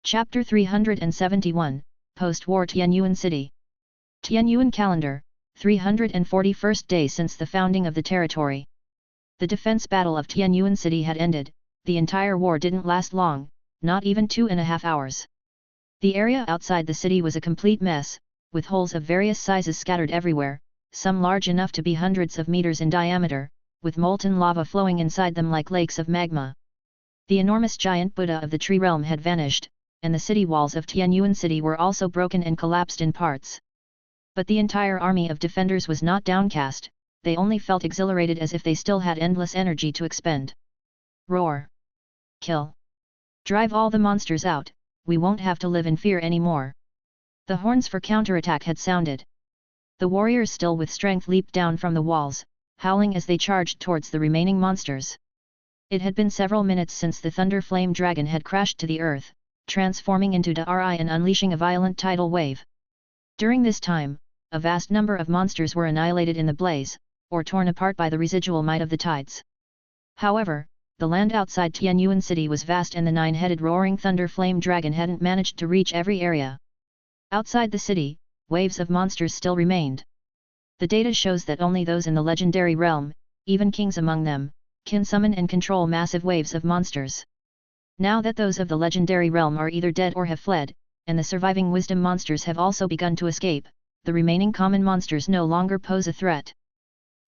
Chapter 371, Post-War Tianyuan City. Tianyuan Calendar, 341st day since the founding of the territory. The defense battle of Tianyuan City had ended. The entire war didn't last long, not even 2.5 hours. The area outside the city was a complete mess, with holes of various sizes scattered everywhere, some large enough to be hundreds of meters in diameter, with molten lava flowing inside them like lakes of magma. The enormous giant Buddha of the tree realm had vanished, and the city walls of Tianyuan City were also broken and collapsed in parts. But the entire army of defenders was not downcast, they only felt exhilarated as if they still had endless energy to expend. Roar! Kill! Drive all the monsters out, we won't have to live in fear anymore. The horns for counterattack had sounded. The warriors still with strength leaped down from the walls, howling as they charged towards the remaining monsters. It had been several minutes since the Thunder Flame Dragon had crashed to the earth, transforming into Dari and unleashing a violent tidal wave. During this time, a vast number of monsters were annihilated in the blaze, or torn apart by the residual might of the tides. However, the land outside Tianyuan City was vast and the 9-headed roaring Thunder Flame Dragon hadn't managed to reach every area. Outside the city, waves of monsters still remained. The data shows that only those in the legendary realm, even kings among them, can summon and control massive waves of monsters. Now that those of the legendary realm are either dead or have fled, and the surviving wisdom monsters have also begun to escape, the remaining common monsters no longer pose a threat.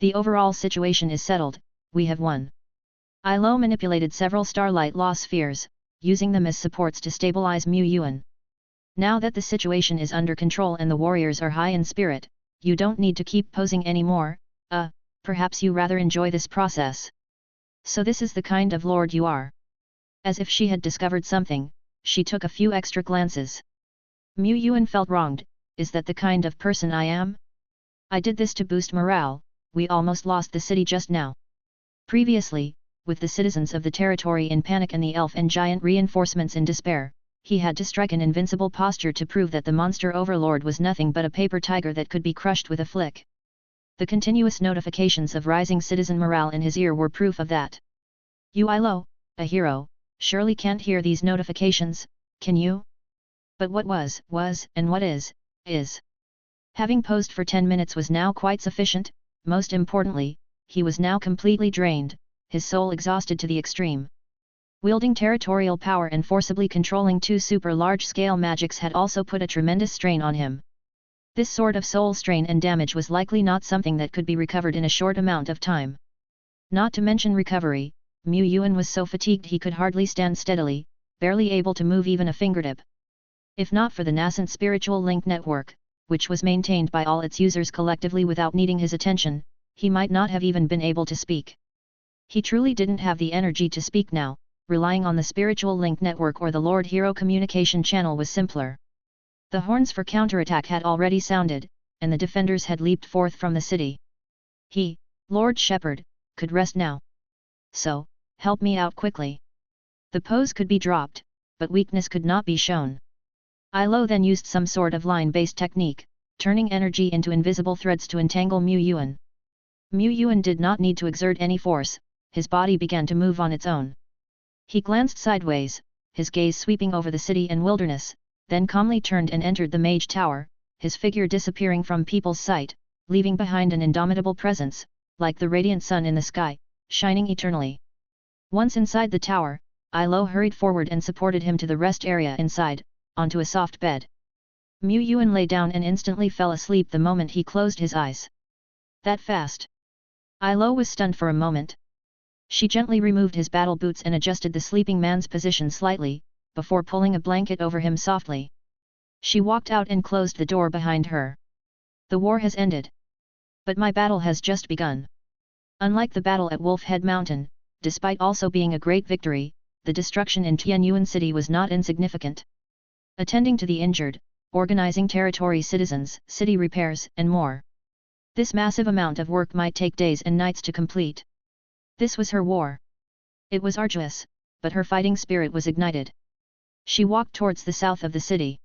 The overall situation is settled, we have won. Ilo manipulated several Starlight Law spheres, using them as supports to stabilize Mu Yuan. Now that the situation is under control and the warriors are high in spirit, you don't need to keep posing anymore, perhaps you rather enjoy this process. So this is the kind of lord you are. As if she had discovered something, she took a few extra glances. Mu Yuan felt wronged. Is that the kind of person I am? I did this to boost morale, we almost lost the city just now. Previously, with the citizens of the territory in panic and the elf and giant reinforcements in despair, he had to strike an invincible posture to prove that the monster overlord was nothing but a paper tiger that could be crushed with a flick. The continuous notifications of rising citizen morale in his ear were proof of that. You Ilo, a hero, surely can't hear these notifications, can you? But what was, and what is. Having posed for 10 minutes was now quite sufficient. Most importantly, he was now completely drained, his soul exhausted to the extreme. Wielding territorial power and forcibly controlling 2 super large-scale magics had also put a tremendous strain on him. This sort of soul strain and damage was likely not something that could be recovered in a short amount of time. Not to mention recovery, Mu Yuan was so fatigued he could hardly stand steadily, barely able to move even a fingertip. If not for the nascent spiritual link network, which was maintained by all its users collectively without needing his attention, he might not have even been able to speak. He truly didn't have the energy to speak now, relying on the spiritual link network or the Lord Hero communication channel was simpler. The horns for counterattack had already sounded, and the defenders had leaped forth from the city. He, Lord Shepherd, could rest now. So, help me out quickly. The pose could be dropped, but weakness could not be shown. Ilo then used some sort of line-based technique, turning energy into invisible threads to entangle Mu Yuan. Mu Yuan did not need to exert any force, his body began to move on its own. He glanced sideways, his gaze sweeping over the city and wilderness, then calmly turned and entered the mage tower, his figure disappearing from people's sight, leaving behind an indomitable presence, like the radiant sun in the sky, shining eternally. Once inside the tower, Ilo hurried forward and supported him to the rest area inside, onto a soft bed. Mu Yuan lay down and instantly fell asleep the moment he closed his eyes. That fast? Ilo was stunned for a moment. She gently removed his battle boots and adjusted the sleeping man's position slightly, before pulling a blanket over him softly. She walked out and closed the door behind her. The war has ended. But my battle has just begun. Unlike the battle at Wolf Head Mountain, despite also being a great victory, the destruction in Tianyuan City was not insignificant. Attending to the injured, organizing territory citizens, city repairs, and more. This massive amount of work might take days and nights to complete. This was her war. It was arduous, but her fighting spirit was ignited. She walked towards the south of the city.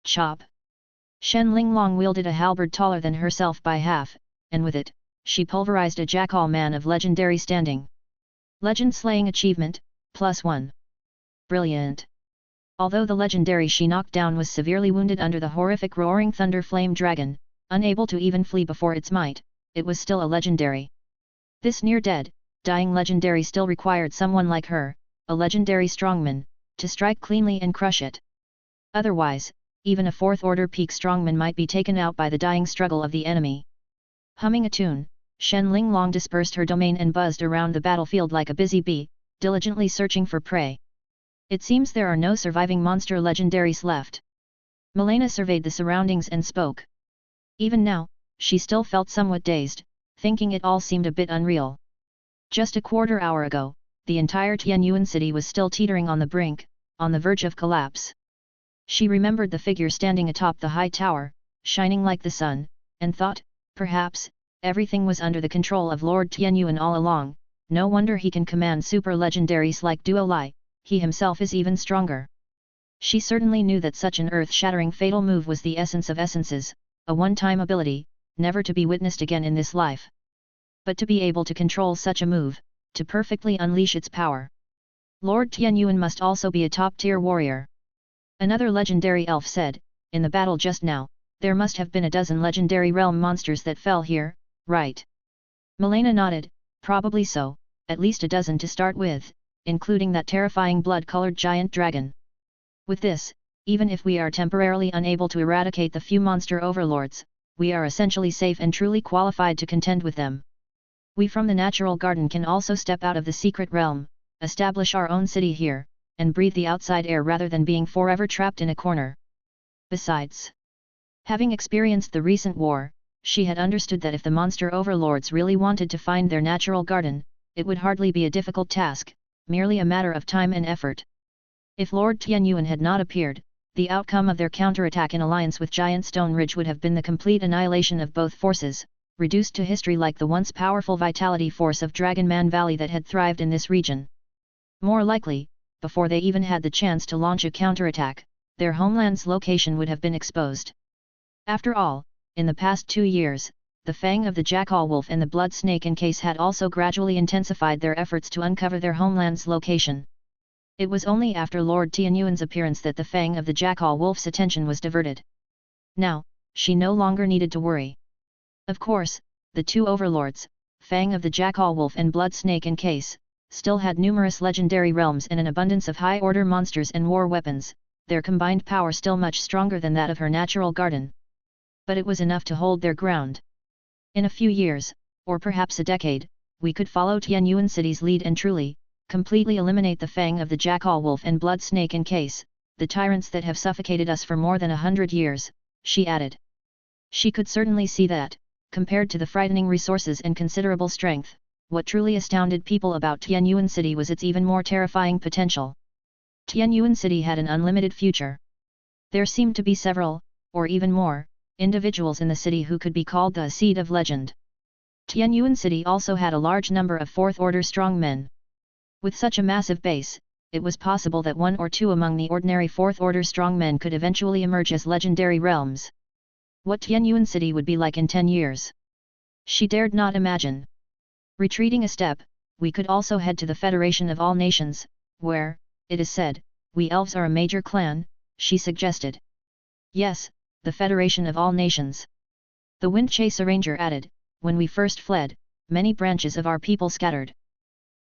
Chop! Shen Linglong wielded a halberd taller than herself by half, and with it, she pulverized a jackal man of legendary standing. Legend slaying achievement, +1. Brilliant! Although the legendary she knocked down was severely wounded under the horrific roaring thunder flame dragon, unable to even flee before its might, it was still a legendary. This near-dead, dying legendary still required someone like her, a legendary strongman, to strike cleanly and crush it. Otherwise, even a fourth-order peak strongman might be taken out by the dying struggle of the enemy. Humming a tune, Shen Linglong dispersed her domain and buzzed around the battlefield like a busy bee, diligently searching for prey. It seems there are no surviving monster legendaries left. Milena surveyed the surroundings and spoke. Even now, she still felt somewhat dazed, thinking it all seemed a bit unreal. Just a quarter hour ago, the entire Tianyuan city was still teetering on the brink, on the verge of collapse. She remembered the figure standing atop the high tower, shining like the sun, and thought, perhaps, everything was under the control of Lord Tianyuan all along. No wonder he can command super legendaries like Duo Lai, he himself is even stronger. She certainly knew that such an earth-shattering fatal move was the essence of essences, a one-time ability, never to be witnessed again in this life. But to be able to control such a move, to perfectly unleash its power. Lord Tianyuan must also be a top-tier warrior. Another legendary elf said, in the battle just now, there must have been a dozen legendary realm monsters that fell here, right? Milena nodded, probably so, at least a dozen to start with, including that terrifying blood-colored giant dragon. With this, even if we are temporarily unable to eradicate the few monster overlords, we are essentially safe and truly qualified to contend with them. We from the natural garden can also step out of the secret realm, establish our own city here, and breathe the outside air rather than being forever trapped in a corner. Besides, having experienced the recent war, she had understood that if the monster overlords really wanted to find their natural garden, it would hardly be a difficult task, merely a matter of time and effort. If Lord Tianyuan had not appeared, the outcome of their counterattack in alliance with Giant Stone Ridge would have been the complete annihilation of both forces, reduced to history like the once powerful vitality force of Dragon Man Valley that had thrived in this region. More likely, before they even had the chance to launch a counterattack, their homeland's location would have been exposed. After all, in the past 2 years, the Fang of the Jackal Wolf and the Blood Snake Encase had also gradually intensified their efforts to uncover their homeland's location. It was only after Lord Tianyuan's appearance that the Fang of the Jackal Wolf's attention was diverted. Now, she no longer needed to worry. Of course, the two overlords, Fang of the Jackal Wolf and Blood Snake Encase, still had numerous legendary realms and an abundance of high-order monsters and war weapons, their combined power still much stronger than that of her natural garden. But it was enough to hold their ground. In a few years, or perhaps a decade, we could follow Tianyuan City's lead and truly, completely eliminate the Fang of the Jackal Wolf and Blood Snake Encase, the tyrants that have suffocated us for more than 100 years, she added. She could certainly see that, compared to the frightening resources and considerable strength, what truly astounded people about Tianyuan City was its even more terrifying potential. Tianyuan City had an unlimited future. There seemed to be several, or even more, individuals in the city who could be called the seed of legend. Tianyuan City also had a large number of fourth-order strongmen. With such a massive base, it was possible that one or two among the ordinary fourth-order strongmen could eventually emerge as legendary realms. What Tianyuan City would be like in 10 years? She dared not imagine. Retreating a step, we could also head to the Federation of All Nations, where, it is said, we elves are a major clan, she suggested. Yes, the Federation of All Nations. The Wind Chaser Ranger added, when we first fled, many branches of our people scattered.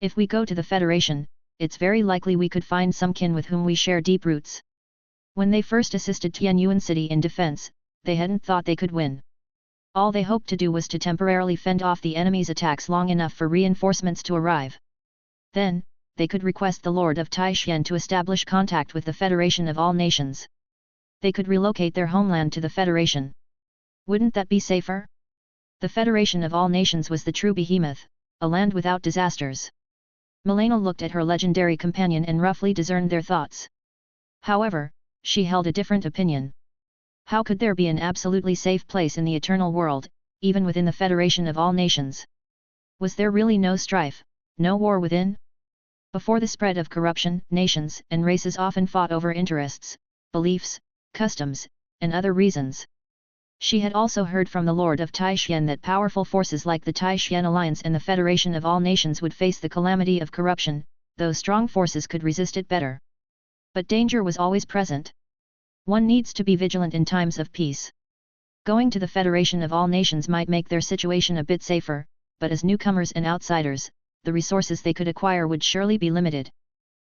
If we go to the Federation, it's very likely we could find some kin with whom we share deep roots. When they first assisted Tianyuan City in defense, they hadn't thought they could win. All they hoped to do was to temporarily fend off the enemy's attacks long enough for reinforcements to arrive. Then, they could request the Lord of Taishan to establish contact with the Federation of All Nations. They could relocate their homeland to the Federation. Wouldn't that be safer? The Federation of All Nations was the true behemoth, a land without disasters. Milena looked at her legendary companion and roughly discerned their thoughts. However, she held a different opinion. How could there be an absolutely safe place in the eternal world, even within the Federation of All Nations? Was there really no strife, no war within? Before the spread of corruption, nations and races often fought over interests, beliefs, customs, and other reasons. She had also heard from the Lord of Taishan that powerful forces like the Taishan Alliance and the Federation of All Nations would face the calamity of corruption, though strong forces could resist it better. But danger was always present. One needs to be vigilant in times of peace. Going to the Federation of all nations might make their situation a bit safer, but as newcomers and outsiders, the resources they could acquire would surely be limited.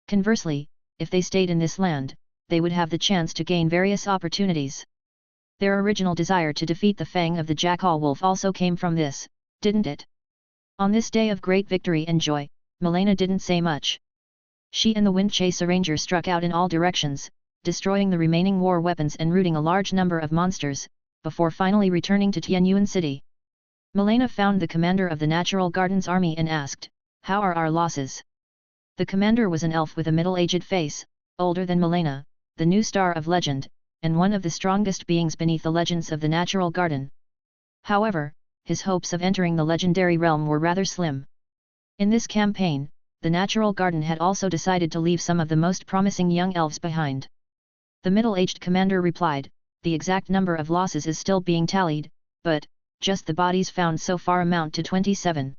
Conversely, if they stayed in this land, they would have the chance to gain various opportunities. Their original desire to defeat the fang of the jackal wolf also came from this, didn't it? On this day of great victory and joy, Milena didn't say much. She and the Wind Chaser Ranger struck out in all directions, destroying the remaining war weapons and routing a large number of monsters, before finally returning to Tianyuan City. Milena found the commander of the Natural Gardens army and asked, "How are our losses?" The commander was an elf with a middle-aged face, older than Milena, the new star of legend, and one of the strongest beings beneath the legends of the Natural Garden. However, his hopes of entering the legendary realm were rather slim. In this campaign, the Natural Garden had also decided to leave some of the most promising young elves behind. The middle-aged commander replied, "The exact number of losses is still being tallied, but, just the bodies found so far amount to 27.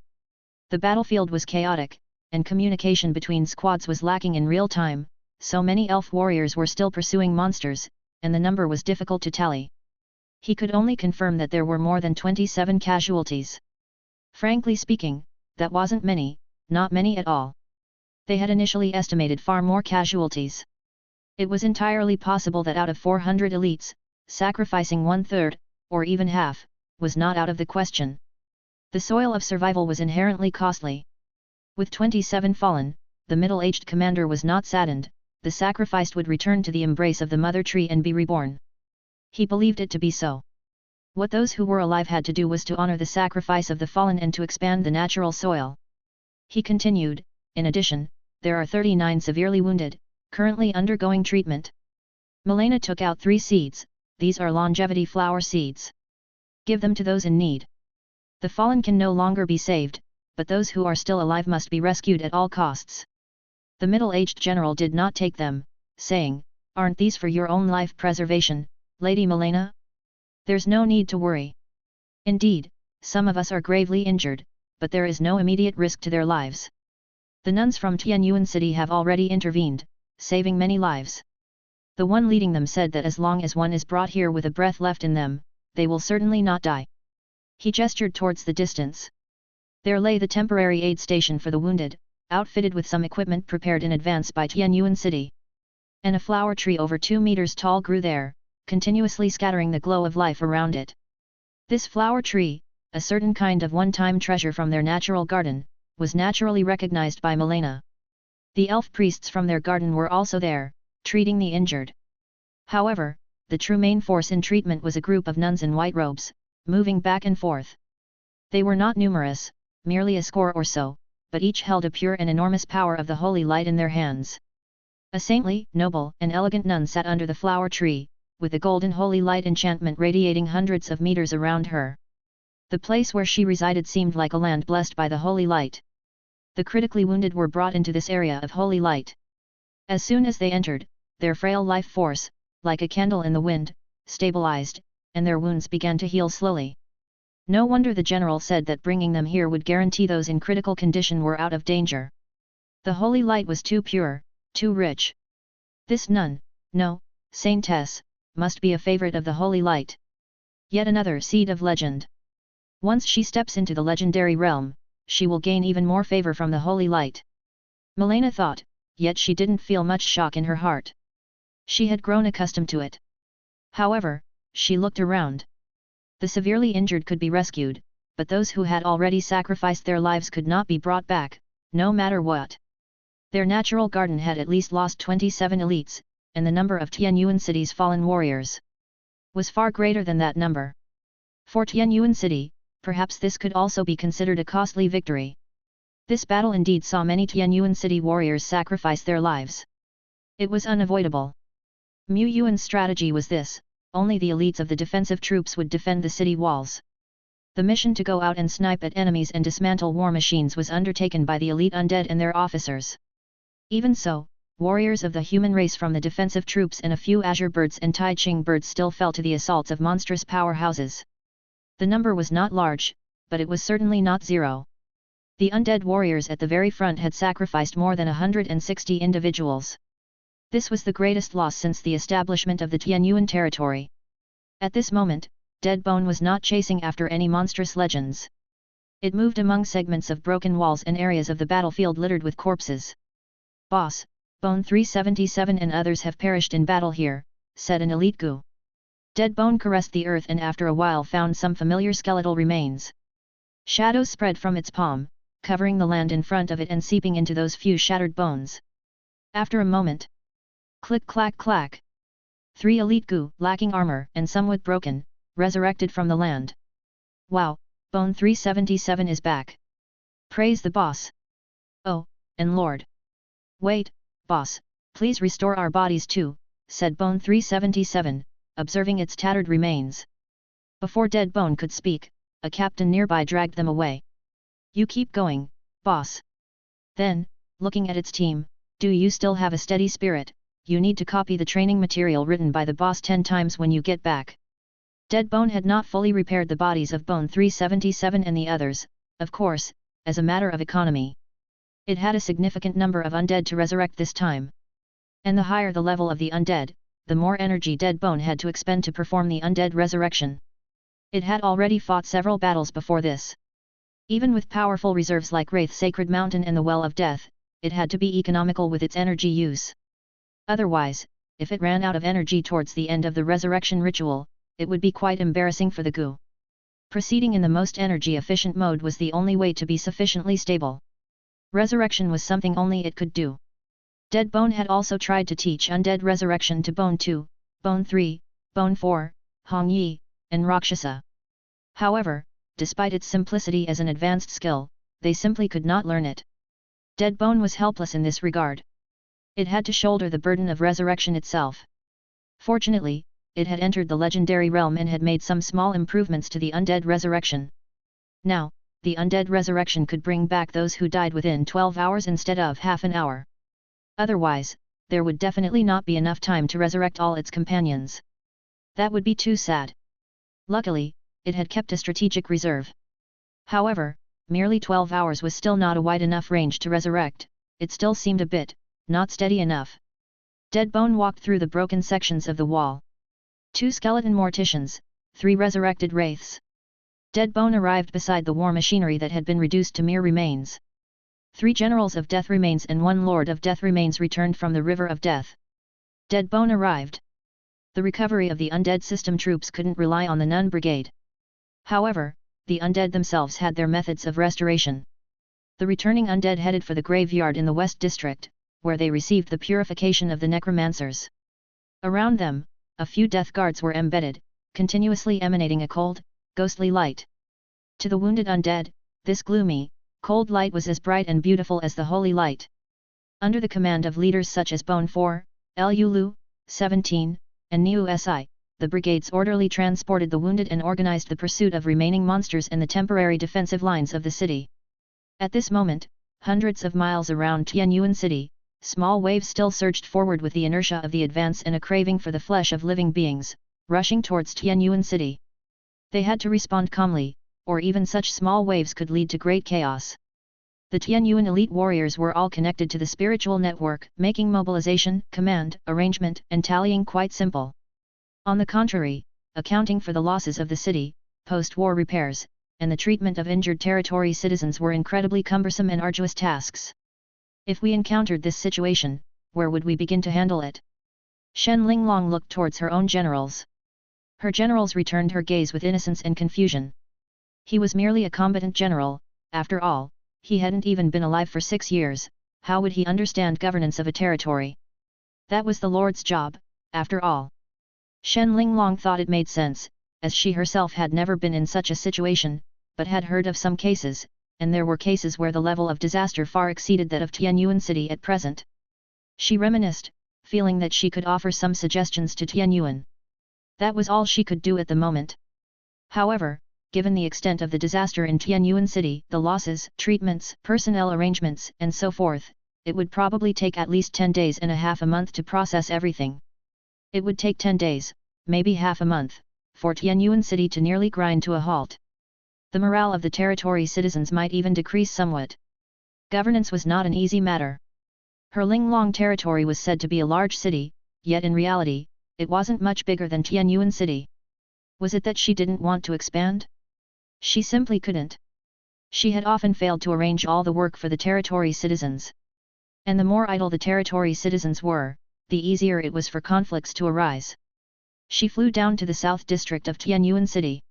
The battlefield was chaotic, and communication between squads was lacking in real time, so many elf warriors were still pursuing monsters, and the number was difficult to tally." He could only confirm that there were more than 27 casualties. Frankly speaking, that wasn't many, not many at all. They had initially estimated far more casualties. It was entirely possible that out of 400 elites, sacrificing 1/3, or even half, was not out of the question. The soil of survival was inherently costly. With 27 fallen, the middle-aged commander was not saddened. The sacrificed would return to the embrace of the mother tree and be reborn. He believed it to be so. What those who were alive had to do was to honor the sacrifice of the fallen and to expand the natural soil. He continued, "In addition, there are 39 severely wounded, currently undergoing treatment." Milena took out 3 seeds. "These are longevity flower seeds. Give them to those in need. The fallen can no longer be saved, but those who are still alive must be rescued at all costs." The middle-aged general did not take them, saying, "Aren't these for your own life preservation, Lady Milena? There's no need to worry. Indeed, some of us are gravely injured, but there is no immediate risk to their lives. The nuns from Tianyuan City have already intervened, saving many lives. The one leading them said that as long as one is brought here with a breath left in them, they will certainly not die." He gestured towards the distance. There lay the temporary aid station for the wounded, outfitted with some equipment prepared in advance by Tianyuan City. And a flower tree over 2 meters tall grew there, continuously scattering the glow of life around it. This flower tree, a certain kind of one-time treasure from their natural garden, was naturally recognized by Milena. The elf priests from their garden were also there, treating the injured. However, the true main force in treatment was a group of nuns in white robes, moving back and forth. They were not numerous, merely a score or so, but each held a pure and enormous power of the holy light in their hands. A saintly, noble, and elegant nun sat under the flower tree, with the golden holy light enchantment radiating hundreds of meters around her. The place where she resided seemed like a land blessed by the holy light. The critically wounded were brought into this area of holy light. As soon as they entered, their frail life force, like a candle in the wind, stabilized, and their wounds began to heal slowly. No wonder the general said that bringing them here would guarantee those in critical condition were out of danger. The holy light was too pure, too rich. This nun, no, saintess, must be a favorite of the holy light. Yet another seed of legend. Once she steps into the legendary realm, she will gain even more favor from the holy light. Milena thought, yet she didn't feel much shock in her heart. She had grown accustomed to it. However, she looked around. The severely injured could be rescued, but those who had already sacrificed their lives could not be brought back, no matter what. Their natural garden had at least lost 27 elites, and the number of Tianyuan City's fallen warriors was far greater than that number. For Tianyuan City, perhaps this could also be considered a costly victory. This battle indeed saw many Tianyuan City warriors sacrifice their lives. It was unavoidable. Mu Yuan's strategy was this: only the elites of the defensive troops would defend the city walls. The mission to go out and snipe at enemies and dismantle war machines was undertaken by the elite undead and their officers. Even so, warriors of the human race from the defensive troops and a few azure birds and Tai Ching birds still fell to the assaults of monstrous powerhouses. The number was not large, but it was certainly not zero. The undead warriors at the very front had sacrificed more than 160 individuals. This was the greatest loss since the establishment of the Tianyuan territory. At this moment, Dead Bone was not chasing after any monstrous legends. It moved among segments of broken walls and areas of the battlefield littered with corpses. "Boss, Bone 377 and others have perished in battle here," said an elite Gu. Dead Bone caressed the earth and after a while found some familiar skeletal remains. Shadows spread from its palm, covering the land in front of it and seeping into those few shattered bones. After a moment, click clack clack. 3 elite Gu, lacking armor and somewhat broken, resurrected from the land. "Wow, Bone 377 is back. Praise the boss. Oh, and Lord. Wait, boss, please restore our bodies too," said Bone 377, observing its tattered remains. Before Dead Bone could speak, a captain nearby dragged them away. "You keep going, boss." Then, looking at its team, "Do you still have a steady spirit? You need to copy the training material written by the boss 10 times when you get back." Dead Bone had not fully repaired the bodies of Bone 377 and the others, of course, as a matter of economy. It had a significant number of undead to resurrect this time. And the higher the level of the undead, the more energy Dead Bone had to expend to perform the undead resurrection. It had already fought several battles before this. Even with powerful reserves like Wraith Sacred Mountain and the Well of Death, it had to be economical with its energy use. Otherwise, if it ran out of energy towards the end of the resurrection ritual, it would be quite embarrassing for the Gu. Proceeding in the most energy-efficient mode was the only way to be sufficiently stable. Resurrection was something only it could do. Dead Bone had also tried to teach undead resurrection to Bone 2, Bone 3, Bone 4, Hong Yi, and Rakshasa. However, despite its simplicity as an advanced skill, they simply could not learn it. Dead Bone was helpless in this regard. It had to shoulder the burden of resurrection itself. Fortunately, it had entered the legendary realm and had made some small improvements to the undead resurrection. Now, the undead resurrection could bring back those who died within 12 hours instead of half an hour. Otherwise, there would definitely not be enough time to resurrect all its companions. That would be too sad. Luckily, it had kept a strategic reserve. However, merely 12 hours was still not a wide enough range to resurrect, it still seemed a bit, not steady enough. Dead Bone walked through the broken sections of the wall. 2 skeleton morticians, 3 resurrected wraiths. Dead Bone arrived beside the war machinery that had been reduced to mere remains. 3 generals of death remains and 1 lord of death remains returned from the river of death. Dead Bone arrived. The recovery of the undead system troops couldn't rely on the Nun Brigade. However, the undead themselves had their methods of restoration. The returning undead headed for the graveyard in the West District, where they received the purification of the necromancers. Around them, a few death guards were embedded, continuously emanating a cold, ghostly light. To the wounded undead, this gloomy, cold light was as bright and beautiful as the holy light. Under the command of leaders such as Bone 4, Lu, 17, and Niu Si, the brigades orderly transported the wounded and organized the pursuit of remaining monsters and the temporary defensive lines of the city. At this moment, hundreds of miles around Tianyuan City, small waves still surged forward with the inertia of the advance and a craving for the flesh of living beings, rushing towards Tianyuan City. They had to respond calmly, or even such small waves could lead to great chaos. The Tianyuan elite warriors were all connected to the spiritual network, making mobilization, command, arrangement, and tallying quite simple. On the contrary, accounting for the losses of the city, post-war repairs, and the treatment of injured territory citizens were incredibly cumbersome and arduous tasks. If we encountered this situation, where would we begin to handle it? Shen Linglong looked towards her own generals. Her generals returned her gaze with innocence and confusion. He was merely a combatant general, after all, he hadn't even been alive for 6 years, how would he understand governance of a territory? That was the Lord's job, after all. Shen Linglong thought it made sense, as she herself had never been in such a situation, but had heard of some cases, and there were cases where the level of disaster far exceeded that of Tianyuan City at present. She reminisced, feeling that she could offer some suggestions to Tianyuan. That was all she could do at the moment. However, given the extent of the disaster in Tianyuan City, the losses, treatments, personnel arrangements, and so forth, it would probably take at least 10 days and a half a month to process everything. It would take 10 days, maybe half a month, for Tianyuan City to nearly grind to a halt. The morale of the territory citizens might even decrease somewhat. Governance was not an easy matter. Her Linglong territory was said to be a large city, yet in reality, it wasn't much bigger than Tianyuan City. Was it that she didn't want to expand? She simply couldn't. She had often failed to arrange all the work for the territory citizens. And the more idle the territory citizens were, the easier it was for conflicts to arise. She flew down to the south district of Tianyuan City.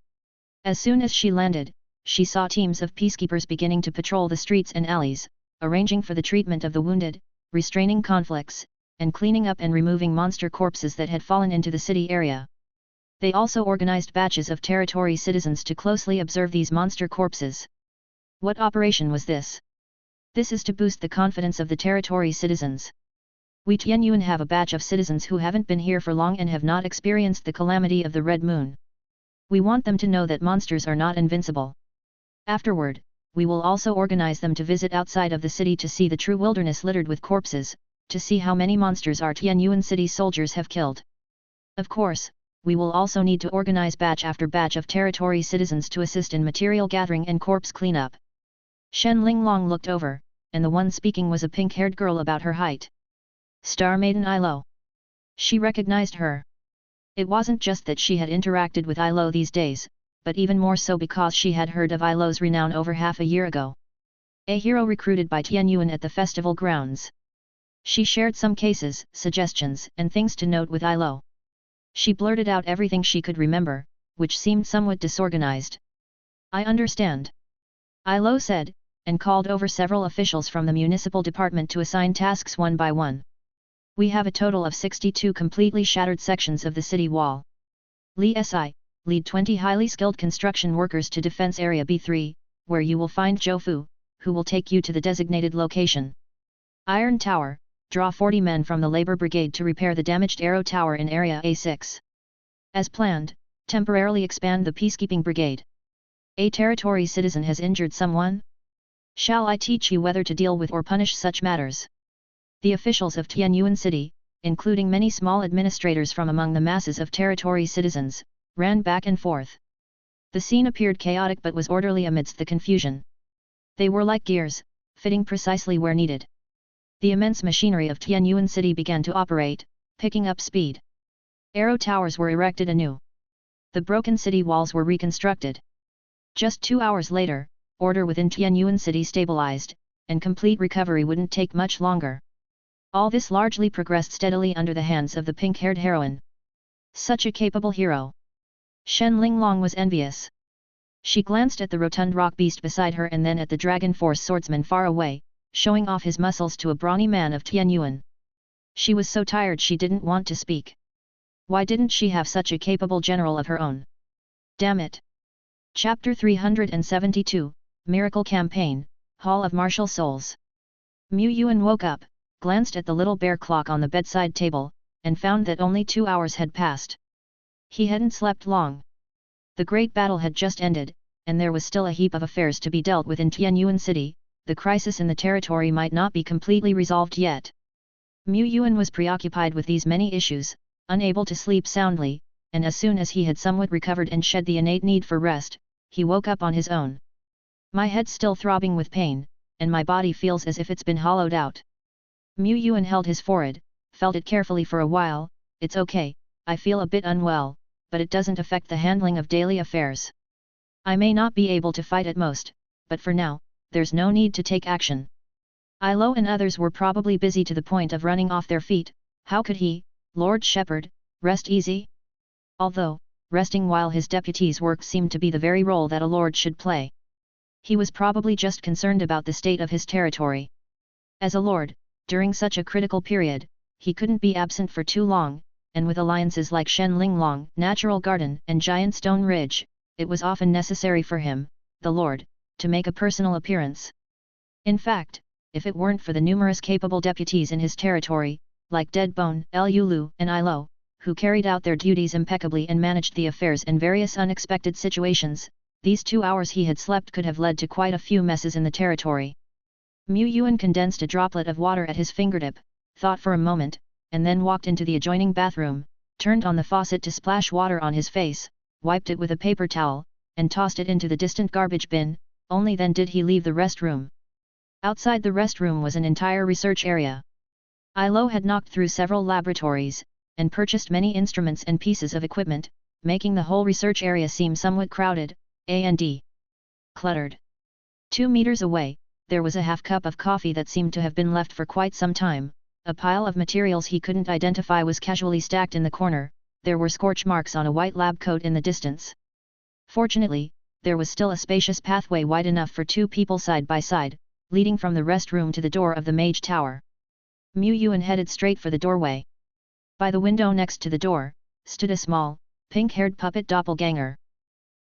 As soon as she landed, she saw teams of peacekeepers beginning to patrol the streets and alleys, arranging for the treatment of the wounded, restraining conflicts, and cleaning up and removing monster corpses that had fallen into the city area. They also organized batches of territory citizens to closely observe these monster corpses. What operation was this? This is to boost the confidence of the territory citizens. We Tianyuan have a batch of citizens who haven't been here for long and have not experienced the calamity of the Red Moon. We want them to know that monsters are not invincible. Afterward, we will also organize them to visit outside of the city to see the true wilderness littered with corpses, to see how many monsters our Tianyuan City soldiers have killed. Of course, we will also need to organize batch after batch of territory citizens to assist in material gathering and corpse cleanup. Shen Linglong looked over, and the one speaking was a pink-haired girl about her height. Star Maiden Ilo. She recognized her. It wasn't just that she had interacted with Ilo these days, but even more so because she had heard of Ilo's renown over half a year ago. A hero recruited by Tianyuan at the festival grounds. She shared some cases, suggestions, and things to note with Ilo. She blurted out everything she could remember, which seemed somewhat disorganized. I understand. Ilo said, and called over several officials from the municipal department to assign tasks one by one. We have a total of 62 completely shattered sections of the city wall. Li Si, lead 20 highly skilled construction workers to Defense Area B3, where you will find Zhou Fu, who will take you to the designated location. Iron Tower, draw 40 men from the Labor Brigade to repair the damaged Arrow Tower in Area A6. As planned, temporarily expand the Peacekeeping Brigade. A territory citizen has injured someone? Shall I teach you whether to deal with or punish such matters? The officials of Tianyuan City, including many small administrators from among the masses of territory citizens, ran back and forth. The scene appeared chaotic but was orderly amidst the confusion. They were like gears, fitting precisely where needed. The immense machinery of Tianyuan City began to operate, picking up speed. Arrow towers were erected anew. The broken city walls were reconstructed. Just 2 hours later, order within Tianyuan City stabilized, and complete recovery wouldn't take much longer. All this largely progressed steadily under the hands of the pink-haired heroine. Such a capable hero. Shen Linglong was envious. She glanced at the rotund rock beast beside her and then at the Dragon Force swordsman far away, showing off his muscles to a brawny man of Tianyuan. She was so tired she didn't want to speak. Why didn't she have such a capable general of her own? Damn it! Chapter 372, Miracle Campaign, Hall of Martial Souls. Mu Yuan woke up, glanced at the little bear clock on the bedside table, and found that only 2 hours had passed. He hadn't slept long. The great battle had just ended, and there was still a heap of affairs to be dealt with in Tianyuan City. The crisis in the territory might not be completely resolved yet. Mu Yuan was preoccupied with these many issues, unable to sleep soundly, and as soon as he had somewhat recovered and shed the innate need for rest, he woke up on his own. My head's still throbbing with pain, and my body feels as if it's been hollowed out. Mu Yuan held his forehead, felt it carefully for a while. It's okay, I feel a bit unwell, but it doesn't affect the handling of daily affairs. I may not be able to fight at most, but for now, there's no need to take action. Ilo and others were probably busy to the point of running off their feet. How could he, Lord Shepherd, rest easy? Although, resting while his deputies worked seemed to be the very role that a lord should play. He was probably just concerned about the state of his territory. As a lord, during such a critical period, he couldn't be absent for too long, and with alliances like Shen Linglong, Natural Garden, and Giant Stone Ridge, it was often necessary for him, the lord, to make a personal appearance. In fact, if it weren't for the numerous capable deputies in his territory, like Deadbone, Lulu, and Ilo, who carried out their duties impeccably and managed the affairs in various unexpected situations, these 2 hours he had slept could have led to quite a few messes in the territory. Mu Yuan condensed a droplet of water at his fingertip, thought for a moment, and then walked into the adjoining bathroom, turned on the faucet to splash water on his face, wiped it with a paper towel, and tossed it into the distant garbage bin. Only then did he leave the restroom. Outside the restroom was an entire research area. Ilo had knocked through several laboratories, and purchased many instruments and pieces of equipment, making the whole research area seem somewhat crowded, and cluttered. 2 meters away, there was a half cup of coffee that seemed to have been left for quite some time. A pile of materials he couldn't identify was casually stacked in the corner. There were scorch marks on a white lab coat in the distance. Fortunately, there was still a spacious pathway wide enough for 2 people side by side, leading from the rest room to the door of the mage tower. Yuan headed straight for the doorway. By the window next to the door, stood a small, pink-haired puppet doppelganger.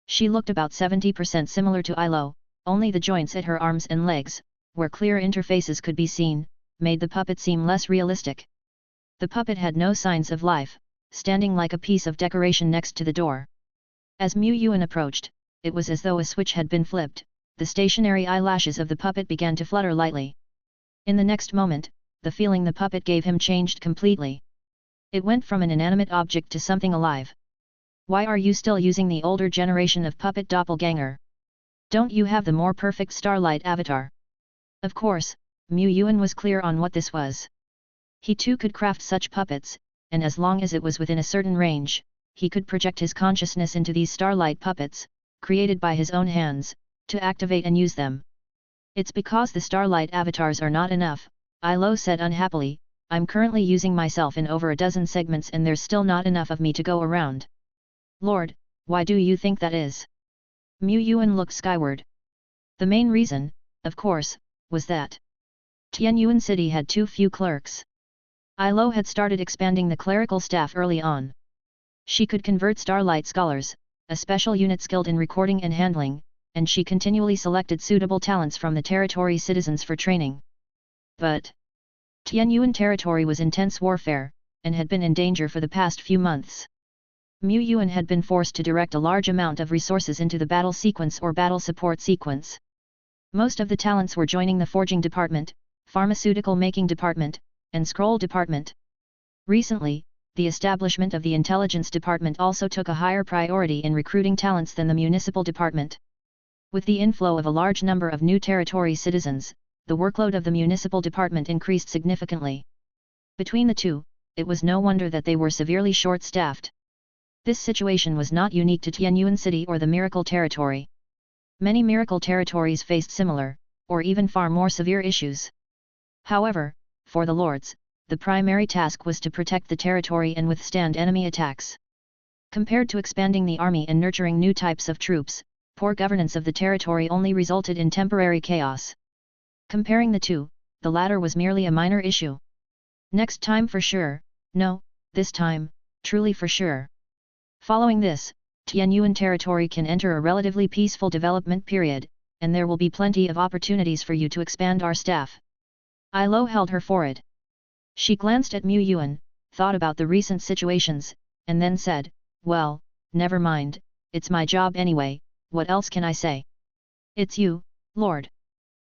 She looked about 70% similar to Ilo, only the joints at her arms and legs, where clear interfaces could be seen, made the puppet seem less realistic. The puppet had no signs of life, standing like a piece of decoration next to the door. As Yuan approached, it was as though a switch had been flipped. The stationary eyelashes of the puppet began to flutter lightly. In the next moment, the feeling the puppet gave him changed completely. It went from an inanimate object to something alive. Why are you still using the older generation of puppet doppelganger? Don't you have the more perfect starlight avatar? Of course, Yuan was clear on what this was. He too could craft such puppets, and as long as it was within a certain range, he could project his consciousness into these starlight puppets, created by his own hands, to activate and use them. It's because the starlight avatars are not enough, Ilo said unhappily. I'm currently using myself in over a dozen segments and there's still not enough of me to go around. Lord, why do you think that is? Yuan looked skyward. The main reason, of course, was that Tianyuan City had too few clerks. Ilo had started expanding the clerical staff early on. She could convert starlight scholars, a special unit skilled in recording and handling, and she continually selected suitable talents from the territory citizens for training. But Tianyuan territory was intense warfare, and had been in danger for the past few months. Yuan had been forced to direct a large amount of resources into the battle sequence or battle support sequence. Most of the talents were joining the forging department, pharmaceutical making department, and scroll department. Recently, the establishment of the intelligence department also took a higher priority in recruiting talents than the municipal department. With the inflow of a large number of new territory citizens, the workload of the municipal department increased significantly. Between the two, it was no wonder that they were severely short-staffed. This situation was not unique to Tianyuan City or the Miracle Territory. Many Miracle Territories faced similar, or even far more severe issues. However, for the Lords, the primary task was to protect the territory and withstand enemy attacks. Compared to expanding the army and nurturing new types of troops, poor governance of the territory only resulted in temporary chaos. Comparing the two, the latter was merely a minor issue. Next time for sure, no, this time, truly for sure. Following this, Tianyuan territory can enter a relatively peaceful development period, and there will be plenty of opportunities for you to expand our staff. Ilo held her forehead. She glanced at Yuan, thought about the recent situations, and then said, well, never mind, it's my job anyway, what else can I say? It's you, Lord.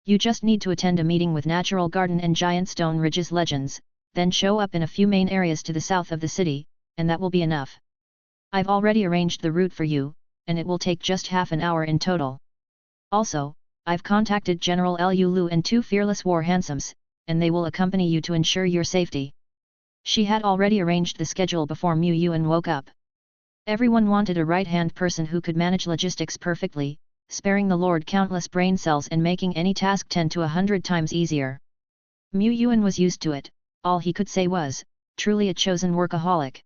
You just need to attend a meeting with Natural Garden and Giant Stone Ridge's legends, then show up in a few main areas to the south of the city, and that will be enough. I've already arranged the route for you, and it will take just half an hour in total. Also, I've contacted General Liu Lu and 2 fearless war hansoms, and they will accompany you to ensure your safety. She had already arranged the schedule before Yuan woke up. Everyone wanted a right-hand person who could manage logistics perfectly, sparing the Lord countless brain cells and making any task 10 to 100 times easier. Yuan was used to it, all he could say was, truly a chosen workaholic.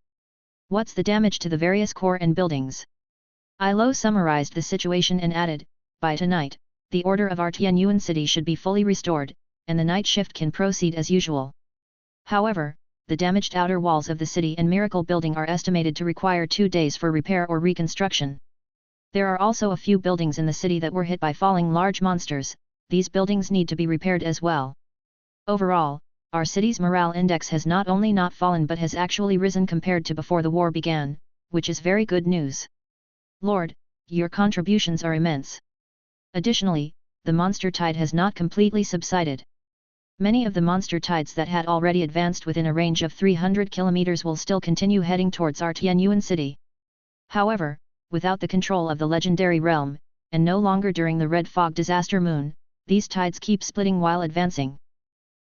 What's the damage to the various core and buildings? Ilo summarized the situation and added, by tonight, the order of our Tianyuan City should be fully restored, and the night shift can proceed as usual. However, the damaged outer walls of the city and Miracle Building are estimated to require 2 days for repair or reconstruction. There are also a few buildings in the city that were hit by falling large monsters. These buildings need to be repaired as well. Overall, our city's morale index has not only not fallen but has actually risen compared to before the war began, which is very good news. Lord, your contributions are immense. Additionally, the monster tide has not completely subsided. Many of the monster tides that had already advanced within a range of 300 kilometers will still continue heading towards our Tianyuan City. However, without the control of the legendary realm, and no longer during the Red Fog disaster moon, these tides keep splitting while advancing.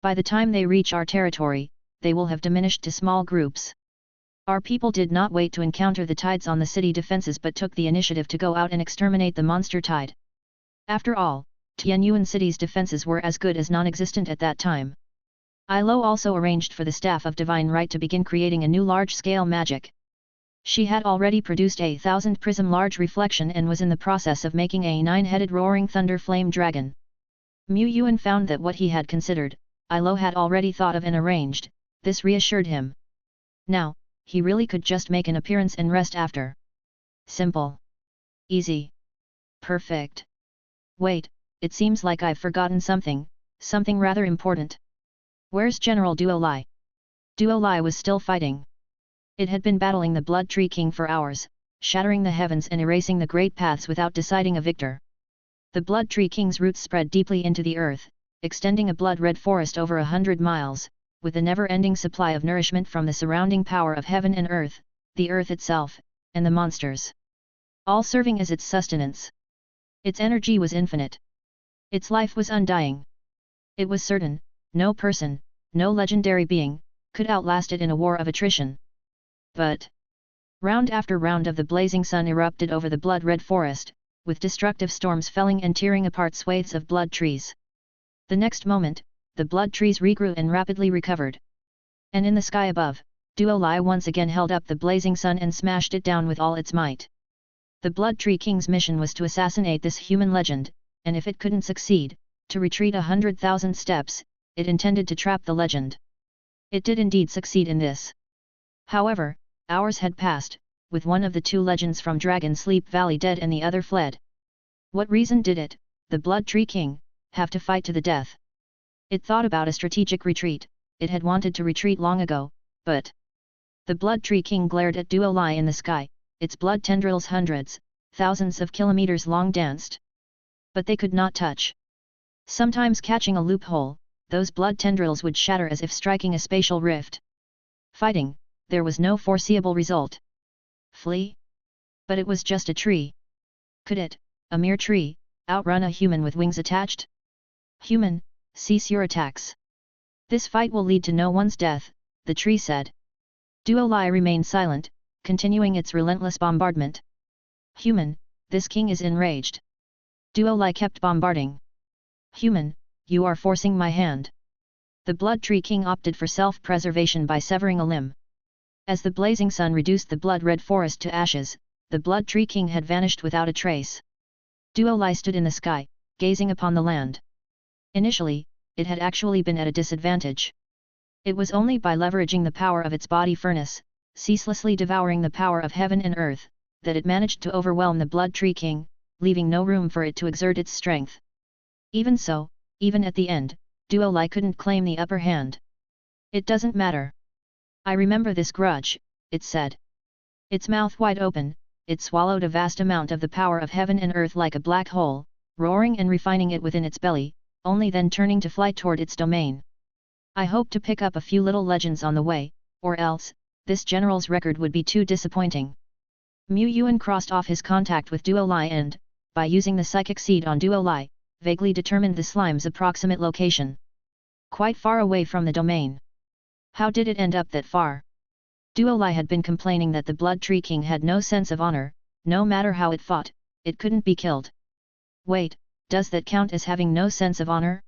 By the time they reach our territory, they will have diminished to small groups. Our people did not wait to encounter the tides on the city defenses but took the initiative to go out and exterminate the monster tide. After all, Tianyuan City's defenses were as good as non-existent at that time. Ilo also arranged for the staff of Divine Right to begin creating a new large-scale magic. She had already produced a 1,000-prism large reflection and was in the process of making a 9-headed roaring thunder flame dragon. Mu Yuan found that what he had considered, Ilo had already thought of and arranged. This reassured him. Now, he really could just make an appearance and rest after. Simple. Easy. Perfect. Wait, it seems like I've forgotten something rather important. Where's General Duolai? Duolai was still fighting. It had been battling the Blood Tree King for hours, shattering the heavens and erasing the great paths without deciding a victor. The Blood Tree King's roots spread deeply into the earth, extending a blood-red forest over 100 miles, with a never-ending supply of nourishment from the surrounding power of heaven and earth, the earth itself, and the monsters. All serving as its sustenance. Its energy was infinite. Its life was undying. It was certain, no person, no legendary being, could outlast it in a war of attrition. But round after round of the blazing sun erupted over the blood-red forest, with destructive storms felling and tearing apart swathes of blood trees. The next moment, the blood trees regrew and rapidly recovered. And in the sky above, Duolai once again held up the blazing sun and smashed it down with all its might. The Blood Tree King's mission was to assassinate this human legend, and if it couldn't succeed, to retreat 100,000 steps, it intended to trap the legend. It did indeed succeed in this. However, hours had passed, with one of the two legends from Dragon Sleep Valley dead and the other fled. What reason did it, the Blood Tree King, have to fight to the death? It thought about a strategic retreat. It had wanted to retreat long ago, but... The Blood Tree King glared at Duolai in the sky, its blood tendrils hundreds, thousands of kilometers long danced. But they could not touch. Sometimes catching a loophole, those blood tendrils would shatter as if striking a spatial rift. Fighting, there was no foreseeable result. Flee? But it was just a tree. Could it, a mere tree, outrun a human with wings attached? Human, cease your attacks. This fight will lead to no one's death, the tree said. Duolai remained silent, continuing its relentless bombardment. Human, this king is enraged. Duolai kept bombarding. Human, you are forcing my hand. The Blood Tree King opted for self-preservation by severing a limb. As the blazing sun reduced the blood-red forest to ashes, the Blood Tree King had vanished without a trace. Duolai stood in the sky, gazing upon the land. Initially, it had actually been at a disadvantage. It was only by leveraging the power of its body furnace, ceaselessly devouring the power of heaven and earth, that it managed to overwhelm the Blood Tree King, leaving no room for it to exert its strength. Even so, even at the end, Duolai couldn't claim the upper hand. It doesn't matter. I remember this grudge, it said. Its mouth wide open, it swallowed a vast amount of the power of heaven and earth like a black hole, roaring and refining it within its belly, only then turning to fly toward its domain. I hope to pick up a few little legends on the way, or else, this general's record would be too disappointing. Mu Yuan crossed off his contact with Duolai and, by using the psychic seed on Duolai, vaguely determined the slime's approximate location. Quite far away from the domain. How did it end up that far? Duolai had been complaining that the Blood Tree King had no sense of honor, no matter how it fought, it couldn't be killed. Wait, does that count as having no sense of honor?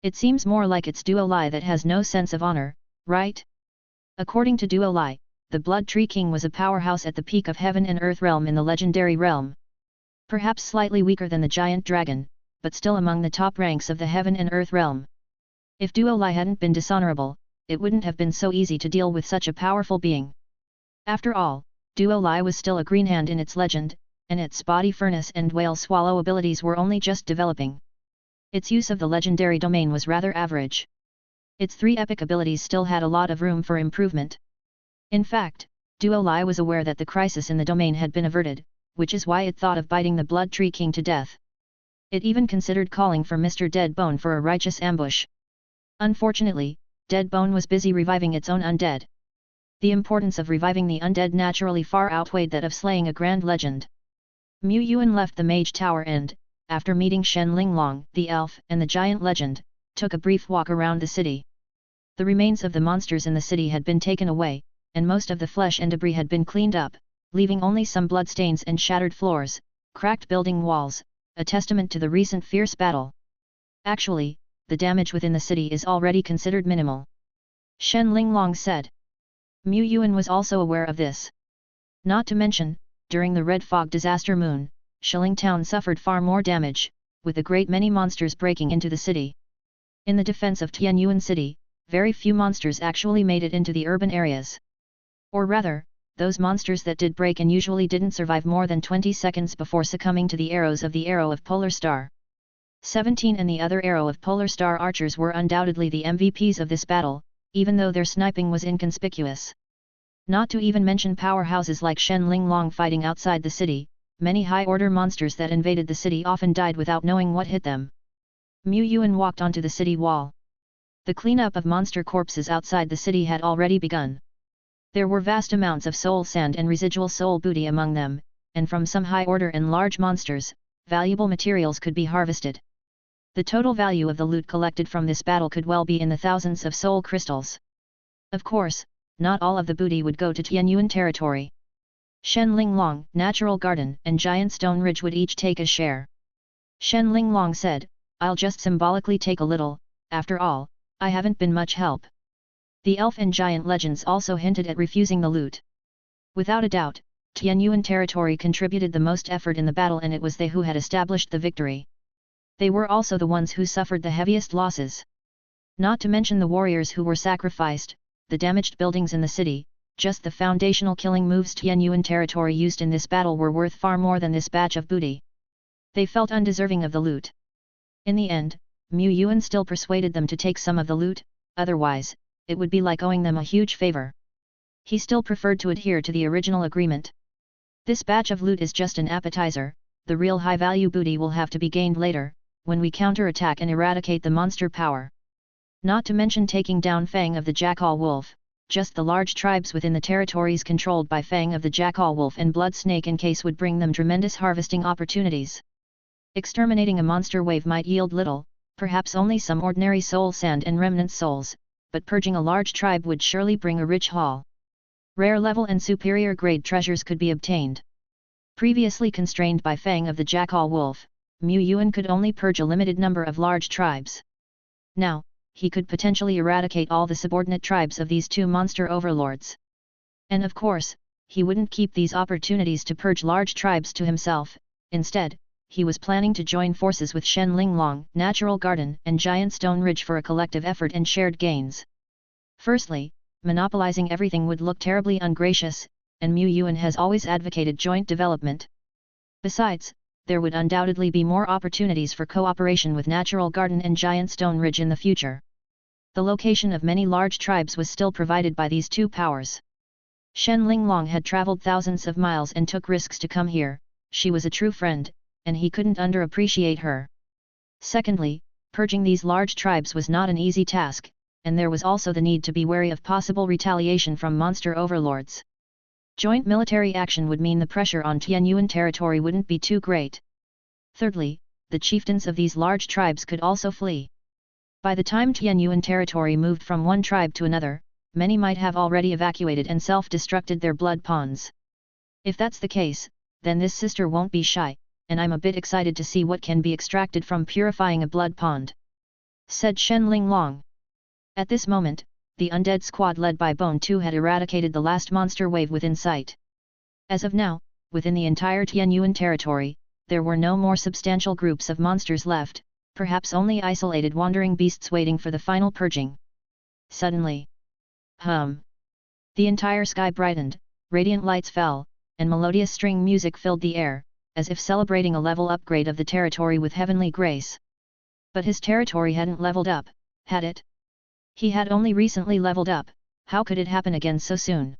It seems more like it's Duolai that has no sense of honor, right? According to Duolai, the Blood Tree King was a powerhouse at the peak of heaven and earth realm in the legendary realm. Perhaps slightly weaker than the giant dragon, but still among the top ranks of the heaven and earth realm. If Duolai hadn't been dishonorable, it wouldn't have been so easy to deal with such a powerful being. After all, Duolai was still a green hand in its legend, and its body furnace and whale swallow abilities were only just developing. Its use of the legendary domain was rather average. Its 3 epic abilities still had a lot of room for improvement. In fact, Duolai was aware that the crisis in the domain had been averted, which is why it thought of biting the Blood Tree King to death. It even considered calling for Mr. Deadbone for a righteous ambush. Unfortunately, Deadbone was busy reviving its own undead. The importance of reviving the undead naturally far outweighed that of slaying a grand legend. Mu Yuan left the Mage Tower and, after meeting Shen Linglong, the elf and the giant legend, took a brief walk around the city. The remains of the monsters in the city had been taken away, and most of the flesh and debris had been cleaned up, leaving only some bloodstains and shattered floors, cracked building walls, a testament to the recent fierce battle. Actually, the damage within the city is already considered minimal. Shen Linglong said. Mu Yuan was also aware of this. Not to mention, during the Red Fog disaster moon, Shilling Town suffered far more damage, with a great many monsters breaking into the city. In the defense of Tianyuan City, very few monsters actually made it into the urban areas. Or rather, those monsters that did break in usually didn't survive more than 20 seconds before succumbing to the arrows of the Arrow of Polar Star. 17 and the other Arrow of Polar Star archers were undoubtedly the MVPs of this battle, even though their sniping was inconspicuous. Not to even mention powerhouses like Shen Linglong fighting outside the city, many high-order monsters that invaded the city often died without knowing what hit them. Mu Yuan walked onto the city wall. The cleanup of monster corpses outside the city had already begun. There were vast amounts of soul sand and residual soul booty among them, and from some high-order and large monsters, valuable materials could be harvested. The total value of the loot collected from this battle could well be in the thousands of soul crystals. Of course, not all of the booty would go to Tianyuan territory. Shen Linglong, Natural Garden, and Giant Stone Ridge would each take a share. Shen Linglong said, "I'll just symbolically take a little, after all, I haven't been much help." The elf and giant legends also hinted at refusing the loot. Without a doubt, Tianyuan territory contributed the most effort in the battle, and it was they who had established the victory. They were also the ones who suffered the heaviest losses. Not to mention the warriors who were sacrificed, the damaged buildings in the city, just the foundational killing moves Tianyuan territory used in this battle were worth far more than this batch of booty. They felt undeserving of the loot. In the end, Mu Yuan still persuaded them to take some of the loot, otherwise, it would be like owing them a huge favor. He still preferred to adhere to the original agreement. This batch of loot is just an appetizer, the real high-value booty will have to be gained later, when we counter-attack and eradicate the monster power. Not to mention taking down Fang of the Jackal Wolf, just the large tribes within the territories controlled by Fang of the Jackal Wolf and Blood Snake in case would bring them tremendous harvesting opportunities. Exterminating a monster wave might yield little, perhaps only some ordinary soul sand and remnant souls, but purging a large tribe would surely bring a rich haul. Rare level and superior grade treasures could be obtained. Previously constrained by Fang of the Jackal Wolf, Mu Yuan could only purge a limited number of large tribes. Now, he could potentially eradicate all the subordinate tribes of these two monster overlords. And of course, he wouldn't keep these opportunities to purge large tribes to himself. Instead, he was planning to join forces with Shen Linglong, Natural Garden, and Giant Stone Ridge for a collective effort and shared gains. Firstly, monopolizing everything would look terribly ungracious, and Mu Yuan has always advocated joint development. Besides, there would undoubtedly be more opportunities for cooperation with Natural Garden and Giant Stone Ridge in the future. The location of many large tribes was still provided by these two powers. Shen Linglong had traveled thousands of miles and took risks to come here. She was a true friend, and he couldn't underappreciate her. Secondly, purging these large tribes was not an easy task, and there was also the need to be wary of possible retaliation from monster overlords. Joint military action would mean the pressure on Tianyuan territory wouldn't be too great. Thirdly, the chieftains of these large tribes could also flee. By the time Tianyuan territory moved from one tribe to another, many might have already evacuated and self-destructed their blood ponds. If that's the case, then this sister won't be shy, and I'm a bit excited to see what can be extracted from purifying a blood pond," said Shen Linglong. At this moment, the undead squad led by Bone 2 had eradicated the last monster wave within sight. As of now, within the entire Tianyuan territory, there were no more substantial groups of monsters left, perhaps only isolated wandering beasts waiting for the final purging. Suddenly, the entire sky brightened, radiant lights fell, and melodious string music filled the air, as if celebrating a level upgrade of the territory with heavenly grace. But his territory hadn't leveled up, had it? He had only recently leveled up, how could it happen again so soon?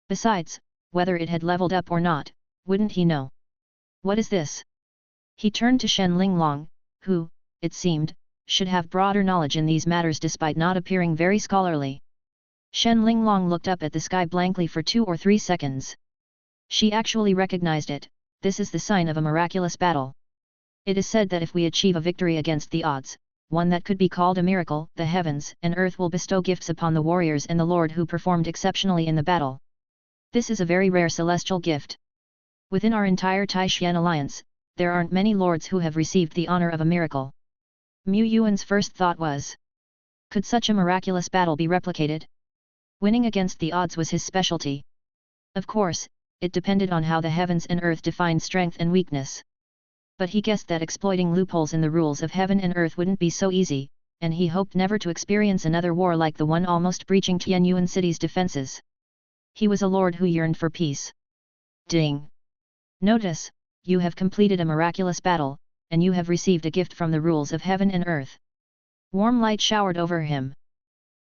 Besides, whether it had leveled up or not, wouldn't he know? What is this? He turned to Shen Linglong, who, it seemed, should have broader knowledge in these matters despite not appearing very scholarly. Shen Linglong looked up at the sky blankly for 2 or 3 seconds. She actually recognized it. This is the sign of a miraculous battle. It is said that if we achieve a victory against the odds, one that could be called a miracle. The heavens and earth will bestow gifts upon the warriors and the Lord who performed exceptionally in the battle. This is a very rare celestial gift. Within our entire Taishan alliance, there aren't many lords who have received the honor of a miracle. Mu Yuan's first thought was, could such a miraculous battle be replicated? Winning against the odds was his specialty. Of course, it depended on how the heavens and earth defined strength and weakness. But he guessed that exploiting loopholes in the rules of heaven and earth wouldn't be so easy, and he hoped never to experience another war like the one almost breaching Tianyuan City's defenses. He was a lord who yearned for peace. Ding! Notice, you have completed a miraculous battle, and you have received a gift from the rules of heaven and earth. Warm light showered over him.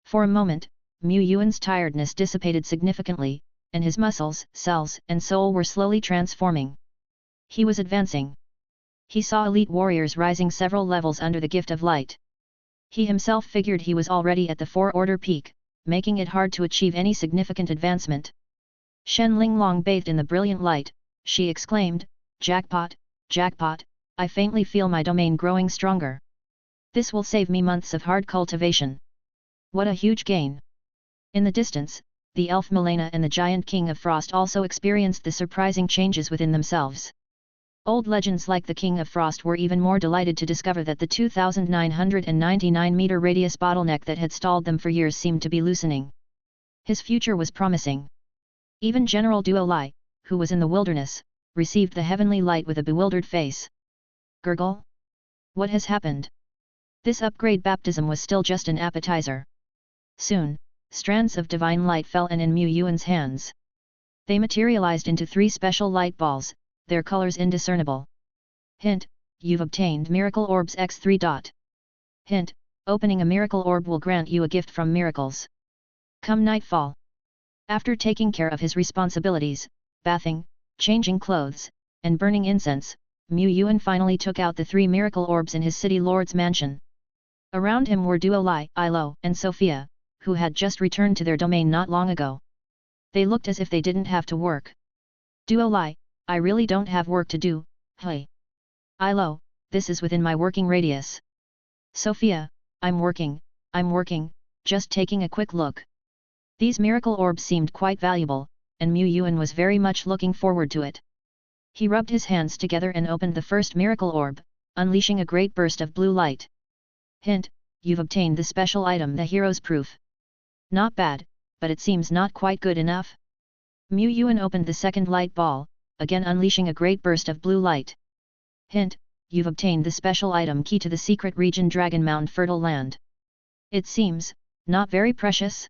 For a moment, Mu Yuan's tiredness dissipated significantly, and his muscles, cells, and soul were slowly transforming. He was advancing. He saw elite warriors rising several levels under the gift of light. He himself figured he was already at the 4-order peak, making it hard to achieve any significant advancement. Shen Linglong bathed in the brilliant light, she exclaimed, "Jackpot, jackpot, I faintly feel my domain growing stronger. This will save me months of hard cultivation. What a huge gain!" In the distance, the elf Milena and the giant King of Frost also experienced the surprising changes within themselves. Old legends like the King of Frost were even more delighted to discover that the 2,999-meter radius bottleneck that had stalled them for years seemed to be loosening. His future was promising. Even General Duo Lai, who was in the wilderness, received the heavenly light with a bewildered face. Gurgle? What has happened? This upgrade baptism was still just an appetizer. Soon, strands of divine light fell in Mu Yuan's hands. They materialized into 3 special light balls, their colors indiscernible. Hint: you've obtained Miracle Orbs X3. Hint: opening a miracle orb will grant you a gift from miracles. Come nightfall. After taking care of his responsibilities, bathing, changing clothes, and burning incense, Mu Yuan finally took out the 3 miracle orbs in his city lord's mansion. Around him were Duo Lai, Ilo, and Sophia, who had just returned to their domain not long ago. They looked as if they didn't have to work. Duo Lai: I really don't have work to do, hey. Ilo: this is within my working radius. Sophia: I'm working, just taking a quick look. These miracle orbs seemed quite valuable, and Mu Yuan was very much looking forward to it. He rubbed his hands together and opened the first miracle orb, unleashing a great burst of blue light. Hint: you've obtained the special item, the Hero's Proof. Not bad, but it seems not quite good enough. Mu Yuan opened the second light ball, again unleashing a great burst of blue light. Hint: you've obtained the special item key to the secret region Dragon Mound Fertile Land. It seems, not very precious.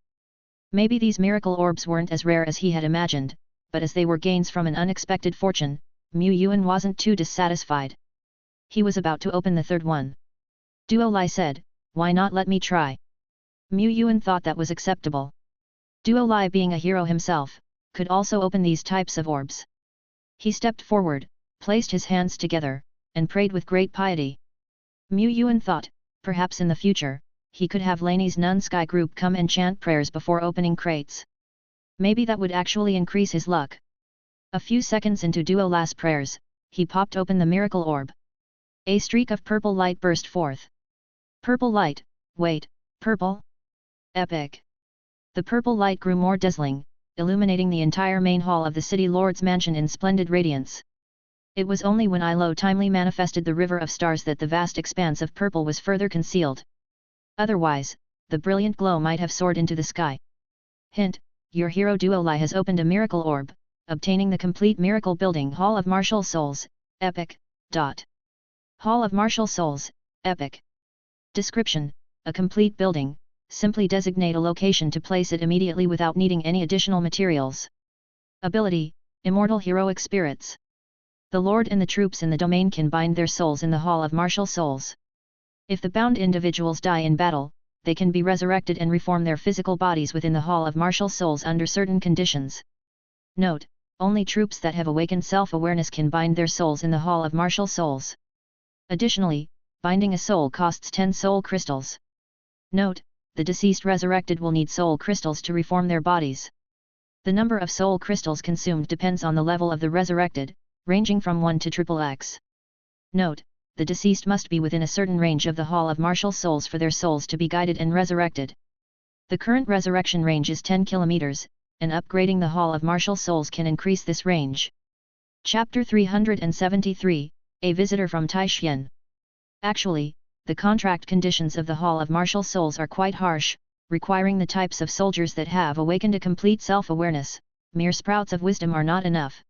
Maybe these miracle orbs weren't as rare as he had imagined, but as they were gains from an unexpected fortune, Mu Yuan wasn't too dissatisfied. He was about to open the third one. Duo Lai said, "Why not let me try?" Mu Yuan thought that was acceptable. Duo Lai, being a hero himself, could also open these types of orbs. He stepped forward, placed his hands together, and prayed with great piety. Mu Yuan thought, perhaps in the future, he could have Laney's Nun Sky group come and chant prayers before opening crates. Maybe that would actually increase his luck. A few seconds into Duo Lai's prayers, he popped open the miracle orb. A streak of purple light burst forth. Purple light, wait, purple? Epic! The purple light grew more dazzling, illuminating the entire main hall of the city lord's mansion in splendid radiance. It was only when Ilo timely manifested the river of stars that the vast expanse of purple was further concealed. Otherwise, the brilliant glow might have soared into the sky. Hint: your hero Duo Lai has opened a miracle orb, obtaining the complete miracle building Hall of Martial Souls, epic. Hall of Martial Souls, epic. Description: a complete building. Simply designate a location to place it immediately without needing any additional materials. Ability: Immortal Heroic Spirits. The Lord and the troops in the domain can bind their souls in the Hall of Martial Souls. If the bound individuals die in battle, they can be resurrected and reform their physical bodies within the Hall of Martial Souls under certain conditions. Note: only troops that have awakened self-awareness can bind their souls in the Hall of Martial Souls. Additionally, binding a soul costs 10 soul crystals. Note: the deceased resurrected will need soul crystals to reform their bodies. The number of soul crystals consumed depends on the level of the resurrected, ranging from 1 to XXX. Note: the deceased must be within a certain range of the Hall of Martial Souls for their souls to be guided and resurrected. The current resurrection range is 10 kilometers, and upgrading the Hall of Martial Souls can increase this range. Chapter 373, A Visitor from Taixuan. Actually, the contract conditions of the Hall of Martial Souls are quite harsh, requiring the types of soldiers that have awakened a complete self-awareness. Mere sprouts of wisdom are not enough.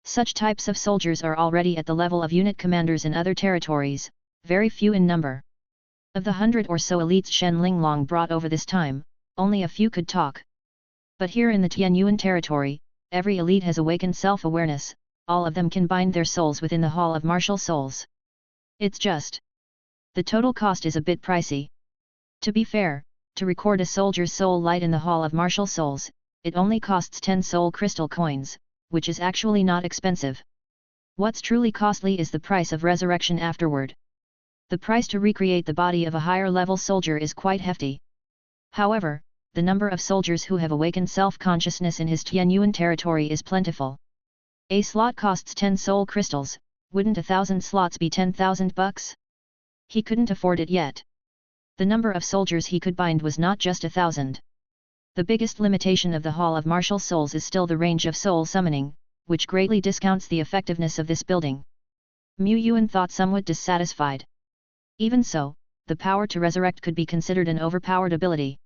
Such types of soldiers are already at the level of unit commanders in other territories, very few in number. Of the 100 or so elites Shen Linglong brought over this time, only a few could talk. But here in the Tianyuan territory, every elite has awakened self-awareness, all of them can bind their souls within the Hall of Martial Souls. It's just. The total cost is a bit pricey. To be fair, to record a soldier's soul light in the Hall of Martial Souls, it only costs 10 soul crystal coins, which is actually not expensive. What's truly costly is the price of resurrection afterward. The price to recreate the body of a higher level soldier is quite hefty. However, the number of soldiers who have awakened self-consciousness in his Tianyuan territory is plentiful. A slot costs 10 soul crystals, wouldn't 1,000 slots be 10,000 bucks? He couldn't afford it yet. The number of soldiers he could bind was not just 1,000. The biggest limitation of the Hall of Martial Souls is still the range of soul summoning, which greatly discounts the effectiveness of this building. Mu Yuan thought somewhat dissatisfied. Even so, the power to resurrect could be considered an overpowered ability.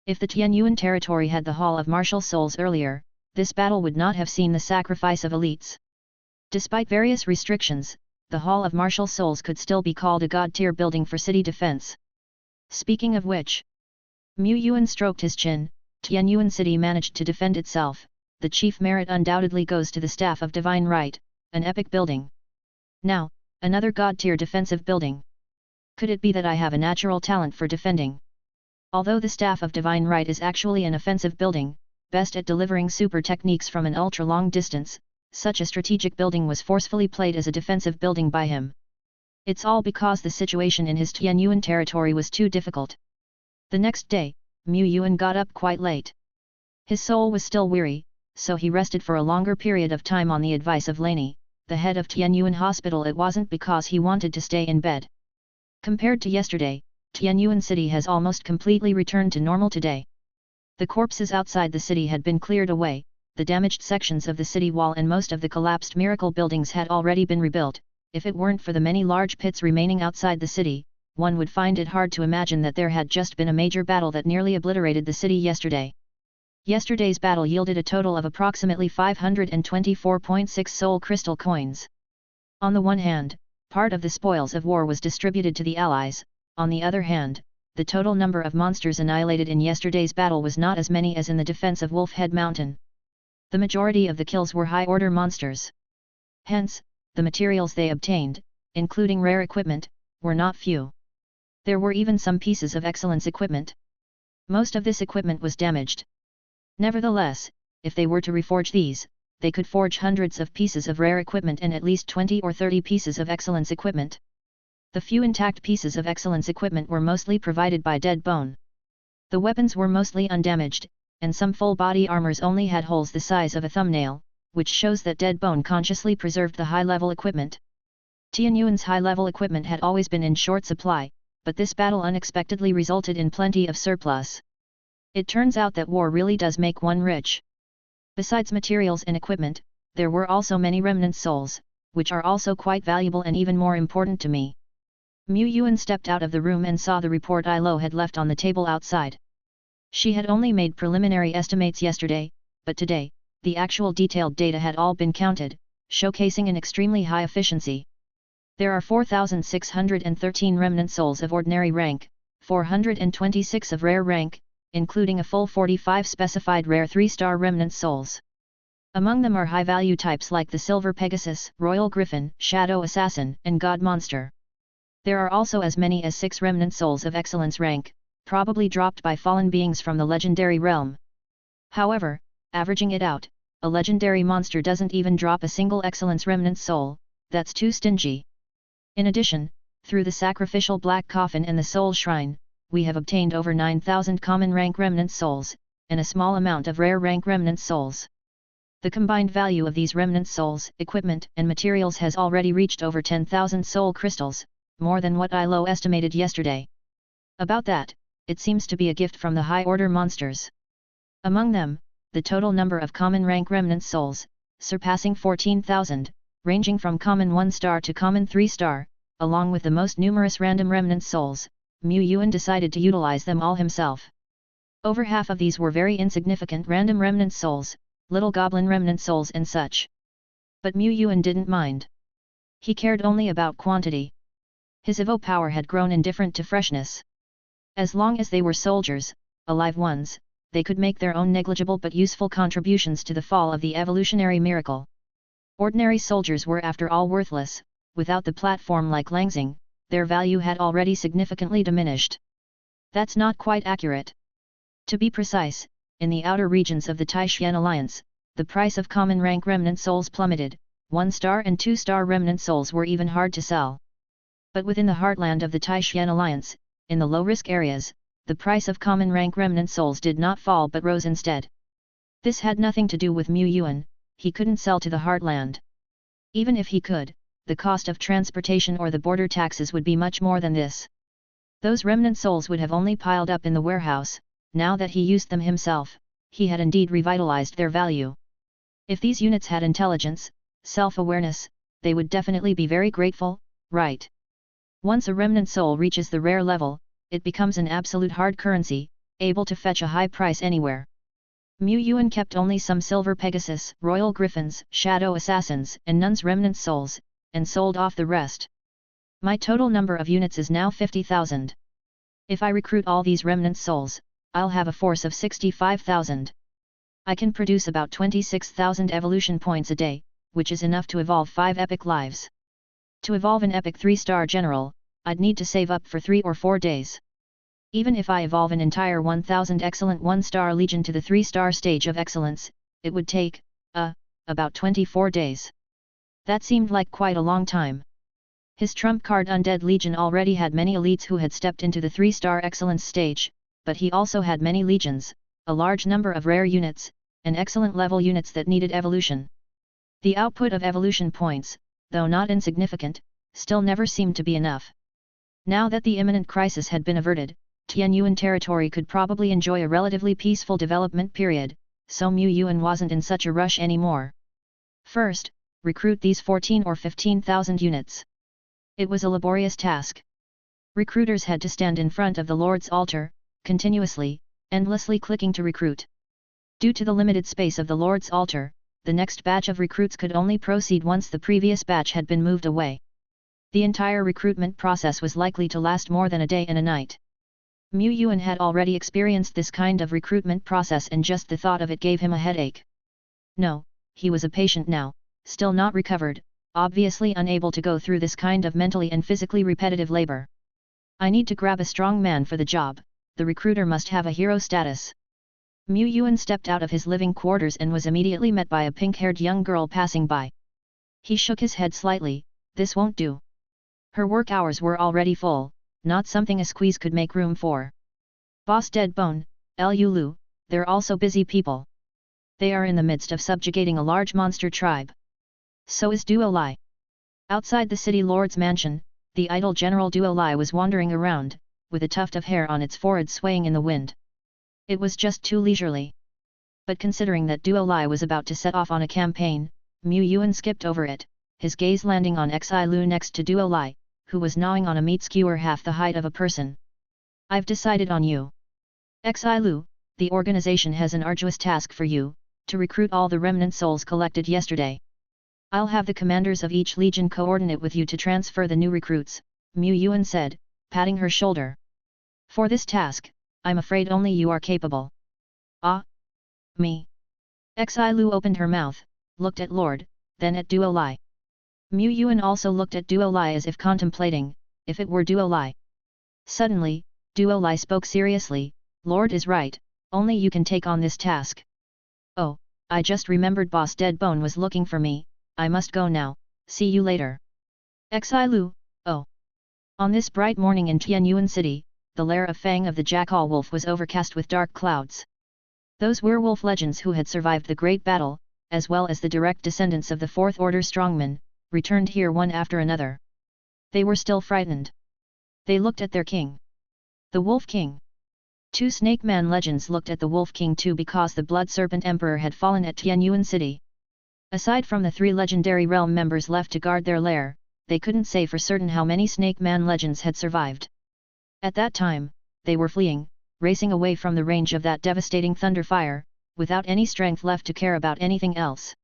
If the Tianyuan territory had the Hall of Martial Souls earlier, this battle would not have seen the sacrifice of elites. Despite various restrictions, the Hall of Martial Souls could still be called a god-tier building for city defense. Speaking of which, Mu Yuan stroked his chin. Tianyuan City managed to defend itself. The chief merit undoubtedly goes to the Staff of Divine Right, an epic building. Now, another god-tier defensive building. Could it be that I have a natural talent for defending? Although the Staff of Divine Right is actually an offensive building, best at delivering super techniques from an ultra-long distance, such a strategic building was forcefully played as a defensive building by him. It's all because the situation in his Tianyuan territory was too difficult. The next day, Mu Yuan got up quite late. His soul was still weary, so he rested for a longer period of time on the advice of Laney, the head of Tianyuan Hospital. It wasn't because he wanted to stay in bed. Compared to yesterday, Tianyuan City has almost completely returned to normal today. The corpses outside the city had been cleared away, the damaged sections of the city wall and most of the collapsed miracle buildings had already been rebuilt. If it weren't for the many large pits remaining outside the city, one would find it hard to imagine that there had just been a major battle that nearly obliterated the city yesterday. Yesterday's battle yielded a total of approximately 524.6 soul crystal coins. On the one hand, part of the spoils of war was distributed to the allies. On the other hand, the total number of monsters annihilated in yesterday's battle was not as many as in the defense of Wolf Head Mountain. The majority of the kills were high-order monsters. Hence, the materials they obtained, including rare equipment, were not few. There were even some pieces of excellence equipment. Most of this equipment was damaged. Nevertheless, if they were to reforge these, they could forge hundreds of pieces of rare equipment and at least 20 or 30 pieces of excellence equipment. The few intact pieces of excellence equipment were mostly provided by dead bone. The weapons were mostly undamaged, and some full-body armors only had holes the size of a thumbnail, which shows that dead bone consciously preserved the high-level equipment. Tianyuan's high-level equipment had always been in short supply, but this battle unexpectedly resulted in plenty of surplus. It turns out that war really does make one rich. Besides materials and equipment, there were also many remnant souls, which are also quite valuable and even more important to me. Mu Yuan stepped out of the room and saw the report Ilo had left on the table outside. She had only made preliminary estimates yesterday, but today, the actual detailed data had all been counted, showcasing an extremely high efficiency. There are 4,613 remnant souls of ordinary rank, 426 of rare rank, including a full 45 specified rare 3-star remnant souls. Among them are high-value types like the Silver Pegasus, Royal Griffin, Shadow Assassin, and God Monster. There are also as many as 6 remnant souls of excellence rank, probably dropped by fallen beings from the legendary realm. However, averaging it out, a legendary monster doesn't even drop a single excellence remnant soul, that's too stingy. In addition, through the sacrificial black coffin and the soul shrine, we have obtained over 9,000 common rank remnant souls, and a small amount of rare rank remnant souls. The combined value of these remnant souls, equipment, and materials has already reached over 10,000 soul crystals, more than what I low estimated yesterday. About that, it seems to be a gift from the high-order monsters. Among them, the total number of common rank remnant souls, surpassing 14,000, ranging from common 1-star to common 3-star, along with the most numerous random remnant souls, Yuan decided to utilize them all himself. Over half of these were very insignificant random remnant souls, little goblin remnant souls and such. But Yuan didn't mind. He cared only about quantity. His Evo power had grown indifferent to freshness. As long as they were soldiers, alive ones, they could make their own negligible but useful contributions to the fall of the evolutionary miracle. Ordinary soldiers were after all worthless, without the platform like Langsing, their value had already significantly diminished. That's not quite accurate. To be precise, in the outer regions of the Taishan Alliance, the price of common rank remnant souls plummeted, 1-star and 2-star remnant souls were even hard to sell. But within the heartland of the Taishan Alliance, in the low-risk areas, the price of common rank remnant souls did not fall but rose instead. This had nothing to do with Yuan, he couldn't sell to the heartland. Even if he could, the cost of transportation or the border taxes would be much more than this. Those remnant souls would have only piled up in the warehouse. Now that he used them himself, he had indeed revitalized their value. If these units had intelligence, self-awareness, they would definitely be very grateful, right? Once a remnant soul reaches the rare level, it becomes an absolute hard currency, able to fetch a high price anywhere. Yuan kept only some silver Pegasus, royal griffins, shadow assassins, and nuns remnant souls, and sold off the rest. My total number of units is now 50,000. If I recruit all these remnant souls, I'll have a force of 65,000. I can produce about 26,000 evolution points a day, which is enough to evolve 5 epic lives. To evolve an epic 3-star general, I'd need to save up for 3 or 4 days. Even if I evolve an entire 1,000 excellent 1-star legion to the 3-star stage of excellence, it would take, about 24 days. That seemed like quite a long time. His trump card Undead Legion already had many elites who had stepped into the 3-star excellence stage, but he also had many legions, a large number of rare units, and excellent level units that needed evolution. The output of evolution points, though not insignificant, still never seemed to be enough. Now that the imminent crisis had been averted, Tianyuan territory could probably enjoy a relatively peaceful development period, so Yuan wasn't in such a rush anymore. First, recruit these 14 or 15,000 units. It was a laborious task. Recruiters had to stand in front of the Lord's altar, continuously, endlessly clicking to recruit. Due to the limited space of the Lord's altar, the next batch of recruits could only proceed once the previous batch had been moved away. The entire recruitment process was likely to last more than a day and a night. Yuan had already experienced this kind of recruitment process and just the thought of it gave him a headache. No, he was a patient now, still not recovered, obviously unable to go through this kind of mentally and physically repetitive labor. I need to grab a strong man for the job, the recruiter must have a hero status. Yuan stepped out of his living quarters and was immediately met by a pink-haired young girl passing by. He shook his head slightly, this won't do. Her work hours were already full, not something a squeeze could make room for. Boss Deadbone, Lu, they're also busy people. They are in the midst of subjugating a large monster tribe. So is Duo Lai. Outside the city lord's mansion, the idle General Duo Lai was wandering around, with a tuft of hair on its forehead swaying in the wind. It was just too leisurely. But considering that Duo Lai was about to set off on a campaign, Yuan skipped over it, his gaze landing on Xi Lu next to Duo Lai, who was gnawing on a meat skewer half the height of a person. I've decided on you. Xi Lu, the organization has an arduous task for you, to recruit all the remnant souls collected yesterday. I'll have the commanders of each legion coordinate with you to transfer the new recruits, Yuan said, patting her shoulder. For this task, I'm afraid only you are capable. Ah? Me? Xi Lu opened her mouth, looked at Lord, then at Duo Lai. Yuan also looked at Duo Lai as if contemplating, if it were Duo Lai. Suddenly, Duo Lai spoke seriously, Lord is right, only you can take on this task. Oh, I just remembered Boss Deadbone was looking for me, I must go now, see you later. Xi Lu, oh. On this bright morning in Tianyuan City, the lair of Fang of the Jackal Wolf was overcast with dark clouds. Those werewolf legends who had survived the great battle, as well as the direct descendants of the Fourth Order strongmen, returned here one after another. They were still frightened. They looked at their king. The Wolf King. Two Snake Man legends looked at the Wolf King too because the Blood Serpent Emperor had fallen at Tianyuan City. Aside from the 3 legendary realm members left to guard their lair, they couldn't say for certain how many Snake Man legends had survived. At that time, they were fleeing, racing away from the range of that devastating thunder fire, without any strength left to care about anything else.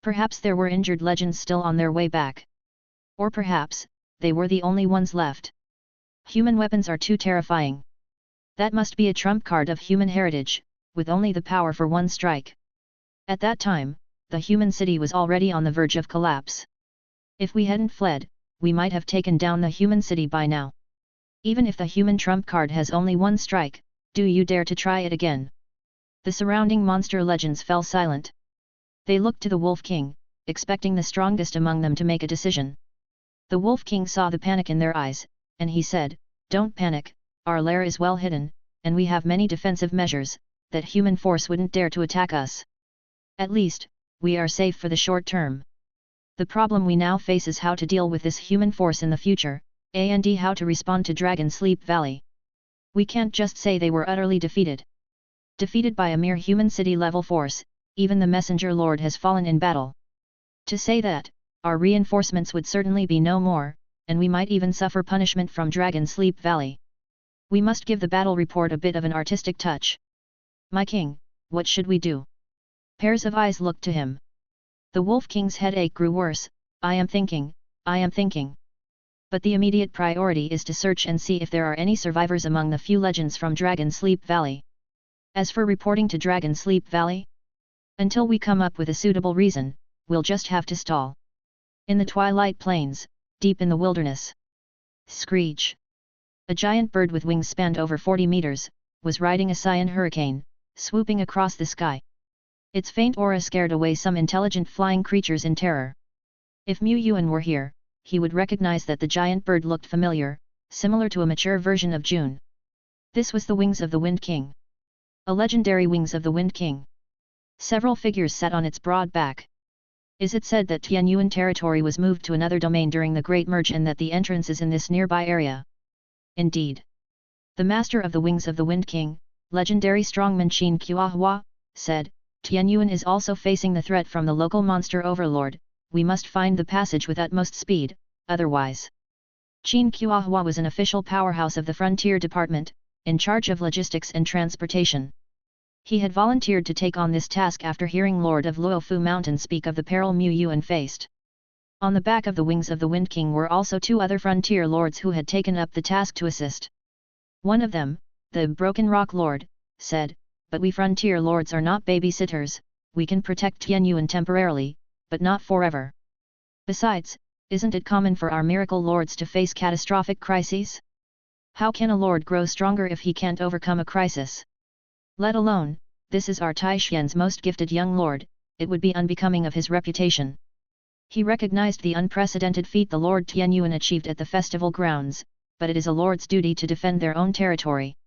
Perhaps there were injured legends still on their way back. Or perhaps, they were the only ones left. Human weapons are too terrifying. That must be a trump card of human heritage, with only the power for one strike. At that time, the human city was already on the verge of collapse. If we hadn't fled, we might have taken down the human city by now. Even if the human trump card has only one strike, do you dare to try it again? The surrounding monster legends fell silent. They looked to the Wolf King, expecting the strongest among them to make a decision. The Wolf King saw the panic in their eyes, and he said, "Don't panic, our lair is well hidden, and we have many defensive measures, that human force wouldn't dare to attack us. At least, we are safe for the short term. The problem we now face is how to deal with this human force in the future, and how to respond to Dragon Sleep Valley. We can't just say they were utterly defeated. Defeated by a mere human city level force, even the Messenger Lord has fallen in battle. To say that, our reinforcements would certainly be no more, and we might even suffer punishment from Dragon Sleep Valley. We must give the battle report a bit of an artistic touch. My king, what should we do?" Pairs of eyes looked to him. The Wolf King's headache grew worse. I am thinking. But the immediate priority is to search and see if there are any survivors among the few legends from Dragon Sleep Valley. As for reporting to Dragon Sleep Valley, until we come up with a suitable reason, we'll just have to stall. In the Twilight Plains, deep in the wilderness. Screech. A giant bird with wings spanned over 40 meters, was riding a cyan hurricane, swooping across the sky. Its faint aura scared away some intelligent flying creatures in terror. If Yuan were here, he would recognize that the giant bird looked familiar, similar to a mature version of June. This was the wings of the Wind King. A legendary wings of the Wind King. Several figures sat on its broad back. Is it said that Tianyuan territory was moved to another domain during the Great Merge and that the entrance is in this nearby area? Indeed. The master of the wings of the Wind King, legendary strongman Qin Kuahua, said, "Tianyuan is also facing the threat from the local monster overlord. We must find the passage with utmost speed, otherwise." Qin Kuahua was an official powerhouse of the Frontier Department, in charge of logistics and transportation. He had volunteered to take on this task after hearing Lord of Luofu Mountain speak of the peril Yuan faced. On the back of the wings of the Wind King were also 2 other frontier lords who had taken up the task to assist. One of them, the Broken Rock Lord, said, "But we frontier lords are not babysitters, we can protect Tianyuan temporarily, but not forever. Besides, isn't it common for our miracle lords to face catastrophic crises? How can a lord grow stronger if he can't overcome a crisis? Let alone, this is our Tai Xian's most gifted young lord, it would be unbecoming of his reputation." He recognized the unprecedented feat the Lord Tianyuan achieved at the festival grounds, but it is a lord's duty to defend their own territory.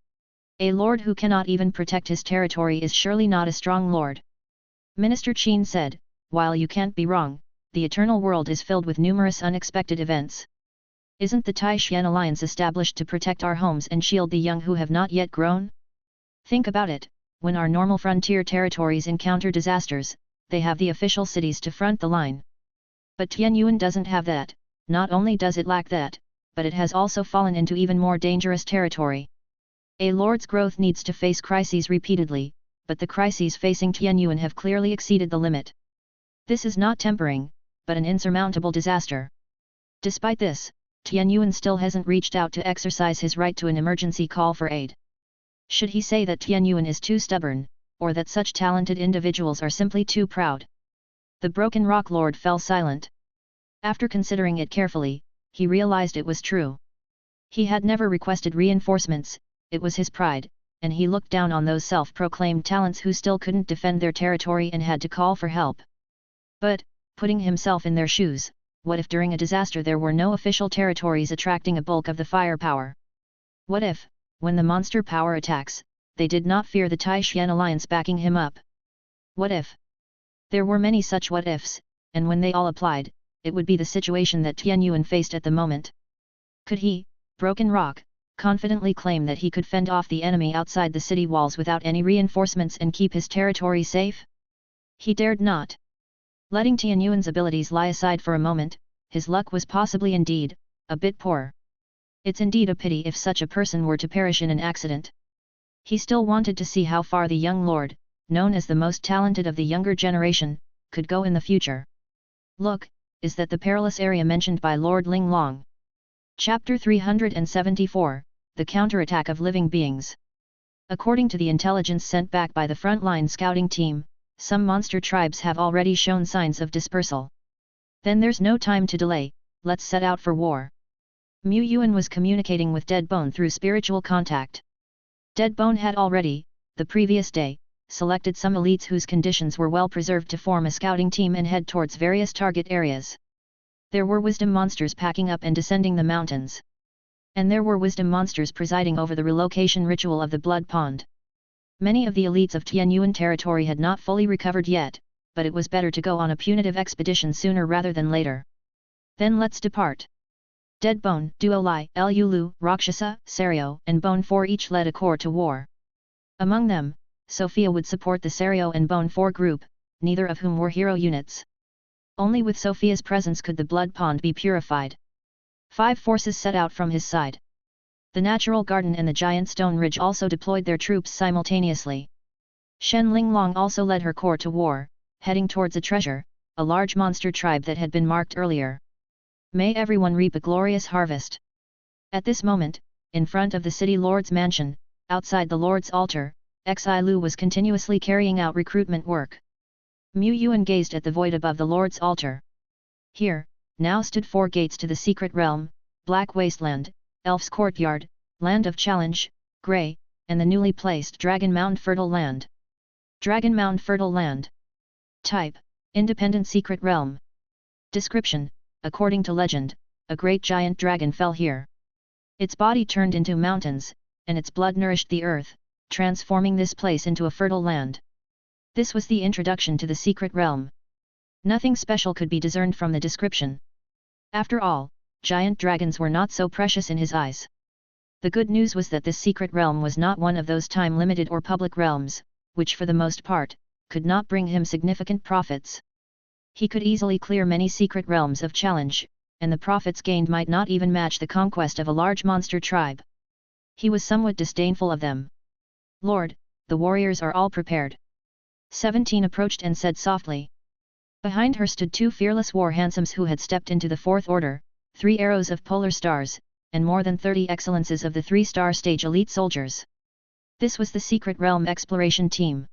A lord who cannot even protect his territory is surely not a strong lord. Minister Qin said, "While you can't be wrong, the eternal world is filled with numerous unexpected events. Isn't the Tai Xian Alliance established to protect our homes and shield the young who have not yet grown? Think about it, when our normal frontier territories encounter disasters, they have the official cities to front the line. But Tianyuan doesn't have that. Not only does it lack that, but it has also fallen into even more dangerous territory. A lord's growth needs to face crises repeatedly, but the crises facing Tianyuan have clearly exceeded the limit. This is not tempering, but an insurmountable disaster. Despite this, Tianyuan still hasn't reached out to exercise his right to an emergency call for aid. Should he say that Tianyuan is too stubborn, or that such talented individuals are simply too proud?" The Broken Rock Lord fell silent. After considering it carefully, he realized it was true. He had never requested reinforcements, it was his pride, and he looked down on those self-proclaimed talents who still couldn't defend their territory and had to call for help. But, putting himself in their shoes, what if during a disaster there were no official territories attracting a bulk of the firepower? What if, when the monster power attacks, they did not fear the Tai Xian Alliance backing him up? What if There were many such what-ifs, and when they all applied, it would be the situation that Tian Yuan faced at the moment. Could he, Broken Rock, confidently claim that he could fend off the enemy outside the city walls without any reinforcements and keep his territory safe? He dared not. Letting Tian Yuan's abilities lie aside for a moment, his luck was possibly indeed a bit poor. It's indeed a pity if such a person were to perish in an accident. He still wanted to see how far the young lord, known as the most talented of the younger generation, could go in the future. Look, is that the perilous area mentioned by Lord Ling Long? Chapter 374, The Counterattack of Living Beings. According to the intelligence sent back by the frontline scouting team, some monster tribes have already shown signs of dispersal. Then there's no time to delay, let's set out for war. Mu Yuan was communicating with Deadbone through spiritual contact. Deadbone had already, the previous day, selected some elites whose conditions were well preserved to form a scouting team and head towards various target areas. There were wisdom monsters packing up and descending the mountains. And there were wisdom monsters presiding over the relocation ritual of the Blood Pond. Many of the elites of Tian Yuan territory had not fully recovered yet, but it was better to go on a punitive expedition sooner rather than later. Then let's depart. Deadbone, Duolai, Lu, Rakshasa, Serio, and Bone 4 each led a corps to war. Among them, Sophia would support the Serio and Bone 4 group, neither of whom were hero units. Only with Sophia's presence could the blood pond be purified. 5 forces set out from his side. The Natural Garden and the Giant Stone Ridge also deployed their troops simultaneously. Shen Linglong also led her corps to war, heading towards a treasure, a large monster tribe that had been marked earlier. May everyone reap a glorious harvest. At this moment, in front of the city lord's mansion, outside the lord's altar, Xi Lu was continuously carrying out recruitment work. Mu Yuan gazed at the void above the lord's altar. Here, now stood 4 gates to the secret realm, Black Wasteland, Elf's Courtyard, Land of Challenge, Grey, and the newly placed Dragon Mound Fertile Land. Dragon Mound Fertile Land. Type: Independent Secret Realm. Description: According to legend, a great giant dragon fell here. Its body turned into mountains, and its blood nourished the earth, transforming this place into a fertile land. This was the introduction to the secret realm. Nothing special could be discerned from the description. After all, giant dragons were not so precious in his eyes. The good news was that this secret realm was not one of those time-limited or public realms, which for the most part, could not bring him significant profits. He could easily clear many secret realms of challenge, and the profits gained might not even match the conquest of a large monster tribe. He was somewhat disdainful of them. Lord, the warriors are all prepared. 17 approached and said softly. Behind her stood 2 fearless war hansoms who had stepped into the 4th order, 3 arrows of polar stars, and more than 30 excellences of the 3-star stage elite soldiers. This was the secret realm exploration team.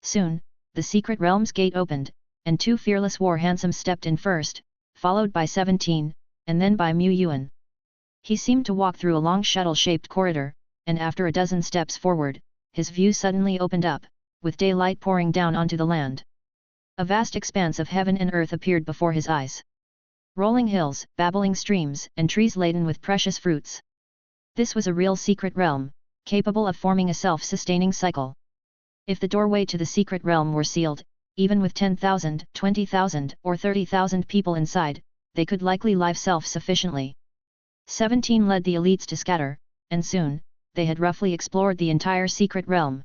Soon, the secret realm's gate opened, and 2 fearless war hansoms stepped in first, followed by 17, and then by Mu Yuan. He seemed to walk through a long shuttle-shaped corridor, and after a dozen steps forward, his view suddenly opened up, with daylight pouring down onto the land. A vast expanse of heaven and earth appeared before his eyes. Rolling hills, babbling streams, and trees laden with precious fruits. This was a real secret realm, capable of forming a self-sustaining cycle. If the doorway to the secret realm were sealed, even with 10,000, 20,000, or 30,000 people inside, they could likely live self-sufficiently. 17 led the elites to scatter, and soon, they had roughly explored the entire secret realm.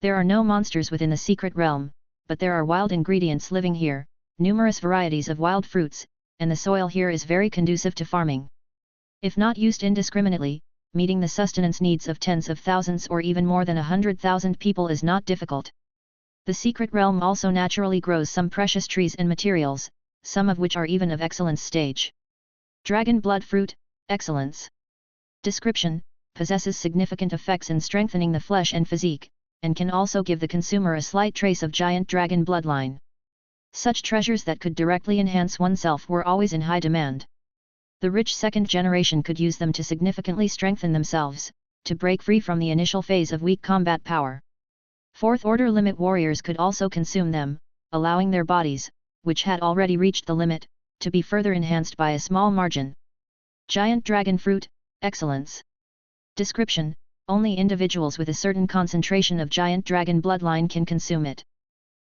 There are no monsters within the secret realm, but there are wild ingredients living here, numerous varieties of wild fruits, and the soil here is very conducive to farming. If not used indiscriminately, meeting the sustenance needs of tens of thousands or even more than 100,000 people is not difficult. The secret realm also naturally grows some precious trees and materials, some of which are even of excellence stage. Dragon blood fruit, excellence. Description: possesses significant effects in strengthening the flesh and physique, and can also give the consumer a slight trace of giant dragon bloodline. Such treasures that could directly enhance oneself were always in high demand. The rich second generation could use them to significantly strengthen themselves, to break free from the initial phase of weak combat power. 4th order limit warriors could also consume them, allowing their bodies, which had already reached the limit, to be further enhanced by a small margin. Giant dragon fruit, excellence. Description: only individuals with a certain concentration of giant dragon bloodline can consume it.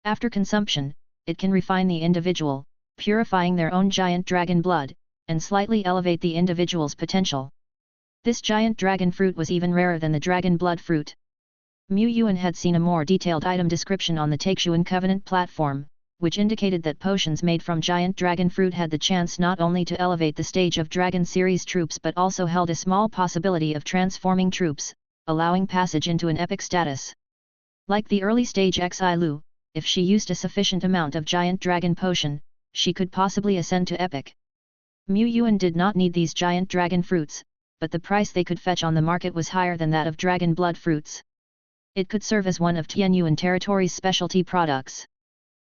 After consumption, it can refine the individual, purifying their own giant dragon blood, and slightly elevate the individual's potential. This giant dragon fruit was even rarer than the dragon blood fruit. Mu Yuan had seen a more detailed item description on the Taixuan Covenant platform, which indicated that potions made from giant dragon fruit had the chance not only to elevate the stage of Dragon Series troops but also held a small possibility of transforming troops, allowing passage into an epic status. Like the early stage Xi Lu, if she used a sufficient amount of giant dragon potion, she could possibly ascend to epic. Mu Yuan did not need these giant dragon fruits, but the price they could fetch on the market was higher than that of dragon blood fruits. It could serve as one of Tianyuan territory's specialty products.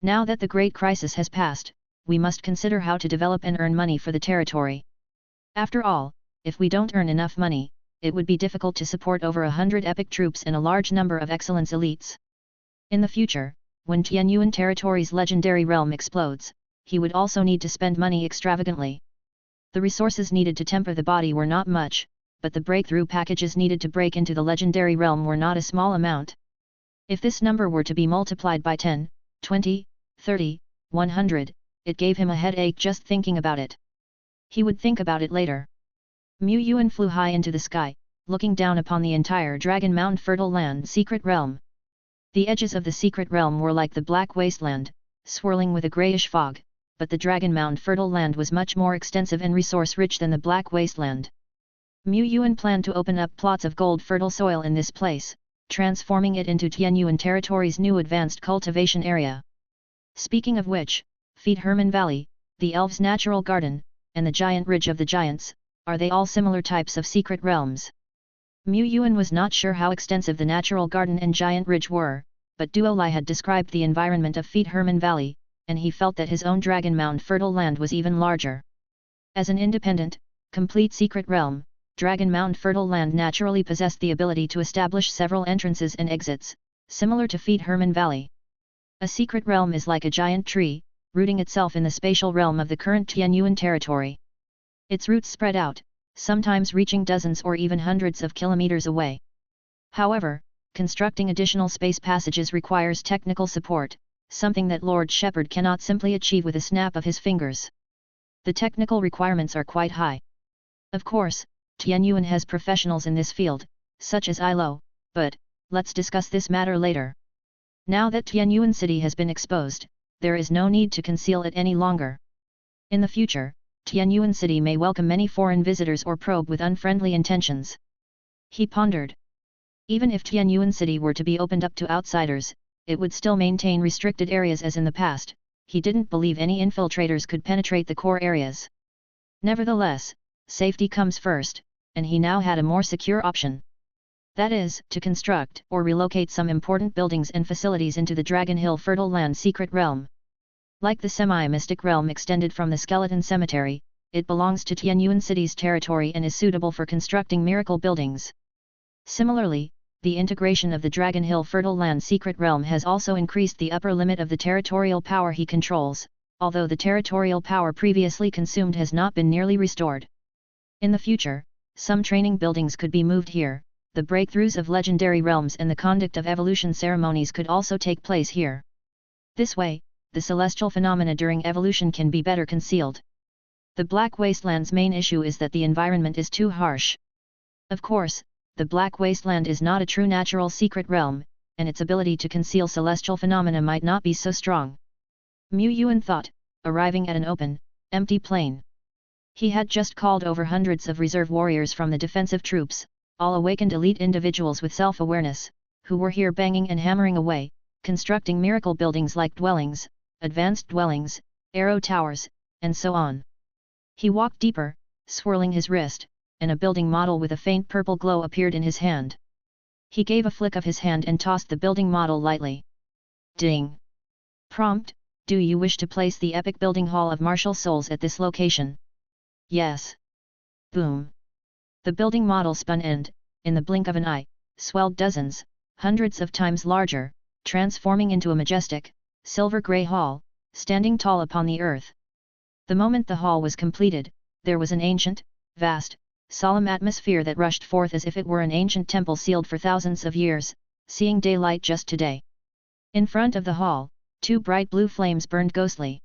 Now that the great crisis has passed, we must consider how to develop and earn money for the territory. After all, if we don't earn enough money, it would be difficult to support over 100 epic troops and a large number of excellence elites. In the future, when Tianyuan territory's legendary realm explodes, he would also need to spend money extravagantly. The resources needed to temper the body were not much, but the breakthrough packages needed to break into the legendary realm were not a small amount. If this number were to be multiplied by 10, 20, 30, 100, it gave him a headache just thinking about it. He would think about it later. Mu Yuan flew high into the sky, looking down upon the entire Dragon Mound Fertile Land secret realm. The edges of the secret realm were like the black wasteland, swirling with a greyish fog, but the Dragon Mound Fertile Land was much more extensive and resource-rich than the black wasteland. Mu Yuan planned to open up plots of gold fertile soil in this place, transforming it into Tianyuan territory's new advanced cultivation area. Speaking of which, Feet Herman Valley, the Elves' Natural Garden, and the Giant Ridge of the Giants, are they all similar types of secret realms? Mu Yuan was not sure how extensive the Natural Garden and Giant Ridge were, but Duo Lai had described the environment of Feet Herman Valley, and he felt that his own Dragon Mound Fertile Land was even larger. As an independent, complete secret realm, Dragon Mound Fertile Land naturally possessed the ability to establish several entrances and exits, similar to Feet Herman Valley. A secret realm is like a giant tree, rooting itself in the spatial realm of the current Tianyuan territory. Its roots spread out, sometimes reaching dozens or even hundreds of kilometers away. However, constructing additional space passages requires technical support, something that Lord Shepherd cannot simply achieve with a snap of his fingers. The technical requirements are quite high. Of course, Tianyuan has professionals in this field, such as Ilo, but let's discuss this matter later. Now that Tianyuan City has been exposed, there is no need to conceal it any longer. In the future, Tianyuan City may welcome many foreign visitors or probe with unfriendly intentions. He pondered. Even if Tianyuan City were to be opened up to outsiders, it would still maintain restricted areas as in the past. He didn't believe any infiltrators could penetrate the core areas. Nevertheless, safety comes first, and he now had a more secure option. That is, to construct or relocate some important buildings and facilities into the Dragon Hill Fertile Land secret realm. Like the semi-mystic realm extended from the Skeleton Cemetery, it belongs to Tianyuan City's territory and is suitable for constructing miracle buildings. Similarly, the integration of the Dragon Hill Fertile Land secret realm has also increased the upper limit of the territorial power he controls, although the territorial power previously consumed has not been nearly restored. In the future, some training buildings could be moved here. The breakthroughs of legendary realms and the conduct of evolution ceremonies could also take place here. This way, the celestial phenomena during evolution can be better concealed. The Black Wasteland's main issue is that the environment is too harsh. Of course, the Black Wasteland is not a true natural secret realm, and its ability to conceal celestial phenomena might not be so strong. Mu Yuan thought, arriving at an open, empty plain. He had just called over hundreds of reserve warriors from the defensive troops, all awakened elite individuals with self-awareness, who were here banging and hammering away, constructing miracle buildings like dwellings, advanced dwellings, arrow towers, and so on. He walked deeper, swirling his wrist, and a building model with a faint purple glow appeared in his hand. He gave a flick of his hand and tossed the building model lightly. Ding! Prompt: do you wish to place the epic building hall of martial souls at this location? Yes. Boom! The building model spun and, in the blink of an eye, swelled dozens, hundreds of times larger, transforming into a majestic, silver-grey hall, standing tall upon the earth. The moment the hall was completed, there was an ancient, vast, solemn atmosphere that rushed forth as if it were an ancient temple sealed for thousands of years, seeing daylight just today. In front of the hall, 2 bright blue flames burned ghostly.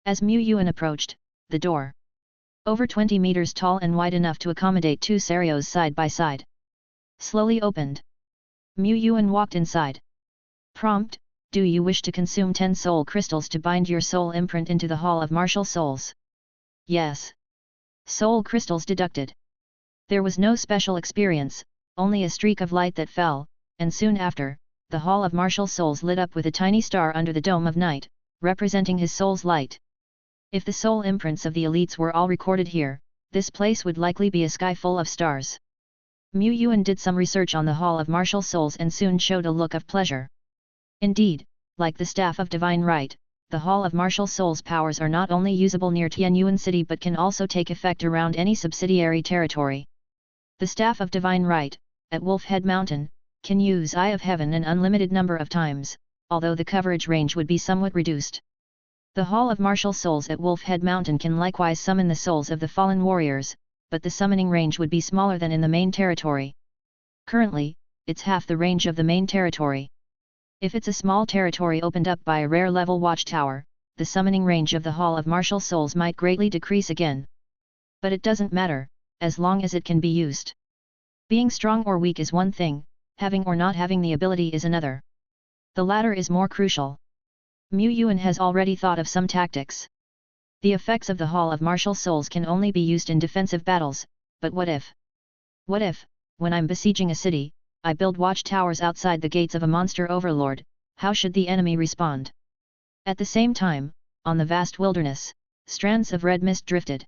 As Mu Yuan approached, the door, over 20 meters tall and wide enough to accommodate 2 Sarios side by side, slowly opened. Mu Yuan walked inside. Prompt: do you wish to consume 10 soul crystals to bind your soul imprint into the Hall of Martial Souls? Yes. Soul crystals deducted. There was no special experience, only a streak of light that fell, and soon after, the Hall of Martial Souls lit up with a tiny star under the dome of night, representing his soul's light. If the soul imprints of the elites were all recorded here, this place would likely be a sky full of stars. Mu Yuan did some research on the Hall of Martial Souls and soon showed a look of pleasure. Indeed, like the Staff of Divine Right, the Hall of Martial Souls powers are not only usable near Tianyuan City but can also take effect around any subsidiary territory. The Staff of Divine Right, at Wolf Head Mountain, can use Eye of Heaven an unlimited number of times, although the coverage range would be somewhat reduced. The Hall of Martial Souls at Wolf Head Mountain can likewise summon the souls of the fallen warriors, but the summoning range would be smaller than in the main territory. Currently, it's half the range of the main territory. If it's a small territory opened up by a rare level watchtower, the summoning range of the Hall of Martial Souls might greatly decrease again. But it doesn't matter, as long as it can be used. Being strong or weak is one thing, having or not having the ability is another. The latter is more crucial. Mu Yuan has already thought of some tactics. The effects of the Hall of Martial Souls can only be used in defensive battles, but what if? What if, when I'm besieging a city, I build watchtowers outside the gates of a monster overlord? How should the enemy respond? At the same time, on the vast wilderness, strands of red mist drifted.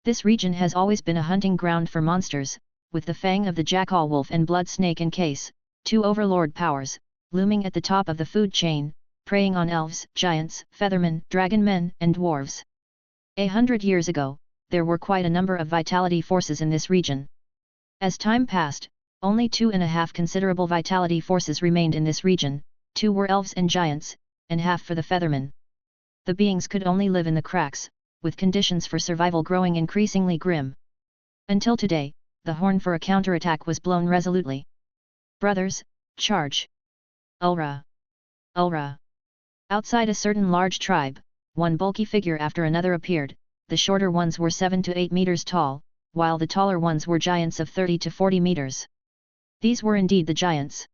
This region has always been a hunting ground for monsters, with the fang of the jackal wolf and blood snake in case, 2 overlord powers, looming at the top of the food chain, preying on elves, giants, feathermen, dragon men, and dwarves. 100 years ago, there were quite a number of vitality forces in this region. As time passed, only 2.5 considerable vitality forces remained in this region, 2 were elves and giants, and half for the feathermen. The beings could only live in the cracks, with conditions for survival growing increasingly grim. Until today, the horn for a counterattack was blown resolutely. Brothers, charge! Ulra! Ulra! Outside a certain large tribe, one bulky figure after another appeared. The shorter ones were 7 to 8 meters tall, while the taller ones were giants of 30 to 40 meters. These were indeed the giants.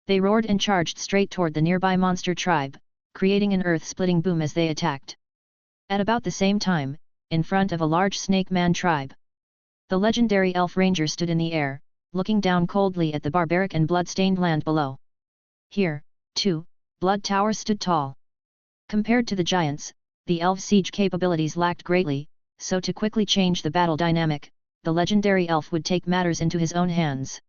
They roared and charged straight toward the nearby monster tribe, creating an earth-splitting boom as they attacked. At about the same time, in front of a large snake man tribe, the legendary elf ranger stood in the air, looking down coldly at the barbaric and blood-stained land below. Here, too, blood towers stood tall. Compared to the giants, the elf siege capabilities lacked greatly, so to quickly change the battle dynamic, the legendary elf would take matters into his own hands.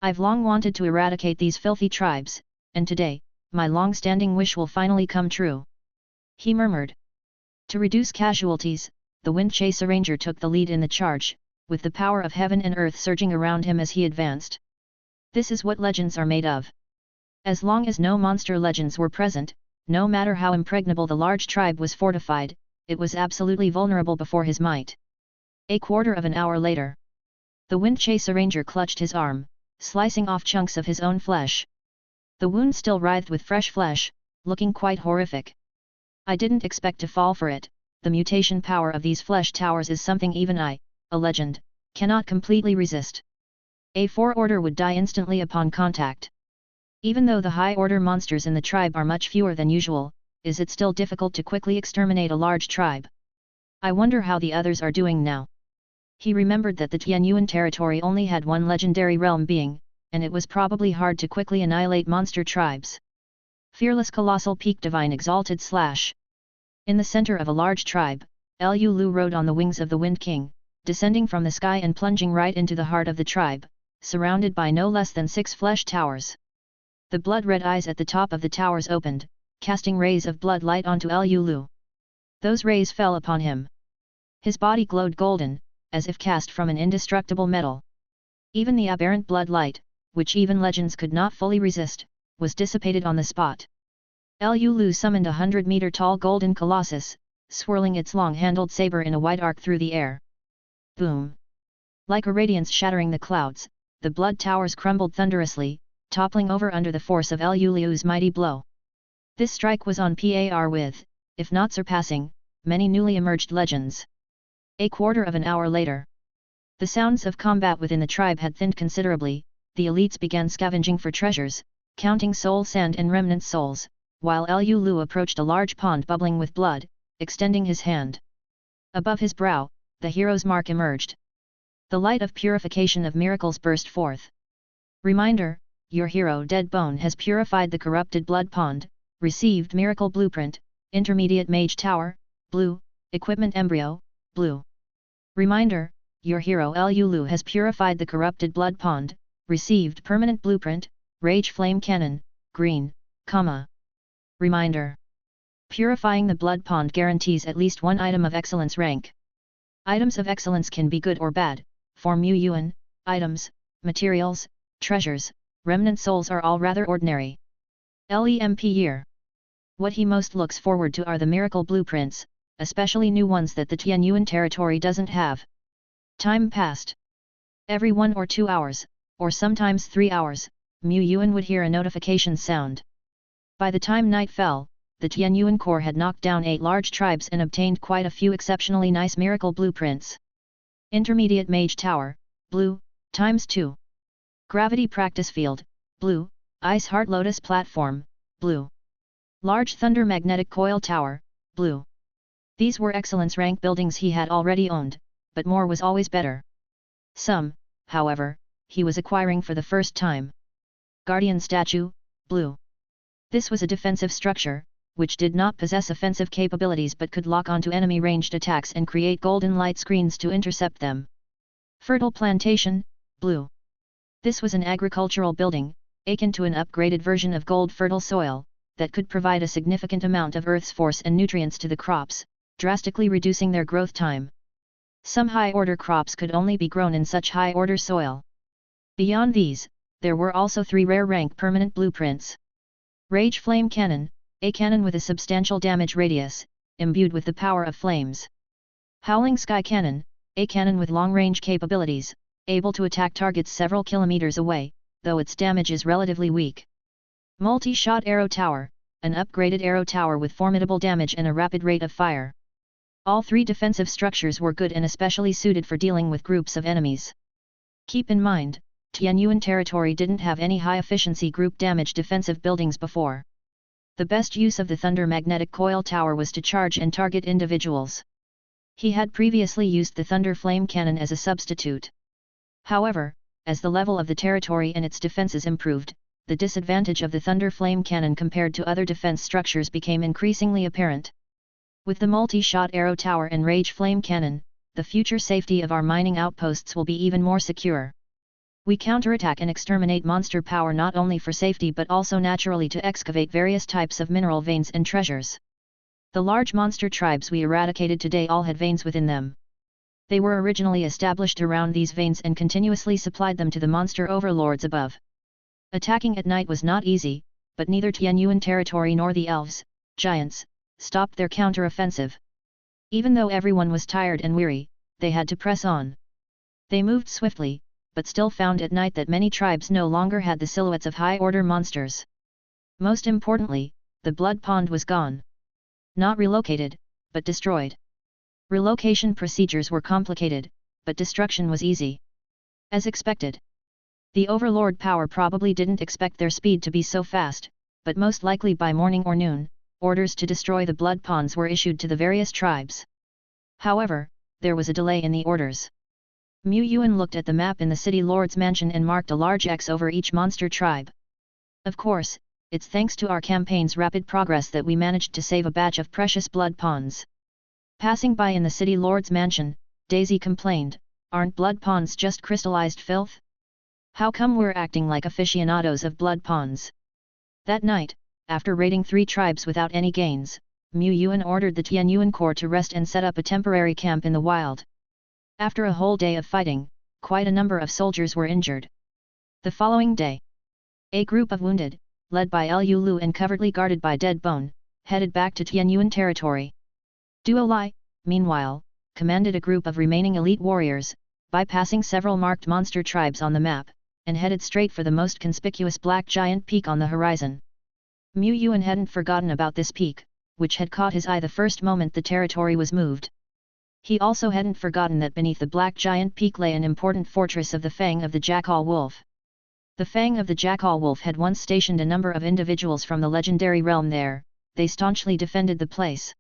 I've long wanted to eradicate these filthy tribes, and today, my long-standing wish will finally come true. He murmured. To reduce casualties, the Wind Chaser Ranger took the lead in the charge, with the power of heaven and earth surging around him as he advanced. This is what legends are made of. As long as no monster legends were present, no matter how impregnable the large tribe was fortified, it was absolutely vulnerable before his might. A quarter of an hour later, the Wind Chaser Ranger clutched his arm, slicing off chunks of his own flesh. The wound still writhed with fresh flesh, looking quite horrific. I didn't expect to fall for it. The mutation power of these flesh towers is something even I, a legend, cannot completely resist. A 4-order would die instantly upon contact. Even though the high-order monsters in the tribe are much fewer than usual, is it still difficult to quickly exterminate a large tribe? I wonder how the others are doing now. He remembered that the Tianyuan territory only had one legendary realm being, and it was probably hard to quickly annihilate monster tribes. Fearless Colossal Peak Divine Exalted / In the center of a large tribe, Lu Lu rode on the wings of the Wind King, descending from the sky and plunging right into the heart of the tribe, surrounded by no less than 6 flesh towers. The blood-red eyes at the top of the towers opened, casting rays of blood light onto Lu Lu. Those rays fell upon him. His body glowed golden, as if cast from an indestructible metal. Even the aberrant blood light, which even legends could not fully resist, was dissipated on the spot. Lu Lu summoned a 100-meter-tall golden colossus, swirling its long-handled saber in a wide arc through the air. Boom! Like a radiance shattering the clouds, the blood towers crumbled thunderously, toppling over under the force of Lu Lu's mighty blow. This strike was on par with, if not surpassing, many newly emerged legends. A quarter of an hour later, the sounds of combat within the tribe had thinned considerably. The elites began scavenging for treasures, counting soul sand and remnant souls, while Liu Lu approached a large pond bubbling with blood, extending his hand. Above his brow, the hero's mark emerged. The light of purification of miracles burst forth. Reminder: your hero Dead Bone has purified the corrupted blood pond, received miracle blueprint, intermediate mage tower, blue, equipment embryo, blue. Reminder: your hero Liu Lu has purified the corrupted blood pond, received permanent blueprint, rage flame cannon, green, comma. Reminder: purifying the blood pond guarantees at least one item of excellence rank. Items of excellence can be good or bad. For Mu Yuan, items, materials, treasures, remnant souls are all rather ordinary. LEMP year. What he most looks forward to are the miracle blueprints, especially new ones that the Tianyuan territory doesn't have. Time passed. Every 1 or 2 hours, or sometimes 3 hours, Mu Yuan would hear a notification sound. By the time night fell, the Tianyuan Corps had knocked down 8 large tribes and obtained quite a few exceptionally nice miracle blueprints. Intermediate Mage Tower, blue, ×2. Gravity Practice Field, blue, Ice Heart Lotus Platform, blue. Large Thunder Magnetic Coil Tower, blue. These were excellence rank buildings he had already owned, but more was always better. Some, however, he was acquiring for the first time. Guardian Statue, blue. This was a defensive structure, which did not possess offensive capabilities but could lock onto enemy ranged attacks and create golden light screens to intercept them. Fertile Plantation, blue. This was an agricultural building, akin to an upgraded version of gold fertile soil, that could provide a significant amount of Earth's force and nutrients to the crops, drastically reducing their growth time. Some high-order crops could only be grown in such high-order soil. Beyond these, there were also 3 rare-rank permanent blueprints. Rage Flame Cannon, a cannon with a substantial damage radius, imbued with the power of flames. Howling Sky Cannon, a cannon with long-range capabilities, able to attack targets several kilometers away, though its damage is relatively weak. Multi-Shot Arrow Tower, an upgraded arrow tower with formidable damage and a rapid rate of fire. All 3 defensive structures were good and especially suited for dealing with groups of enemies. Keep in mind, Tianyuan territory didn't have any high-efficiency group damage defensive buildings before. The best use of the Thunder Magnetic Coil Tower was to charge and target individuals. He had previously used the Thunder Flame Cannon as a substitute. However, as the level of the territory and its defenses improved, the disadvantage of the Thunder Flame Cannon compared to other defense structures became increasingly apparent. With the multi-shot arrow tower and Rage Flame Cannon, the future safety of our mining outposts will be even more secure. We counterattack and exterminate monster power not only for safety but also naturally to excavate various types of mineral veins and treasures. The large monster tribes we eradicated today all had veins within them. They were originally established around these veins and continuously supplied them to the monster overlords above. Attacking at night was not easy, but neither Tianyuan territory nor the elves, giants, stopped their counter-offensive. Even though everyone was tired and weary, they had to press on. They moved swiftly, but still found at night that many tribes no longer had the silhouettes of high-order monsters. Most importantly, the blood pond was gone. Not relocated, but destroyed. Relocation procedures were complicated, but destruction was easy. As expected. The overlord power probably didn't expect their speed to be so fast, but most likely by morning or noon, orders to destroy the blood ponds were issued to the various tribes. However, there was a delay in the orders. Mu Yuan looked at the map in the city lord's mansion and marked a large X over each monster tribe. Of course, it's thanks to our campaign's rapid progress that we managed to save a batch of precious blood ponds. Passing by in the city lord's mansion, Daisy complained, "Aren't blood ponds just crystallized filth? How come we're acting like aficionados of blood ponds?" That night, after raiding 3 tribes without any gains, Mu Yuan ordered the Tianyuan Corps to rest and set up a temporary camp in the wild. After a whole day of fighting, quite a number of soldiers were injured. The following day, a group of wounded, led by Liu Lu and covertly guarded by Dead Bone, headed back to Tianyuan territory. Duo Lai, meanwhile, commanded a group of remaining elite warriors, bypassing several marked monster tribes on the map, and headed straight for the most conspicuous black giant peak on the horizon. Mu Yuan hadn't forgotten about this peak, which had caught his eye the first moment the territory was moved. He also hadn't forgotten that beneath the black giant peak lay an important fortress of the Fang of the Jackal Wolf. The Fang of the Jackal Wolf had once stationed a number of individuals from the legendary realm there. They staunchly defended the place.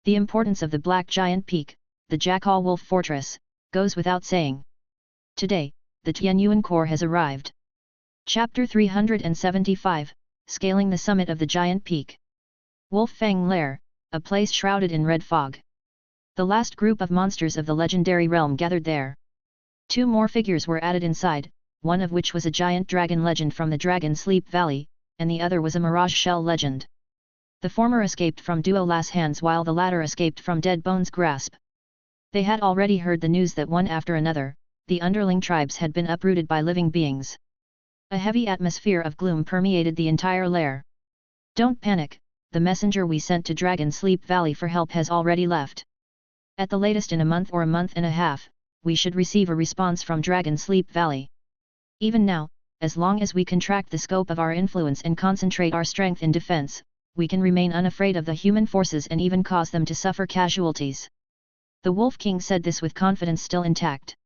The importance of the black giant peak, the Jackal Wolf Fortress, goes without saying. Today, the Tianyuan Corps has arrived. Chapter 375, Scaling the Summit of the Giant Peak. Wolf Fang Lair, a place shrouded in red fog. The last group of monsters of the legendary realm gathered there. 2 more figures were added inside, one of which was a giant dragon legend from the Dragon Sleep Valley, and the other was a mirage shell legend. The former escaped from Duo La's hands while the latter escaped from Dead Bone's grasp. They had already heard the news that one after another, the underling tribes had been uprooted by living beings. A heavy atmosphere of gloom permeated the entire lair. Don't panic, the messenger we sent to Dragon Sleep Valley for help has already left. At the latest in a month or a month and a half, we should receive a response from Dragon Sleep Valley. Even now, as long as we contract the scope of our influence and concentrate our strength in defense, we can remain unafraid of the human forces and even cause them to suffer casualties. The Wolf King said this with confidence still intact.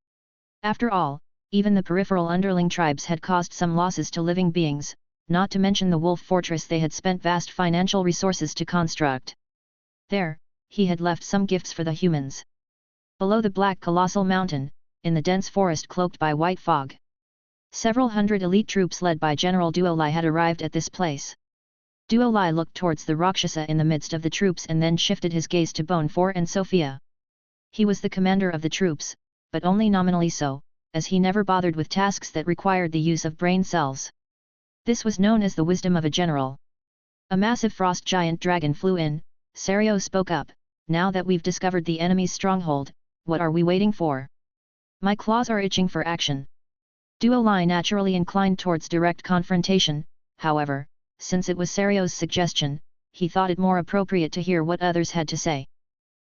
After all, even the peripheral underling tribes had caused some losses to living beings, not to mention the Wolf Fortress they had spent vast financial resources to construct. There, he had left some gifts for the humans. Below the black colossal mountain, in the dense forest cloaked by white fog, several hundred elite troops led by General Duo Lai had arrived at this place. Duo Lai looked towards the Rakshasa in the midst of the troops and then shifted his gaze to Bone 4 and Sophia. He was the commander of the troops, but only nominally so, as he never bothered with tasks that required the use of brain cells. This was known as the wisdom of a general. A massive frost giant dragon flew in. Serio spoke up, "Now that we've discovered the enemy's stronghold, what are we waiting for? My claws are itching for action." Duo Lai naturally inclined towards direct confrontation, however, since it was Serio's suggestion, he thought it more appropriate to hear what others had to say.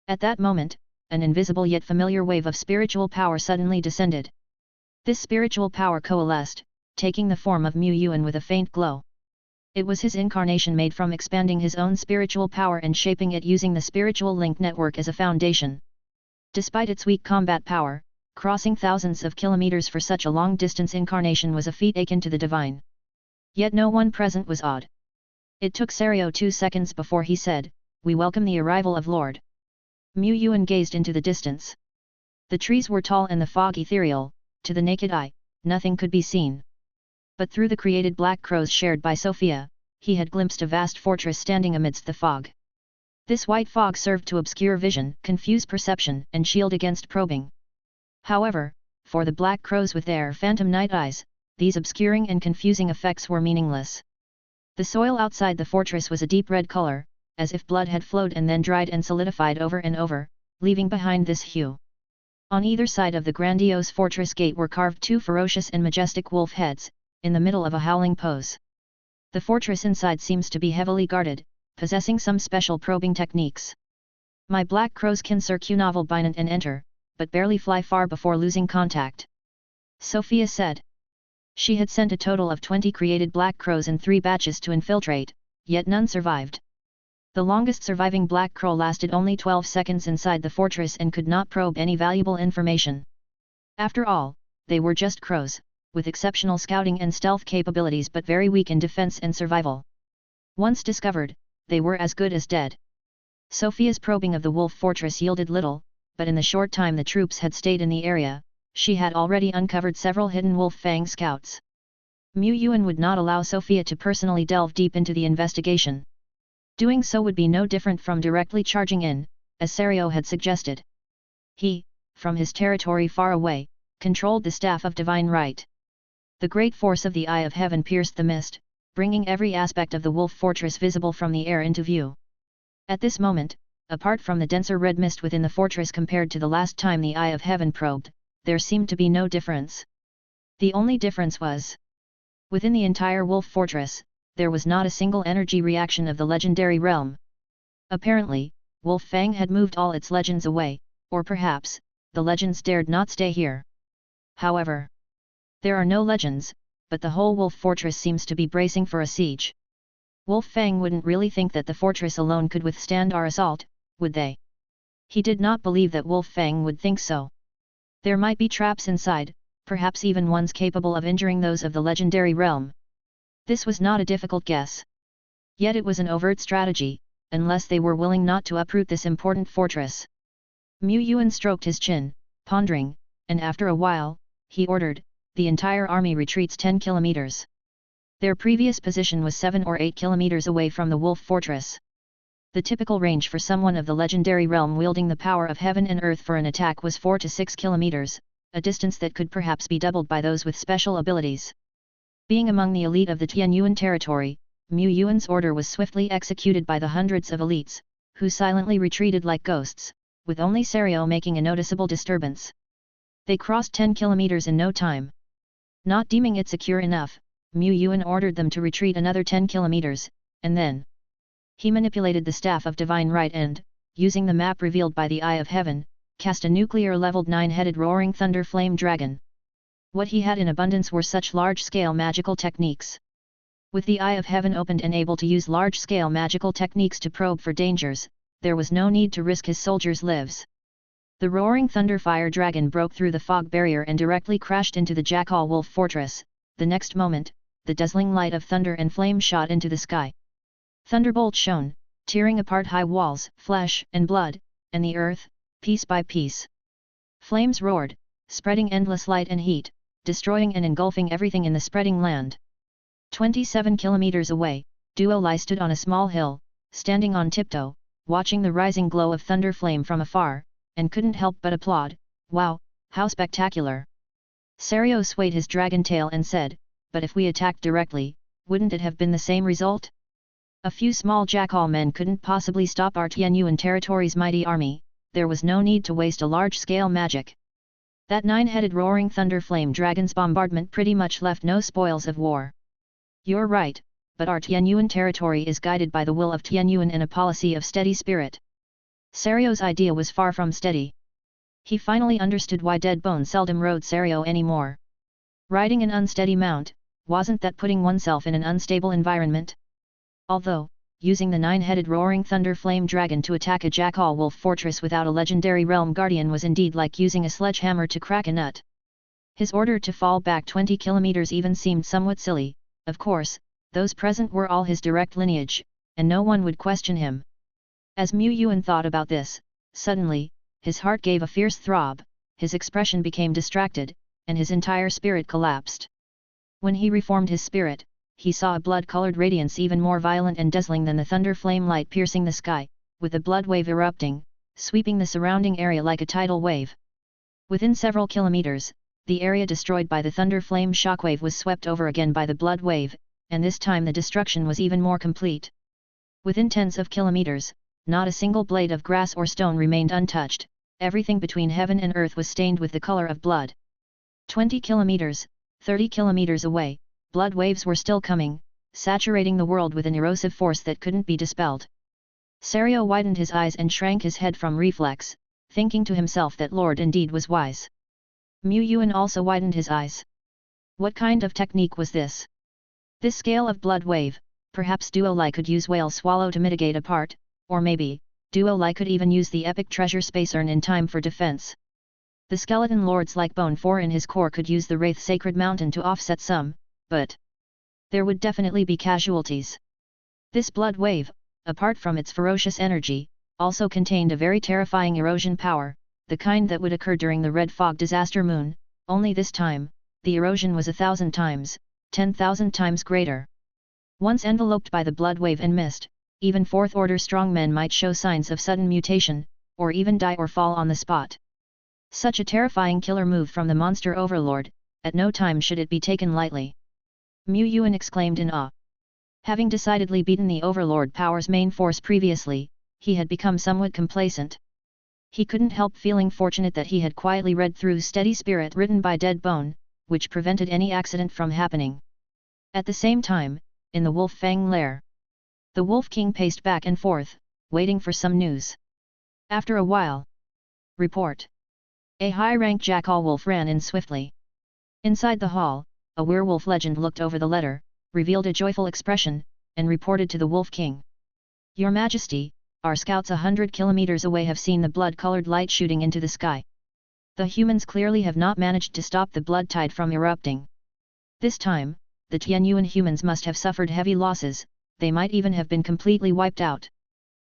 At that moment, an invisible yet familiar wave of spiritual power suddenly descended. This spiritual power coalesced, taking the form of Mu Yuan with a faint glow. It was his incarnation made from expanding his own spiritual power and shaping it using the spiritual link network as a foundation. Despite its weak combat power, crossing thousands of kilometers for such a long-distance incarnation was a feat akin to the divine. Yet no one present was awed. It took Serio 2 seconds before he said, "We welcome the arrival of Lord." Mu Yuan gazed into the distance. The trees were tall and the fog ethereal. To the naked eye, nothing could be seen. But through the created black crows shared by Sophia, he had glimpsed a vast fortress standing amidst the fog. This white fog served to obscure vision, confuse perception, and shield against probing. However, for the black crows with their phantom night eyes, these obscuring and confusing effects were meaningless. The soil outside the fortress was a deep red color, as if blood had flowed and then dried and solidified over and over, leaving behind this hue. On either side of the grandiose fortress gate were carved 2 ferocious and majestic wolf heads, in the middle of a howling pose. The fortress inside seems to be heavily guarded, possessing some special probing techniques. My black crows can circumnavigate and enter, but barely fly far before losing contact. Sophia said. She had sent a total of 20 created black crows in 3 batches to infiltrate, yet none survived. The longest surviving black crow lasted only 12 seconds inside the fortress and could not probe any valuable information. After all, they were just crows, with exceptional scouting and stealth capabilities but very weak in defense and survival. Once discovered, they were as good as dead. Sophia's probing of the wolf fortress yielded little, but in the short time the troops had stayed in the area, she had already uncovered several hidden wolf fang scouts. Mu Yuan would not allow Sophia to personally delve deep into the investigation. Doing so would be no different from directly charging in, as Serio had suggested. He, from his territory far away, controlled the staff of divine right. The great force of the Eye of Heaven pierced the mist, bringing every aspect of the wolf fortress visible from the air into view. At this moment, apart from the denser red mist within the fortress compared to the last time the Eye of Heaven probed, there seemed to be no difference. The only difference was, within the entire wolf fortress, there was not a single energy reaction of the legendary realm. Apparently, Wolf Fang had moved all its legends away, or perhaps, the legends dared not stay here. However, there are no legends, but the whole wolf fortress seems to be bracing for a siege. Wolf Fang wouldn't really think that the fortress alone could withstand our assault, would they? He did not believe that Wolf Fang would think so. There might be traps inside, perhaps even ones capable of injuring those of the legendary realm. This was not a difficult guess. Yet it was an overt strategy, unless they were willing not to uproot this important fortress. Mu Yuan stroked his chin, pondering, and after a while, he ordered, the entire army retreats 10 kilometers. Their previous position was 7 or 8 kilometers away from the Wolf Fortress. The typical range for someone of the legendary realm wielding the power of heaven and earth for an attack was 4 to 6 kilometers, a distance that could perhaps be doubled by those with special abilities. Being among the elite of the Tianyuan territory, Mu Yuan's order was swiftly executed by the hundreds of elites, who silently retreated like ghosts, with only Serio making a noticeable disturbance. They crossed 10 kilometers in no time. Not deeming it secure enough, Mu Yuan ordered them to retreat another 10 kilometers, and then he manipulated the staff of divine right and, using the map revealed by the Eye of Heaven, cast a nuclear-leveled 9-headed roaring thunder flame dragon. What he had in abundance were such large-scale magical techniques. With the Eye of Heaven opened and able to use large-scale magical techniques to probe for dangers, there was no need to risk his soldiers' lives. The roaring thunder fire dragon broke through the fog barrier and directly crashed into the Jackal Wolf Fortress. The next moment, the dazzling light of thunder and flame shot into the sky. Thunderbolt shone, tearing apart high walls, flesh and blood, and the earth, piece by piece. Flames roared, spreading endless light and heat, destroying and engulfing everything in the spreading land. 27 kilometers away, Duo Lai stood on a small hill, standing on tiptoe, watching the rising glow of thunder flame from afar, and couldn't help but applaud. Wow, how spectacular! Serio swayed his dragon tail and said, but if we attacked directly, wouldn't it have been the same result? A few small jackal men couldn't possibly stop our Tianyuan territory's mighty army, there was no need to waste a large-scale magic. That 9-headed roaring thunder flame dragon's bombardment pretty much left no spoils of war. You're right, but our Tianyuan territory is guided by the will of Tianyuan and a policy of steady spirit. Serio's idea was far from steady. He finally understood why Dead Bone seldom rode Serio anymore. Riding an unsteady mount, wasn't that putting oneself in an unstable environment? Although, using the 9-headed roaring thunder flame dragon to attack a jackal wolf fortress without a legendary realm guardian was indeed like using a sledgehammer to crack a nut. His order to fall back 20 kilometers even seemed somewhat silly. Of course, those present were all his direct lineage, and no one would question him. As Mu Yuan thought about this, suddenly, his heart gave a fierce throb, his expression became distracted, and his entire spirit collapsed. When he reformed his spirit, he saw a blood-colored radiance even more violent and dazzling than the thunder flame light piercing the sky, with a blood wave erupting, sweeping the surrounding area like a tidal wave. Within several kilometers, the area destroyed by the thunder flame shockwave was swept over again by the blood wave, and this time the destruction was even more complete. Within tens of kilometers, not a single blade of grass or stone remained untouched, everything between heaven and earth was stained with the color of blood. 20 kilometers, 30 kilometers away, blood waves were still coming, saturating the world with an erosive force that couldn't be dispelled. Serio widened his eyes and shrank his head from reflex, thinking to himself that Lord indeed was wise. Mu Yuan also widened his eyes. What kind of technique was this? This scale of blood wave, perhaps Duo Lai could use whale swallow to mitigate a part, or maybe, Duo Lai could even use the epic treasure space urn in time for defense. The skeleton lords like Bone 4 in his core could use the Wraith Sacred Mountain to offset some, but there would definitely be casualties. This blood wave, apart from its ferocious energy, also contained a very terrifying erosion power, the kind that would occur during the Red Fog disaster moon, only this time, the erosion was 1,000 times, 10,000 times greater. Once enveloped by the blood wave and mist, even fourth-order strongmen might show signs of sudden mutation, or even die or fall on the spot. Such a terrifying killer move from the monster overlord, at no time should it be taken lightly. Mu Yuan exclaimed in awe. Having decidedly beaten the Overlord Power's main force previously, he had become somewhat complacent. He couldn't help feeling fortunate that he had quietly read through Steady Spirit written by Dead Bone, which prevented any accident from happening. At the same time, in the Wolf Fang lair, the Wolf King paced back and forth, waiting for some news. After a while, report. A high-ranked jackal wolf ran in swiftly. Inside the hall, a werewolf legend looked over the letter, revealed a joyful expression, and reported to the Wolf King. "Your Majesty, our scouts 100 kilometers away have seen the blood-colored light shooting into the sky. The humans clearly have not managed to stop the blood tide from erupting. This time, the Tianyuan humans must have suffered heavy losses, they might even have been completely wiped out."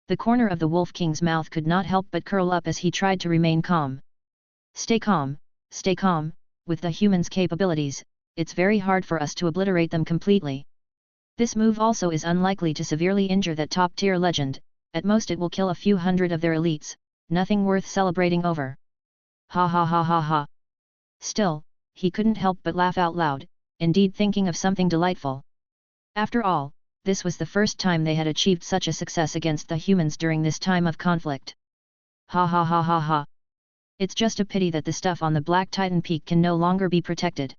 The corner of the Wolf King's mouth could not help but curl up as he tried to remain calm. Stay calm, with the humans' capabilities, it's very hard for us to obliterate them completely. This move also is unlikely to severely injure that top-tier legend, at most it will kill a few hundred of their elites, nothing worth celebrating over." Ha ha ha ha ha. Still, he couldn't help but laugh out loud, indeed thinking of something delightful. After all, this was the first time they had achieved such a success against the humans during this time of conflict. Ha ha ha ha ha. It's just a pity that the stuff on the Black Titan Peak can no longer be protected.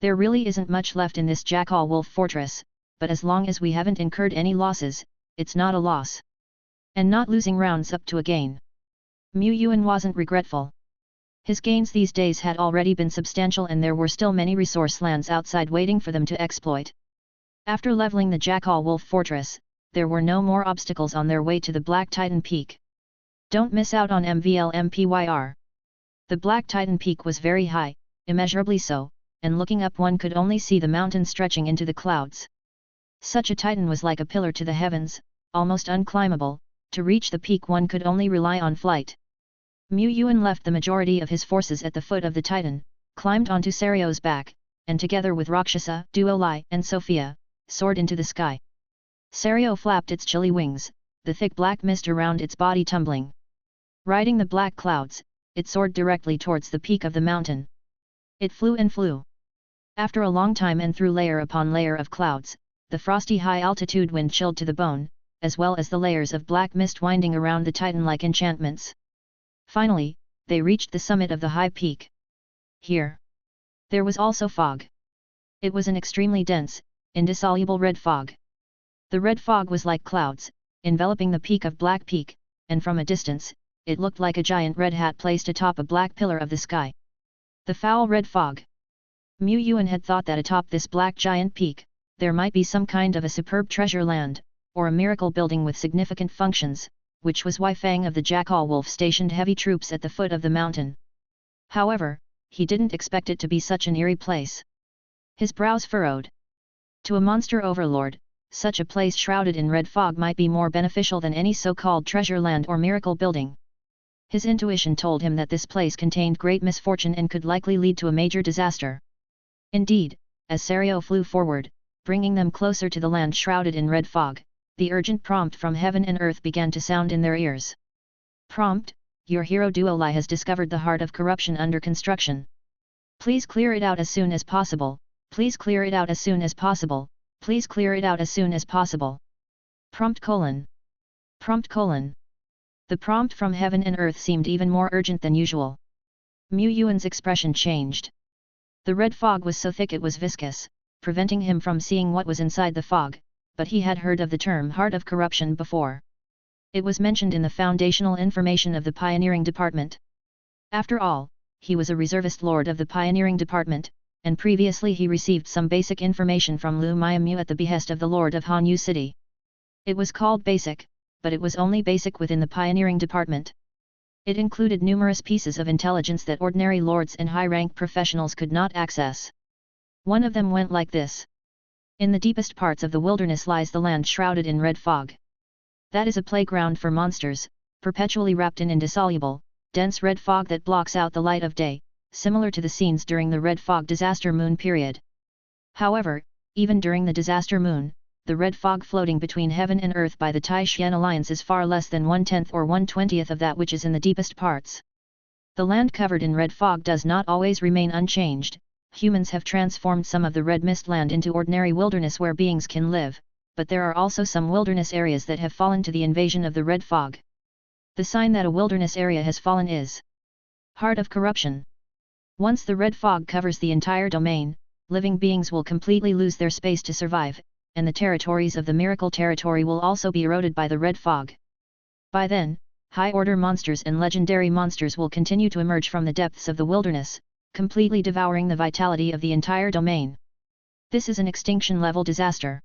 There really isn't much left in this Jackal Wolf Fortress, but as long as we haven't incurred any losses, it's not a loss. And not losing rounds up to a gain. Yuan wasn't regretful. His gains these days had already been substantial and there were still many resource lands outside waiting for them to exploit. After leveling the Jackal Wolf Fortress, there were no more obstacles on their way to the Black Titan Peak. Don't miss out on MVLMPYR. The Black Titan Peak was very high, immeasurably so, and looking up one could only see the mountain stretching into the clouds. Such a titan was like a pillar to the heavens, almost unclimbable. To reach the peak one could only rely on flight. Yuan left the majority of his forces at the foot of the titan, climbed onto Sario's back, and together with Rakshasa, Duolai and Sophia, soared into the sky. Sario flapped its chilly wings, the thick black mist around its body tumbling. Riding the black clouds, it soared directly towards the peak of the mountain. It flew and flew. After a long time and through layer upon layer of clouds, the frosty high-altitude wind chilled to the bone, as well as the layers of black mist winding around the titan like enchantments. Finally, they reached the summit of the high peak. Here, there was also fog. It was an extremely dense, indissoluble red fog. The red fog was like clouds, enveloping the peak of Black Peak, and from a distance, it looked like a giant red hat placed atop a black pillar of the sky. The foul red fog. Yuan had thought that atop this black giant peak, there might be some kind of a superb treasure land, or a miracle building with significant functions, which was why Fang of the Jackal Wolf stationed heavy troops at the foot of the mountain. However, he didn't expect it to be such an eerie place. His brows furrowed. To a monster overlord, such a place shrouded in red fog might be more beneficial than any so-called treasure land or miracle building. His intuition told him that this place contained great misfortune and could likely lead to a major disaster. Indeed, as Sario flew forward, bringing them closer to the land shrouded in red fog, the urgent prompt from heaven and earth began to sound in their ears. "Prompt, your hero Duolai has discovered the heart of corruption under construction. Please clear it out as soon as possible, please clear it out as soon as possible, please clear it out as soon as possible." Prompt colon. Prompt colon. The prompt from heaven and earth seemed even more urgent than usual. Yuan's expression changed. The red fog was so thick it was viscous, preventing him from seeing what was inside the fog, but he had heard of the term heart of corruption before. It was mentioned in the foundational information of the pioneering department. After all, he was a reservist lord of the pioneering department, and previously he received some basic information from Lu Miamu at the behest of the lord of Hanyu City. It was called basic, but it was only basic within the pioneering department. It included numerous pieces of intelligence that ordinary lords and high-rank professionals could not access. One of them went like this. In the deepest parts of the wilderness lies the land shrouded in red fog. That is a playground for monsters, perpetually wrapped in indissoluble, dense red fog that blocks out the light of day, similar to the scenes during the red fog disaster moon period. However, even during the disaster moon, the red fog floating between heaven and earth by the Tai-Shen Alliance is far less than 1/10 or 1/20 of that which is in the deepest parts. The land covered in red fog does not always remain unchanged. Humans have transformed some of the red mist land into ordinary wilderness where beings can live, but there are also some wilderness areas that have fallen to the invasion of the red fog. The sign that a wilderness area has fallen is heart of corruption. Once the red fog covers the entire domain, living beings will completely lose their space to survive, and the territories of the miracle territory will also be eroded by the red fog. By then, high-order monsters and legendary monsters will continue to emerge from the depths of the wilderness, completely devouring the vitality of the entire domain. This is an extinction-level disaster.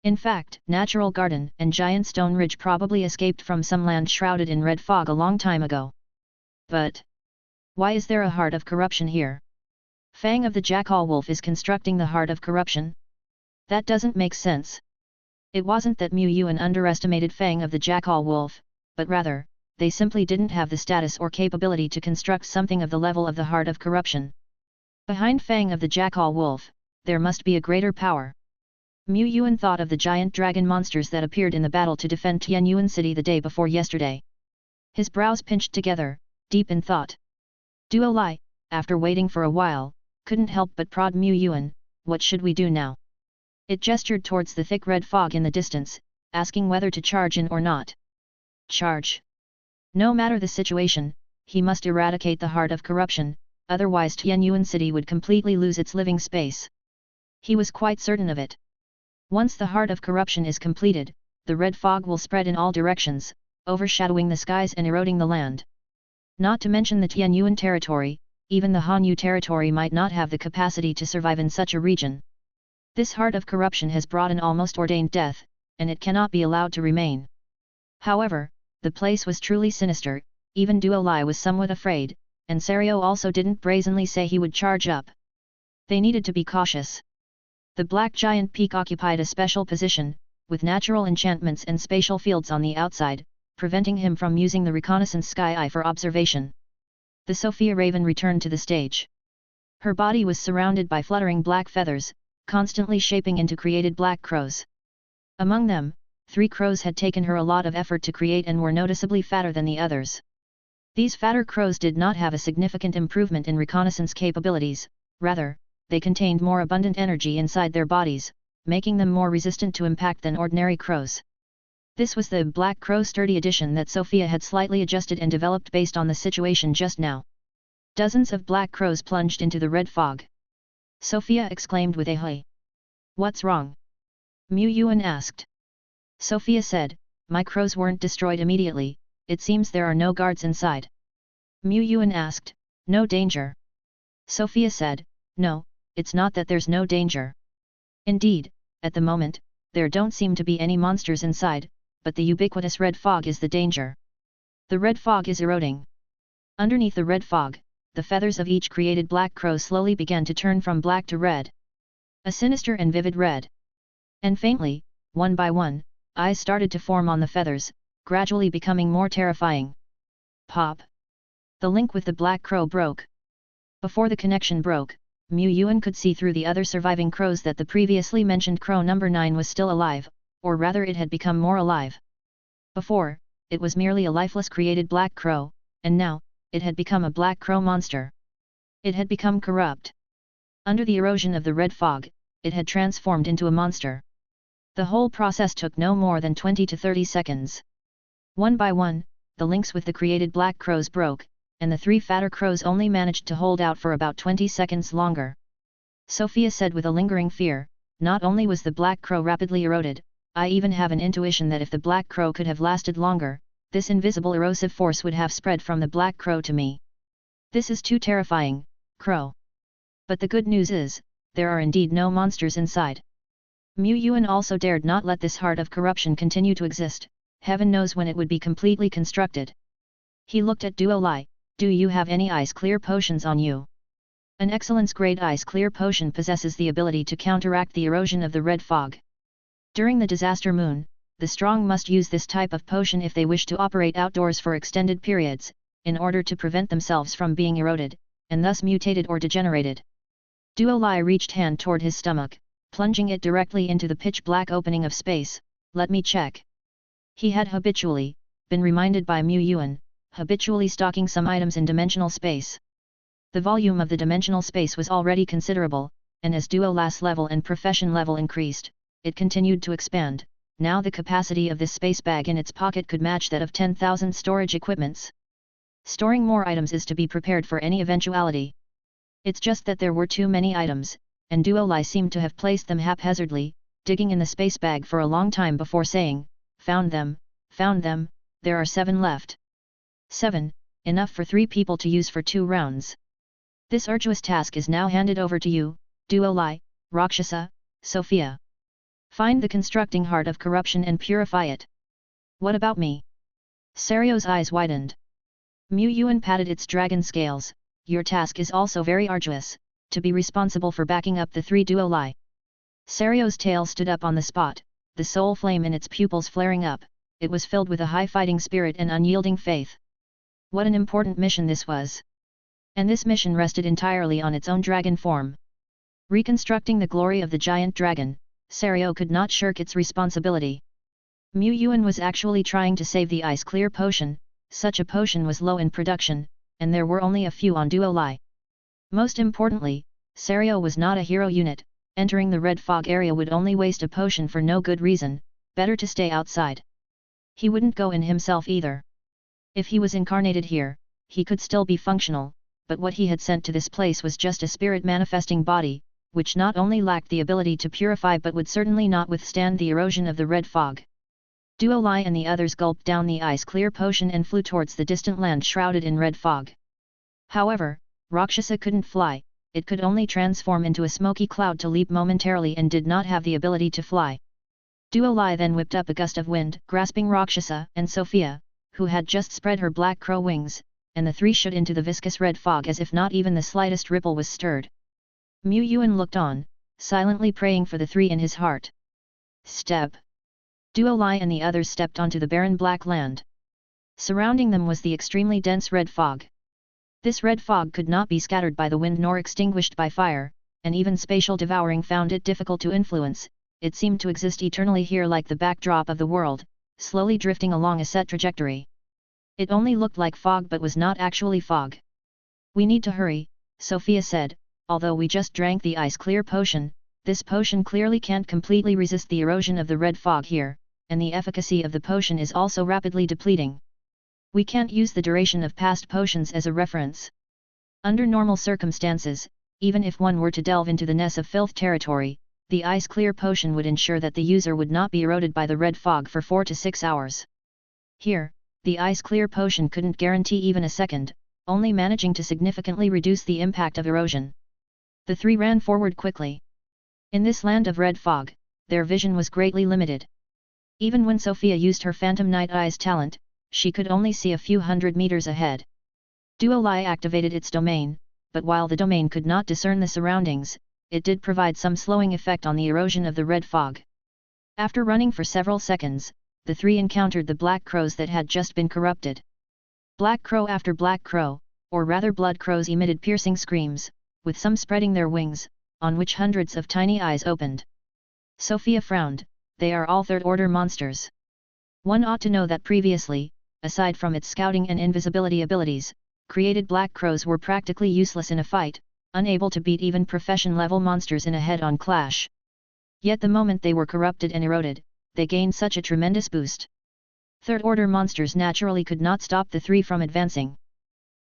In fact, natural garden and giant stone ridge probably escaped from some land shrouded in red fog a long time ago. But why is there a heart of corruption here? Fang of the Jackal Wolf is constructing the heart of corruption? That doesn't make sense. It wasn't that Mu Yuan underestimated Fang of the Jackal Wolf, but rather, they simply didn't have the status or capability to construct something of the level of the heart of corruption. Behind Fang of the Jackal Wolf, there must be a greater power. Mu Yuan thought of the giant dragon monsters that appeared in the battle to defend Tianyuan City the day before yesterday. His brows pinched together, deep in thought. Duo Lai, after waiting for a while, couldn't help but prod Mu Yuan, what should we do now? It gestured towards the thick red fog in the distance, asking whether to charge in or not. Charge. No matter the situation, he must eradicate the heart of corruption, otherwise Tianyuan City would completely lose its living space. He was quite certain of it. Once the heart of corruption is completed, the red fog will spread in all directions, overshadowing the skies and eroding the land. Not to mention the Tianyuan territory, even the Hanyu territory might not have the capacity to survive in such a region. This heart of corruption has brought an almost ordained death, and it cannot be allowed to remain. However, the place was truly sinister, even Duo Lai was somewhat afraid, and Sario also didn't brazenly say he would charge up. They needed to be cautious. The Black Giant Peak occupied a special position, with natural enchantments and spatial fields on the outside, preventing him from using the reconnaissance sky eye for observation. The Sophia Raven returned to the stage. Her body was surrounded by fluttering black feathers, constantly shaping into created black crows. Among them, 3 crows had taken her a lot of effort to create and were noticeably fatter than the others. These fatter crows did not have a significant improvement in reconnaissance capabilities, rather, they contained more abundant energy inside their bodies, making them more resistant to impact than ordinary crows. This was the Black Crow Sturdy edition that Sophia had slightly adjusted and developed based on the situation just now. Dozens of black crows plunged into the red fog. Sophia exclaimed with a "Hey! What's wrong?" Mu Yuan asked. Sophia said, "My crows weren't destroyed immediately, it seems there are no guards inside." Mu Yuan asked, "No danger?" Sophia said, "No, it's not that there's no danger. Indeed, at the moment, there don't seem to be any monsters inside, but the ubiquitous red fog is the danger. The red fog is eroding." Underneath the red fog, the feathers of each created black crow slowly began to turn from black to red. A sinister and vivid red. And faintly, one by one, eyes started to form on the feathers, gradually becoming more terrifying. Pop! The link with the black crow broke. Before the connection broke, Mu Yuan could see through the other surviving crows that the previously mentioned crow number 9 was still alive, or rather it had become more alive. Before, it was merely a lifeless created black crow, and now, it had become a black crow monster. It had become corrupt. Under the erosion of the red fog, it had transformed into a monster. The whole process took no more than 20 to 30 seconds. One by one, the links with the created black crows broke, and the 3 fatter crows only managed to hold out for about 20 seconds longer. Sophia said with a lingering fear, "Not only was the black crow rapidly eroded, I even have an intuition that if the black crow could have lasted longer, this invisible erosive force would have spread from the black crow to me. This is too terrifying, crow. But the good news is, there are indeed no monsters inside." Mu Yuan also dared not let this heart of corruption continue to exist, heaven knows when it would be completely constructed. He looked at Duo Lai, "Do you have any ice clear potions on you?" An excellence grade ice clear potion possesses the ability to counteract the erosion of the red fog. During the disaster moon, the strong must use this type of potion if they wish to operate outdoors for extended periods, in order to prevent themselves from being eroded, and thus mutated or degenerated. Duo Lai reached hand toward his stomach, plunging it directly into the pitch-black opening of space. "Let me check." He had habitually been reminded by Mu Yuan, habitually stocking some items in dimensional space. The volume of the dimensional space was already considerable, and as Duo Lai's level and profession level increased, it continued to expand. Now the capacity of this space bag in its pocket could match that of 10,000 storage equipments. Storing more items is to be prepared for any eventuality. It's just that there were too many items, and Duo Lai seemed to have placed them haphazardly, digging in the space bag for a long time before saying, found them, there are 7 left." 7, enough for 3 people to use for 2 rounds. This arduous task is now handed over to you, Duo Lai, Rakshasa, Sophia. Find the constructing heart of corruption and purify it. What about me? Sario's eyes widened. Yuan patted its dragon scales. Your task is also very arduous, to be responsible for backing up the 3 duolai. Sario's tail stood up on the spot, the soul flame in its pupils flaring up. It was filled with a high fighting spirit and unyielding faith. What an important mission this was! And this mission rested entirely on its own dragon form. Reconstructing the glory of the giant dragon, Sario could not shirk its responsibility. Yuan was actually trying to save the ice-clear potion. Such a potion was low in production, and there were only a few on duolai. Most importantly, Sario was not a hero unit. Entering the red fog area would only waste a potion for no good reason, better to stay outside. He wouldn't go in himself either. If he was incarnated here, he could still be functional, but what he had sent to this place was just a spirit manifesting body, which not only lacked the ability to purify but would certainly not withstand the erosion of the red fog. Duolai and the others gulped down the ice-clear potion and flew towards the distant land shrouded in red fog. However, Rakshasa couldn't fly, it could only transform into a smoky cloud to leap momentarily and did not have the ability to fly. Duolai then whipped up a gust of wind, grasping Rakshasa and Sophia, who had just spread her black crow wings, and the 3 shot into the viscous red fog as if not even the slightest ripple was stirred. Yuan looked on, silently praying for the 3 in his heart. Step. Duolai and the others stepped onto the barren black land. Surrounding them was the extremely dense red fog. This red fog could not be scattered by the wind nor extinguished by fire, and even spatial devouring found it difficult to influence. It seemed to exist eternally here like the backdrop of the world, slowly drifting along a set trajectory. It only looked like fog but was not actually fog. We need to hurry, Sophia said, although we just drank the ice-clear potion, this potion clearly can't completely resist the erosion of the red fog here, and the efficacy of the potion is also rapidly depleting. We can't use the duration of past potions as a reference. Under normal circumstances, even if one were to delve into the Ness of Filth territory, the ice-clear potion would ensure that the user would not be eroded by the red fog for 4 to 6 hours. Here, the ice-clear potion couldn't guarantee even a second, only managing to significantly reduce the impact of erosion. The 3 ran forward quickly. In this land of red fog, their vision was greatly limited. Even when Sophia used her Phantom Night Eyes talent, she could only see a few hundred meters ahead. Duolai activated its domain, but while the domain could not discern the surroundings, it did provide some slowing effect on the erosion of the red fog. After running for several seconds, the 3 encountered the black crows that had just been corrupted. Black crow after black crow, or rather blood crows emitted piercing screams, with some spreading their wings, on which hundreds of tiny eyes opened. Sophia frowned, they are all third-order monsters. One ought to know that previously, aside from its scouting and invisibility abilities, created black crows were practically useless in a fight, unable to beat even profession-level monsters in a head-on clash. Yet the moment they were corrupted and eroded, they gained such a tremendous boost. Third-order monsters naturally could not stop the 3 from advancing.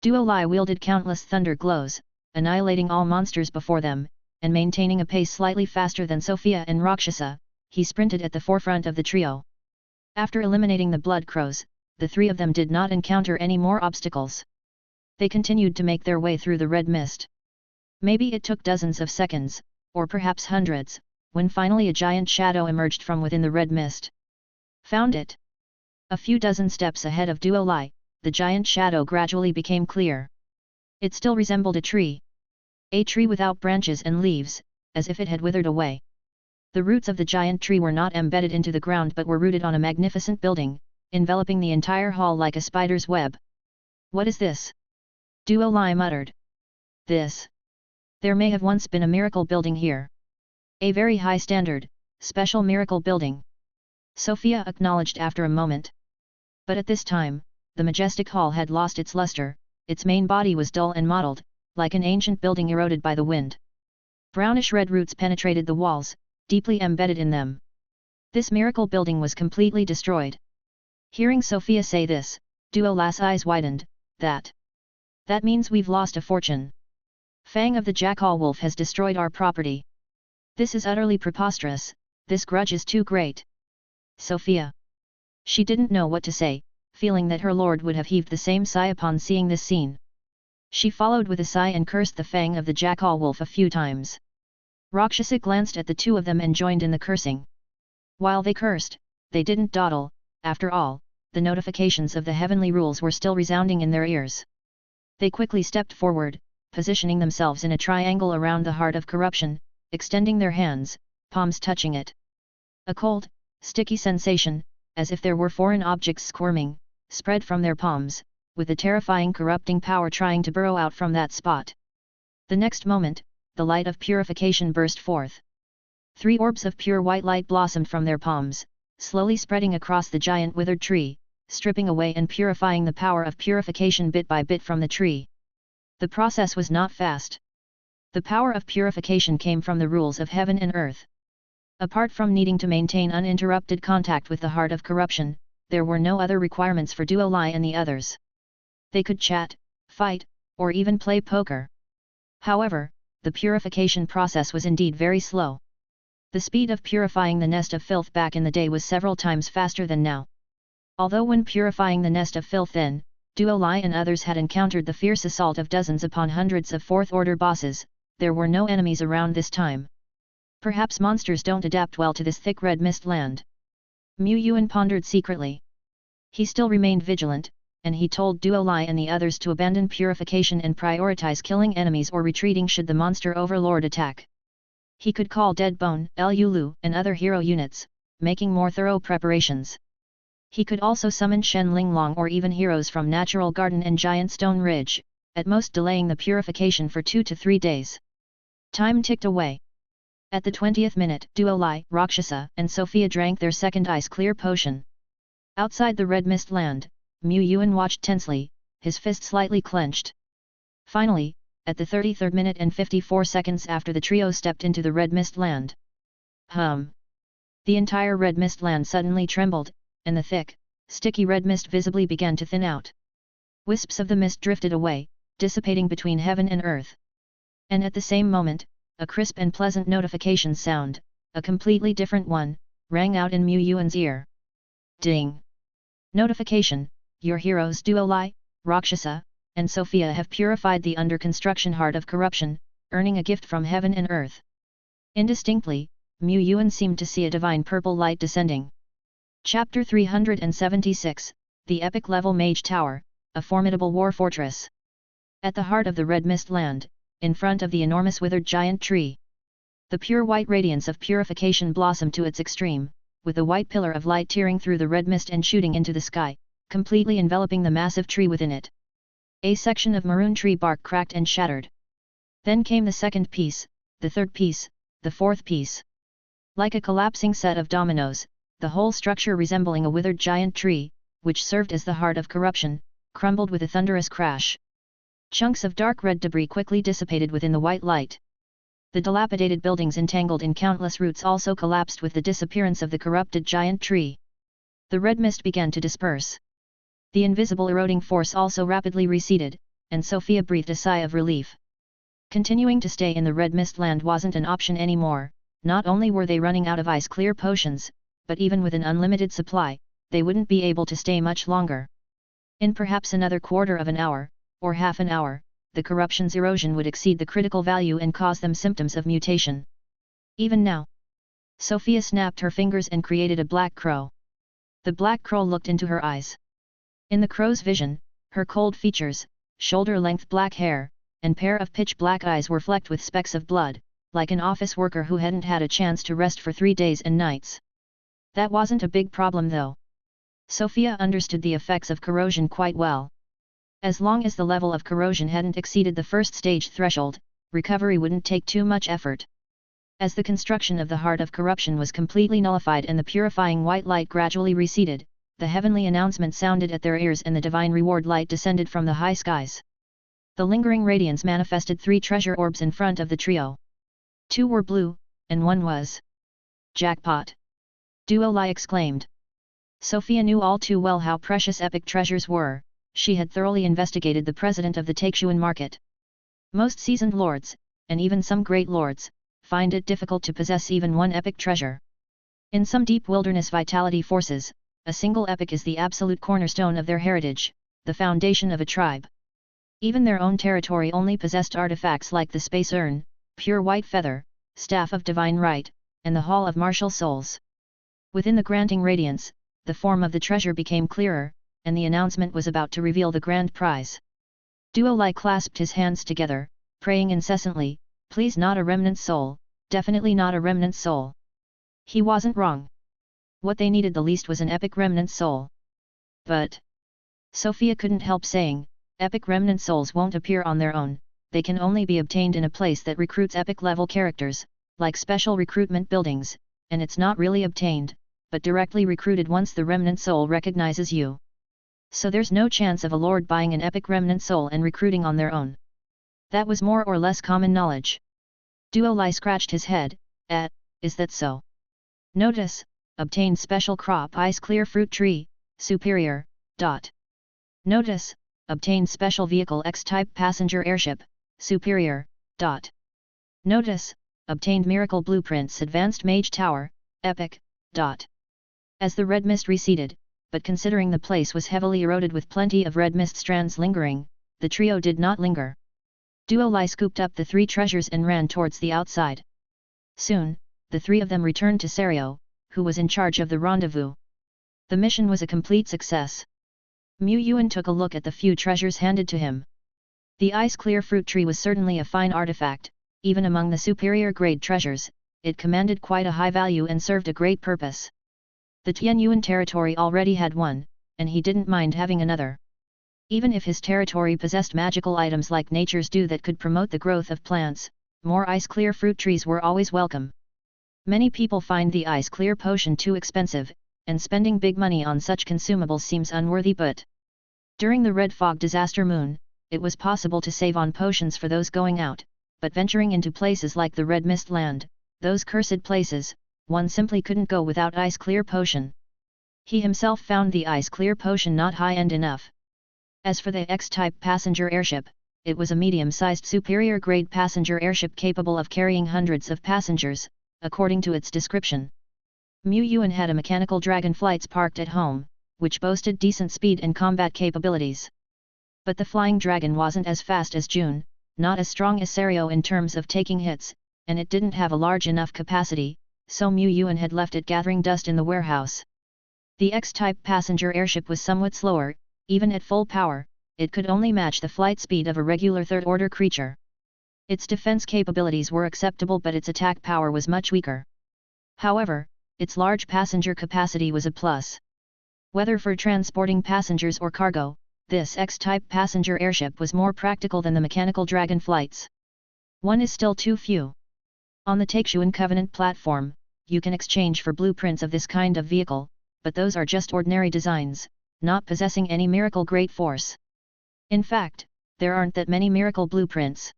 Duolai wielded countless thunder glows, annihilating all monsters before them, and maintaining a pace slightly faster than Sophia and Rakshasa, he sprinted at the forefront of the trio. After eliminating the blood crows, the 3 of them did not encounter any more obstacles. They continued to make their way through the red mist. Maybe it took dozens of seconds, or perhaps hundreds, when finally a giant shadow emerged from within the red mist. Found it! A few dozen steps ahead of Duolai, the giant shadow gradually became clear. It still resembled a tree. A tree without branches and leaves, as if it had withered away. The roots of the giant tree were not embedded into the ground but were rooted on a magnificent building, enveloping the entire hall like a spider's web. What is this? Duolai muttered. This. There may have once been a miracle building here. A very high standard, special miracle building. Sophia acknowledged after a moment. But at this time, the majestic hall had lost its luster, its main body was dull and mottled, like an ancient building eroded by the wind. Brownish-red roots penetrated the walls, deeply embedded in them. This miracle building was completely destroyed. Hearing Sophia say this, Duolai's eyes widened. That means we've lost a fortune. Fang of the Jackal Wolf has destroyed our property. This is utterly preposterous, this grudge is too great. Sophia. She didn't know what to say, feeling that her lord would have heaved the same sigh upon seeing this scene. She followed with a sigh and cursed the Fang of the Jackal Wolf a few times. Rakshasa glanced at the 2 of them and joined in the cursing. While they cursed, they didn't dawdle. After all, the notifications of the heavenly rules were still resounding in their ears. They quickly stepped forward, positioning themselves in a triangle around the heart of corruption, extending their hands, palms touching it. A cold, sticky sensation, as if there were foreign objects squirming, spread from their palms, with the terrifying corrupting power trying to burrow out from that spot. The next moment, the light of purification burst forth. 3 orbs of pure white light blossomed from their palms, slowly spreading across the giant withered tree, stripping away and purifying the power of purification bit by bit from the tree. The process was not fast. The power of purification came from the rules of heaven and earth. Apart from needing to maintain uninterrupted contact with the heart of corruption, there were no other requirements for Duo Lai and the others. They could chat, fight, or even play poker. However, the purification process was indeed very slow. The speed of purifying the nest of filth back in the day was several times faster than now. Although when purifying the nest of filth then, Duo Lai and others had encountered the fierce assault of dozens upon hundreds of fourth-order bosses, there were no enemies around this time. Perhaps monsters don't adapt well to this thick red mist land. Mu Yuan pondered secretly. He still remained vigilant, and he told Duo Lai and the others to abandon purification and prioritize killing enemies or retreating should the monster overlord attack. He could call Deadbone, Lu, and other hero units, making more thorough preparations. He could also summon Shen Linglong or even heroes from Natural Garden and Giant Stone Ridge, at most delaying the purification for 2 to 3 days. Time ticked away. At the 20th minute, Duo Lai, Rakshasa, and Sophia drank their second ice-clear potion. Outside the red mist land, Mu Yuan watched tensely, his fist slightly clenched. Finally, at the 33rd minute and 54 seconds after the trio stepped into the red mist land. The entire red mist land suddenly trembled, and the thick, sticky red mist visibly began to thin out. Wisps of the mist drifted away, dissipating between heaven and earth. And at the same moment, a crisp and pleasant notification sound, a completely different one, rang out in Mu Yuan's ear. Ding! Notification: your heroes Duo Lai, Rakshasa, and Sophia have purified the under-construction heart of corruption, earning a gift from heaven and earth. Indistinctly, Mu Yuan seemed to see a divine purple light descending. Chapter 376, The Epic Level Mage Tower, a formidable war fortress. At the heart of the red mist land, in front of the enormous withered giant tree, the pure white radiance of purification blossomed to its extreme, with a white pillar of light tearing through the red mist and shooting into the sky, completely enveloping the massive tree within it. A section of maroon tree bark cracked and shattered. Then came the second piece, the third piece, the fourth piece. Like a collapsing set of dominoes, the whole structure resembling a withered giant tree, which served as the heart of corruption, crumbled with a thunderous crash. Chunks of dark red debris quickly dissipated within the white light. The dilapidated buildings entangled in countless roots also collapsed with the disappearance of the corrupted giant tree. The red mist began to disperse. The invisible eroding force also rapidly receded, and Sophia breathed a sigh of relief. Continuing to stay in the red mist land wasn't an option anymore. Not only were they running out of ice-clear potions, but even with an unlimited supply, they wouldn't be able to stay much longer. In perhaps another quarter of an hour, or half an hour, the corruption's erosion would exceed the critical value and cause them symptoms of mutation. Even now, Sophia snapped her fingers and created a black crow. The black crow looked into her eyes. In the crow's vision, her cold features, shoulder-length black hair, and pair of pitch-black eyes were flecked with specks of blood, like an office worker who hadn't had a chance to rest for 3 days and nights. That wasn't a big problem though. Sophia understood the effects of corrosion quite well. As long as the level of corrosion hadn't exceeded the first stage threshold, recovery wouldn't take too much effort. As the construction of the heart of corruption was completely nullified and the purifying white light gradually receded, the heavenly announcement sounded at their ears and the divine reward light descended from the high skies. The lingering radiance manifested 3 treasure orbs in front of the trio. 2 were blue, and 1 was jackpot. Duo Lai exclaimed. Sophia knew all too well how precious epic treasures were. She had thoroughly investigated the president of the Taixuan market. Most seasoned lords, and even some great lords, find it difficult to possess even one epic treasure. In some deep wilderness vitality forces, a single epic is the absolute cornerstone of their heritage, the foundation of a tribe. Even their own territory only possessed artifacts like the Space Urn, Pure White Feather, Staff of Divine Right, and the Hall of Martial Souls. Within the granting radiance, the form of the treasure became clearer, and the announcement was about to reveal the grand prize. Duo Lai clasped his hands together, praying incessantly, "Please, not a remnant soul, definitely not a remnant soul." He wasn't wrong. What they needed the least was an epic remnant soul. But Sophia couldn't help saying, "Epic remnant souls won't appear on their own, they can only be obtained in a place that recruits epic-level characters, like special recruitment buildings, and it's not really obtained, but directly recruited once the remnant soul recognizes you. So there's no chance of a lord buying an epic remnant soul and recruiting on their own." That was more or less common knowledge. Duo Lai scratched his head, "Is that so?" Notice, obtained special crop ice clear fruit tree, superior, dot. Notice, obtained special vehicle X-type passenger airship, superior, dot. Notice, obtained miracle blueprints advanced mage tower, epic, dot. As the red mist receded, but considering the place was heavily eroded with plenty of red mist strands lingering, the trio did not linger. Duo Lai scooped up the 3 treasures and ran towards the outside. Soon, the 3 of them returned to Serio, who was in charge of the rendezvous. The mission was a complete success. Yuan took a look at the few treasures handed to him. The ice-clear fruit tree was certainly a fine artifact. Even among the superior grade treasures, it commanded quite a high value and served a great purpose. The Tianyuan territory already had one, and he didn't mind having another. Even if his territory possessed magical items like nature's dew that could promote the growth of plants, more ice-clear fruit trees were always welcome. Many people find the ice-clear potion too expensive, and spending big money on such consumables seems unworthy, but during the red fog disaster moon, it was possible to save on potions for those going out, but venturing into places like the Red Mist Land, those cursed places, one simply couldn't go without ice-clear potion. He himself found the ice-clear potion not high-end enough. As for the X-type passenger airship, it was a medium-sized superior-grade passenger airship capable of carrying hundreds of passengers, according to its description. Yuan had a mechanical dragon flights parked at home, which boasted decent speed and combat capabilities. But the flying dragon wasn't as fast as June, not as strong as Serio in terms of taking hits, and it didn't have a large enough capacity, so Yuan had left it gathering dust in the warehouse. The X-type passenger airship was somewhat slower. Even at full power, it could only match the flight speed of a regular third-order creature. Its defense capabilities were acceptable, but its attack power was much weaker. However, its large passenger capacity was a plus. Whether for transporting passengers or cargo, this X-type passenger airship was more practical than the mechanical dragon flights. One is still too few. On the Taixuan Covenant platform, you can exchange for blueprints of this kind of vehicle, but those are just ordinary designs, not possessing any miracle great force. In fact, there aren't that many miracle blueprints.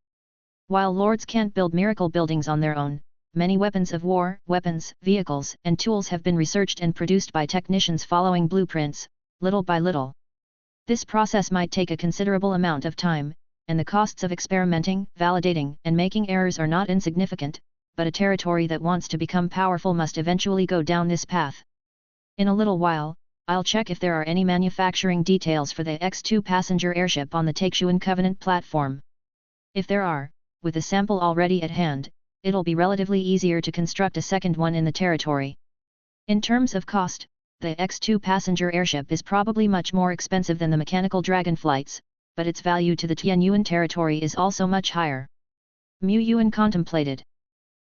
While lords can't build miracle buildings on their own, many weapons of war, weapons, vehicles, and tools have been researched and produced by technicians following blueprints, little by little. This process might take a considerable amount of time, and the costs of experimenting, validating, and making errors are not insignificant, but a territory that wants to become powerful must eventually go down this path. In a little while, I'll check if there are any manufacturing details for the X2 passenger airship on the Taixuan Covenant platform. If there are, with a sample already at hand, it'll be relatively easier to construct a second one in the territory. In terms of cost, the X2 passenger airship is probably much more expensive than the mechanical dragon flights, but its value to the Tianyuan territory is also much higher. Yuan contemplated.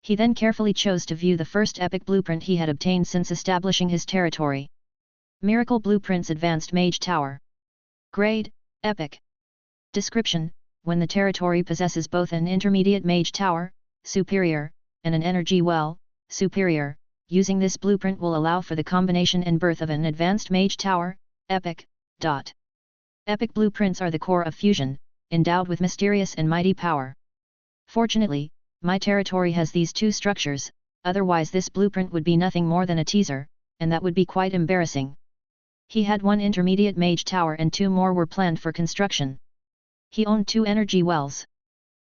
He then carefully chose to view the first epic blueprint he had obtained since establishing his territory. Miracle Blueprints Advanced Mage Tower. Grade, Epic. Description: when the territory possesses both an intermediate mage tower, superior, and an energy well, superior, using this blueprint will allow for the combination and birth of an advanced mage tower, epic. Epic blueprints are the core of fusion, endowed with mysterious and mighty power. Fortunately, my territory has these 2 structures, otherwise this blueprint would be nothing more than a teaser, and that would be quite embarrassing. He had 1 intermediate mage tower and 2 more were planned for construction. He owned 2 energy wells.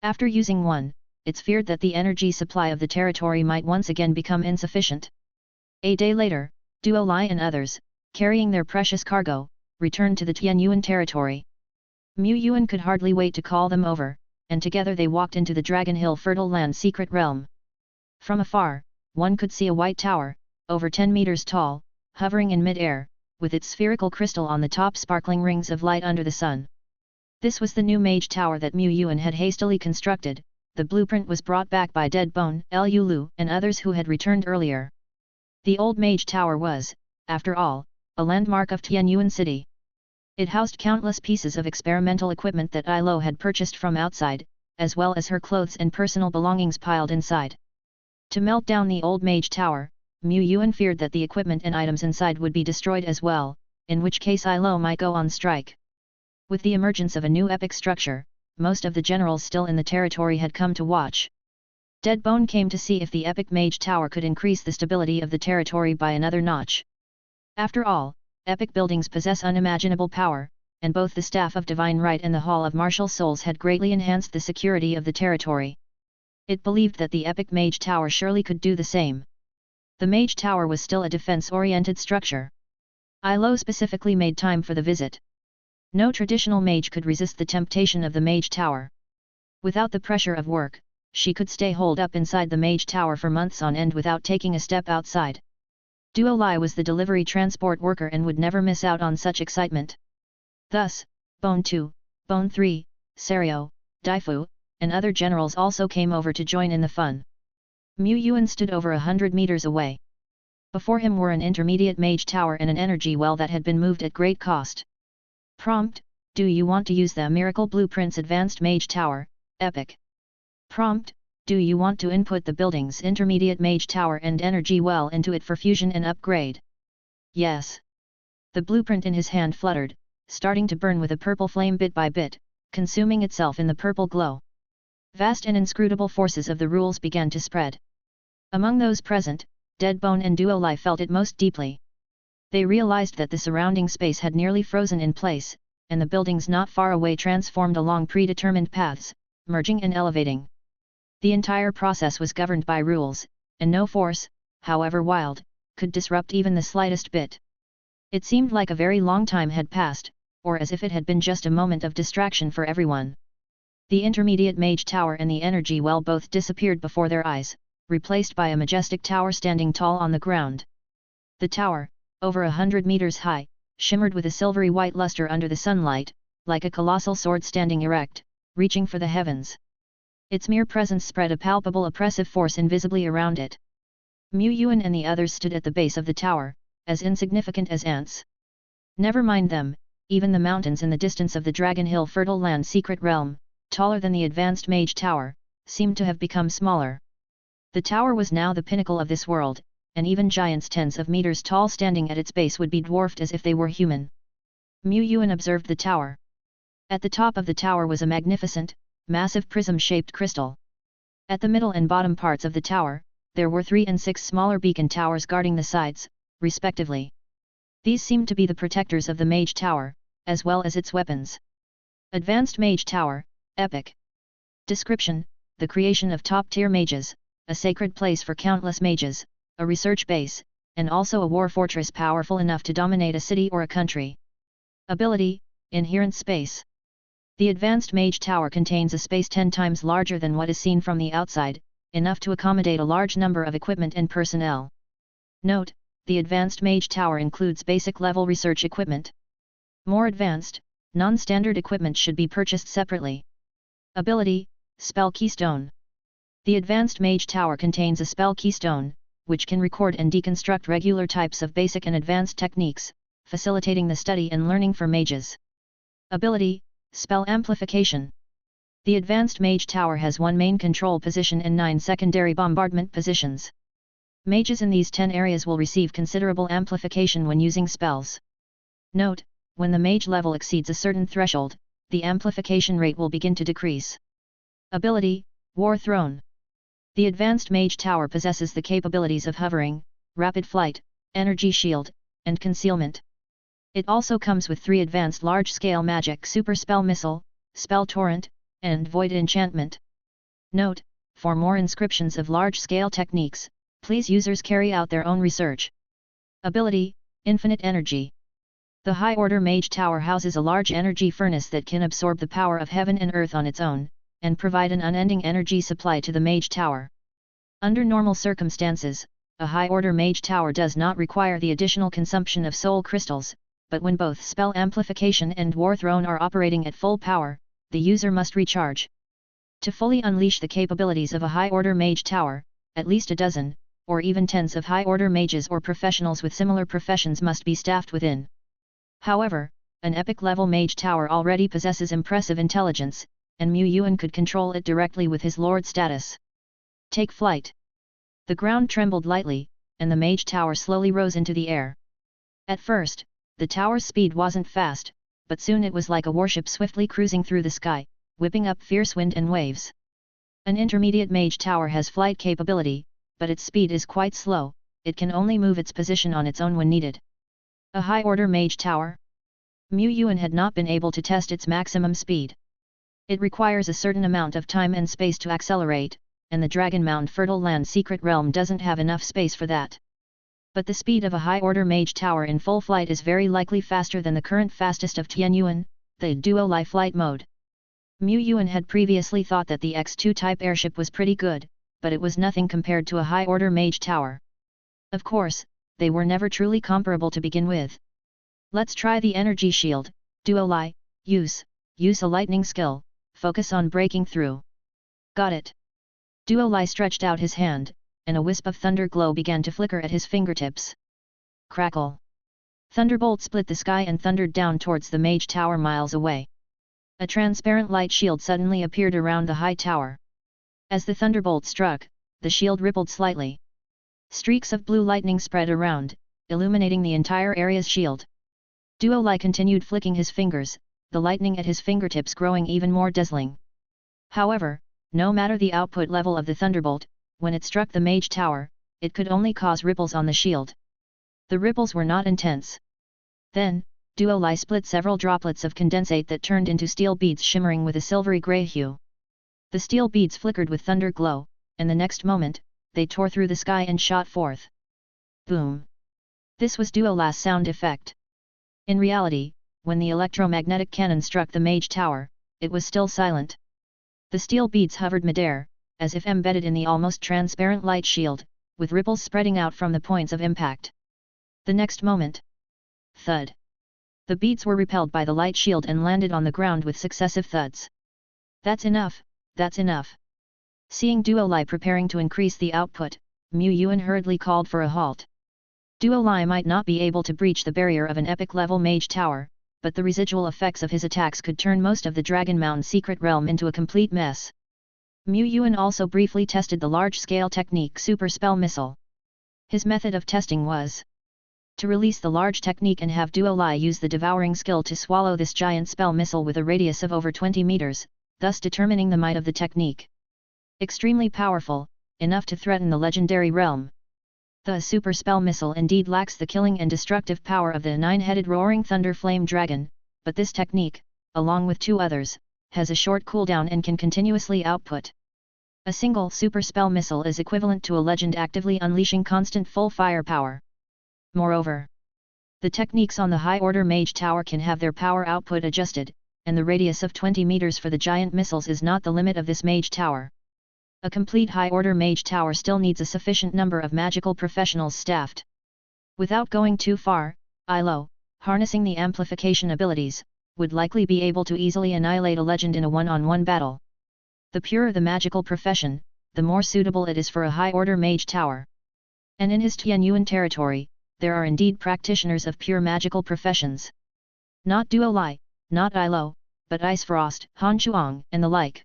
After using one, it's feared that the energy supply of the territory might once again become insufficient. A day later, Duo Lai and others, carrying their precious cargo, returned to the Tianyuan territory. Yuan could hardly wait to call them over, and together they walked into the Dragon Hill Fertile Land secret realm. From afar, one could see a white tower, over 10 meters tall, hovering in mid-air, with its spherical crystal on the top sparkling rings of light under the sun. This was the new mage tower that Mu Yuan had hastily constructed. The blueprint was brought back by Dead Bone, Lu Lu, and others who had returned earlier. The old mage tower was, after all, a landmark of Tianyuan City. It housed countless pieces of experimental equipment that Ilo had purchased from outside, as well as her clothes and personal belongings piled inside. To melt down the old mage tower, Mu Yuan feared that the equipment and items inside would be destroyed as well, in which case Ilo might go on strike. With the emergence of a new epic structure, most of the generals still in the territory had come to watch. Dead Bone came to see if the epic mage tower could increase the stability of the territory by another notch. After all, epic buildings possess unimaginable power, and both the Staff of Divine Right and the Hall of Martial Souls had greatly enhanced the security of the territory. It believed that the epic mage tower surely could do the same. The mage tower was still a defense-oriented structure. Ilo specifically made time for the visit. No traditional mage could resist the temptation of the mage tower. Without the pressure of work, she could stay holed up inside the mage tower for months on end without taking a step outside. Duo Lai was the delivery transport worker and would never miss out on such excitement. Thus, Bone 2, Bone 3, Serio, Daifu, and other generals also came over to join in the fun. Mu Yuan stood over 100 meters away. Before him were an intermediate mage tower and an energy well that had been moved at great cost. Prompt: do you want to use the Miracle Blueprint's Advanced Mage Tower, Epic? Prompt: do you want to input the building's intermediate mage tower and energy well into it for fusion and upgrade? Yes. The blueprint in his hand fluttered, starting to burn with a purple flame bit by bit, consuming itself in the purple glow. Vast and inscrutable forces of the rules began to spread. Among those present, Dead Bone and Duo Lai felt it most deeply. They realized that the surrounding space had nearly frozen in place, and the buildings not far away transformed along predetermined paths, merging and elevating. The entire process was governed by rules, and no force, however wild, could disrupt even the slightest bit. It seemed like a very long time had passed, or as if it had been just a moment of distraction for everyone. The intermediate mage tower and the energy well both disappeared before their eyes, replaced by a majestic tower standing tall on the ground. The tower, over 100 meters high, shimmered with a silvery white luster under the sunlight, like a colossal sword standing erect, reaching for the heavens. Its mere presence spread a palpable oppressive force invisibly around it. Mu Yuan and the others stood at the base of the tower, as insignificant as ants. Never mind them, even the mountains in the distance of the Dragon Hill Fertile Land secret realm, taller than the advanced mage tower, seemed to have become smaller. The tower was now the pinnacle of this world, and even giants tens of meters tall standing at its base would be dwarfed as if they were human. Mu Yuan observed the tower. At the top of the tower was a magnificent, massive prism-shaped crystal. At the middle and bottom parts of the tower, there were 3 and 6 smaller beacon towers guarding the sides, respectively. These seemed to be the protectors of the mage tower, as well as its weapons. Advanced Mage Tower, Epic. Description: the creation of top-tier mages, a sacred place for countless mages, a research base, and also a war fortress powerful enough to dominate a city or a country. Ability: inherent space. The Advanced Mage Tower contains a space 10 times larger than what is seen from the outside, enough to accommodate a large number of equipment and personnel. Note: the Advanced Mage Tower includes basic-level research equipment. More advanced, non-standard equipment should be purchased separately. Ability: Spell Keystone. The Advanced Mage Tower contains a Spell Keystone, which can record and deconstruct regular types of basic and advanced techniques, facilitating the study and learning for mages. Ability: Spell Amplification. The Advanced Mage Tower has 1 main control position and 9 secondary bombardment positions. Mages in these 10 areas will receive considerable amplification when using spells. Note: when the mage level exceeds a certain threshold, the amplification rate will begin to decrease. Ability: War Throne. The Advanced Mage Tower possesses the capabilities of hovering, rapid flight, energy shield, and concealment. It also comes with 3 advanced large-scale magic super spell missile, spell torrent, and void enchantment. Note: for more inscriptions of large-scale techniques, please users carry out their own research. Ability: Infinite Energy. The high-order Mage Tower houses a large energy furnace that can absorb the power of heaven and earth on its own, and provide an unending energy supply to the Mage Tower. Under normal circumstances, a high-order mage tower does not require the additional consumption of soul crystals, but when both spell amplification and war throne are operating at full power, the user must recharge. To fully unleash the capabilities of a high-order mage tower, at least a dozen, or even tens of high-order mages or professionals with similar professions must be staffed within. However, an epic-level mage tower already possesses impressive intelligence, and Yuan could control it directly with his lord status. Take flight. The ground trembled lightly, and the mage tower slowly rose into the air. At first, the tower's speed wasn't fast, but soon it was like a warship swiftly cruising through the sky, whipping up fierce wind and waves. An intermediate mage tower has flight capability, but its speed is quite slow, it can only move its position on its own when needed. A high-order mage tower? Yuan had not been able to test its maximum speed. It requires a certain amount of time and space to accelerate, and the Dragon Mound Fertile Land Secret Realm doesn't have enough space for that. But the speed of a high-order mage tower in full flight is very likely faster than the current fastest of Yuan, the Duo-Li flight mode. Yuan had previously thought that the X2 type airship was pretty good, but it was nothing compared to a high-order mage tower. Of course, they were never truly comparable to begin with. Let's try the energy shield, Duo-Li, use a lightning skill, focus on breaking through. Got it. Duo-Li stretched out his hand, and a wisp of thunder glow began to flicker at his fingertips. Crackle. Thunderbolt split the sky and thundered down towards the mage tower miles away. A transparent light shield suddenly appeared around the high tower. As the thunderbolt struck, the shield rippled slightly. Streaks of blue lightning spread around, illuminating the entire area's shield. Duo-Li continued flicking his fingers, the lightning at his fingertips growing even more dazzling. However, no matter the output level of the thunderbolt, when it struck the mage tower, it could only cause ripples on the shield. The ripples were not intense. Then, Duo-Li split several droplets of condensate that turned into steel beads shimmering with a silvery grey hue. The steel beads flickered with thunder glow, and the next moment, they tore through the sky and shot forth. Boom! This was Duo-Li's sound effect. In reality, when the electromagnetic cannon struck the mage tower, it was still silent. The steel beads hovered midair, as if embedded in the almost transparent light shield, with ripples spreading out from the points of impact. The next moment. Thud! The beads were repelled by the light shield and landed on the ground with successive thuds. That's enough, that's enough. Seeing Duo-Li preparing to increase the output, Yuan hurriedly called for a halt. Duo-Li might not be able to breach the barrier of an epic-level mage tower, but the residual effects of his attacks could turn most of the Dragon Mound Secret Realm into a complete mess. Yuan also briefly tested the large-scale technique Super Spell Missile. His method of testing was to release the large technique and have Duo-Li use the devouring skill to swallow this giant spell missile with a radius of over 20 meters, thus determining the might of the technique. Extremely powerful, enough to threaten the legendary realm. The Super Spell Missile indeed lacks the killing and destructive power of the nine-headed roaring thunder flame dragon, but this technique, along with two others, has a short cooldown and can continuously output. A single Super Spell Missile is equivalent to a legend actively unleashing constant full firepower. Moreover, the techniques on the high-order mage tower can have their power output adjusted, and the radius of 20 meters for the giant missiles is not the limit of this mage tower. A complete high-order mage tower still needs a sufficient number of magical professionals staffed. Without going too far, Ilo, harnessing the amplification abilities, would likely be able to easily annihilate a legend in a one-on-one battle. The purer the magical profession, the more suitable it is for a high-order mage tower. And in his Yuan territory, there are indeed practitioners of pure magical professions. Not Duo-Li, not Ilo, but Icefrost, Han Chuang, and the like.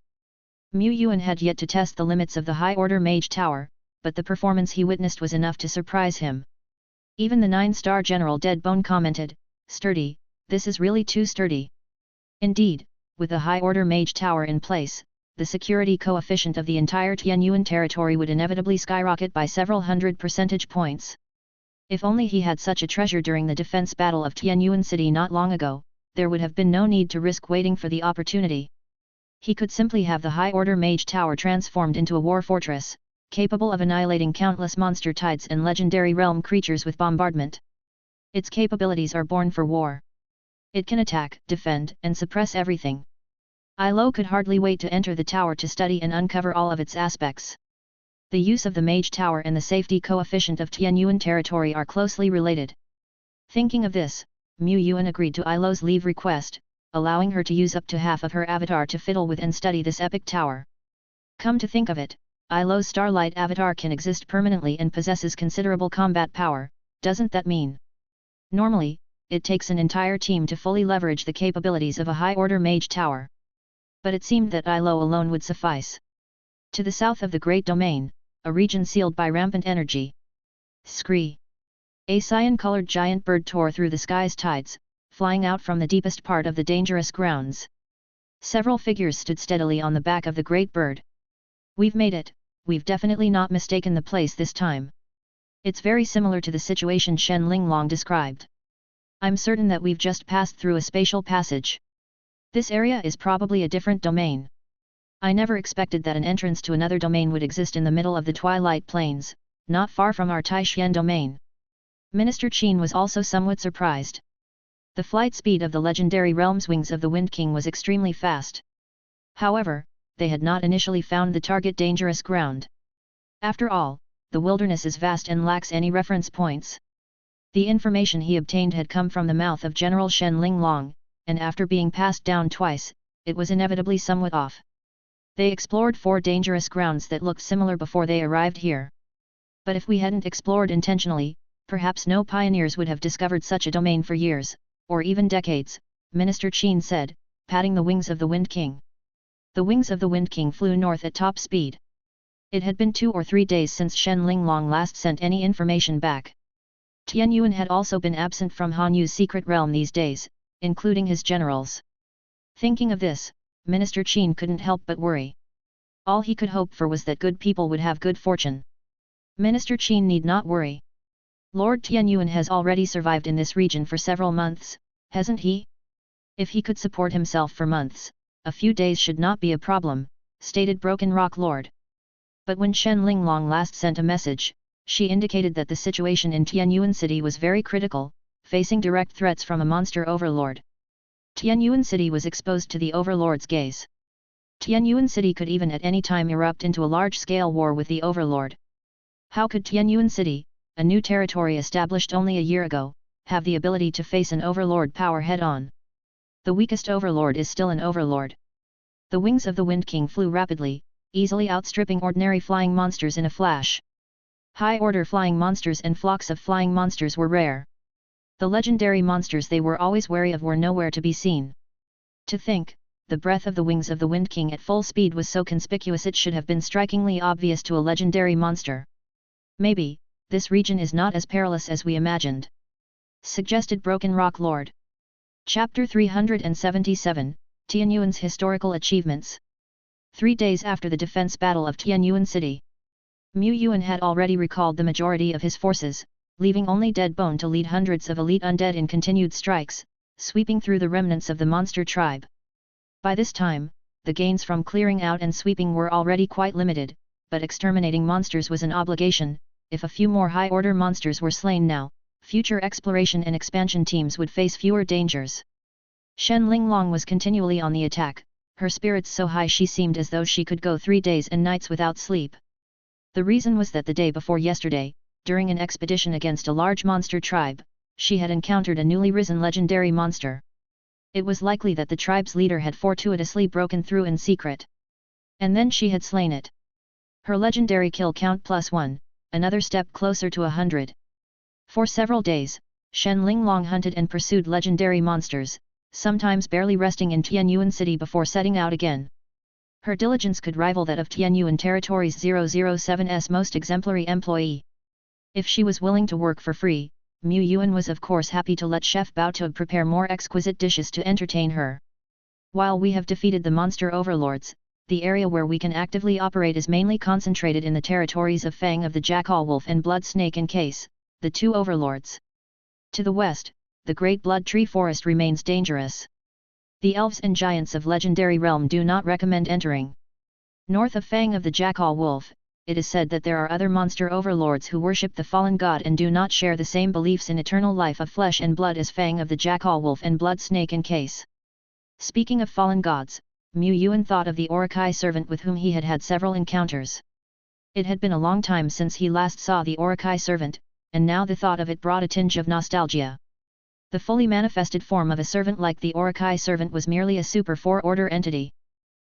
Yuan had yet to test the limits of the high-order mage tower, but the performance he witnessed was enough to surprise him. Even the 9-star General Deadbone commented, "Sturdy, this is really too sturdy." Indeed, with a high-order mage tower in place, the security coefficient of the entire Yuan territory would inevitably skyrocket by several hundred percentage points. If only he had such a treasure during the defense battle of Yuan City not long ago, there would have been no need to risk waiting for the opportunity. He could simply have the high-order mage tower transformed into a war fortress, capable of annihilating countless monster tides and legendary realm creatures with bombardment. Its capabilities are born for war. It can attack, defend, and suppress everything. Ilo could hardly wait to enter the tower to study and uncover all of its aspects. The use of the Mage Tower and the safety coefficient of Tianyuan territory are closely related. Thinking of this, Yuan agreed to Ilo's leave request, allowing her to use up to half of her avatar to fiddle with and study this epic tower. Come to think of it, Ilo's Starlight avatar can exist permanently and possesses considerable combat power. Doesn't that mean? Normally, it takes an entire team to fully leverage the capabilities of a high-order mage tower. But it seemed that Ilo alone would suffice. To the south of the Great Domain, a region sealed by rampant energy. Scree! A cyan-colored giant bird tore through the sky's tides, flying out from the deepest part of the dangerous grounds. Several figures stood steadily on the back of the great bird. We've made it, we've definitely not mistaken the place this time. It's very similar to the situation Shen Linglong described. I'm certain that we've just passed through a spatial passage. This area is probably a different domain. I never expected that an entrance to another domain would exist in the middle of the Twilight Plains, not far from our Taishian domain. Minister Qin was also somewhat surprised. The flight speed of the legendary realm's wings of the Wind King was extremely fast. However, they had not initially found the target dangerous ground. After all, the wilderness is vast and lacks any reference points. The information he obtained had come from the mouth of General Shen Linglong, and after being passed down twice, it was inevitably somewhat off. They explored 4 dangerous grounds that looked similar before they arrived here. But if we hadn't explored intentionally, perhaps no pioneers would have discovered such a domain for years, or even decades, Minister Qin said, patting the wings of the Wind King. The wings of the Wind King flew north at top speed. It had been 2 or 3 days since Shen Linglong last sent any information back. Tianyuan had also been absent from Hanyu's secret realm these days, including his generals. Thinking of this, Minister Qin couldn't help but worry. All he could hope for was that good people would have good fortune. Minister Qin need not worry. Lord Tianyuan has already survived in this region for several months, hasn't he? If he could support himself for months, a few days should not be a problem, stated Broken Rock Lord. But when Shen Linglong last sent a message, she indicated that the situation in Tianyuan City was very critical, facing direct threats from a monster overlord. Tianyuan City was exposed to the overlord's gaze. Tianyuan City could even at any time erupt into a large-scale war with the overlord. How could Tianyuan City, a new territory established only a year ago, have the ability to face an overlord power head-on? The weakest overlord is still an overlord. The wings of the Wind King flew rapidly, easily outstripping ordinary flying monsters in a flash. High-order flying monsters and flocks of flying monsters were rare. The legendary monsters they were always wary of were nowhere to be seen. To think, the breadth of the wings of the Wind King at full speed was so conspicuous it should have been strikingly obvious to a legendary monster. Maybe, this region is not as perilous as we imagined, suggested Broken Rock Lord. Chapter 377, Tianyuan's Historical Achievements. 3 days after the defense battle of Tianyuan City, Yuan had already recalled the majority of his forces, leaving only Dead Bone to lead hundreds of elite undead in continued strikes, sweeping through the remnants of the monster tribe. By this time, the gains from clearing out and sweeping were already quite limited, but exterminating monsters was an obligation. If a few more high-order monsters were slain now, future exploration and expansion teams would face fewer dangers. Shen Linglong was continually on the attack, her spirits so high she seemed as though she could go 3 days and nights without sleep. The reason was that the day before yesterday, during an expedition against a large monster tribe, she had encountered a newly risen legendary monster. It was likely that the tribe's leader had fortuitously broken through in secret. And then she had slain it. Her legendary kill count +1, another step closer to 100. For several days, Shen Linglong hunted and pursued legendary monsters, sometimes barely resting in Tianyuan City before setting out again. Her diligence could rival that of Tianyuan Territory's 007's most exemplary employee. If she was willing to work for free, Yuan was of course happy to let Chef Baotub prepare more exquisite dishes to entertain her. While we have defeated the monster overlords, the area where we can actively operate is mainly concentrated in the territories of Fang of the Jackal Wolf and Blood Snake Encase, the 2 overlords. To the west, the Great Blood Tree Forest remains dangerous. The elves and giants of Legendary Realm do not recommend entering. North of Fang of the Jackal Wolf, it is said that there are other monster overlords who worship the fallen god and do not share the same beliefs in eternal life of flesh and blood as Fang of the Jackal Wolf and Blood Snake Encase. Speaking of fallen gods, Yuan thought of the Orokai servant with whom he had had several encounters. It had been a long time since he last saw the Orakai servant, and now the thought of it brought a tinge of nostalgia. The fully manifested form of a servant like the Orakai servant was merely a super four-order entity.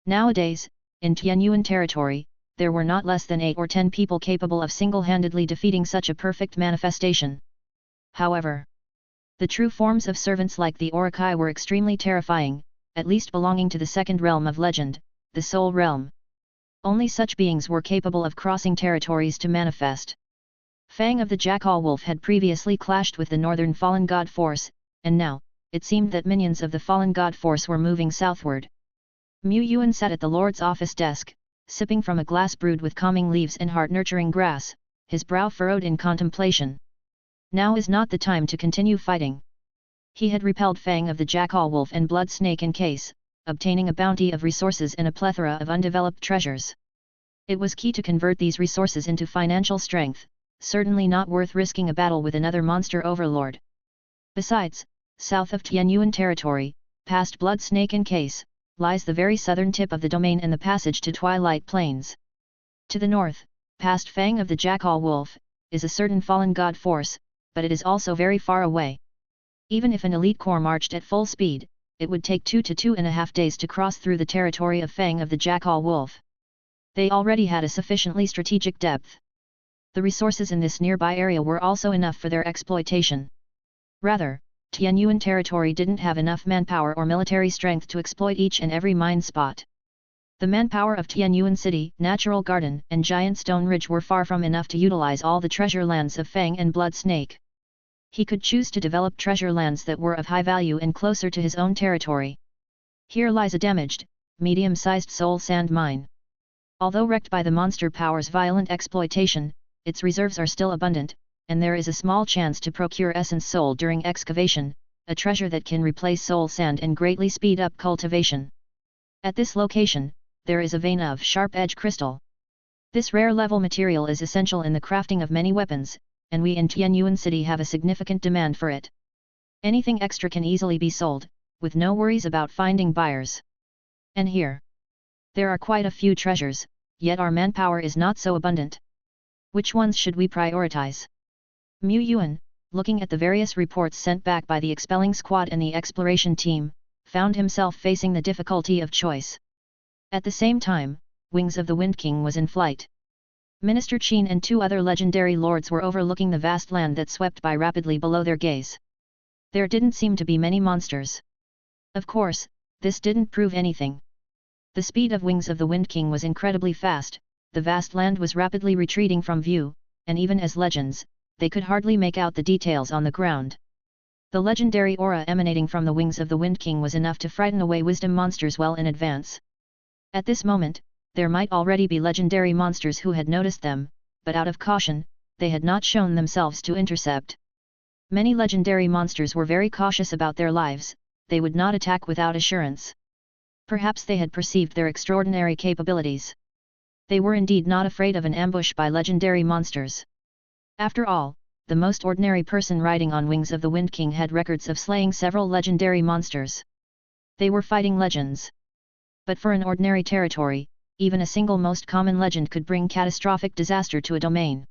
Nowadays, in Tianyuan territory, there were not less than 8 or 10 people capable of single-handedly defeating such a perfect manifestation. However, the true forms of servants like the Orakai were extremely terrifying, at least belonging to the second realm of legend, the Soul Realm. Only such beings were capable of crossing territories to manifest. Fang of the Jackal Wolf had previously clashed with the northern Fallen God Force, and now, it seemed that minions of the Fallen God Force were moving southward. Yuan sat at the Lord's office desk, sipping from a glass brewed with calming leaves and heart-nurturing grass, his brow furrowed in contemplation. Now is not the time to continue fighting. He had repelled Fang of the Jackal Wolf and Blood Snake in case, obtaining a bounty of resources and a plethora of undeveloped treasures. It was key to convert these resources into financial strength, certainly not worth risking a battle with another monster overlord. Besides, south of Tianyuan territory, past Blood Snake in case, lies the very southern tip of the domain and the passage to Twilight Plains. To the north, past Fang of the Jackal Wolf, is a certain Fallen God Force, but it is also very far away. Even if an elite corps marched at full speed, it would take 2 to 2.5 days to cross through the territory of Fang of the Jackal Wolf. They already had a sufficiently strategic depth. The resources in this nearby area were also enough for their exploitation. Rather, Tianyuan territory didn't have enough manpower or military strength to exploit each and every mine spot. The manpower of Tianyuan City, Natural Garden, and Giant Stone Ridge were far from enough to utilize all the treasure lands of Fang and Blood Snake. He could choose to develop treasure lands that were of high value and closer to his own territory. Here lies a damaged, medium-sized soul sand mine. Although wrecked by the monster power's violent exploitation, its reserves are still abundant, and there is a small chance to procure essence soul during excavation, a treasure that can replace soul sand and greatly speed up cultivation. At this location, there is a vein of sharp-edge crystal. This rare-level material is essential in the crafting of many weapons, and we in Tianyuan City have a significant demand for it. Anything extra can easily be sold, with no worries about finding buyers. And here, there are quite a few treasures, yet our manpower is not so abundant. Which ones should we prioritize? Yuan, looking at the various reports sent back by the expelling squad and the exploration team, found himself facing the difficulty of choice. At the same time, Wings of the Wind King was in flight. Minister Qin and 2 other legendary lords were overlooking the vast land that swept by rapidly below their gaze. There didn't seem to be many monsters. Of course, this didn't prove anything. The speed of Wings of the Wind King was incredibly fast, the vast land was rapidly retreating from view, and even as legends, they could hardly make out the details on the ground. The legendary aura emanating from the Wings of the Wind King was enough to frighten away wisdom monsters well in advance. At this moment, there might already be legendary monsters who had noticed them, but out of caution, they had not shown themselves to intercept. Many legendary monsters were very cautious about their lives, they would not attack without assurance. Perhaps they had perceived their extraordinary capabilities. They were indeed not afraid of an ambush by legendary monsters. After all, the most ordinary person riding on Wings of the Wind King had records of slaying several legendary monsters. They were fighting legends. But for an ordinary territory, even a single most common legend could bring catastrophic disaster to a domain.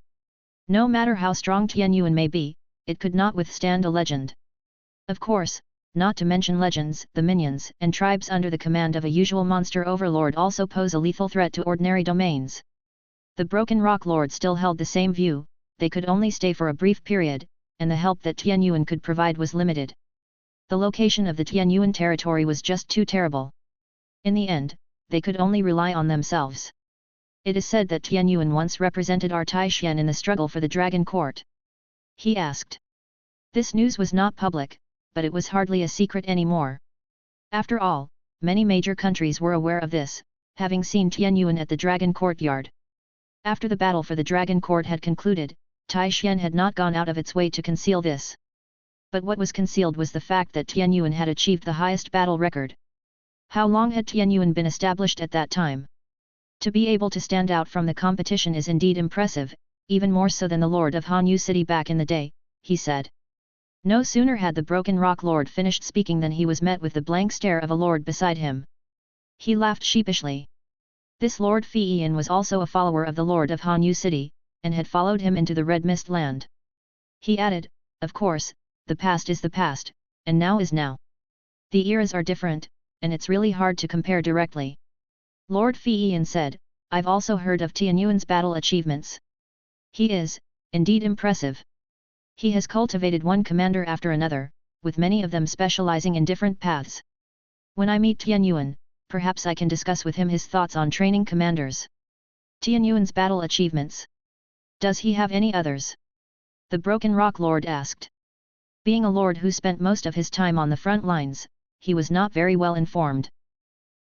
No matter how strong Tianyuan may be, it could not withstand a legend. Of course, not to mention legends, the minions and tribes under the command of a usual monster overlord also pose a lethal threat to ordinary domains. The Broken Rock Lord still held the same view, they could only stay for a brief period, and the help that Tianyuan could provide was limited. The location of the Tianyuan territory was just too terrible. In the end, they could only rely on themselves. It is said that Tianyuan once represented our Taishan in the struggle for the Dragon Court. He asked. This news was not public, but it was hardly a secret anymore. After all, many major countries were aware of this, having seen Tianyuan at the Dragon Courtyard. After the battle for the Dragon Court had concluded, Taishan had not gone out of its way to conceal this. But what was concealed was the fact that Tianyuan had achieved the highest battle record. How long had Tianyuan been established at that time? To be able to stand out from the competition is indeed impressive, even more so than the Lord of Hanyu City back in the day, he said. No sooner had the Broken Rock Lord finished speaking than he was met with the blank stare of a lord beside him. He laughed sheepishly. This Lord Fiyin was also a follower of the Lord of Hanyu City, and had followed him into the Red Mist Land. He added, "Of course, the past is the past, and now is now. The eras are different, and it's really hard to compare directly." Lord Fiyin said, "I've also heard of Tianyuan's battle achievements. He is, indeed, impressive. He has cultivated one commander after another, with many of them specializing in different paths. When I meet Tianyuan, perhaps I can discuss with him his thoughts on training commanders." Tianyuan's battle achievements. Does he have any others? The Broken Rock Lord asked. Being a lord who spent most of his time on the front lines, he was not very well informed.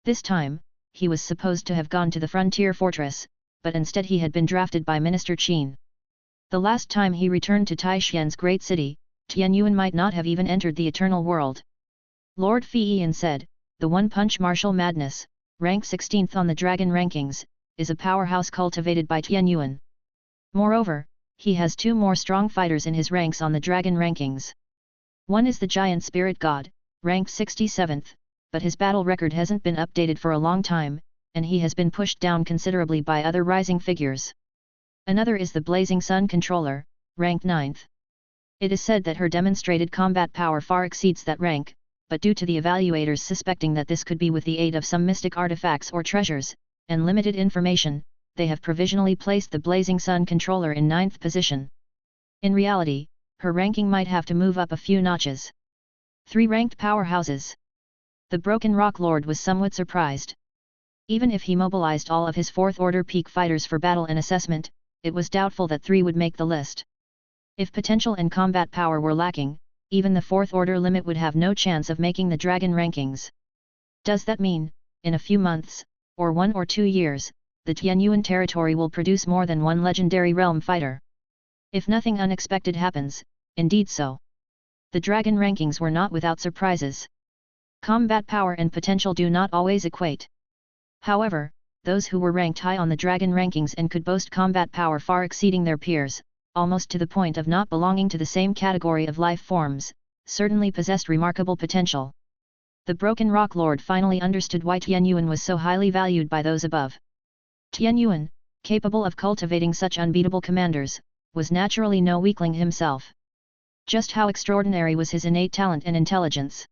This time, he was supposed to have gone to the frontier fortress, but instead he had been drafted by Minister Qin. The last time he returned to Taishian's great city, Tianyuan might not have even entered the eternal world. Lord Fiyin said, "The One-Punch Martial Madness, rank 16th on the Dragon rankings, is a powerhouse cultivated by Tianyuan. Moreover, he has two more strong fighters in his ranks on the Dragon rankings. One is the Giant Spirit God, ranked 67th, but his battle record hasn't been updated for a long time, and he has been pushed down considerably by other rising figures. Another is the Blazing Sun Controller, ranked 9th. It is said that her demonstrated combat power far exceeds that rank, but due to the evaluators suspecting that this could be with the aid of some mystic artifacts or treasures, and limited information, they have provisionally placed the Blazing Sun Controller in 9th position. In reality, her ranking might have to move up a few notches. 3 ranked powerhouses. The Broken Rock Lord was somewhat surprised. Even if he mobilized all of his 4th order peak fighters for battle and assessment, it was doubtful that 3 would make the list. If potential and combat power were lacking, even the 4th order limit would have no chance of making the Dragon rankings. Does that mean, in a few months, or 1 or 2 years, the Tianyuan territory will produce more than one legendary realm fighter? If nothing unexpected happens, indeed so. The Dragon rankings were not without surprises. Combat power and potential do not always equate. However, those who were ranked high on the Dragon rankings and could boast combat power far exceeding their peers, almost to the point of not belonging to the same category of life forms, certainly possessed remarkable potential. The Broken Rock Lord finally understood why Tianyuan was so highly valued by those above. Tianyuan, capable of cultivating such unbeatable commanders, was naturally no weakling himself. Just how extraordinary was his innate talent and intelligence?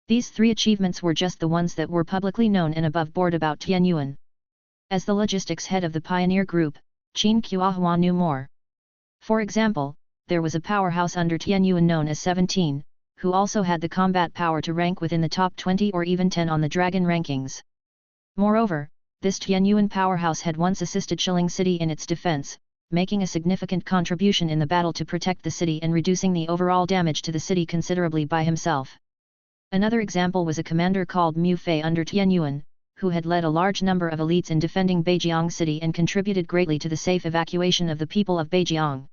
These 3 achievements were just the ones that were publicly known and above board about Tianyuan. As the logistics head of the pioneer group, Qin Kuahua knew more. For example, there was a powerhouse under Tianyuan known as 17, who also had the combat power to rank within the top 20 or even 10 on the Dragon rankings. Moreover, this Tianyuan powerhouse had once assisted Shilling City in its defense, making a significant contribution in the battle to protect the city and reducing the overall damage to the city considerably by himself. Another example was a commander called Mu Fei under Tianyuan, who had led a large number of elites in defending Beijiang City and contributed greatly to the safe evacuation of the people of Beijiang.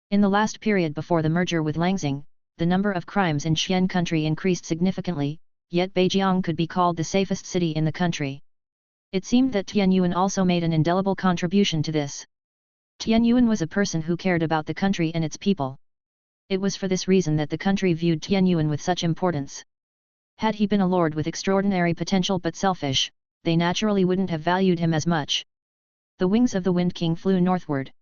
In the last period before the merger with Langxing, the number of crimes in Xian country increased significantly, yet Beijiang could be called the safest city in the country. It seemed that Tianyuan also made an indelible contribution to this. Tianyuan was a person who cared about the country and its people. It was for this reason that the country viewed Tianyuan with such importance. Had he been a lord with extraordinary potential but selfish, they naturally wouldn't have valued him as much. The wings of the Wind King flew northward.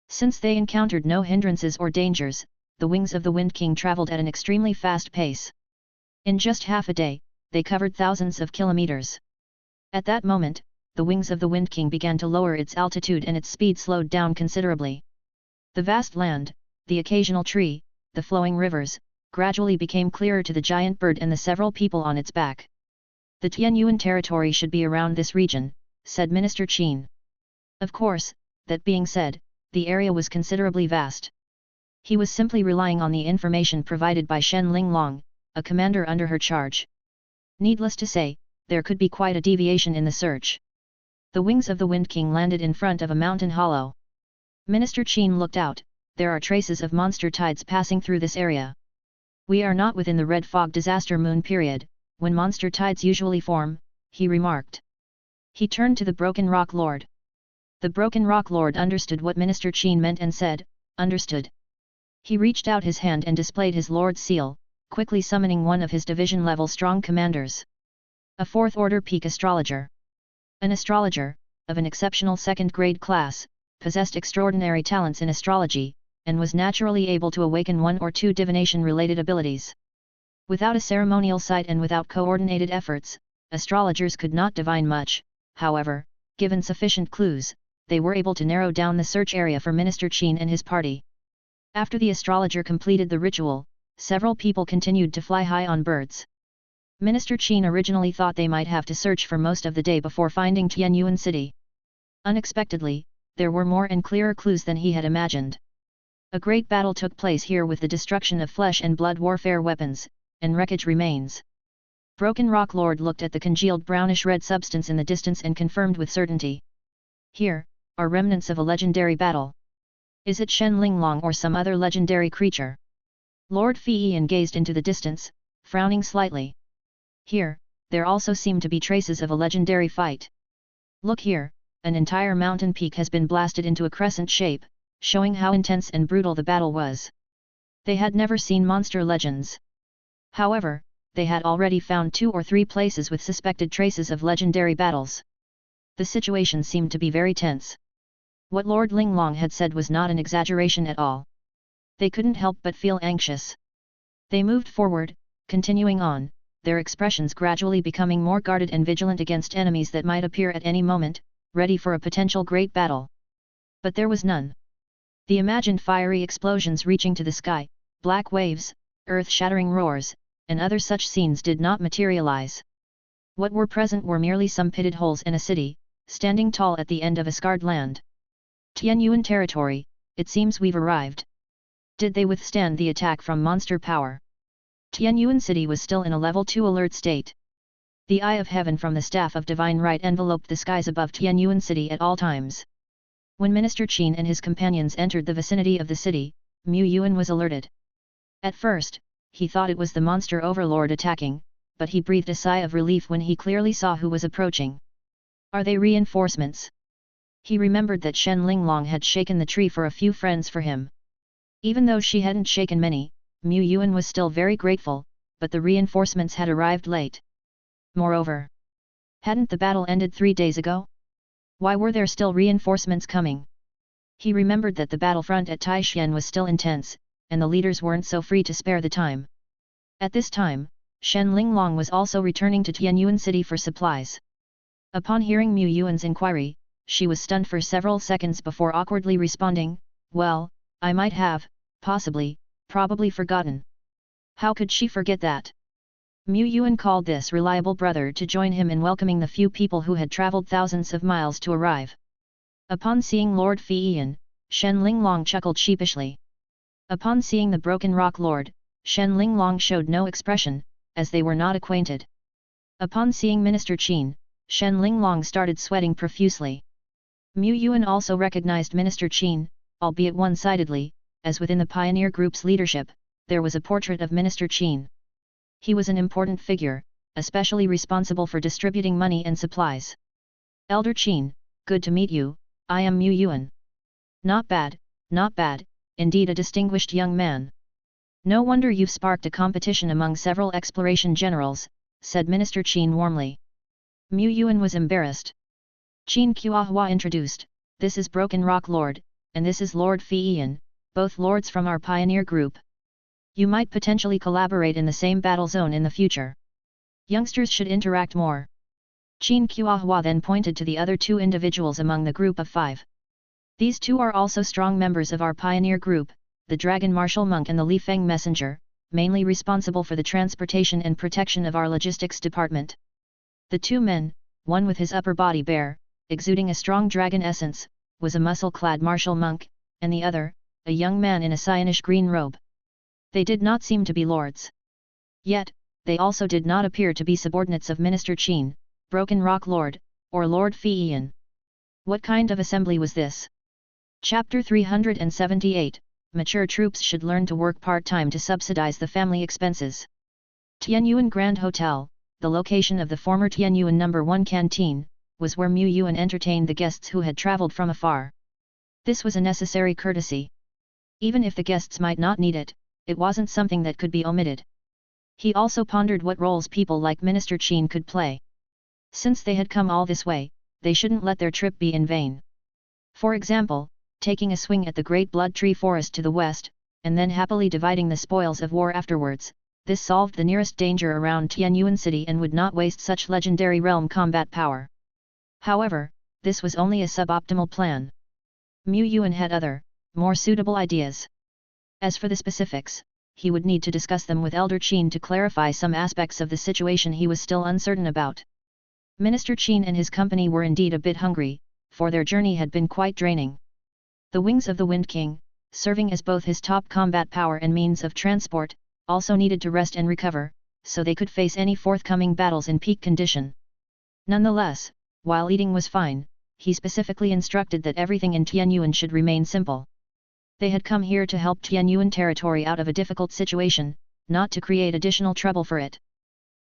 Since they encountered no hindrances or dangers, the wings of the Wind King traveled at an extremely fast pace. In just half a day, they covered thousands of kilometers. At that moment, the wings of the Wind King began to lower its altitude and its speed slowed down considerably. The vast land, the occasional tree, the flowing rivers, gradually became clearer to the giant bird and the several people on its back. The Tianyuan territory should be around this region, said Minister Qin. Of course, that being said, the area was considerably vast. He was simply relying on the information provided by Shen Linglong, a commander under her charge. Needless to say, there could be quite a deviation in the search. The wings of the Wind King landed in front of a mountain hollow. Minister Qin looked out. There are traces of monster tides passing through this area. We are not within the red fog disaster moon period, when monster tides usually form, he remarked. He turned to the Broken Rock Lord. The Broken Rock Lord understood what Minister Qin meant and said, "Understood." He reached out his hand and displayed his Lord's seal, quickly summoning one of his division-level strong commanders. A 4th order peak astrologer. An astrologer, of an exceptional second-grade class, possessed extraordinary talents in astrology, and was naturally able to awaken one or two divination-related abilities. Without a ceremonial site and without coordinated efforts, astrologers could not divine much. However, given sufficient clues, they were able to narrow down the search area for Minister Qin and his party. After the astrologer completed the ritual, several people continued to fly high on birds. Minister Qin originally thought they might have to search for most of the day before finding Tianyuan City. Unexpectedly, there were more and clearer clues than he had imagined. A great battle took place here with the destruction of flesh and blood warfare weapons, and wreckage remains. Broken Rock Lord looked at the congealed brownish-red substance in the distance and confirmed with certainty. Here, are remnants of a legendary battle. Is it Shen Linglong or some other legendary creature? Lord Fiyin gazed into the distance, frowning slightly. Here, there also seem to be traces of a legendary fight. Look here, an entire mountain peak has been blasted into a crescent shape, showing how intense and brutal the battle was. They had never seen monster legends. However, they had already found 2 or 3 places with suspected traces of legendary battles. The situation seemed to be very tense. What Lord Linglong had said was not an exaggeration at all. They couldn't help but feel anxious. They moved forward, continuing on, their expressions gradually becoming more guarded and vigilant against enemies that might appear at any moment, ready for a potential great battle. But there was none. The imagined fiery explosions reaching to the sky, black waves, earth-shattering roars, and other such scenes did not materialize. What were present were merely some pitted holes in a city, standing tall at the end of a scarred land. Tianyuan territory, it seems we've arrived. Did they withstand the attack from monster power? Tianyuan City was still in a level 2 alert state. The eye of heaven from the staff of divine right enveloped the skies above Tianyuan City at all times. When Minister Qin and his companions entered the vicinity of the city, Mu Yuan was alerted. At first, he thought it was the monster overlord attacking, but he breathed a sigh of relief when he clearly saw who was approaching. Are they reinforcements? He remembered that Shen Linglong had shaken the tree for a few friends for him. Even though she hadn't shaken many, Mu Yuan was still very grateful, but the reinforcements had arrived late. Moreover, hadn't the battle ended 3 days ago? Why were there still reinforcements coming? He remembered that the battlefront at Taishan was still intense, and the leaders weren't so free to spare the time. At this time, Shen Linglong was also returning to Tianyuan City for supplies. Upon hearing Mu Yuan's inquiry, she was stunned for several seconds before awkwardly responding, "Well, I might have, possibly, probably forgotten." How could she forget that? Mu Yuan called this reliable brother to join him in welcoming the few people who had traveled thousands of miles to arrive. Upon seeing Lord Fiyin, Shen Linglong chuckled sheepishly. Upon seeing the Broken Rock Lord, Shen Linglong showed no expression, as they were not acquainted. Upon seeing Minister Qin, Shen Linglong started sweating profusely. Mu Yuan also recognized Minister Qin, albeit one-sidedly, as within the pioneer group's leadership, there was a portrait of Minister Qin. He was an important figure, especially responsible for distributing money and supplies. "Elder Qin, good to meet you, I am Mu Yuan." Not bad, indeed a distinguished young man. "No wonder you've sparked a competition among several exploration generals," said Minister Qin warmly. Mu Yuan was embarrassed. Qin Kuahua introduced, "This is Broken Rock Lord, and this is Lord Fiyin, both lords from our pioneer group. You might potentially collaborate in the same battle zone in the future. Youngsters should interact more." Qin Kuahua then pointed to the other 2 individuals among the group of 5. "These 2 are also strong members of our pioneer group, the Dragon Martial Monk and the Li Feng Messenger, mainly responsible for the transportation and protection of our logistics department." The 2 men, one with his upper body bare, exuding a strong dragon essence, was a muscle-clad martial monk, and the other, a young man in a cyanish green robe. They did not seem to be lords. Yet, they also did not appear to be subordinates of Minister Qin, Broken Rock Lord, or Lord Fiyin. What kind of assembly was this? Chapter 378, Mature troops should learn to work part-time to subsidize the family expenses. Tianyuan Grand Hotel, the location of the former Tianyuan No. 1 canteen, was where Mu Yuan entertained the guests who had traveled from afar. This was a necessary courtesy. Even if the guests might not need it, it wasn't something that could be omitted. He also pondered what roles people like Minister Qin could play. Since they had come all this way, they shouldn't let their trip be in vain. For example, taking a swing at the Great Blood Tree Forest to the west, and then happily dividing the spoils of war afterwards, this solved the nearest danger around Tianyuan City and would not waste such legendary realm combat power. However, this was only a suboptimal plan. Yuan had other, more suitable ideas. As for the specifics, he would need to discuss them with Elder Qin to clarify some aspects of the situation he was still uncertain about. Minister Qin and his company were indeed a bit hungry, for their journey had been quite draining. The wings of the Wind King, serving as both his top combat power and means of transport, also needed to rest and recover, so they could face any forthcoming battles in peak condition. Nonetheless, while eating was fine, he specifically instructed that everything in Tianyuan should remain simple. They had come here to help Tianyuan territory out of a difficult situation, not to create additional trouble for it.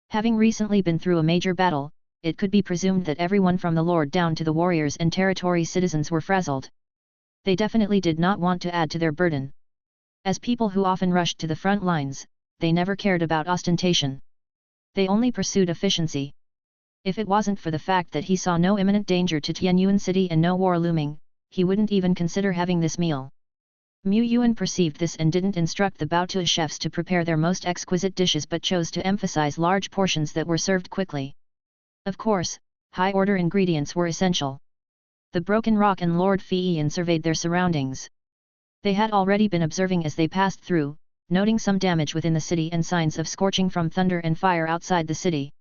Having recently been through a major battle, it could be presumed that everyone from the lord down to the warriors and territory citizens were frazzled. They definitely did not want to add to their burden. As people who often rushed to the front lines, they never cared about ostentation. They only pursued efficiency. If it wasn't for the fact that he saw no imminent danger to Tianyuan City and no war looming, he wouldn't even consider having this meal. Yuan perceived this and didn't instruct the Baotu chefs to prepare their most exquisite dishes but chose to emphasize large portions that were served quickly. Of course, high-order ingredients were essential. The Broken Rock and Lord Fiyin surveyed their surroundings. They had already been observing as they passed through, noting some damage within the city and signs of scorching from thunder and fire outside the city.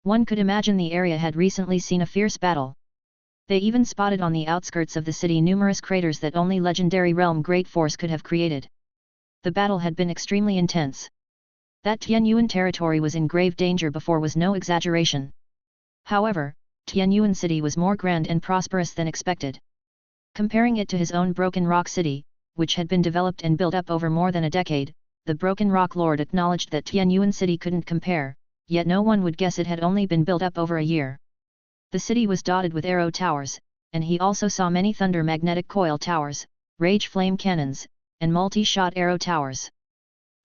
One could imagine the area had recently seen a fierce battle. They even spotted on the outskirts of the city numerous craters that only legendary realm great force could have created. The battle had been extremely intense. That Tianyuan territory was in grave danger before was no exaggeration. However, Tianyuan City was more grand and prosperous than expected. Comparing it to his own Broken Rock City, which had been developed and built up over more than a decade, the Broken Rock Lord acknowledged that Tianyuan City couldn't compare, yet no one would guess it had only been built up over a year. The city was dotted with arrow towers, and he also saw many thunder magnetic coil towers, rage flame cannons, and multi-shot arrow towers.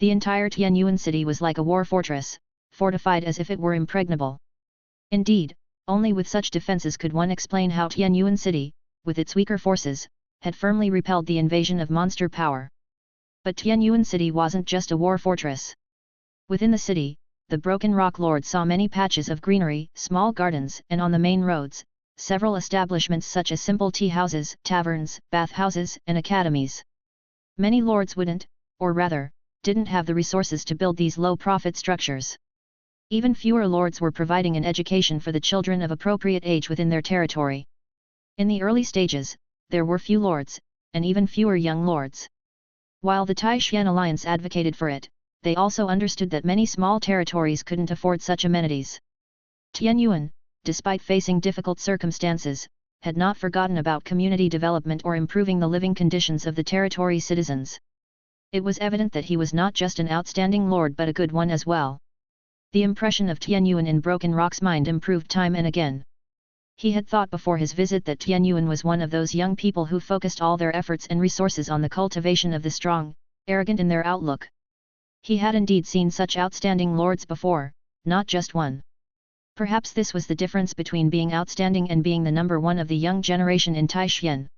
The entire Tianyuan City was like a war fortress, fortified as if it were impregnable. Indeed, only with such defenses could one explain how Tianyuan City, with its weaker forces, had firmly repelled the invasion of monster power. But Tianyuan City wasn't just a war fortress. Within the city, the Broken Rock Lord saw many patches of greenery, small gardens, and on the main roads, several establishments such as simple tea houses, taverns, bath houses, and academies. Many lords wouldn't, or rather, didn't have the resources to build these low-profit structures. Even fewer lords were providing an education for the children of appropriate age within their territory. In the early stages, there were few lords, and even fewer young lords. While the Tai-Shan Alliance advocated for it, they also understood that many small territories couldn't afford such amenities. Tianyuan, despite facing difficult circumstances, had not forgotten about community development or improving the living conditions of the territory citizens. It was evident that he was not just an outstanding lord but a good one as well. The impression of Tianyuan in Broken Rock's mind improved time and again. He had thought before his visit that Tianyuan was one of those young people who focused all their efforts and resources on the cultivation of the strong, arrogant in their outlook. He had indeed seen such outstanding lords before, not just one. Perhaps this was the difference between being outstanding and being the number one of the young generation in Tai-Shan.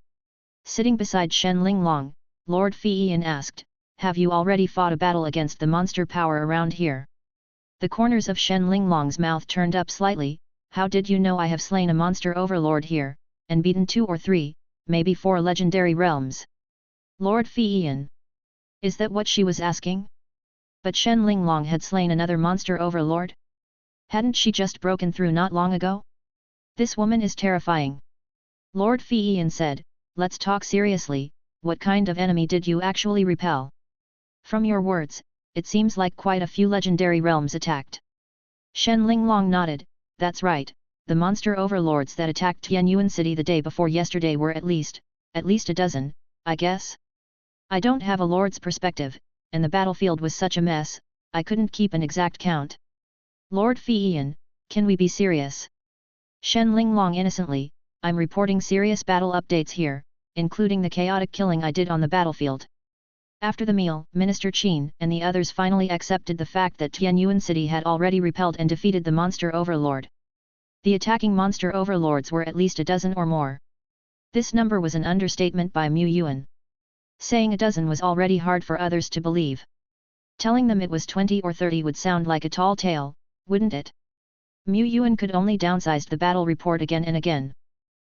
Sitting beside Shen Linglong, Lord Fiyin asked, "Have you already fought a battle against the monster power around here?" The corners of Shen Linglong's mouth turned up slightly. "How did you know I have slain a monster overlord here, and beaten 2 or 3, maybe 4 legendary realms?" Lord Fiyin. Is that what she was asking? But Shen Linglong had slain another monster overlord? Hadn't she just broken through not long ago? This woman is terrifying. Lord Fiyin said, "Let's talk seriously, what kind of enemy did you actually repel?" "From your words, it seems like quite a few legendary realms attacked." Shen Linglong nodded, "That's right, the monster overlords that attacked Tianyuan City the day before yesterday were at least a dozen, I guess. I don't have a lord's perspective, and the battlefield was such a mess, I couldn't keep an exact count." Lord Fiyin, "Can we be serious?" Shen Linglong innocently, "I'm reporting serious battle updates here, including the chaotic killing I did on the battlefield." After the meal, Minister Qin and the others finally accepted the fact that Tianyuan City had already repelled and defeated the monster overlord. The attacking monster overlords were at least a dozen or more. This number was an understatement by Mu Yuan. Saying a dozen was already hard for others to believe. Telling them it was 20 or 30 would sound like a tall tale, wouldn't it? Mu Yuan could only downsize the battle report again and again.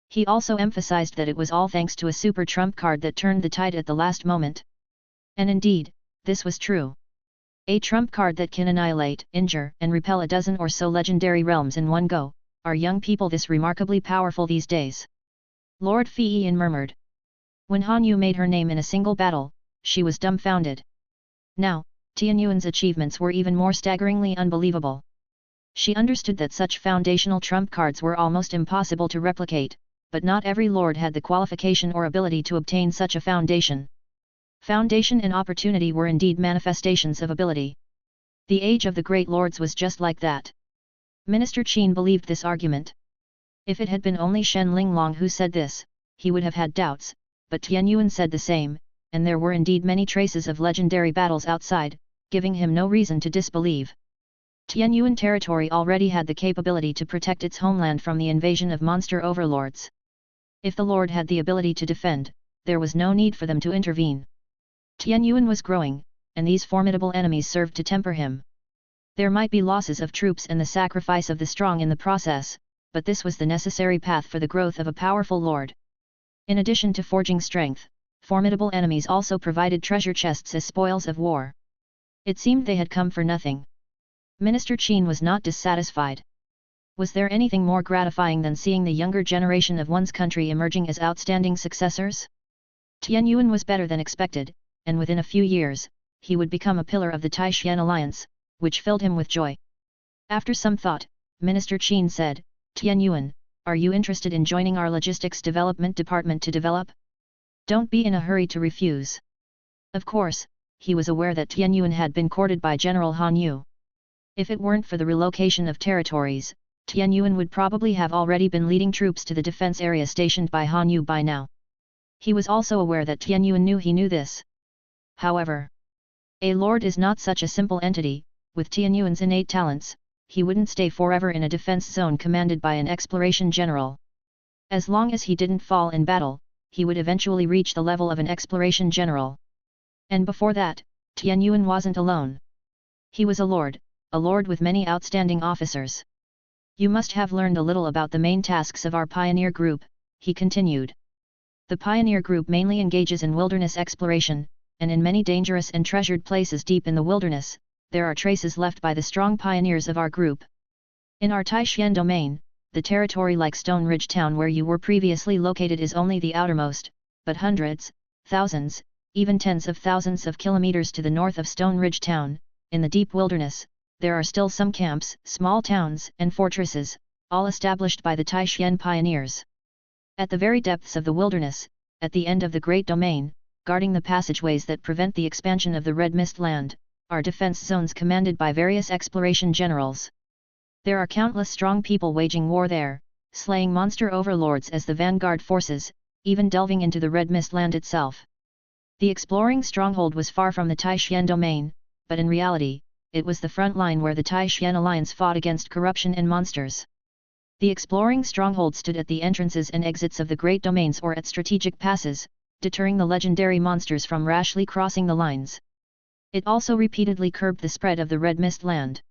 He also emphasized that it was all thanks to a super trump card that turned the tide at the last moment. And indeed, this was true. A trump card that can annihilate, injure, and repel a dozen or so legendary realms in one go. Are young people this remarkably powerful these days? Lord Feiyin murmured. When Han Yu made her name in a single battle, she was dumbfounded. Now, Tian Yuan's achievements were even more staggeringly unbelievable. She understood that such foundational trump cards were almost impossible to replicate, but not every lord had the qualification or ability to obtain such a foundation. Foundation and opportunity were indeed manifestations of ability. The age of the great lords was just like that. Minister Qin believed this argument. If it had been only Shen Linglong who said this, he would have had doubts, but Tian Yuan said the same, and there were indeed many traces of legendary battles outside, giving him no reason to disbelieve. Tian Yuan territory already had the capability to protect its homeland from the invasion of monster overlords. If the lord had the ability to defend, there was no need for them to intervene. Tian Yuan was growing, and these formidable enemies served to temper him. There might be losses of troops and the sacrifice of the strong in the process, but this was the necessary path for the growth of a powerful lord. In addition to forging strength, formidable enemies also provided treasure chests as spoils of war. It seemed they had come for nothing. Minister Qin was not dissatisfied. Was there anything more gratifying than seeing the younger generation of one's country emerging as outstanding successors? Tian Yuan was better than expected, and within a few years, he would become a pillar of the Taishan alliance, which filled him with joy. After some thought, Minister Qin said, Tian Yuan, are you interested in joining our logistics development department to develop? Don't be in a hurry to refuse. Of course, he was aware that Tian Yuan had been courted by General Han Yu. If it weren't for the relocation of territories, Tian Yuan would probably have already been leading troops to the defense area stationed by Han Yu by now. He was also aware that Tian Yuan knew he knew this. However, a lord is not such a simple entity. With Tian Yuan's innate talents, he wouldn't stay forever in a defense zone commanded by an exploration general. As long as he didn't fall in battle, he would eventually reach the level of an exploration general. And before that, Tian Yuan wasn't alone. He was a lord with many outstanding officers. You must have learned a little about the main tasks of our pioneer group, he continued. The pioneer group mainly engages in wilderness exploration, and in many dangerous and treasured places deep in the wilderness, there are traces left by the strong pioneers of our group. In our Taishan domain, the territory like Stone Ridge Town where you were previously located is only the outermost, but hundreds, thousands, even tens of thousands of kilometers to the north of Stone Ridge Town, in the deep wilderness, there are still some camps, small towns, and fortresses, all established by the Taishan pioneers. At the very depths of the wilderness, at the end of the Great Domain, guarding the passageways that prevent the expansion of the Red Mist Land, are defense zones commanded by various exploration generals. There are countless strong people waging war there, slaying monster overlords as the vanguard forces, even delving into the Red Mist Land itself. The exploring stronghold was far from the Taishan domain, but in reality, it was the front line where the Taishan alliance fought against corruption and monsters. The exploring stronghold stood at the entrances and exits of the great domains or at strategic passes, deterring the legendary monsters from rashly crossing the lines. It also repeatedly curbed the spread of the Red Mist Land.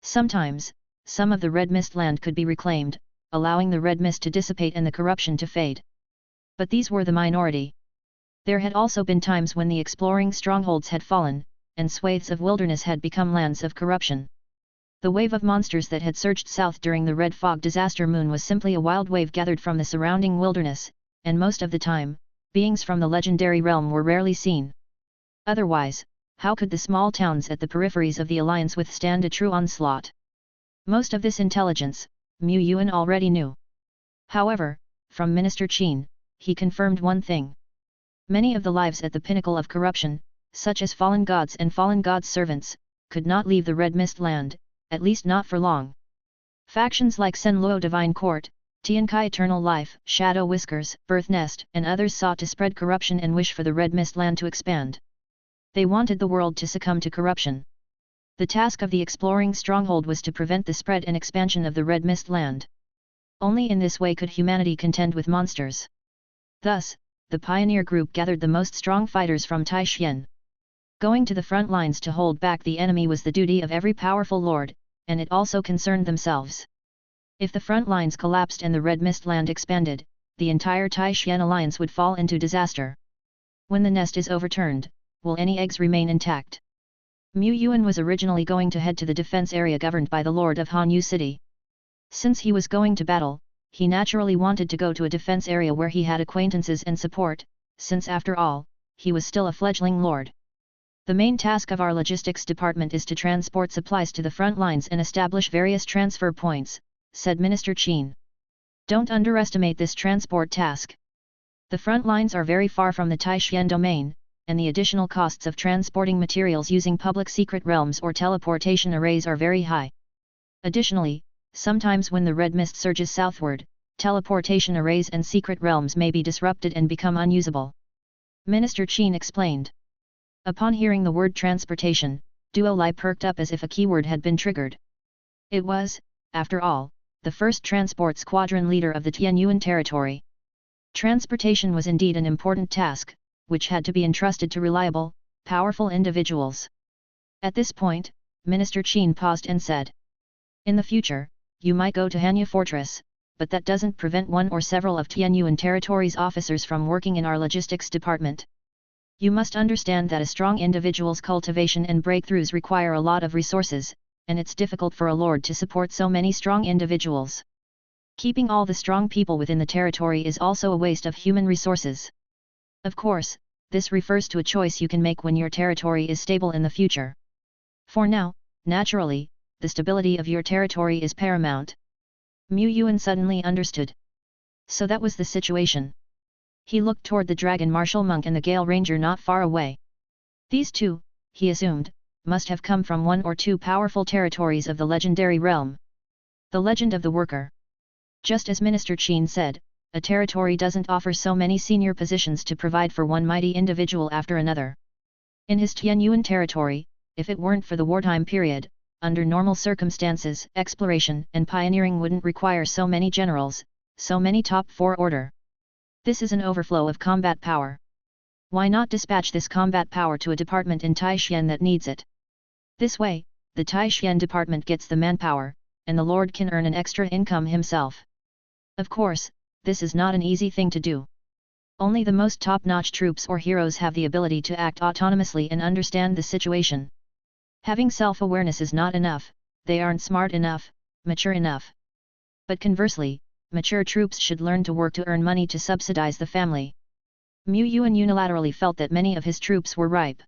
Sometimes, some of the Red Mist Land could be reclaimed, allowing the red mist to dissipate and the corruption to fade. But these were the minority. There had also been times when the exploring strongholds had fallen, and swathes of wilderness had become lands of corruption. The wave of monsters that had surged south during the Red Fog disaster moon was simply a wild wave gathered from the surrounding wilderness, and most of the time, beings from the legendary realm were rarely seen. Otherwise, how could the small towns at the peripheries of the alliance withstand a true onslaught? Most of this intelligence, Mu Yuan already knew. However, from Minister Qin, he confirmed one thing. Many of the lives at the pinnacle of corruption, such as fallen gods and fallen gods' servants, could not leave the Red Mist Land, at least not for long. Factions like Sen Luo Divine Court, Tian Kai Eternal Life, Shadow Whiskers, Birth Nest, and others sought to spread corruption and wish for the Red Mist Land to expand. They wanted the world to succumb to corruption. The task of the exploring stronghold was to prevent the spread and expansion of the Red Mist Land. Only in this way could humanity contend with monsters. Thus, the pioneer group gathered the most strong fighters from Taixuan. Going to the front lines to hold back the enemy was the duty of every powerful lord, and it also concerned themselves. If the front lines collapsed and the Red Mist land expanded, the entire Taixuan alliance would fall into disaster. When the nest is overturned, will any eggs remain intact? Mu Yuan was originally going to head to the defense area governed by the Lord of Hanyu City. Since he was going to battle, he naturally wanted to go to a defense area where he had acquaintances and support, since after all, he was still a fledgling lord. The main task of our logistics department is to transport supplies to the front lines and establish various transfer points, said Minister Qin. Don't underestimate this transport task. The front lines are very far from the Taixuan domain, and the additional costs of transporting materials using public secret realms or teleportation arrays are very high. Additionally, sometimes when the red mist surges southward, teleportation arrays and secret realms may be disrupted and become unusable. Minister Qin explained. Upon hearing the word transportation, Duo Lai perked up as if a keyword had been triggered. It was, after all, the first transport squadron leader of the Tianyuan territory. Transportation was indeed an important task, which had to be entrusted to reliable, powerful individuals. At this point, Minister Qin paused and said, "In the future, you might go to Hanya Fortress, but that doesn't prevent one or several of Tianyuan territory's officers from working in our logistics department. You must understand that a strong individual's cultivation and breakthroughs require a lot of resources, and it's difficult for a lord to support so many strong individuals. Keeping all the strong people within the territory is also a waste of human resources. Of course, this refers to a choice you can make when your territory is stable in the future. For now, naturally, the stability of your territory is paramount." Mu Yuan suddenly understood. So that was the situation. He looked toward the Dragon Martial Monk and the Gale Ranger not far away. These two, he assumed, must have come from one or two powerful territories of the legendary realm. The legend of the worker. Just as Minister Qin said, a territory doesn't offer so many senior positions to provide for one mighty individual after another. In his Tianyuan territory, if it weren't for the wartime period, under normal circumstances, exploration and pioneering wouldn't require so many generals, so many top 4 order. This is an overflow of combat power. Why not dispatch this combat power to a department in Taixuan that needs it? This way, the Taixuan department gets the manpower, and the lord can earn an extra income himself. Of course, this is not an easy thing to do. Only the most top-notch troops or heroes have the ability to act autonomously and understand the situation. Having self-awareness is not enough, they aren't smart enough, mature enough. But conversely, mature troops should learn to work to earn money to subsidize the family. Mu Yuan unilaterally felt that many of his troops were ripe.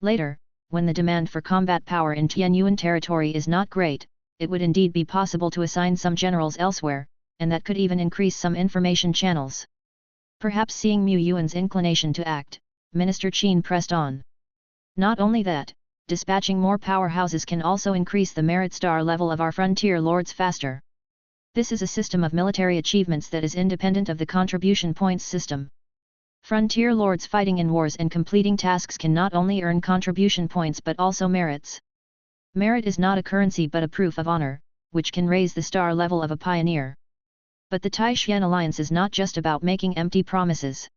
Later, when the demand for combat power in Tianyuan territory is not great, it would indeed be possible to assign some generals elsewhere, and that could even increase some information channels. Perhaps seeing Mu Yuan's inclination to act, Minister Qin pressed on. Not only that, dispatching more powerhouses can also increase the merit star level of our frontier lords faster. This is a system of military achievements that is independent of the contribution points system. Frontier lords fighting in wars and completing tasks can not only earn contribution points but also merits. Merit is not a currency but a proof of honor, which can raise the star level of a pioneer. But the Taixuan alliance is not just about making empty promises.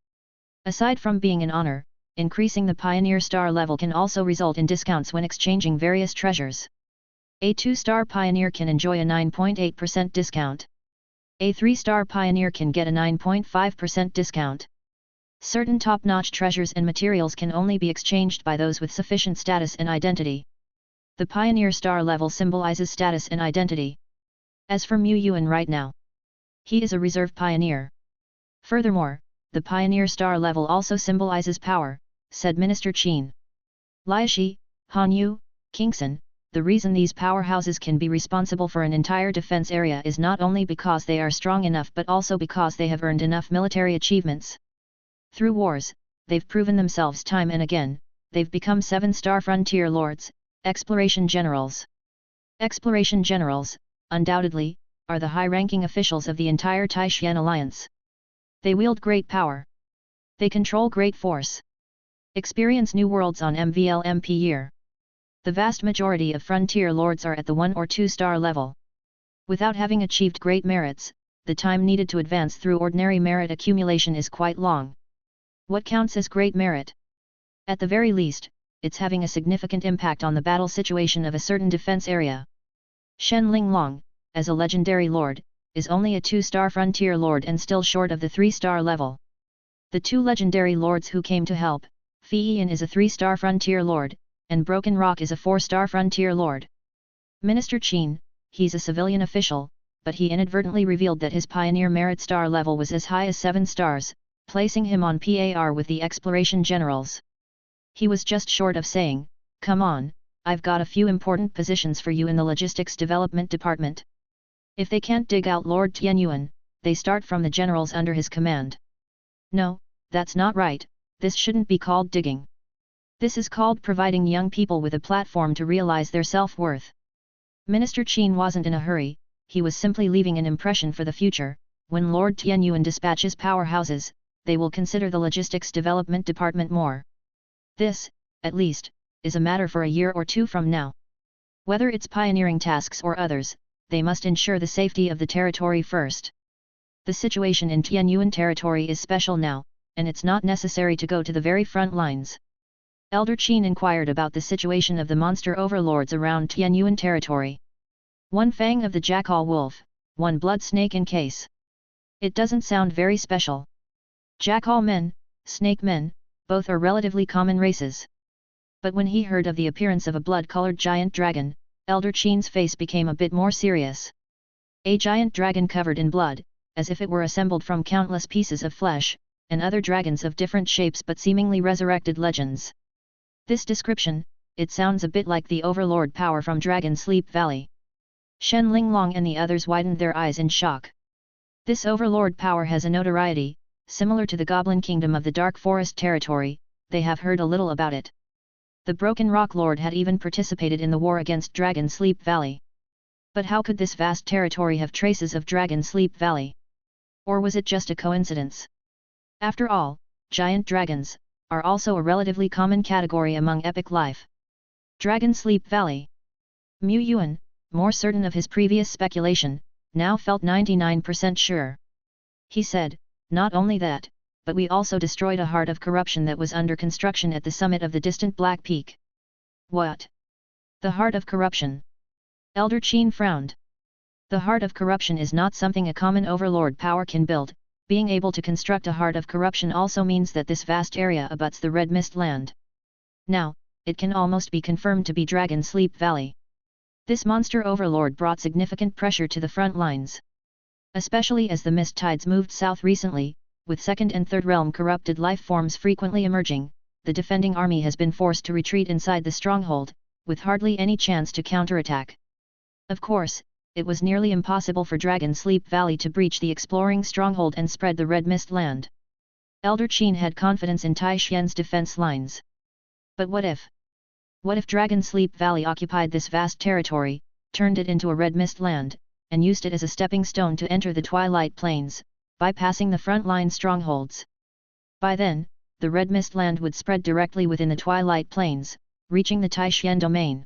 Aside from being an honor, increasing the pioneer star level can also result in discounts when exchanging various treasures. A 2-star pioneer can enjoy a 9.8% discount. A 3-star pioneer can get a 9.5% discount. Certain top-notch treasures and materials can only be exchanged by those with sufficient status and identity. The pioneer star level symbolizes status and identity. As for Mu Yuan right now, he is a reserve pioneer. Furthermore, the pioneer star level also symbolizes power, said Minister Qin. Liashi, Hanyu, Kingson, the reason these powerhouses can be responsible for an entire defense area is not only because they are strong enough but also because they have earned enough military achievements. Through wars, they've proven themselves time and again, they've become 7-star frontier lords, exploration generals. Exploration generals, undoubtedly, are the high-ranking officials of the entire Taixuan alliance. They wield great power. They control great force. Experience new worlds on MVLMP year. The vast majority of frontier lords are at the 1 or 2-star level. Without having achieved great merits, the time needed to advance through ordinary merit accumulation is quite long. What counts as great merit? At the very least, it's having a significant impact on the battle situation of a certain defense area. Shen Linglong, as a legendary lord, is only a 2-star frontier lord and still short of the 3-star level. The 2 legendary lords who came to help, Fiyin is a 3-star frontier lord, and Broken Rock is a 4-star frontier lord. Minister Qin, he's a civilian official, but he inadvertently revealed that his pioneer merit star level was as high as 7 stars, placing him on par with the exploration generals. He was just short of saying, "Come on, I've got a few important positions for you in the logistics development department." If they can't dig out Lord Tianyuan, they start from the generals under his command. No, that's not right, this shouldn't be called digging. This is called providing young people with a platform to realize their self-worth. Minister Qin wasn't in a hurry, he was simply leaving an impression for the future. When Lord Tianyuan dispatches powerhouses, they will consider the logistics development department more. This, at least, is a matter for a year or 2 from now. Whether it's pioneering tasks or others, they must ensure the safety of the territory first. The situation in Tianyuan territory is special now, and it's not necessary to go to the very front lines. Elder Qin inquired about the situation of the monster overlords around Tianyuan territory. 1 fang of the jackal wolf, 1 blood snake in case. It doesn't sound very special. Jackal men, snake men, both are relatively common races. But when he heard of the appearance of a blood-colored giant dragon, Elder Qin's face became a bit more serious. A giant dragon covered in blood, as if it were assembled from countless pieces of flesh, and other dragons of different shapes but seemingly resurrected legends. This description, it sounds a bit like the overlord power from Dragon Sleep Valley. Shen Linglong and the others widened their eyes in shock. This overlord power has a notoriety, similar to the Goblin Kingdom of the Dark Forest territory, they have heard a little about it. The Broken Rock Lord had even participated in the war against Dragon Sleep Valley. But how could this vast territory have traces of Dragon Sleep Valley? Or was it just a coincidence? After all, giant dragons are also a relatively common category among epic life. Dragon Sleep Valley. Mu Yuan, more certain of his previous speculation, now felt 99% sure. He said, "Not only that, but we also destroyed a heart of corruption that was under construction at the summit of the distant Black Peak." What? The heart of corruption? Elder Qin frowned. The heart of corruption is not something a common overlord power can build. Being able to construct a heart of corruption also means that this vast area abuts the Red Mist Land. Now, it can almost be confirmed to be Dragon Sleep Valley. This monster overlord brought significant pressure to the front lines. Especially as the mist tides moved south recently, with second and third realm corrupted life forms frequently emerging, the defending army has been forced to retreat inside the stronghold, with hardly any chance to counterattack. Of course, it was nearly impossible for Dragon Sleep Valley to breach the exploring stronghold and spread the Red Mist Land. Elder Qin had confidence in Tai Xian's defense lines. But what if? What if Dragon Sleep Valley occupied this vast territory, turned it into a Red Mist Land, and used it as a stepping stone to enter the Twilight Plains, bypassing the front-line strongholds? By then, the Red Mist Land would spread directly within the Twilight Plains, reaching the Taixian domain.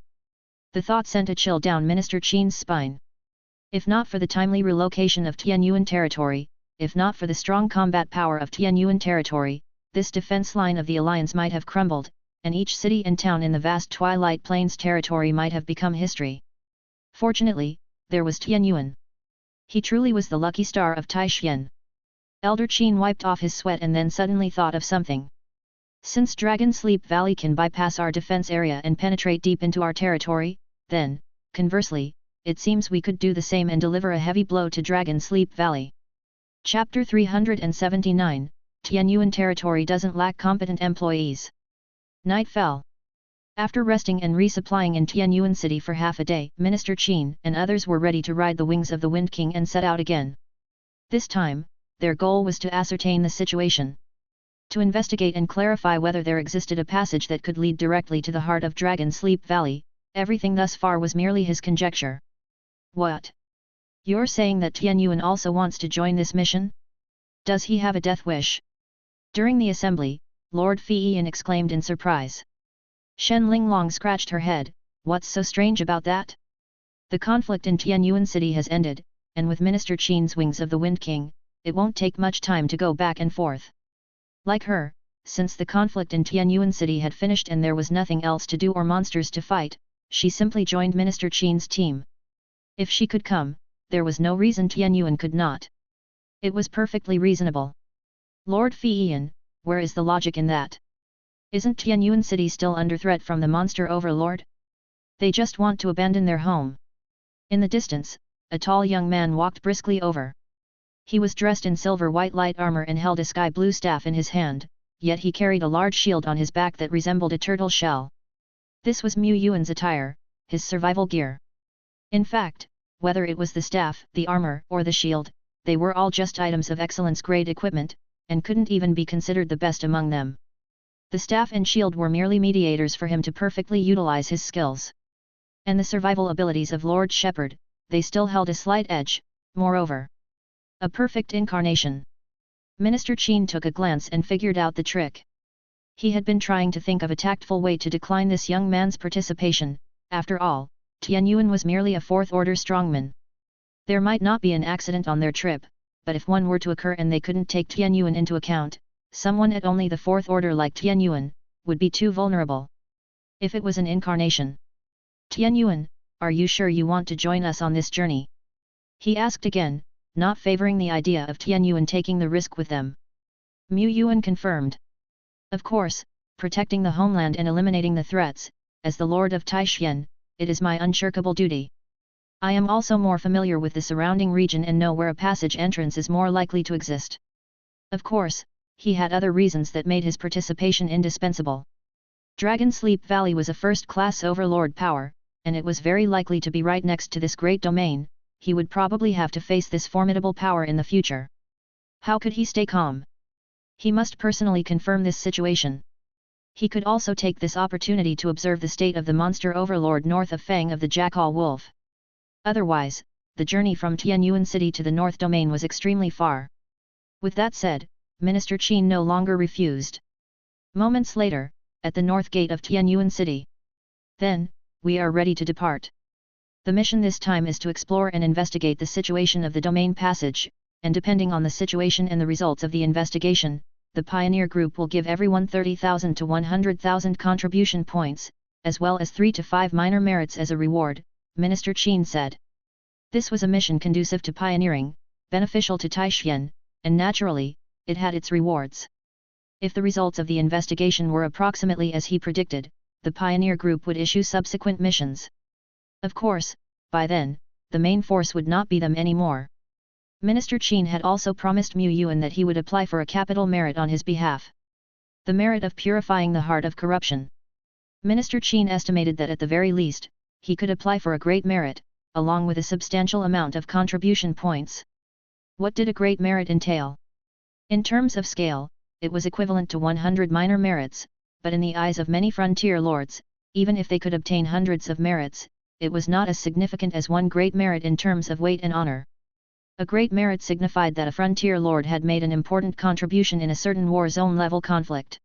The thought sent a chill down Minister Qin's spine. If not for the timely relocation of Tianyuan territory, if not for the strong combat power of Tianyuan territory, this defense line of the alliance might have crumbled, and each city and town in the vast Twilight Plains territory might have become history. Fortunately, there was Tianyuan. He truly was the lucky star of Taixian. Elder Qin wiped off his sweat and then suddenly thought of something. Since Dragon Sleep Valley can bypass our defense area and penetrate deep into our territory, then, conversely, it seems we could do the same and deliver a heavy blow to Dragon Sleep Valley. Chapter 379, Tianyuan territory doesn't lack competent employees. Night fell. After resting and resupplying in Tianyuan city for half a day, Minister Qin and others were ready to ride the wings of the Wind King and set out again. This time, their goal was to ascertain the situation. To investigate and clarify whether there existed a passage that could lead directly to the heart of Dragon Sleep Valley. Everything thus far was merely his conjecture. What? You're saying that Tianyuan also wants to join this mission? Does he have a death wish? During the assembly, Lord Fiyin exclaimed in surprise. Shen Linglong scratched her head, what's so strange about that? The conflict in Tianyuan city has ended, and with Minister Qin's wings of the Wind King, it won't take much time to go back and forth. Like her, since the conflict in Tianyuan City had finished and there was nothing else to do or monsters to fight, she simply joined Minister Qin's team. If she could come, there was no reason Tianyuan could not. It was perfectly reasonable. Lord Fiyan, where is the logic in that? Isn't Tianyuan City still under threat from the monster overlord? They just want to abandon their home. In the distance, a tall young man walked briskly over. He was dressed in silver-white light armor and held a sky-blue staff in his hand, yet he carried a large shield on his back that resembled a turtle shell. This was Mu Yuan's attire, his survival gear. In fact, whether it was the staff, the armor, or the shield, they were all just items of excellence-grade equipment, and couldn't even be considered the best among them. The staff and shield were merely mediators for him to perfectly utilize his skills. And the survival abilities of Lord Shepherd, they still held a slight edge, moreover. A perfect incarnation. Minister Qin took a glance and figured out the trick. He had been trying to think of a tactful way to decline this young man's participation. After all, Tianyuan was merely a fourth-order strongman. There might not be an accident on their trip, but if one were to occur and they couldn't take Tianyuan into account, someone at only the fourth order like Tianyuan, would be too vulnerable. If it was an incarnation. Tianyuan, are you sure you want to join us on this journey? He asked again, not favoring the idea of Tianyuan taking the risk with them. Mu Yuan confirmed. Of course, protecting the homeland and eliminating the threats, as the Lord of Taishan, it is my unshirkable duty. I am also more familiar with the surrounding region and know where a passage entrance is more likely to exist. Of course, he had other reasons that made his participation indispensable. Dragon Sleep Valley was a first-class overlord power, and it was very likely to be right next to this great domain. He would probably have to face this formidable power in the future. How could he stay calm? He must personally confirm this situation. He could also take this opportunity to observe the state of the monster overlord north of Fang of the Jackal Wolf. Otherwise, the journey from Tianyuan City to the North Domain was extremely far. With that said, Minister Qin no longer refused. Moments later, at the north gate of Tianyuan City. Then, we are ready to depart. The mission this time is to explore and investigate the situation of the domain passage, and depending on the situation and the results of the investigation, the Pioneer Group will give everyone 30,000 to 100,000 contribution points, as well as 3 to 5 minor merits as a reward, Minister Qin said. This was a mission conducive to pioneering, beneficial to Taishan, and naturally, it had its rewards. If the results of the investigation were approximately as he predicted, the Pioneer Group would issue subsequent missions. Of course, by then, the main force would not be them anymore. Minister Qin had also promised Mu Yuan that he would apply for a capital merit on his behalf. The merit of purifying the heart of corruption. Minister Qin estimated that at the very least, he could apply for a great merit, along with a substantial amount of contribution points. What did a great merit entail? In terms of scale, it was equivalent to 100 minor merits, but in the eyes of many frontier lords, even if they could obtain hundreds of merits, it was not as significant as one great merit in terms of weight and honor. A great merit signified that a frontier lord had made an important contribution in a certain war zone level conflict.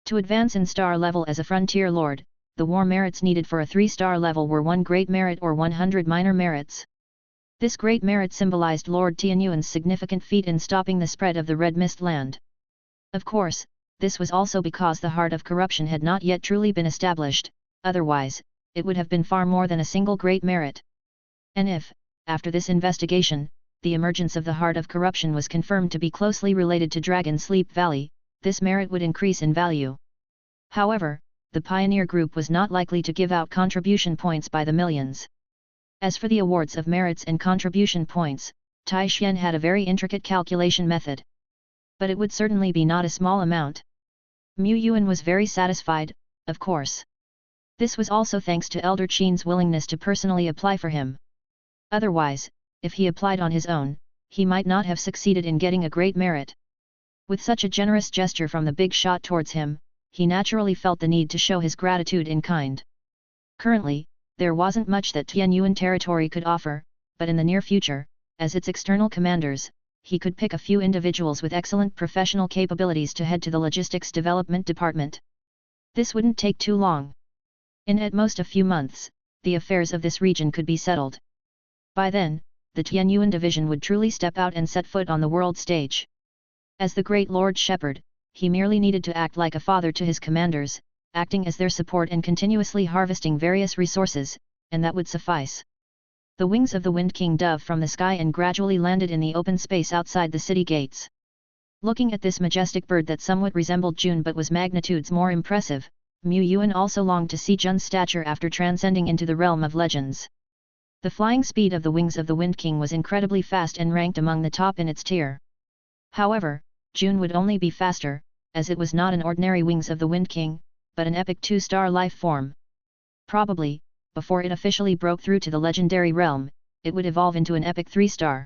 To advance in star level as a frontier lord, the war merits needed for a 3-star level were 1 great merit or 100 minor merits. This great merit symbolized Lord Tianyuan's significant feat in stopping the spread of the Red Mist Land. Of course, this was also because the heart of corruption had not yet truly been established, otherwise, it would have been far more than a single great merit. And if, after this investigation, the emergence of the heart of corruption was confirmed to be closely related to Dragon Sleep Valley, this merit would increase in value. However, the Pioneer Group was not likely to give out contribution points by the millions. As for the awards of merits and contribution points, Taishan had a very intricate calculation method. But it would certainly be not a small amount. Mu Yuan was very satisfied, of course. This was also thanks to Elder Qin's willingness to personally apply for him. Otherwise, if he applied on his own, he might not have succeeded in getting a great merit. With such a generous gesture from the big shot towards him, he naturally felt the need to show his gratitude in kind. Currently, there wasn't much that Tianyuan territory could offer, but in the near future, as its external commanders, he could pick a few individuals with excellent professional capabilities to head to the Logistics Development Department. This wouldn't take too long. In at most a few months, the affairs of this region could be settled. By then, the Tianyuan division would truly step out and set foot on the world stage. As the great Lord Shepherd, he merely needed to act like a father to his commanders, acting as their support and continuously harvesting various resources, and that would suffice. The wings of the Wind King dove from the sky and gradually landed in the open space outside the city gates. Looking at this majestic bird that somewhat resembled June but was magnitudes more impressive, Mu Yuan also longed to see Jun's stature after transcending into the realm of legends. The flying speed of the wings of the Wind King was incredibly fast and ranked among the top in its tier. However, June would only be faster, as it was not an ordinary wings of the Wind King, but an epic 2-star life form. Probably, before it officially broke through to the legendary realm, it would evolve into an epic 3-star.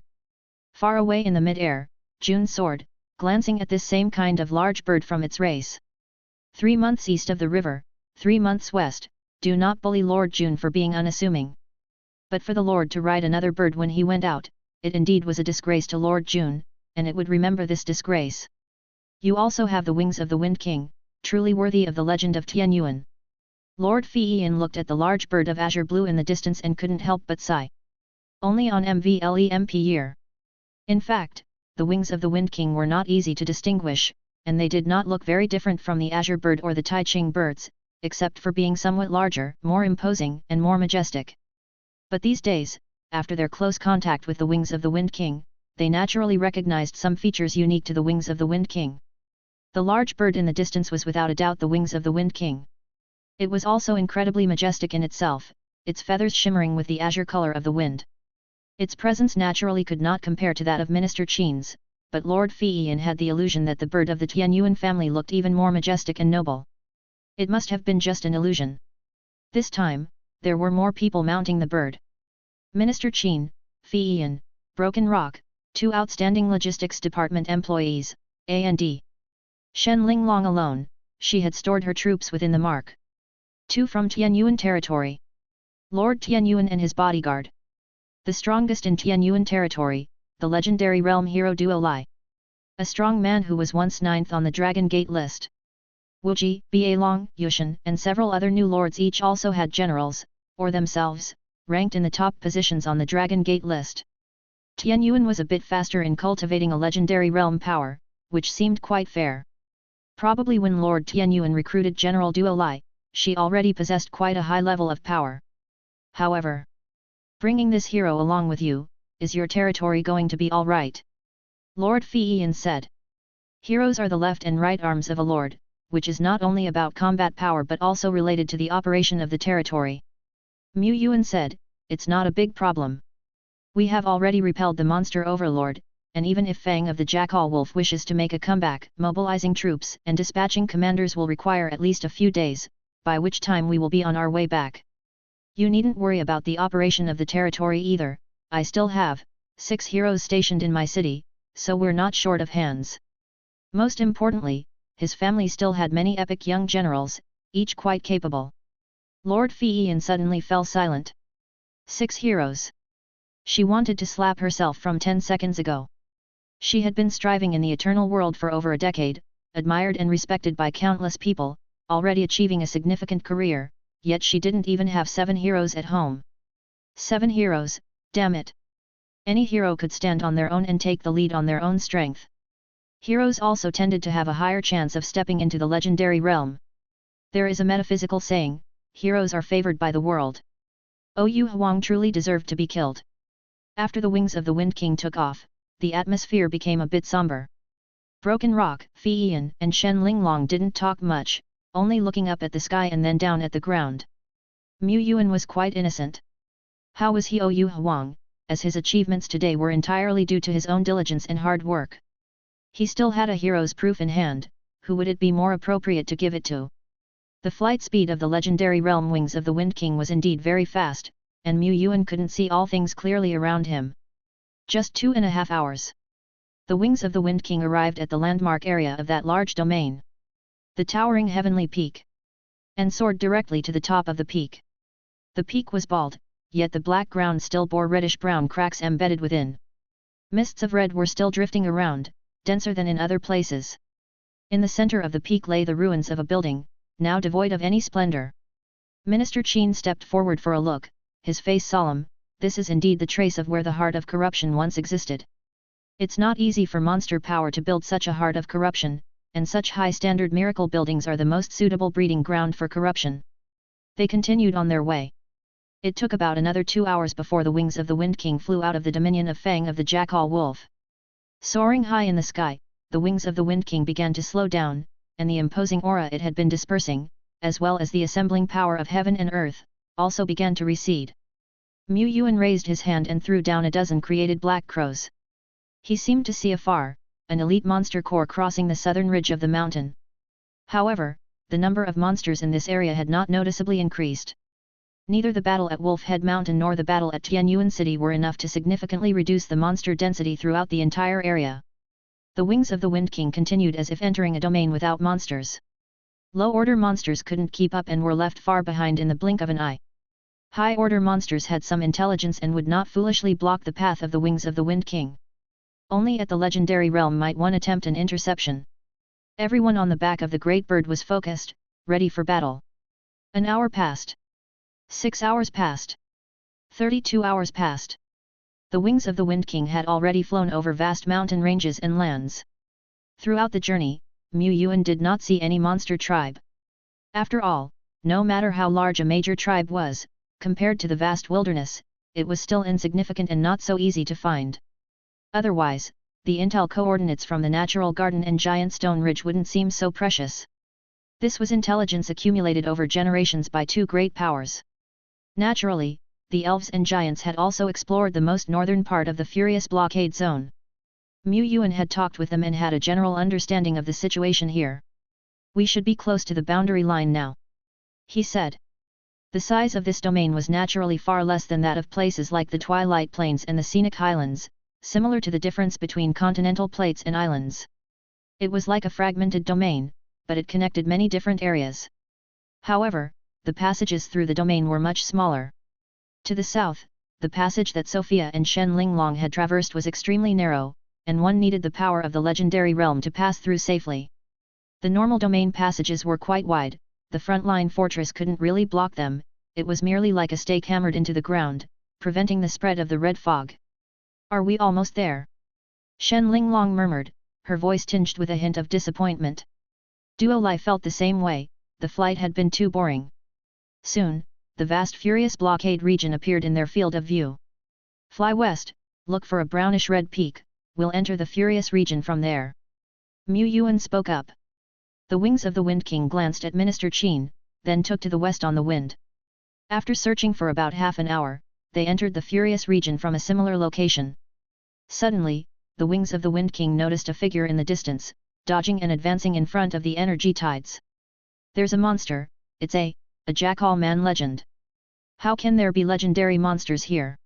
Far away in the mid-air, June soared, glancing at this same kind of large bird from its race. 3 months east of the river, 3 months west, do not bully Lord June for being unassuming. But for the Lord to ride another bird when he went out, it indeed was a disgrace to Lord June, and it would remember this disgrace. You also have the wings of the Wind King, truly worthy of the legend of Tianyuan. Lord Fiyin looked at the large bird of azure blue in the distance and couldn't help but sigh. Only on MVLEMP year. In fact, the wings of the Wind King were not easy to distinguish, and they did not look very different from the azure bird or the Taiching birds, except for being somewhat larger, more imposing, and more majestic. But these days, after their close contact with the wings of the Wind King, they naturally recognized some features unique to the wings of the Wind King. The large bird in the distance was without a doubt the wings of the Wind King. It was also incredibly majestic in itself, its feathers shimmering with the azure color of the wind. Its presence naturally could not compare to that of Minister Qin's, but Lord Fiyin had the illusion that the bird of the Tianyuan family looked even more majestic and noble. It must have been just an illusion. This time, there were more people mounting the bird. Minister Qin, Fiyin, Broken Rock, 2 outstanding logistics department employees, A&D. Shen Linglong alone, she had stored her troops within the mark. 2 from Tianyuan territory. Lord Tianyuan and his bodyguard. The strongest in Tianyuan territory, the legendary realm hero Duo Lai. A strong man who was once 9th on the Dragon Gate list. Wuji, Baelong, Yushan, and several other new lords each also had generals, or themselves, ranked in the top positions on the Dragon Gate list. Tianyuan was a bit faster in cultivating a legendary realm power, which seemed quite fair. Probably when Lord Tianyuan recruited General Duo Lai, she already possessed quite a high level of power. However, bringing this hero along with you, is your territory going to be all right? Lord Fiyin said. Heroes are the left and right arms of a lord, which is not only about combat power but also related to the operation of the territory. Mu Yuan said, it's not a big problem. We have already repelled the monster overlord, and even if Fang of the Jackal Wolf wishes to make a comeback, mobilizing troops and dispatching commanders will require at least a few days, by which time we will be on our way back. You needn't worry about the operation of the territory either, I still have 6 heroes stationed in my city, so we're not short of hands. Most importantly, his family still had many epic young generals, each quite capable. Lord Fiyin suddenly fell silent. 6 heroes. She wanted to slap herself from 10 seconds ago. She had been striving in the eternal world for over a decade, admired and respected by countless people, already achieving a significant career, yet she didn't even have 7 heroes at home. 7 heroes, damn it! Any hero could stand on their own and take the lead on their own strength. Heroes also tended to have a higher chance of stepping into the legendary realm. There is a metaphysical saying, heroes are favored by the world. Yu Huang truly deserved to be killed. After the wings of the Wind King took off, the atmosphere became a bit somber. Broken Rock, Fiyin, and Shen Linglong didn't talk much, only looking up at the sky and then down at the ground. Mu Yuan was quite innocent. How was he Yu Huang, as his achievements today were entirely due to his own diligence and hard work? He still had a hero's proof in hand, who would it be more appropriate to give it to? The flight speed of the legendary realm wings of the Wind King was indeed very fast, and Mu Yuan couldn't see all things clearly around him. Just 2.5 hours. The wings of the Wind King arrived at the landmark area of that large domain. The towering heavenly peak. And soared directly to the top of the peak. The peak was bald, yet the black ground still bore reddish-brown cracks embedded within. Mists of red were still drifting around, denser than in other places. In the center of the peak lay the ruins of a building, now devoid of any splendor. Minister Qin stepped forward for a look, his face solemn, this is indeed the trace of where the heart of corruption once existed. It's not easy for monster power to build such a heart of corruption, and such high-standard miracle buildings are the most suitable breeding ground for corruption. They continued on their way. It took about another 2 hours before the wings of the Wind King flew out of the dominion of Fang of the Jackal Wolf. Soaring high in the sky, the wings of the Wind King began to slow down, and the imposing aura it had been dispersing, as well as the assembling power of heaven and earth, also began to recede. Yuan raised his hand and threw down a dozen created black crows. He seemed to see afar, an elite monster corps crossing the southern ridge of the mountain. However, the number of monsters in this area had not noticeably increased. Neither the battle at Wolf Head Mountain nor the battle at Tianyuan City were enough to significantly reduce the monster density throughout the entire area. The wings of the Wind King continued as if entering a domain without monsters. Low-order monsters couldn't keep up and were left far behind in the blink of an eye. High-order monsters had some intelligence and would not foolishly block the path of the wings of the Wind King. Only at the legendary realm might one attempt an interception. Everyone on the back of the great bird was focused, ready for battle. An hour passed. 6 hours passed. 32 hours passed. The wings of the Wind King had already flown over vast mountain ranges and lands. Throughout the journey, Yuan did not see any monster tribe. After all, no matter how large a major tribe was, compared to the vast wilderness, it was still insignificant and not so easy to find. Otherwise, the intel coordinates from the natural garden and giant stone ridge wouldn't seem so precious. This was intelligence accumulated over generations by two great powers. Naturally, the elves and giants had also explored the most northern part of the furious blockade zone. Yuan had talked with them and had a general understanding of the situation here. We should be close to the boundary line now, he said. The size of this domain was naturally far less than that of places like the Twilight Plains and the Scenic Highlands, similar to the difference between continental plates and islands. It was like a fragmented domain, but it connected many different areas. However, the passages through the domain were much smaller. To the south, the passage that Sophia and Shen Linglong had traversed was extremely narrow, and one needed the power of the legendary realm to pass through safely. The normal domain passages were quite wide, the front-line fortress couldn't really block them, it was merely like a stake hammered into the ground, preventing the spread of the red fog. Are we almost there? Shen Linglong murmured, her voice tinged with a hint of disappointment. Duo Lai felt the same way, the flight had been too boring. Soon, the vast furious blockade region appeared in their field of view. Fly west, look for a brownish-red peak, we'll enter the furious region from there. Yuan spoke up. The wings of the Wind King glanced at Minister Qin, then took to the west on the wind. After searching for about half an hour, they entered the furious region from a similar location. Suddenly, the wings of the Wind King noticed a figure in the distance, dodging and advancing in front of the energy tides. There's a monster, it's a jackal man legend. How can there be legendary monsters here?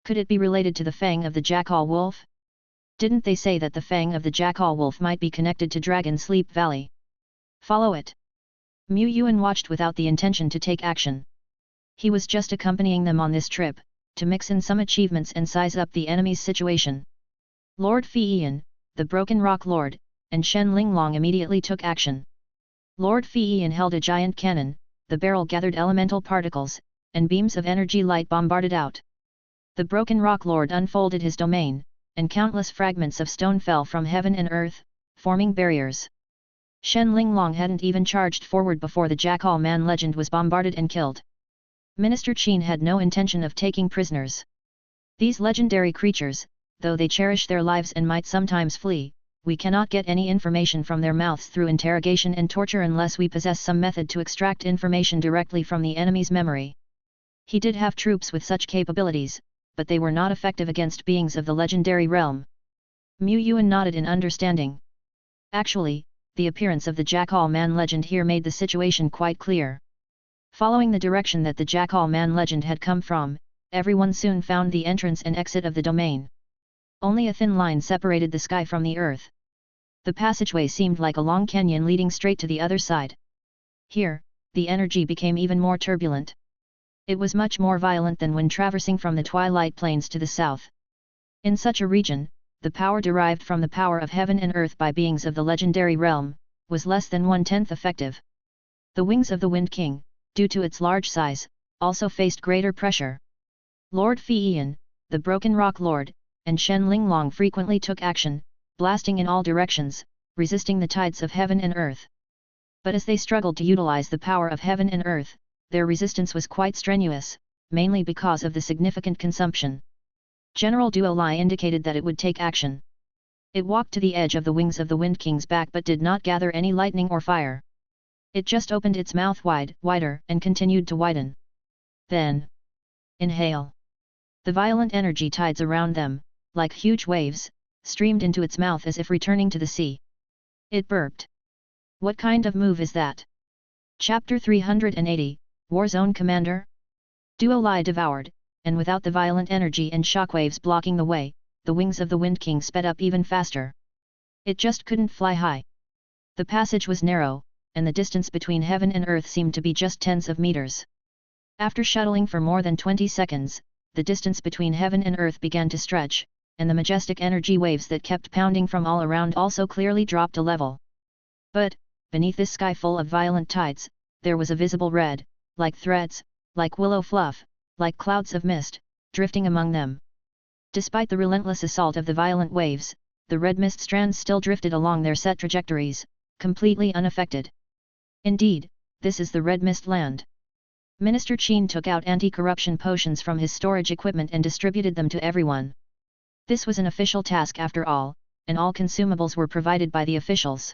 Could it be related to the fang of the jackal wolf? Didn't they say that the fang of the jackal wolf might be connected to Dragon Sleep Valley? Follow it. Yuan watched without the intention to take action. He was just accompanying them on this trip, to mix in some achievements and size up the enemy's situation. Lord Fiyan, the Broken Rock Lord, and Shen Linglong immediately took action. Lord Fiyan held a giant cannon, the barrel gathered elemental particles, and beams of energy light bombarded out. The Broken Rock Lord unfolded his domain, and countless fragments of stone fell from heaven and earth, forming barriers. Shen Linglong hadn't even charged forward before the Jackal Man legend was bombarded and killed. Minister Qin had no intention of taking prisoners. These legendary creatures, though they cherish their lives and might sometimes flee, we cannot get any information from their mouths through interrogation and torture unless we possess some method to extract information directly from the enemy's memory. He did have troops with such capabilities, but they were not effective against beings of the legendary realm. Yuan nodded in understanding. Actually, the appearance of the Jackal Man legend here made the situation quite clear. Following the direction that the Jackal Man legend had come from, everyone soon found the entrance and exit of the domain. Only a thin line separated the sky from the earth. The passageway seemed like a long canyon leading straight to the other side. Here, the energy became even more turbulent. It was much more violent than when traversing from the Twilight Plains to the south. In such a region, the power derived from the power of heaven and earth by beings of the legendary realm, was less than 1/10 effective. The wings of the Wind King, due to its large size, also faced greater pressure. Lord Fiyan, the Broken Rock Lord, and Shen Linglong frequently took action, blasting in all directions, resisting the tides of heaven and earth. But as they struggled to utilize the power of heaven and earth, their resistance was quite strenuous, mainly because of the significant consumption. General Duo Lai indicated that it would take action. It walked to the edge of the wings of the Wind King's back but did not gather any lightning or fire. It just opened its mouth wider, and continued to widen. Then, inhale. The violent energy tides around them, like huge waves, streamed into its mouth as if returning to the sea. It burped. What kind of move is that? Chapter 380, War Zone Commander? Duo Lai devoured, and without the violent energy and shockwaves blocking the way, the wings of the Wind King sped up even faster. It just couldn't fly high. The passage was narrow, and the distance between heaven and earth seemed to be just tens of meters. After shuttling for more than 20 seconds, the distance between heaven and earth began to stretch, and the majestic energy waves that kept pounding from all around also clearly dropped a level. But, beneath this sky full of violent tides, there was a visible red, like threads, like willow fluff, like clouds of mist, drifting among them. Despite the relentless assault of the violent waves, the red mist strands still drifted along their set trajectories, completely unaffected. Indeed, this is the Red Mist Land. Minister Qin took out anti-corruption potions from his storage equipment and distributed them to everyone. This was an official task after all, and all consumables were provided by the officials.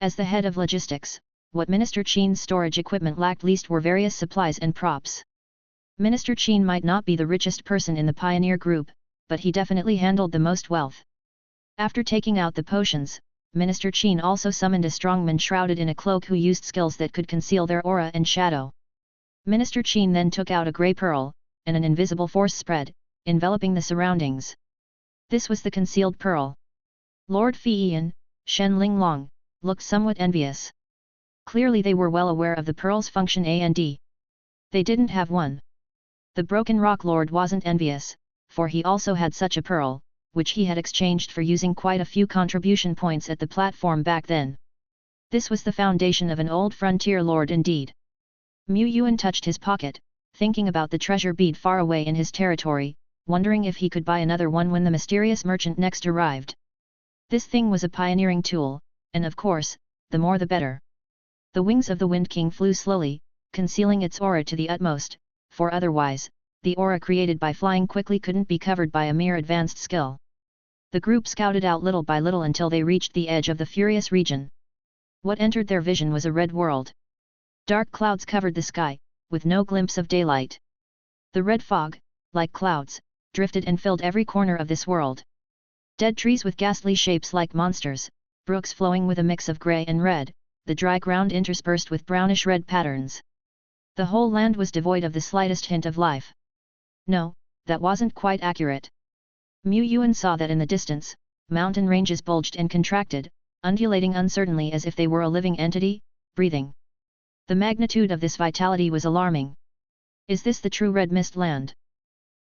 As the head of logistics, what Minister Qin's storage equipment lacked least were various supplies and props. Minister Qin might not be the richest person in the pioneer group, but he definitely handled the most wealth. After taking out the potions, Minister Qin also summoned a strongman shrouded in a cloak who used skills that could conceal their aura and shadow. Minister Qin then took out a grey pearl, and an invisible force spread, enveloping the surroundings. This was the concealed pearl. Lord Fiyan, Shen Linglong, looked somewhat envious. Clearly they were well aware of the pearl's function and they didn't have one. The Broken Rock Lord wasn't envious, for he also had such a pearl, which he had exchanged for using quite a few contribution points at the platform back then. This was the foundation of an old frontier lord indeed. Yuan touched his pocket, thinking about the treasure bead far away in his territory, wondering if he could buy another one when the mysterious merchant next arrived. This thing was a pioneering tool, and of course, the more the better. The wings of the Wind King flew slowly, concealing its aura to the utmost, for otherwise, the aura created by flying quickly couldn't be covered by a mere advanced skill. The group scouted out little by little until they reached the edge of the furious region. What entered their vision was a red world. Dark clouds covered the sky, with no glimpse of daylight. The red fog, like clouds, drifted and filled every corner of this world. Dead trees with ghastly shapes like monsters, brooks flowing with a mix of grey and red, the dry ground interspersed with brownish-red patterns. The whole land was devoid of the slightest hint of life. No, that wasn't quite accurate. Yuan saw that in the distance, mountain ranges bulged and contracted, undulating uncertainly as if they were a living entity, breathing. The magnitude of this vitality was alarming. Is this the true Red Mist Land?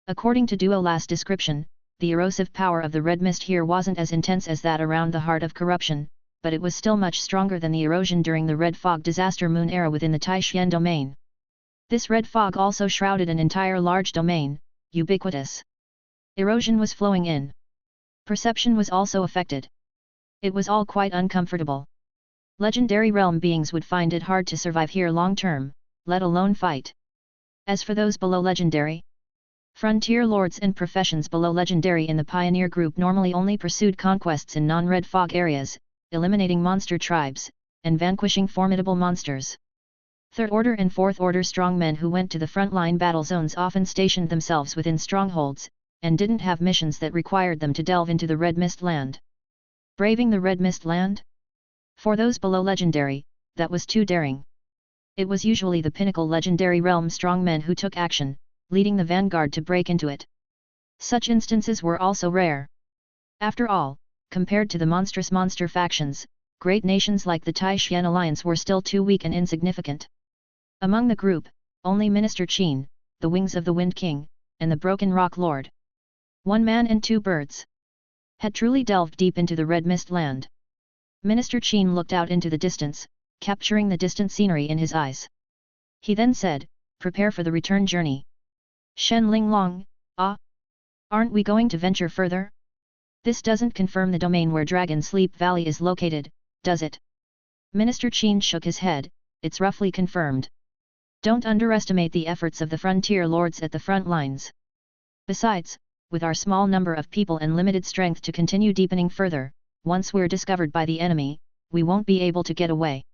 According to Duo Lai's description, the erosive power of the red mist here wasn't as intense as that around the heart of corruption, but it was still much stronger than the erosion during the Red Fog Disaster Moon era within the Taishan domain. This red fog also shrouded an entire large domain, ubiquitous. Erosion was flowing in. Perception was also affected. It was all quite uncomfortable. Legendary realm beings would find it hard to survive here long term, let alone fight. As for those below legendary, frontier lords and professions below legendary in the pioneer group normally only pursued conquests in non-red fog areas, eliminating monster tribes, and vanquishing formidable monsters. Third order and fourth order strongmen who went to the frontline battle zones often stationed themselves within strongholds, and didn't have missions that required them to delve into the Red Mist Land. Braving the Red Mist Land? For those below legendary, that was too daring. It was usually the pinnacle legendary realm strongmen who took action, leading the vanguard to break into it. Such instances were also rare. After all, compared to the monstrous monster factions, great nations like the Taishan Alliance were still too weak and insignificant. Among the group, only Minister Qin, the Wings of the Wind King, and the Broken Rock Lord, one man and two birds, had truly delved deep into the Red Mist Land. Minister Qin looked out into the distance, capturing the distant scenery in his eyes. He then said, "Prepare for the return journey." Shen Linglong, Ah! Aren't we going to venture further? This doesn't confirm the domain where Dragon Sleep Valley is located, does it? Minister Qin shook his head, it's roughly confirmed. Don't underestimate the efforts of the frontier lords at the front lines. Besides, with our small number of people and limited strength to continue deepening further, once we're discovered by the enemy, we won't be able to get away.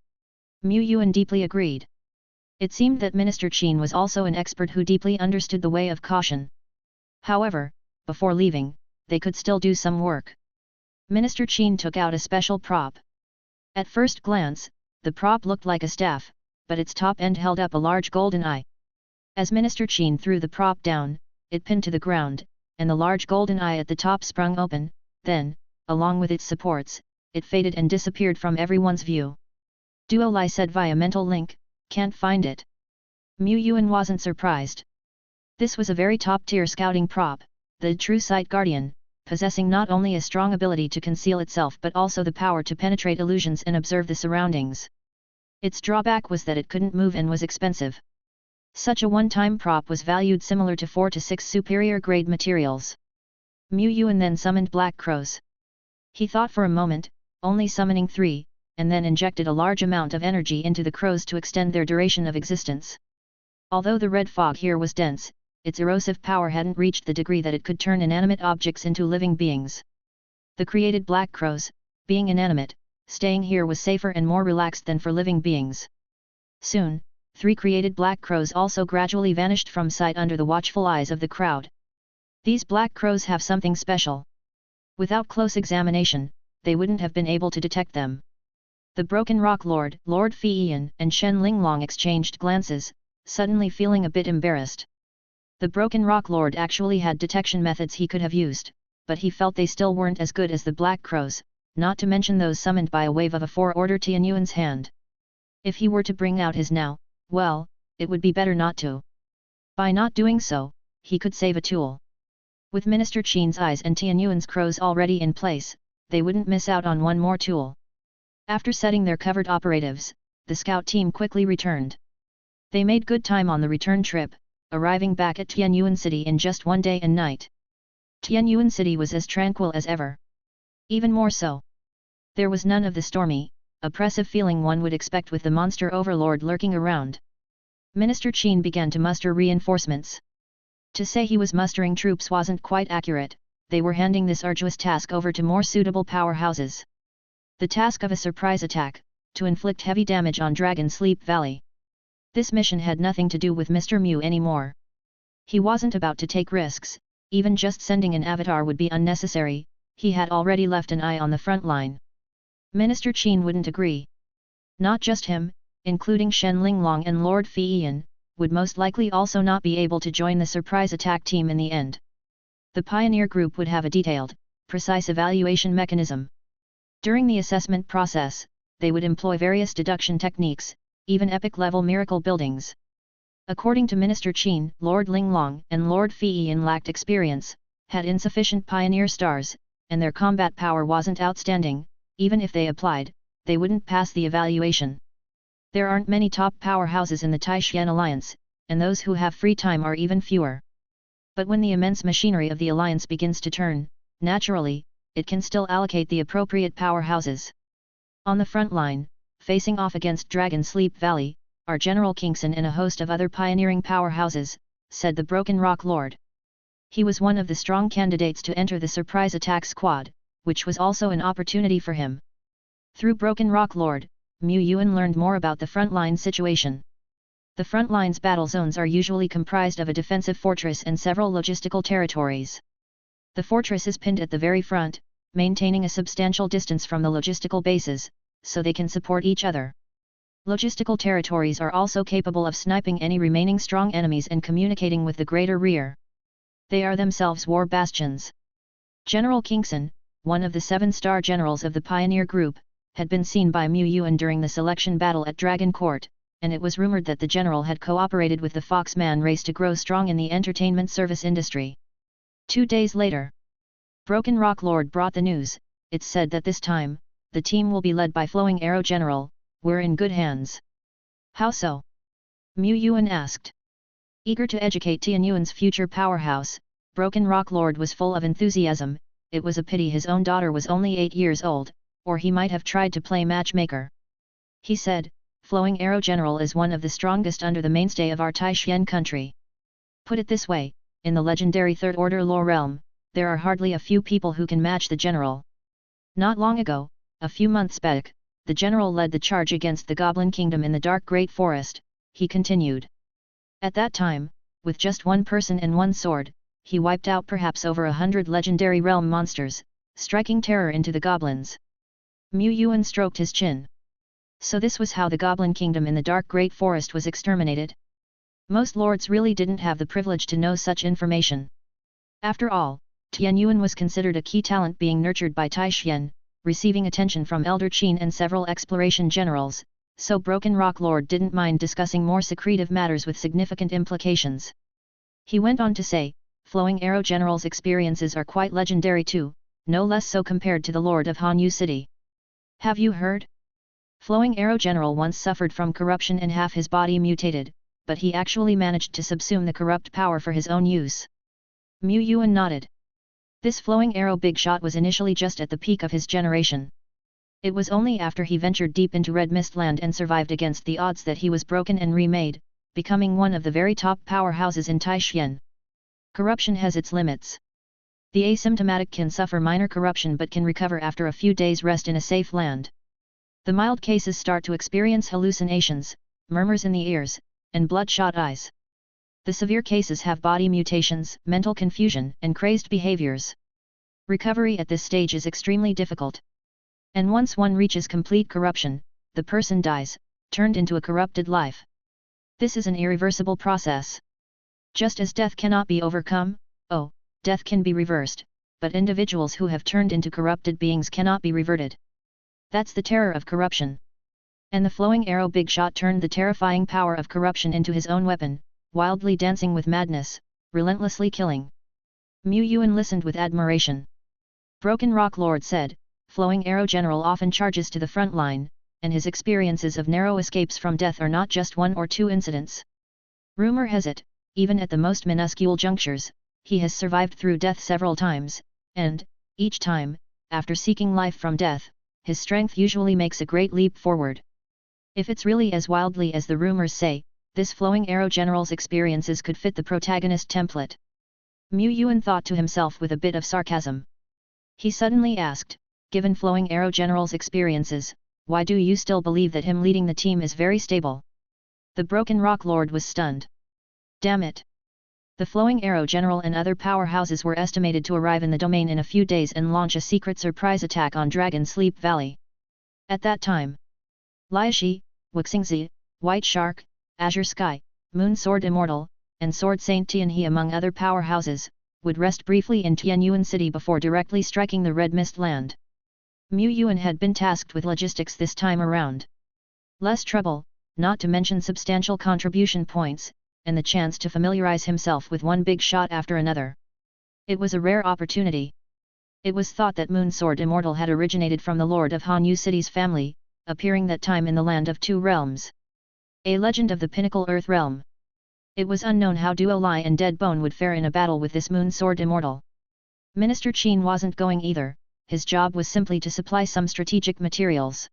Mu Yuan deeply agreed. It seemed that Minister Qin was also an expert who deeply understood the way of caution. However, before leaving, they could still do some work. Minister Qin took out a special prop. At first glance, the prop looked like a staff, but its top end held up a large golden eye. As Minister Qin threw the prop down, it pinned to the ground, and the large golden eye at the top sprung open, then, along with its supports, it faded and disappeared from everyone's view. Duo Lai said via mental link, can't find it. Mu Yuan wasn't surprised. This was a very top-tier scouting prop, the True Sight Guardian, possessing not only a strong ability to conceal itself but also the power to penetrate illusions and observe the surroundings. Its drawback was that it couldn't move and was expensive. Such a one-time prop was valued similar to 4 to 6 superior-grade materials. Mu Yuan then summoned black crows. He thought for a moment, only summoning 3, and then injected a large amount of energy into the crows to extend their duration of existence. Although the red fog here was dense, its erosive power hadn't reached the degree that it could turn inanimate objects into living beings. The created black crows, being inanimate, staying here was safer and more relaxed than for living beings. Soon, 3 created black crows also gradually vanished from sight under the watchful eyes of the crowd. These black crows have something special. Without close examination, they wouldn't have been able to detect them. The Broken Rock Lord, Lord Fiyan, and Shen Linglong exchanged glances, suddenly feeling a bit embarrassed. The Broken Rock Lord actually had detection methods he could have used, but he felt they still weren't as good as the Black Crows, not to mention those summoned by a wave of a 4-order Tianyuan's hand. If he were to bring out his now, well, it would be better not to. By not doing so, he could save a tool. With Minister Qin's eyes and Tianyuan's crows already in place, they wouldn't miss out on one more tool. After setting their covered operatives, the scout team quickly returned. They made good time on the return trip, arriving back at Tianyuan City in just 1 day and night. Tianyuan City was as tranquil as ever. Even more so. There was none of the stormy, oppressive feeling one would expect with the monster overlord lurking around. Minister Qin began to muster reinforcements. To say he was mustering troops wasn't quite accurate, they were handing this arduous task over to more suitable powerhouses. The task of a surprise attack, to inflict heavy damage on Dragon Sleep Valley. This mission had nothing to do with Mr. Mu anymore. He wasn't about to take risks, even just sending an avatar would be unnecessary, he had already left an eye on the front line. Minister Qin wouldn't agree. Not just him, including Shen Linglong and Lord Fiyan, would most likely also not be able to join the surprise attack team in the end. The pioneer group would have a detailed, precise evaluation mechanism. During the assessment process, they would employ various deduction techniques, even epic-level miracle buildings. According to Minister Qin, Lord Linglong and Lord Fiyan lacked experience, had insufficient pioneer stars, and their combat power wasn't outstanding. Even if they applied, they wouldn't pass the evaluation. There aren't many top powerhouses in the Taishan Alliance, and those who have free time are even fewer. But when the immense machinery of the Alliance begins to turn, naturally, it can still allocate the appropriate powerhouses. On the front line, facing off against Dragon Sleep Valley, are General Kingson and a host of other pioneering powerhouses, said the Broken Rock Lord. He was one of the strong candidates to enter the surprise attack squad, which was also an opportunity for him. Through Broken Rock Lord, Mu Yuan learned more about the frontline situation. The frontline's battle zones are usually comprised of a defensive fortress and several logistical territories. The fortress is pinned at the very front, maintaining a substantial distance from the logistical bases, so they can support each other. Logistical territories are also capable of sniping any remaining strong enemies and communicating with the greater rear. They are themselves war bastions. General Kingson, one of the 7-star generals of the Pioneer Group, had been seen by Mu Yuan during the selection battle at Dragon Court, and it was rumored that the general had cooperated with the Foxman race to grow strong in the entertainment service industry. 2 days later, Broken Rock Lord brought the news. It's said that this time, the team will be led by Flowing Arrow General. We're in good hands. How so? Mu Yuan asked. Eager to educate Tianyuan's future powerhouse, Broken Rock Lord was full of enthusiasm. It was a pity his own daughter was only 8 years old, or he might have tried to play matchmaker. He said, Flowing Arrow General is one of the strongest under the mainstay of our Taishan country. Put it this way, in the legendary Third Order lore realm, there are hardly a few people who can match the general. Not long ago, a few months back, the general led the charge against the Goblin Kingdom in the Dark Great Forest, he continued. At that time, with just one person and one sword, he wiped out perhaps over 100 legendary realm monsters, striking terror into the goblins. Yuan stroked his chin. So this was how the Goblin Kingdom in the Dark Great Forest was exterminated? Most lords really didn't have the privilege to know such information. After all, Yuan was considered a key talent being nurtured by Taishan, receiving attention from Elder Qin and several exploration generals, so Broken Rock Lord didn't mind discussing more secretive matters with significant implications. He went on to say, Flowing Arrow General's experiences are quite legendary too, no less so compared to the Lord of Hanyu City. Have you heard? Flowing Arrow General once suffered from corruption and half his body mutated, but he actually managed to subsume the corrupt power for his own use. Yuan nodded. This Flowing Arrow Big Shot was initially just at the peak of his generation. It was only after he ventured deep into Red Mist Land and survived against the odds that he was broken and remade, becoming one of the very top powerhouses in Taishan. Corruption has its limits. The asymptomatic can suffer minor corruption but can recover after a few days' rest in a safe land. The mild cases start to experience hallucinations, murmurs in the ears, and bloodshot eyes. The severe cases have body mutations, mental confusion, and crazed behaviors. Recovery at this stage is extremely difficult. And once one reaches complete corruption, the person dies, turned into a corrupted life. This is an irreversible process. Just as death cannot be overcome, death can be reversed, but individuals who have turned into corrupted beings cannot be reverted. That's the terror of corruption. And the Flowing Arrow Big Shot turned the terrifying power of corruption into his own weapon, wildly dancing with madness, relentlessly killing. Yuan listened with admiration. Broken Rock Lord said, Flowing Arrow General often charges to the front line, and his experiences of narrow escapes from death are not just one or two incidents. Rumor has it, even at the most minuscule junctures, he has survived through death several times, and, each time, after seeking life from death, his strength usually makes a great leap forward. If it's really as wildly as the rumors say, this Flowing Arrow General's experiences could fit the protagonist template. Yuan thought to himself with a bit of sarcasm. He suddenly asked, given Flowing Arrow General's experiences, why do you still believe that him leading the team is very stable? The Broken Rock Lord was stunned. Damn it! The Flowing Arrow General and other powerhouses were estimated to arrive in the domain in a few days and launch a secret surprise attack on Dragon Sleep Valley. At that time, Liashi, Wuxingzi, White Shark, Azure Sky, Moon Sword Immortal, and Sword Saint Tianhe among other powerhouses, would rest briefly in Tianyuan City before directly striking the Red Mist Land. Yuan had been tasked with logistics this time around. Less trouble, not to mention substantial contribution points, and the chance to familiarize himself with one big shot after another. It was a rare opportunity. It was thought that Moon Sword Immortal had originated from the Lord of Hanyu City's family, appearing that time in the Land of Two Realms. A legend of the Pinnacle Earth Realm. It was unknown how Duo Lai and Dead Bone would fare in a battle with this Moon Sword Immortal. Minister Qin wasn't going either, his job was simply to supply some strategic materials.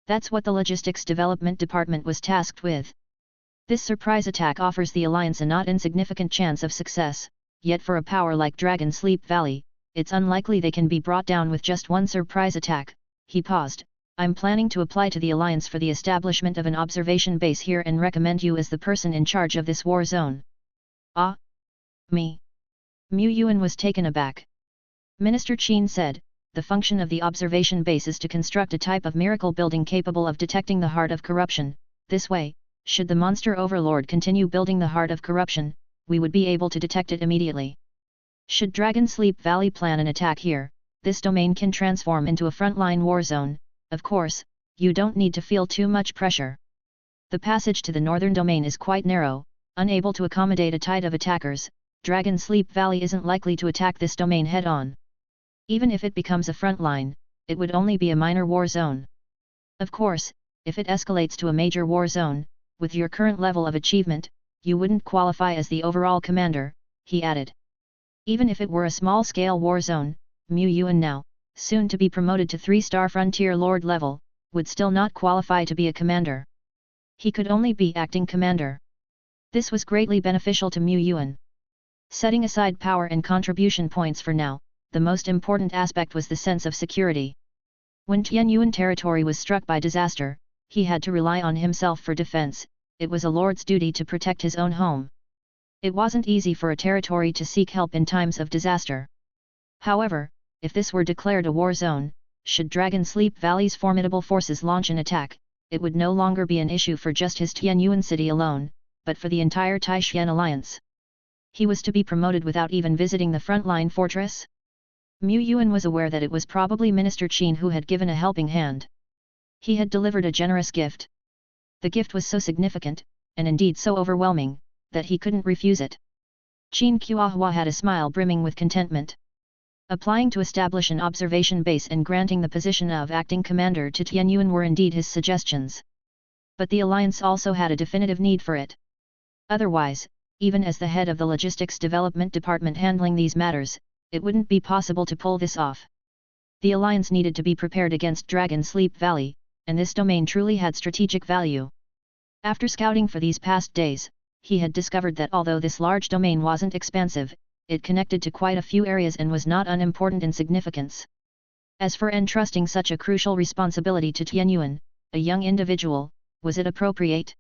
That's what the Logistics Development Department was tasked with. This surprise attack offers the Alliance a not insignificant chance of success, yet for a power like Dragon Sleep Valley, it's unlikely they can be brought down with just one surprise attack. He paused. I'm planning to apply to the Alliance for the establishment of an observation base here and recommend you as the person in charge of this war zone. Ah? Me? Yuan was taken aback. Minister Qin said, the function of the observation base is to construct a type of miracle building capable of detecting the heart of corruption. This way, should the monster overlord continue building the heart of corruption, we would be able to detect it immediately. Should Dragon Sleep Valley plan an attack here, this domain can transform into a frontline war zone. Of course, you don't need to feel too much pressure. The passage to the northern domain is quite narrow, unable to accommodate a tide of attackers. Dragon Sleep Valley isn't likely to attack this domain head-on. Even if it becomes a front line, it would only be a minor war zone. Of course, if it escalates to a major war zone, with your current level of achievement, you wouldn't qualify as the overall commander, he added. Even if it were a small-scale war zone, Mu Yuan now, soon to be promoted to 3-star frontier lord level, would still not qualify to be a commander. He could only be acting commander. This was greatly beneficial to Mu Yuan. Setting aside power and contribution points for now, the most important aspect was the sense of security. When Tianyuan territory was struck by disaster, he had to rely on himself for defense. It was a lord's duty to protect his own home. It wasn't easy for a territory to seek help in times of disaster. However, if this were declared a war zone, should Dragon Sleep Valley's formidable forces launch an attack, it would no longer be an issue for just his Tianyuan city alone, but for the entire Taishan alliance. He was to be promoted without even visiting the frontline fortress? Mu Yuan was aware that it was probably Minister Qin who had given a helping hand. He had delivered a generous gift. The gift was so significant, and indeed so overwhelming, that he couldn't refuse it. Qin Kuahua had a smile brimming with contentment. Applying to establish an observation base and granting the position of acting commander to Tianyuan were indeed his suggestions. But the alliance also had a definitive need for it. Otherwise, even as the head of the Logistics Development Department handling these matters, it wouldn't be possible to pull this off. The alliance needed to be prepared against Dragon Sleep Valley, and this domain truly had strategic value. After scouting for these past days, he had discovered that although this large domain wasn't expansive, it connected to quite a few areas and was not unimportant in significance. As for entrusting such a crucial responsibility to Tianyuan, a young individual, was it appropriate?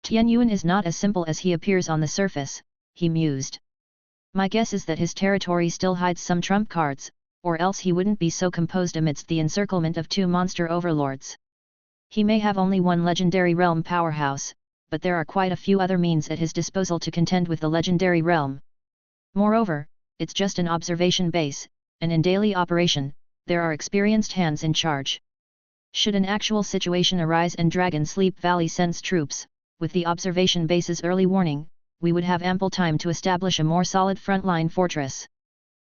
Tianyuan is not as simple as he appears on the surface, he mused. My guess is that his territory still hides some trump cards, or else he wouldn't be so composed amidst the encirclement of 2 monster overlords. He may have only one legendary realm powerhouse, but there are quite a few other means at his disposal to contend with the legendary realm. Moreover, it's just an observation base, and in daily operation, there are experienced hands in charge. Should an actual situation arise and Dragon Sleep Valley sends troops, with the observation base's early warning, we would have ample time to establish a more solid frontline fortress.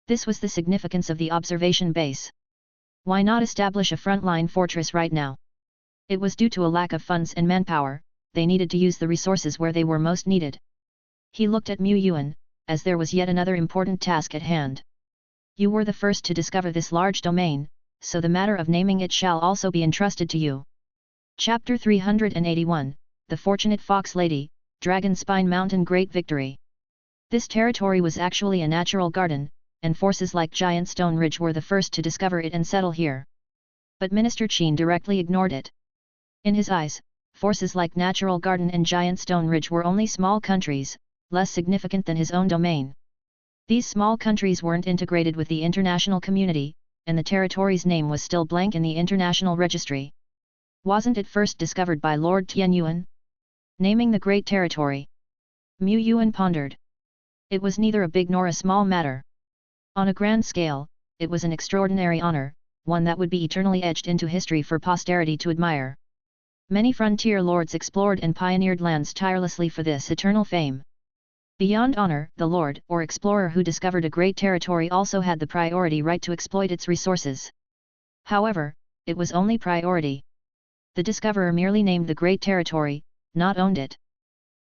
This was the significance of the observation base. Why not establish a frontline fortress right now? It was due to a lack of funds and manpower. They needed to use the resources where they were most needed. He looked at Mu Yuan, as there was yet another important task at hand. You were the first to discover this large domain, so the matter of naming it shall also be entrusted to you. Chapter 381, The Fortunate Fox Lady, Dragon Spine Mountain Great Victory. This territory was actually a natural garden, and forces like Giant Stone Ridge were the first to discover it and settle here. But Minister Qin directly ignored it. In his eyes, forces like Natural Garden and Giant Stone Ridge were only small countries, less significant than his own domain. These small countries weren't integrated with the international community, and the territory's name was still blank in the international registry. Wasn't it first discovered by Lord Tianyuan? Naming the Great Territory. Mu Yuan pondered. It was neither a big nor a small matter. On a grand scale, it was an extraordinary honor, one that would be eternally etched into history for posterity to admire. Many frontier lords explored and pioneered lands tirelessly for this eternal fame. Beyond honor, the lord or explorer who discovered a great territory also had the priority right to exploit its resources. However, it was only priority. The discoverer merely named the great territory, not owned it.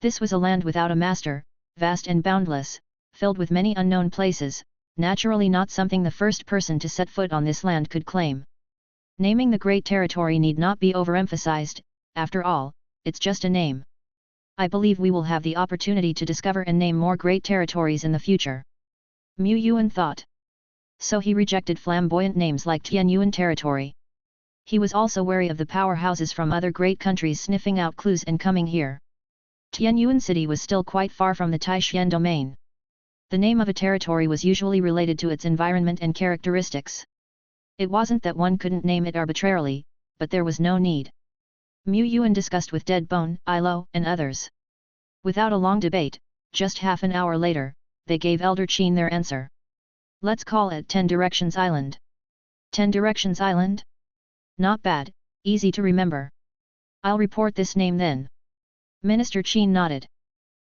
This was a land without a master, vast and boundless, filled with many unknown places, naturally not something the first person to set foot on this land could claim. Naming the great territory need not be overemphasized, after all, it's just a name. I believe we will have the opportunity to discover and name more great territories in the future. Mu Yuan thought. So he rejected flamboyant names like Tianyuan territory. He was also wary of the powerhouses from other great countries sniffing out clues and coming here. Tianyuan city was still quite far from the Taishan domain. The name of a territory was usually related to its environment and characteristics. It wasn't that one couldn't name it arbitrarily, but there was no need. Mu Yuan discussed with Deadbone, Ilo, and others. Without a long debate, just half an hour later, they gave Elder Qin their answer. Let's call it 10 Directions Island. 10 Directions Island? Not bad, easy to remember. I'll report this name then. Minister Qin nodded.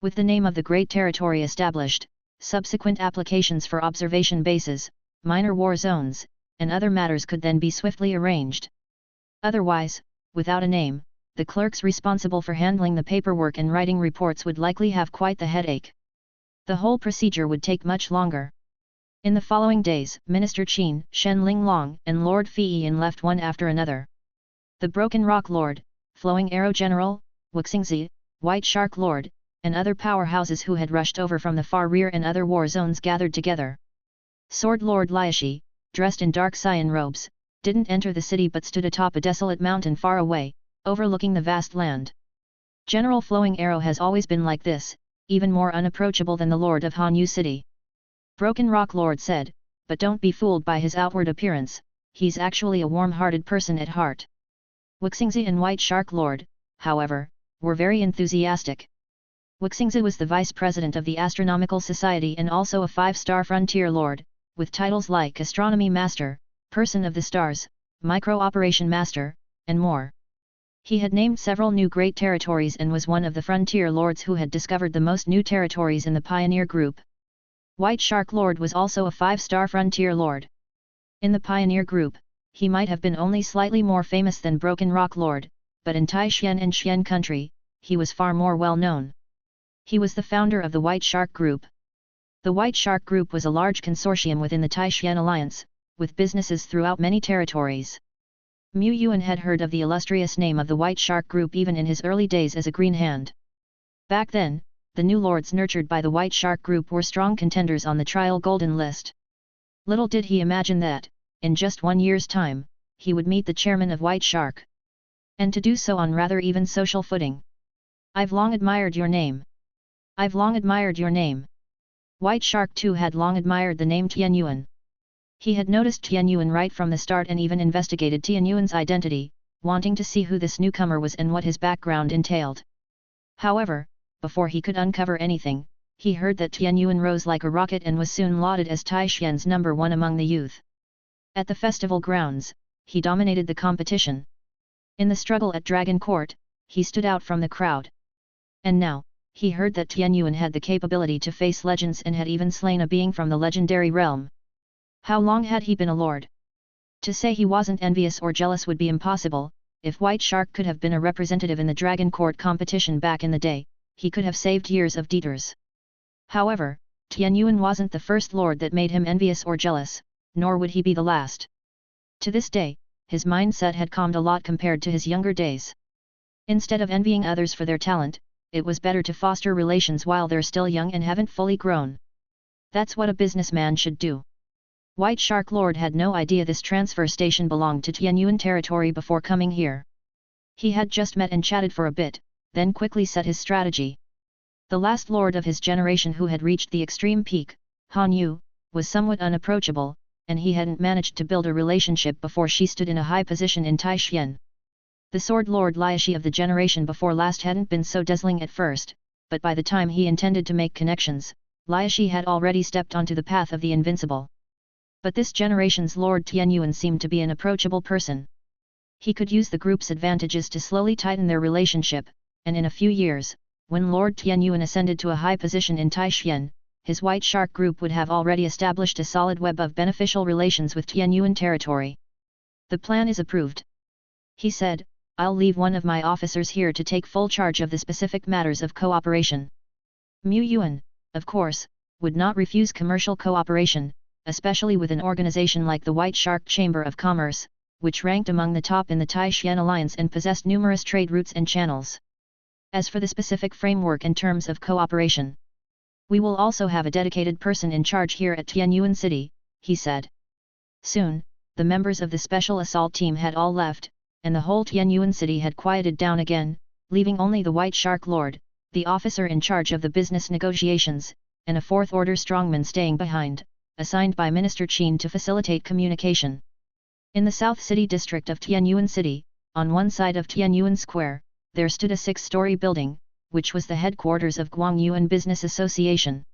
With the name of the great territory established, subsequent applications for observation bases, minor war zones, and other matters could then be swiftly arranged. Otherwise, without a name, the clerks responsible for handling the paperwork and writing reports would likely have quite the headache. The whole procedure would take much longer. In the following days, Minister Qin, Shen Linglong, and Lord Feiyin left one after another. The Broken Rock Lord, Flowing Arrow General, Wuxingzi, White Shark Lord, and other powerhouses who had rushed over from the far rear and other war zones gathered together. Sword Lord Liashi, dressed in dark cyan robes, didn't enter the city but stood atop a desolate mountain far away, overlooking the vast land. General Flowing Arrow has always been like this, even more unapproachable than the Lord of Hanyu City. Broken Rock Lord said, but don't be fooled by his outward appearance, he's actually a warm-hearted person at heart. Wuxingzi and White Shark Lord, however, were very enthusiastic. Wuxingzi was the vice president of the Astronomical Society and also a 5-star frontier lord, with titles like Astronomy Master, Person of the Stars, Micro-Operation Master, and more. He had named several new great territories and was one of the frontier lords who had discovered the most new territories in the pioneer group. White Shark Lord was also a 5-star frontier lord. In the pioneer group, he might have been only slightly more famous than Broken Rock Lord, but in Taixuan and Xian country, he was far more well known. He was the founder of the White Shark Group. The White Shark Group was a large consortium within the Taixuan Alliance, with businesses throughout many territories. Mu Yuan had heard of the illustrious name of the White Shark Group even in his early days as a green hand. Back then, the new lords nurtured by the White Shark Group were strong contenders on the trial golden list. Little did he imagine that, in just 1 year's time, he would meet the chairman of White Shark. And to do so on rather even social footing. I've long admired your name. I've long admired your name. White Shark too had long admired the name Tian Yuan. He had noticed Tian Yuan right from the start and even investigated Tian Yuan's identity, wanting to see who this newcomer was and what his background entailed. However, before he could uncover anything, he heard that Tian Yuan rose like a rocket and was soon lauded as Taixuan's #1 among the youth. At the festival grounds, he dominated the competition. In the struggle at Dragon Court, he stood out from the crowd. And now, he heard that Tian Yuan had the capability to face legends and had even slain a being from the legendary realm. How long had he been a lord? To say he wasn't envious or jealous would be impossible. If White Shark could have been a representative in the Dragon Court competition back in the day, he could have saved years of debtors. However, Tian Yuan wasn't the first lord that made him envious or jealous, nor would he be the last. To this day, his mindset had calmed a lot compared to his younger days. Instead of envying others for their talent, it was better to foster relations while they're still young and haven't fully grown. That's what a businessman should do. White Shark Lord had no idea this transfer station belonged to Tian Yuan territory before coming here. He had just met and chatted for a bit, then quickly set his strategy. The last lord of his generation who had reached the extreme peak, Han Yu, was somewhat unapproachable, and he hadn't managed to build a relationship before she stood in a high position in Taixuan. The Sword Lord Liashi of the generation before last hadn't been so dazzling at first, but by the time he intended to make connections, Liashi had already stepped onto the path of the invincible. But this generation's Lord Tian Yuan seemed to be an approachable person. He could use the group's advantages to slowly tighten their relationship, and in a few years, when Lord Tian Yuan ascended to a high position in Taixuan, his White Shark Group would have already established a solid web of beneficial relations with Tian Yuan territory. The plan is approved. He said, I'll leave one of my officers here to take full charge of the specific matters of cooperation. Mu Yuan, of course, would not refuse commercial cooperation, especially with an organization like the White Shark Chamber of Commerce, which ranked among the top in the Taixuan Alliance and possessed numerous trade routes and channels. As for the specific framework and terms of cooperation, we will also have a dedicated person in charge here at Tian Yuan City, he said. Soon, the members of the special assault team had all left, and the whole Tian Yuan City had quieted down again, leaving only the White Shark Lord, the officer in charge of the business negotiations, and a fourth-order strongman staying behind, assigned by Minister Qin to facilitate communication. In the South City district of Tian Yuan City, on one side of Tian Yuan Square, there stood a 6-story building, which was the headquarters of Guangyuan Business Association.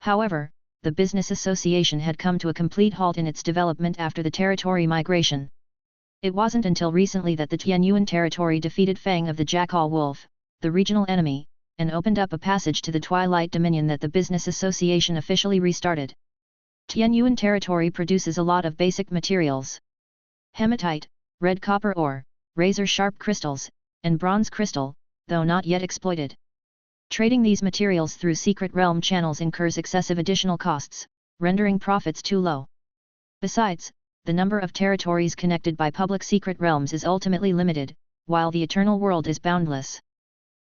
However, the business association had come to a complete halt in its development after the territory migration. It wasn't until recently that the Tian Yuan territory defeated Fang of the Jackal Wolf, the regional enemy, and opened up a passage to the Twilight Dominion that the business association officially restarted. Tian Yuan territory produces a lot of basic materials. Hematite, red copper ore, razor-sharp crystals, and bronze crystal, though not yet exploited. Trading these materials through secret realm channels incurs excessive additional costs, rendering profits too low. Besides, the number of territories connected by public secret realms is ultimately limited, while the eternal world is boundless.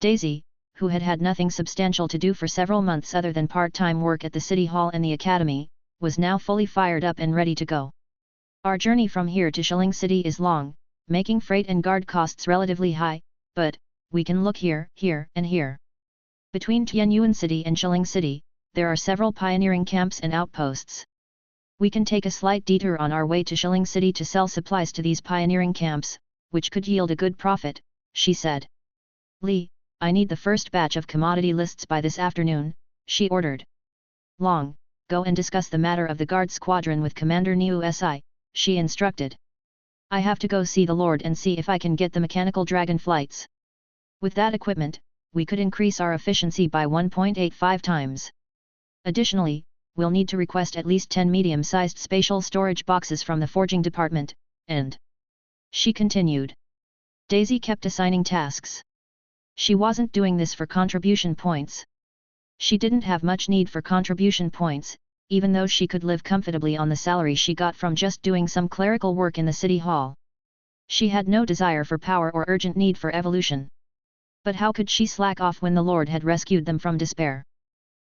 Daisy, who had had nothing substantial to do for several months other than part-time work at the City Hall and the Academy, was now fully fired up and ready to go. Our journey from here to Shilling City is long, making freight and guard costs relatively high, but we can look here, here, and here. Between Tianyuan City and Shilling City, there are several pioneering camps and outposts. We can take a slight detour on our way to Shilling City to sell supplies to these pioneering camps, which could yield a good profit, she said. Li, I need the first batch of commodity lists by this afternoon, she ordered. Long, go and discuss the matter of the guard squadron with Commander Niu Si, she instructed. I have to go see the Lord and see if I can get the mechanical dragon flights. With that equipment, we could increase our efficiency by 1.85 times. Additionally, we'll need to request at least 10 medium-sized spatial storage boxes from the forging department, and... She continued. Daisy kept assigning tasks. She wasn't doing this for contribution points. She didn't have much need for contribution points, even though she could live comfortably on the salary she got from just doing some clerical work in the City Hall. She had no desire for power or urgent need for evolution. But how could she slack off when the Lord had rescued them from despair?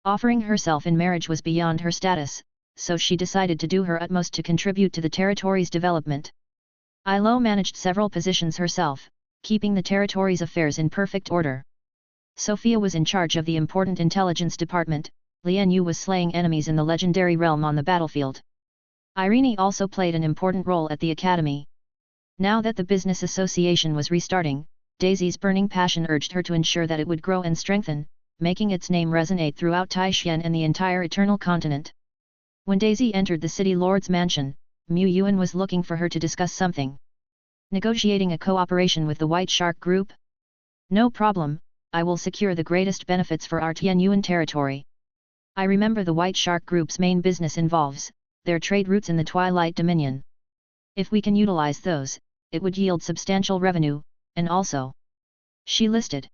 Offering herself in marriage was beyond her status, so she decided to do her utmost to contribute to the territory's development. Ilo managed several positions herself, keeping the territory's affairs in perfect order. Sophia was in charge of the important intelligence department, Lian Yu was slaying enemies in the legendary realm on the battlefield. Irene also played an important role at the academy. Now that the business association was restarting, Daisy's burning passion urged her to ensure that it would grow and strengthen, making its name resonate throughout Taishan and the entire Eternal Continent. When Daisy entered the city lord's mansion, Mu Yuan was looking for her to discuss something. Negotiating a cooperation with the White Shark Group? No problem, I will secure the greatest benefits for our Tianyuan territory. I remember the White Shark Group's main business involves their trade routes in the Twilight Dominion. If we can utilize those, it would yield substantial revenue, and also... She listed.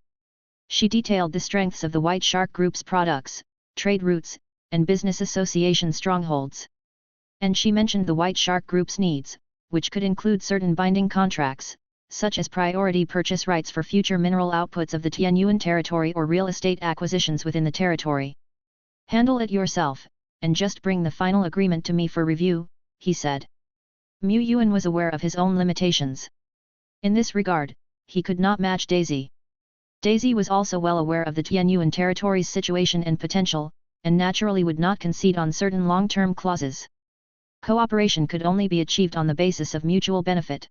She detailed the strengths of the White Shark Group's products, trade routes, and business association strongholds. And she mentioned the White Shark Group's needs, which could include certain binding contracts, such as priority purchase rights for future mineral outputs of the Tianyuan territory or real estate acquisitions within the territory. Handle it yourself, and just bring the final agreement to me for review, he said. Mu Yuan was aware of his own limitations. In this regard, he could not match Daisy. Daisy was also well aware of the Tianyuan territory's situation and potential, and naturally would not concede on certain long-term clauses. Cooperation could only be achieved on the basis of mutual benefit.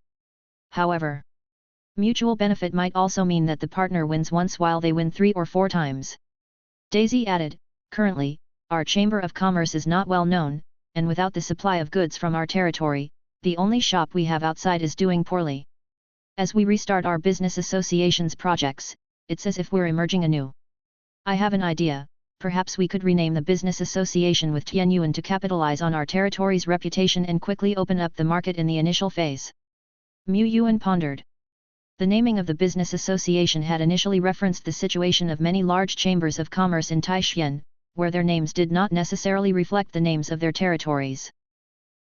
However, mutual benefit might also mean that the partner wins once while they win 3 or 4 times. Daisy added, currently, our Chamber of Commerce is not well known, and without the supply of goods from our territory, the only shop we have outside is doing poorly. As we restart our business association's projects, it's as if we're emerging anew. I have an idea, perhaps we could rename the business association with Tianyuan to capitalize on our territory's reputation and quickly open up the market in the initial phase. Mu Yuan pondered. The naming of the business association had initially referenced the situation of many large chambers of commerce in Taishan, where their names did not necessarily reflect the names of their territories.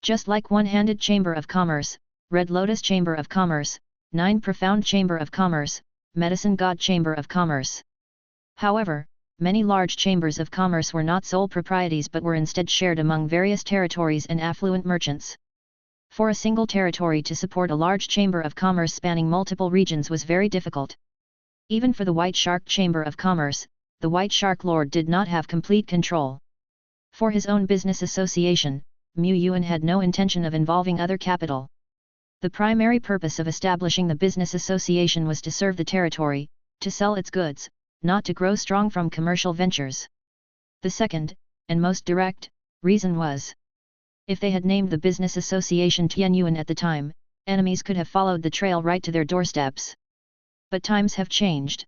Just like One-Handed Chamber of Commerce, Red Lotus Chamber of Commerce, Nine Profound Chamber of Commerce, Medicine God Chamber of Commerce. However, many large chambers of commerce were not sole proprieties but were instead shared among various territories and affluent merchants. For a single territory to support a large chamber of commerce spanning multiple regions was very difficult. Even for the White Shark Chamber of Commerce, the White Shark Lord did not have complete control. For his own business association, Mu Yuan had no intention of involving other capital. The primary purpose of establishing the business association was to serve the territory, to sell its goods, not to grow strong from commercial ventures. The second, and most direct, reason was, if they had named the business association Tianyuan at the time, enemies could have followed the trail right to their doorsteps. But times have changed.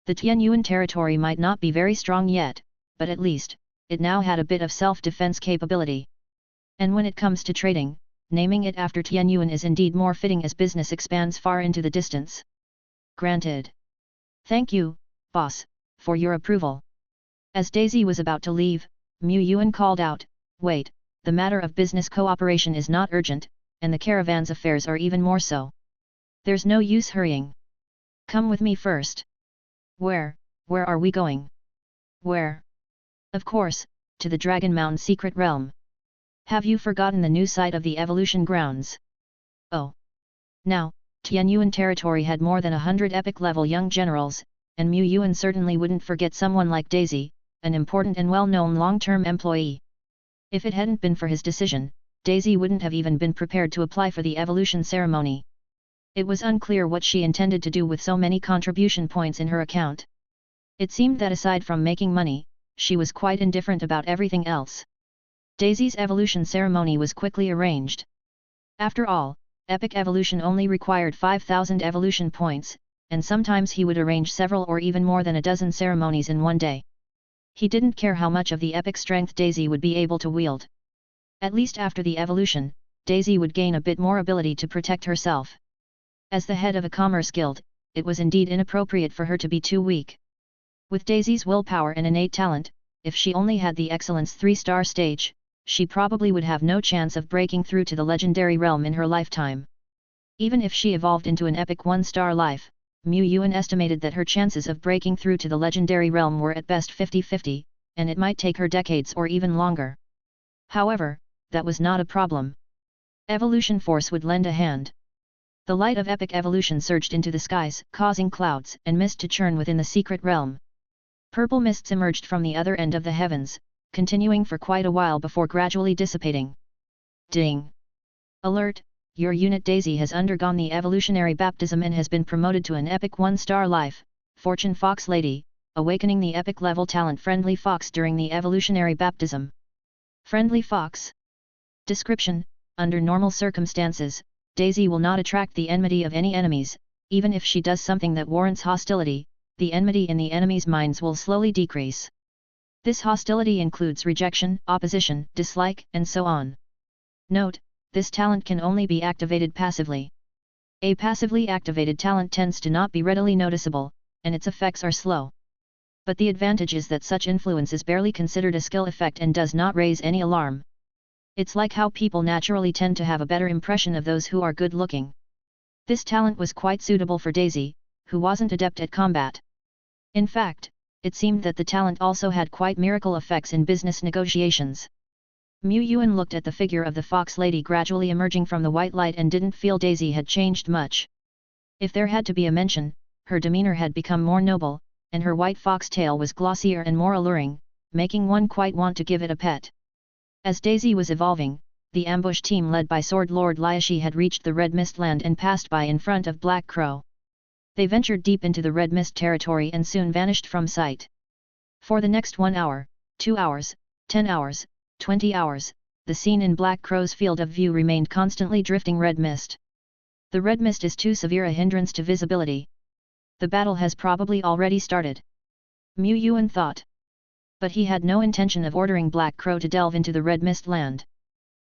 The Tianyuan territory might not be very strong yet, but at least, it now had a bit of self-defense capability. And when it comes to trading, naming it after Tianyuan is indeed more fitting as business expands far into the distance. Granted. Thank you, boss, for your approval. As Daisy was about to leave, Mu Yuan called out, wait, the matter of business cooperation is not urgent, and the caravan's affairs are even more so. There's no use hurrying. Come with me first. Where are we going? Where? Of course, to the Dragon Mountain Secret Realm. Have you forgotten the new site of the evolution grounds? Oh. Now, Tianyuan territory had more than 100 epic-level young generals, and Mu Yuan certainly wouldn't forget someone like Daisy, an important and well-known long-term employee. If it hadn't been for his decision, Daisy wouldn't have even been prepared to apply for the evolution ceremony. It was unclear what she intended to do with so many contribution points in her account. It seemed that aside from making money, she was quite indifferent about everything else. Daisy's evolution ceremony was quickly arranged. After all, epic evolution only required 5,000 evolution points, and sometimes he would arrange several or even more than a dozen ceremonies in one day. He didn't care how much of the epic strength Daisy would be able to wield. At least after the evolution, Daisy would gain a bit more ability to protect herself. As the head of a commerce guild, it was indeed inappropriate for her to be too weak. With Daisy's willpower and innate talent, if she only had the Excellence 3-star stage, she probably would have no chance of breaking through to the legendary realm in her lifetime. Even if she evolved into an epic 1-star life, Mu Yuan estimated that her chances of breaking through to the legendary realm were at best 50-50, and it might take her decades or even longer. However, that was not a problem. Evolution Force would lend a hand. The light of epic evolution surged into the skies, causing clouds and mist to churn within the secret realm. Purple mists emerged from the other end of the heavens, continuing for quite a while before gradually dissipating. Ding! Alert! Your unit Daisy has undergone the evolutionary baptism and has been promoted to an epic 1-star life, Fortune Fox Lady, awakening the epic level talent Friendly Fox during the evolutionary baptism. Friendly Fox. Description: under normal circumstances, Daisy will not attract the enmity of any enemies. Even if she does something that warrants hostility, the enmity in the enemy's minds will slowly decrease. This hostility includes rejection, opposition, dislike, and so on. Note: this talent can only be activated passively. A passively activated talent tends to not be readily noticeable, and its effects are slow. But the advantage is that such influence is barely considered a skill effect and does not raise any alarm. It's like how people naturally tend to have a better impression of those who are good-looking. This talent was quite suitable for Daisy, who wasn't adept at combat. In fact, it seemed that the talent also had quite miracle effects in business negotiations. Mu Yuan looked at the figure of the Fox Lady gradually emerging from the white light and didn't feel Daisy had changed much. If there had to be a mention, her demeanor had become more noble, and her white fox tail was glossier and more alluring, making one quite want to give it a pet. As Daisy was evolving, the ambush team led by Sword Lord Liashi had reached the Red Mist land and passed by in front of Black Crow. They ventured deep into the Red Mist territory and soon vanished from sight. For the next 1 hour, 2 hours, 10 hours, 20 hours, the scene in Black Crow's field of view remained constantly drifting red mist. The red mist is too severe a hindrance to visibility. The battle has probably already started. Mu Yuan thought. But he had no intention of ordering Black Crow to delve into the Red Mist land.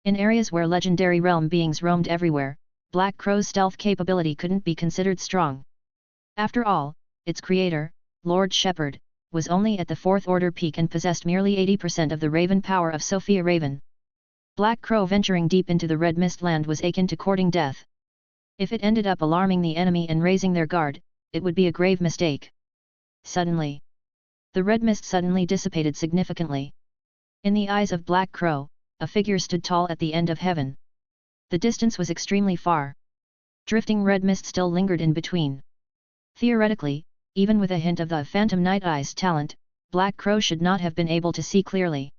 In areas where legendary realm beings roamed everywhere, Black Crow's stealth capability couldn't be considered strong. After all, its creator, Lord Shepherd, was only at the 4th order peak and possessed merely 80% of the raven power of Sophia Raven. Black Crow venturing deep into the Red Mist land was akin to courting death. If it ended up alarming the enemy and raising their guard, it would be a grave mistake. Suddenly, the red mist suddenly dissipated significantly. In the eyes of Black Crow, a figure stood tall at the end of heaven. The distance was extremely far. Drifting red mist still lingered in between. Theoretically, even with a hint of the Phantom Night Eyes talent, Black Crow should not have been able to see clearly.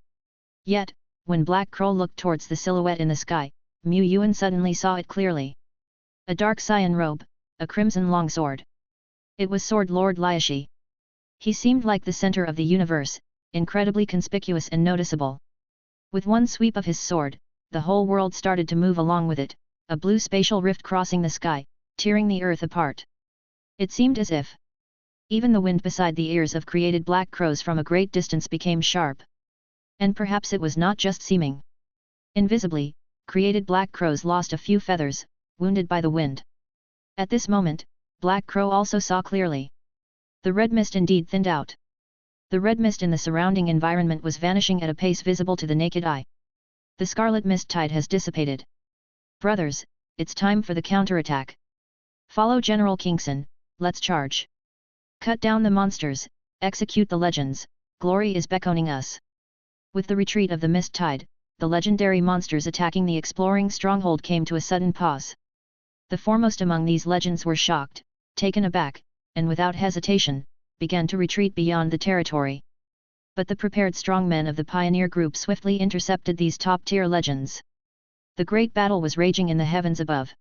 Yet, when Black Crow looked towards the silhouette in the sky, Mu Yuan suddenly saw it clearly. A dark cyan robe, a crimson longsword. It was Sword Lord Liashi. He seemed like the center of the universe, incredibly conspicuous and noticeable. With one sweep of his sword, the whole world started to move along with it, a blue spatial rift crossing the sky, tearing the earth apart. It seemed as if even the wind beside the ears of created Black Crows from a great distance became sharp. And perhaps it was not just seeming. Invisibly, created Black Crows lost a few feathers, wounded by the wind. At this moment, Black Crow also saw clearly. The red mist indeed thinned out. The red mist in the surrounding environment was vanishing at a pace visible to the naked eye. The scarlet mist tide has dissipated. Brothers, it's time for the counterattack. Follow General Kingson, let's charge. Cut down the monsters, execute the legends, glory is beckoning us. With the retreat of the mist tide, the legendary monsters attacking the exploring stronghold came to a sudden pause. The foremost among these legends were shocked, taken aback, and without hesitation, began to retreat beyond the territory. But the prepared strongmen of the pioneer group swiftly intercepted these top-tier legends. The great battle was raging in the heavens above.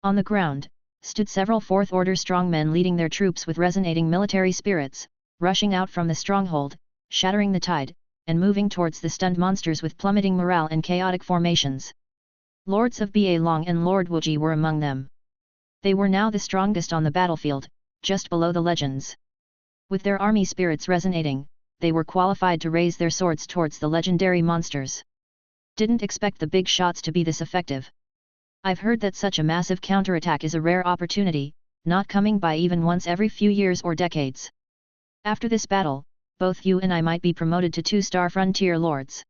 On the ground, stood several fourth-order strongmen leading their troops with resonating military spirits, rushing out from the stronghold, shattering the tide, and moving towards the stunned monsters with plummeting morale and chaotic formations. Lords of Ba Long and Lord Wuji were among them. They were now the strongest on the battlefield, just below the legends. With their army spirits resonating, they were qualified to raise their swords towards the legendary monsters. Didn't expect the big shots to be this effective. I've heard that such a massive counterattack is a rare opportunity, not coming by even once every few years or decades. After this battle, both you and I might be promoted to 2-star frontier lords.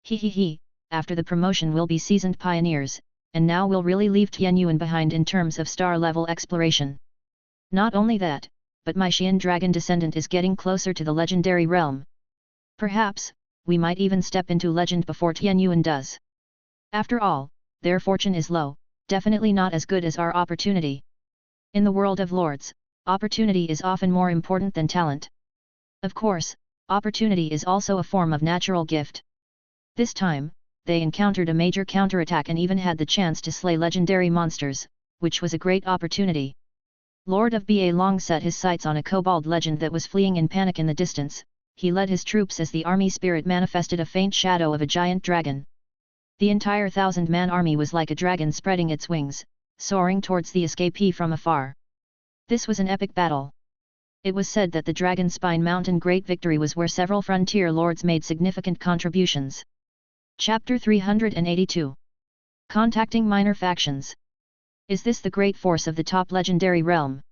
He, after the promotion we'll be seasoned pioneers, and now we'll really leave Tianyuan behind in terms of star-level exploration. Not only that, but my Xian dragon descendant is getting closer to the legendary realm. Perhaps, we might even step into legend before Tianyuan does. After all, their fortune is low, definitely not as good as our opportunity. In the world of lords, opportunity is often more important than talent. Of course, opportunity is also a form of natural gift. This time, they encountered a major counterattack and even had the chance to slay legendary monsters, which was a great opportunity. Lord of Ba Long set his sights on a kobold legend that was fleeing in panic in the distance. He led his troops as the army spirit manifested a faint shadow of a giant dragon. The entire 1,000-man army was like a dragon spreading its wings, soaring towards the escapee from afar. This was an epic battle. It was said that the Dragon Spine Mountain Great Victory was where several frontier lords made significant contributions. Chapter 382. Contacting Minor Factions. Is this the great force of the top legendary realm?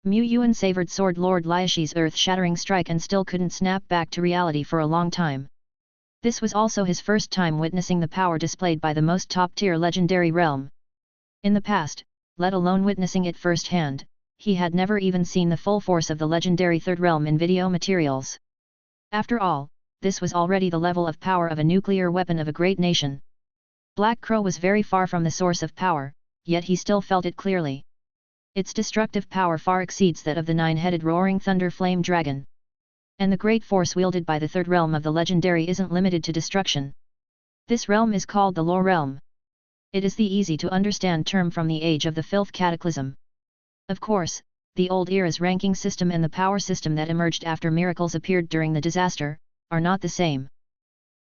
Mu Yuan savored Sword Lord Liashi's earth-shattering strike and still couldn't snap back to reality for a long time. This was also his first time witnessing the power displayed by the most top-tier legendary realm. In the past, let alone witnessing it firsthand, he had never even seen the full force of the legendary Third Realm in video materials. After all, this was already the level of power of a nuclear weapon of a great nation. Black Crow was very far from the source of power, yet he still felt it clearly. Its destructive power far exceeds that of the 9-headed roaring thunder flame dragon. And the great force wielded by the Third Realm of the legendary isn't limited to destruction. This realm is called the Lore Realm. It is the easy-to-understand term from the age of the Filth Cataclysm. Of course, the old era's ranking system and the power system that emerged after miracles appeared during the disaster, are not the same.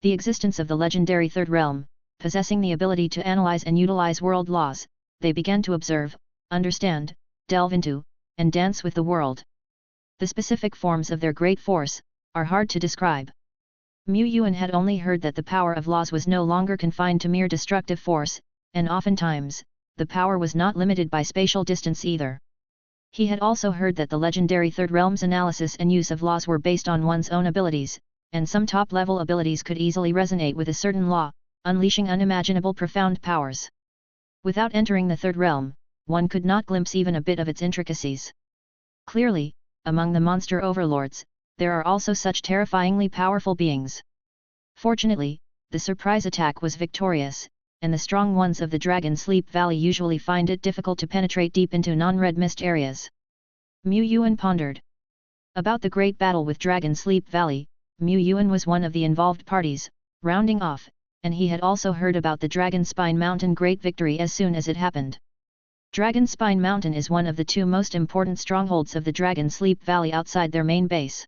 The existence of the legendary Third Realm, possessing the ability to analyze and utilize world laws, they began to observe, understand, delve into, and dance with the world. The specific forms of their great force are hard to describe. Mu Yuan had only heard that the power of laws was no longer confined to mere destructive force, and oftentimes, the power was not limited by spatial distance either. He had also heard that the legendary Third Realm's analysis and use of laws were based on one's own abilities, and some top-level abilities could easily resonate with a certain law, unleashing unimaginable profound powers. Without entering the Third Realm, one could not glimpse even a bit of its intricacies. Clearly, among the monster overlords, there are also such terrifyingly powerful beings. Fortunately, the surprise attack was victorious, and the strong ones of the Dragon Sleep Valley usually find it difficult to penetrate deep into non-red mist areas. Mu Yuan pondered. About the great battle with Dragon Sleep Valley, Mu Yuan was one of the involved parties, rounding off, and he had also heard about the Dragon Spine Mountain Great Victory as soon as it happened. Dragon Spine Mountain is one of the two most important strongholds of the Dragon Sleep Valley outside their main base.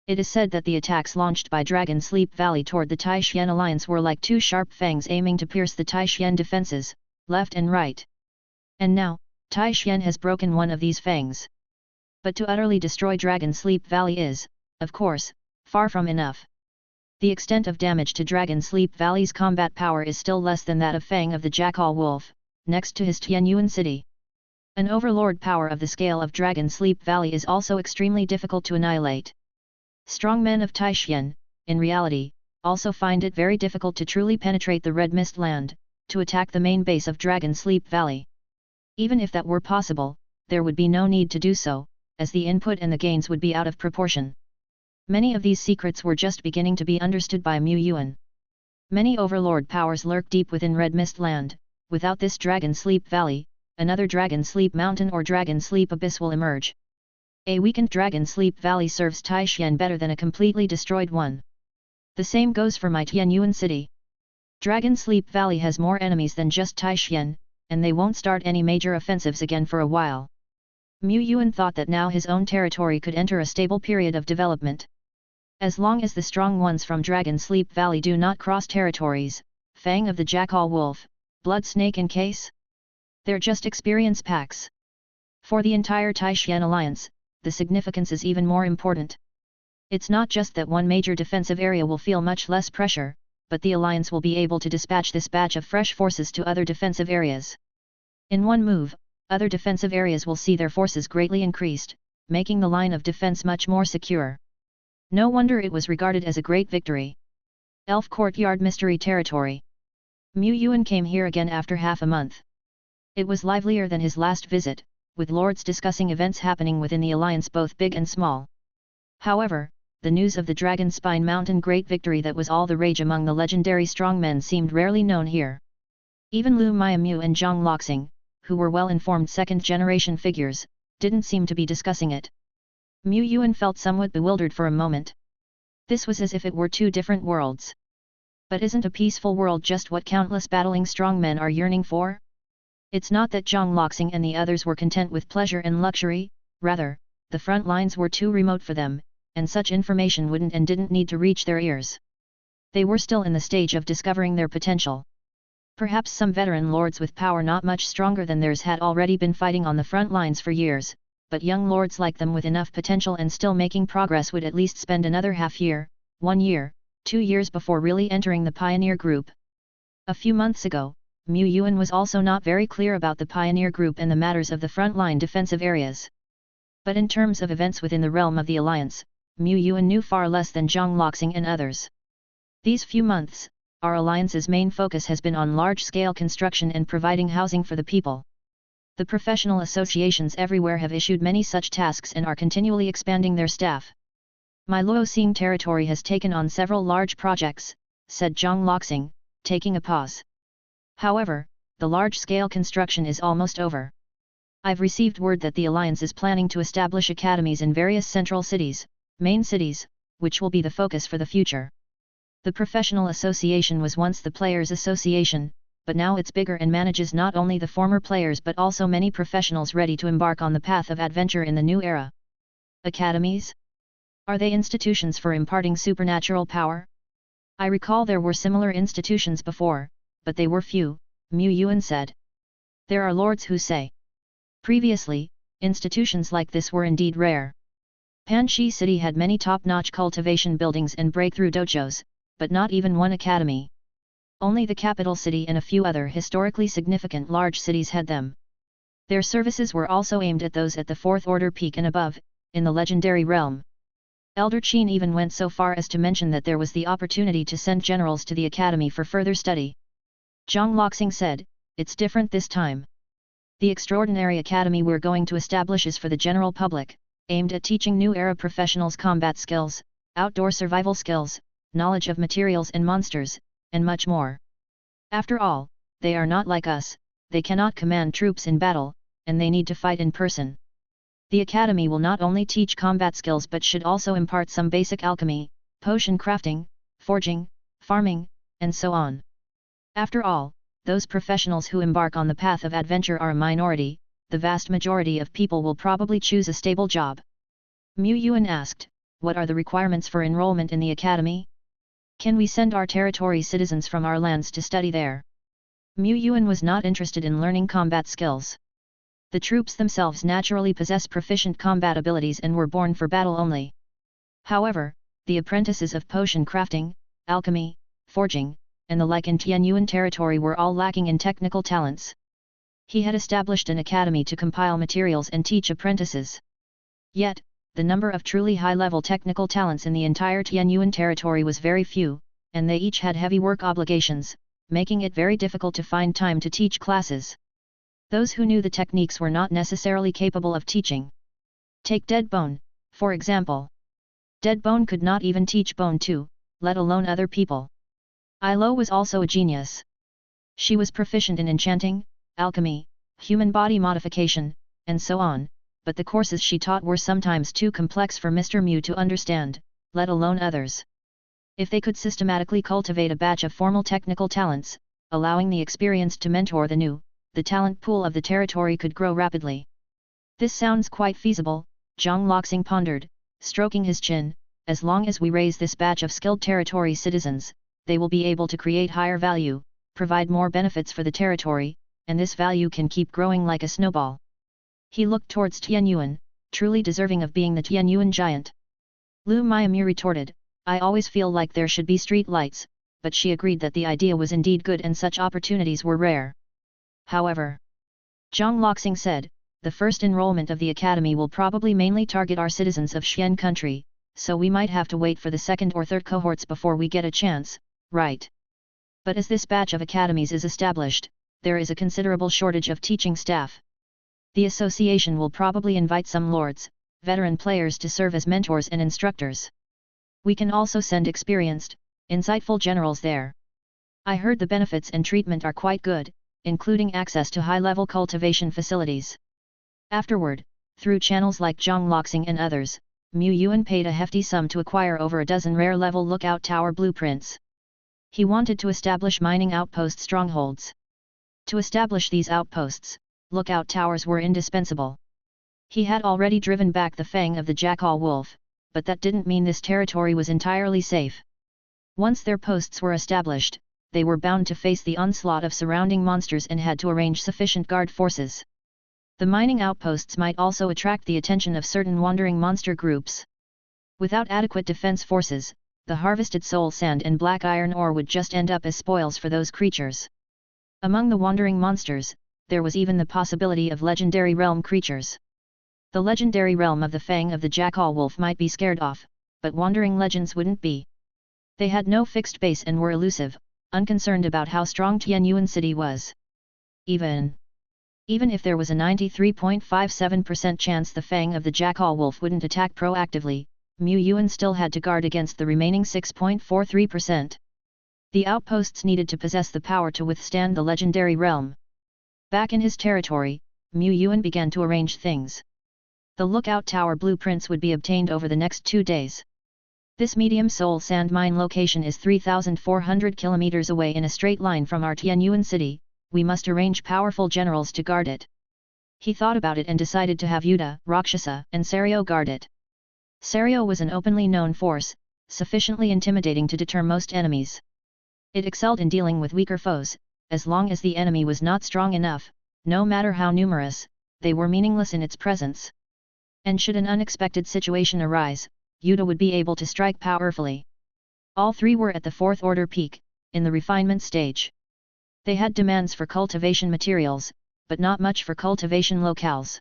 It is said that the attacks launched by Dragon Sleep Valley toward the Tai-Xian alliance were like two sharp fangs aiming to pierce the Tai-Xian defenses, left and right. And now, Tai-Xian has broken one of these fangs. But to utterly destroy Dragon Sleep Valley is, of course, far from enough. The extent of damage to Dragon Sleep Valley's combat power is still less than that of Fang of the Jackal Wolf, next to his Tianyuan city. An overlord power of the scale of Dragon Sleep Valley is also extremely difficult to annihilate. Strong men of Tai-Xian, in reality, also find it very difficult to truly penetrate the Red Mist Land, to attack the main base of Dragon Sleep Valley. Even if that were possible, there would be no need to do so, as the input and the gains would be out of proportion. Many of these secrets were just beginning to be understood by Mu Yuan. Many overlord powers lurk deep within Red Mist Land. Without this Dragon Sleep Valley, another Dragon Sleep Mountain or Dragon Sleep Abyss will emerge. A weakened Dragon Sleep Valley serves Taishan better than a completely destroyed one. The same goes for my Tianyuan city. Dragon Sleep Valley has more enemies than just Taishan, and they won't start any major offensives again for a while. Mu Yuan thought that now his own territory could enter a stable period of development. As long as the strong ones from Dragon Sleep Valley do not cross territories, Fang of the Jackal Wolf, Blood Snake in case, they're just experience packs. For the entire Taishan alliance, the significance is even more important. It's not just that one major defensive area will feel much less pressure, but the alliance will be able to dispatch this batch of fresh forces to other defensive areas. In one move, other defensive areas will see their forces greatly increased, making the line of defense much more secure. No wonder it was regarded as a great victory. Elf Courtyard Mystery Territory. Mu Yuan came here again after half a month. It was livelier than his last visit, with lords discussing events happening within the alliance both big and small. However, the news of the Dragon Spine Mountain great victory that was all the rage among the legendary strongmen seemed rarely known here. Even Lu Miamu and Zhang Loxing, who were well-informed second-generation figures, didn't seem to be discussing it. Mu Yuan felt somewhat bewildered for a moment. This was as if it were two different worlds. But isn't a peaceful world just what countless battling strongmen are yearning for? It's not that Zhang Loxing and the others were content with pleasure and luxury, rather, the front lines were too remote for them, and such information wouldn't and didn't need to reach their ears. They were still in the stage of discovering their potential. Perhaps some veteran lords with power not much stronger than theirs had already been fighting on the front lines for years, but young lords like them with enough potential and still making progress would at least spend another half year, 1 year, 2 years before really entering the pioneer group. A few months ago, Mu Yuan was also not very clear about the pioneer group and the matters of the frontline defensive areas. But in terms of events within the realm of the alliance, Mu Yuan knew far less than Zhang Loxing and others. These few months, our alliance's main focus has been on large-scale construction and providing housing for the people. The professional associations everywhere have issued many such tasks and are continually expanding their staff. My Luoxing territory has taken on several large projects, said Zhang Loxing, taking a pause. However, the large-scale construction is almost over. I've received word that the alliance is planning to establish academies in various central cities, main cities, which will be the focus for the future. The professional association was once the players' association, but now it's bigger and manages not only the former players but also many professionals ready to embark on the path of adventure in the new era. Academies? Are they institutions for imparting supernatural power? I recall there were similar institutions before, but they were few, Mu Yuan said. There are lords who say. Previously, institutions like this were indeed rare. Panxi City had many top-notch cultivation buildings and breakthrough dojos, but not even one academy. Only the capital city and a few other historically significant large cities had them. Their services were also aimed at those at the fourth order peak and above, in the legendary realm. Elder Qin even went so far as to mention that there was the opportunity to send generals to the academy for further study. Zhang Loxing said, "It's different this time. The extraordinary academy we're going to establish is for the general public, aimed at teaching new era professionals combat skills, outdoor survival skills, knowledge of materials and monsters, and much more. After all, they are not like us, they cannot command troops in battle, and they need to fight in person. The academy will not only teach combat skills but should also impart some basic alchemy, potion crafting, forging, farming, and so on. After all, those professionals who embark on the path of adventure are a minority, the vast majority of people will probably choose a stable job." Mu Yuan asked, "What are the requirements for enrollment in the academy? Can we send our territory citizens from our lands to study there?" Mu Yuan was not interested in learning combat skills. The troops themselves naturally possess proficient combat abilities and were born for battle only. However, the apprentices of potion crafting, alchemy, forging, and the like in Tianyuan territory were all lacking in technical talents. He had established an academy to compile materials and teach apprentices. Yet, the number of truly high-level technical talents in the entire Tianyuan territory was very few, and they each had heavy work obligations, making it very difficult to find time to teach classes. Those who knew the techniques were not necessarily capable of teaching. Take Dead Bone, for example. Dead Bone could not even teach Bone 2, let alone other people. Ilo was also a genius. She was proficient in enchanting, alchemy, human body modification, and so on, but the courses she taught were sometimes too complex for Mr. Mew to understand, let alone others. If they could systematically cultivate a batch of formal technical talents, allowing the experienced to mentor the new, the talent pool of the territory could grow rapidly. This sounds quite feasible, Zhang Loxing pondered, stroking his chin. As long as we raise this batch of skilled territory citizens, they will be able to create higher value, provide more benefits for the territory, and this value can keep growing like a snowball. He looked towards Tianyuan, truly deserving of being the Tianyuan giant. Lu Miamu retorted, I always feel like there should be street lights, but she agreed that the idea was indeed good and such opportunities were rare. However, Zhang Loxing said, the first enrollment of the academy will probably mainly target our citizens of Xian country, so we might have to wait for the second or third cohorts before we get a chance, right? But as this batch of academies is established, there is a considerable shortage of teaching staff. The association will probably invite some lords, veteran players to serve as mentors and instructors. We can also send experienced, insightful generals there. I heard the benefits and treatment are quite good, including access to high-level cultivation facilities. Afterward, through channels like Zhang Loxing and others, Mu Yuan paid a hefty sum to acquire over a dozen rare-level lookout tower blueprints. He wanted to establish mining outpost strongholds. To establish these outposts, lookout towers were indispensable. He had already driven back the fang of the jackal wolf, but that didn't mean this territory was entirely safe. Once their posts were established, they were bound to face the onslaught of surrounding monsters and had to arrange sufficient guard forces. The mining outposts might also attract the attention of certain wandering monster groups. Without adequate defense forces, the harvested soul sand and black iron ore would just end up as spoils for those creatures. Among the wandering monsters, there was even the possibility of legendary realm creatures. The legendary realm of the fang of the jackal wolf might be scared off, but wandering legends wouldn't be. They had no fixed base and were elusive, unconcerned about how strong Tianyuan City was. Even if there was a 93.57% chance the fang of the jackal wolf wouldn't attack proactively, Mu Yuan still had to guard against the remaining 6.43%. The outposts needed to possess the power to withstand the legendary realm. Back in his territory, Mu Yuan began to arrange things. The lookout tower blueprints would be obtained over the next 2 days. This medium soul sand mine location is 3,400 kilometers away in a straight line from our Tianyuan city. We must arrange powerful generals to guard it. He thought about it and decided to have Yuta, Rakshasa, and Sario guard it. Sario was an openly known force, sufficiently intimidating to deter most enemies. It excelled in dealing with weaker foes, as long as the enemy was not strong enough, no matter how numerous, they were meaningless in its presence. And should an unexpected situation arise, Yuta would be able to strike powerfully. All three were at the fourth order peak, in the refinement stage. They had demands for cultivation materials, but not much for cultivation locales.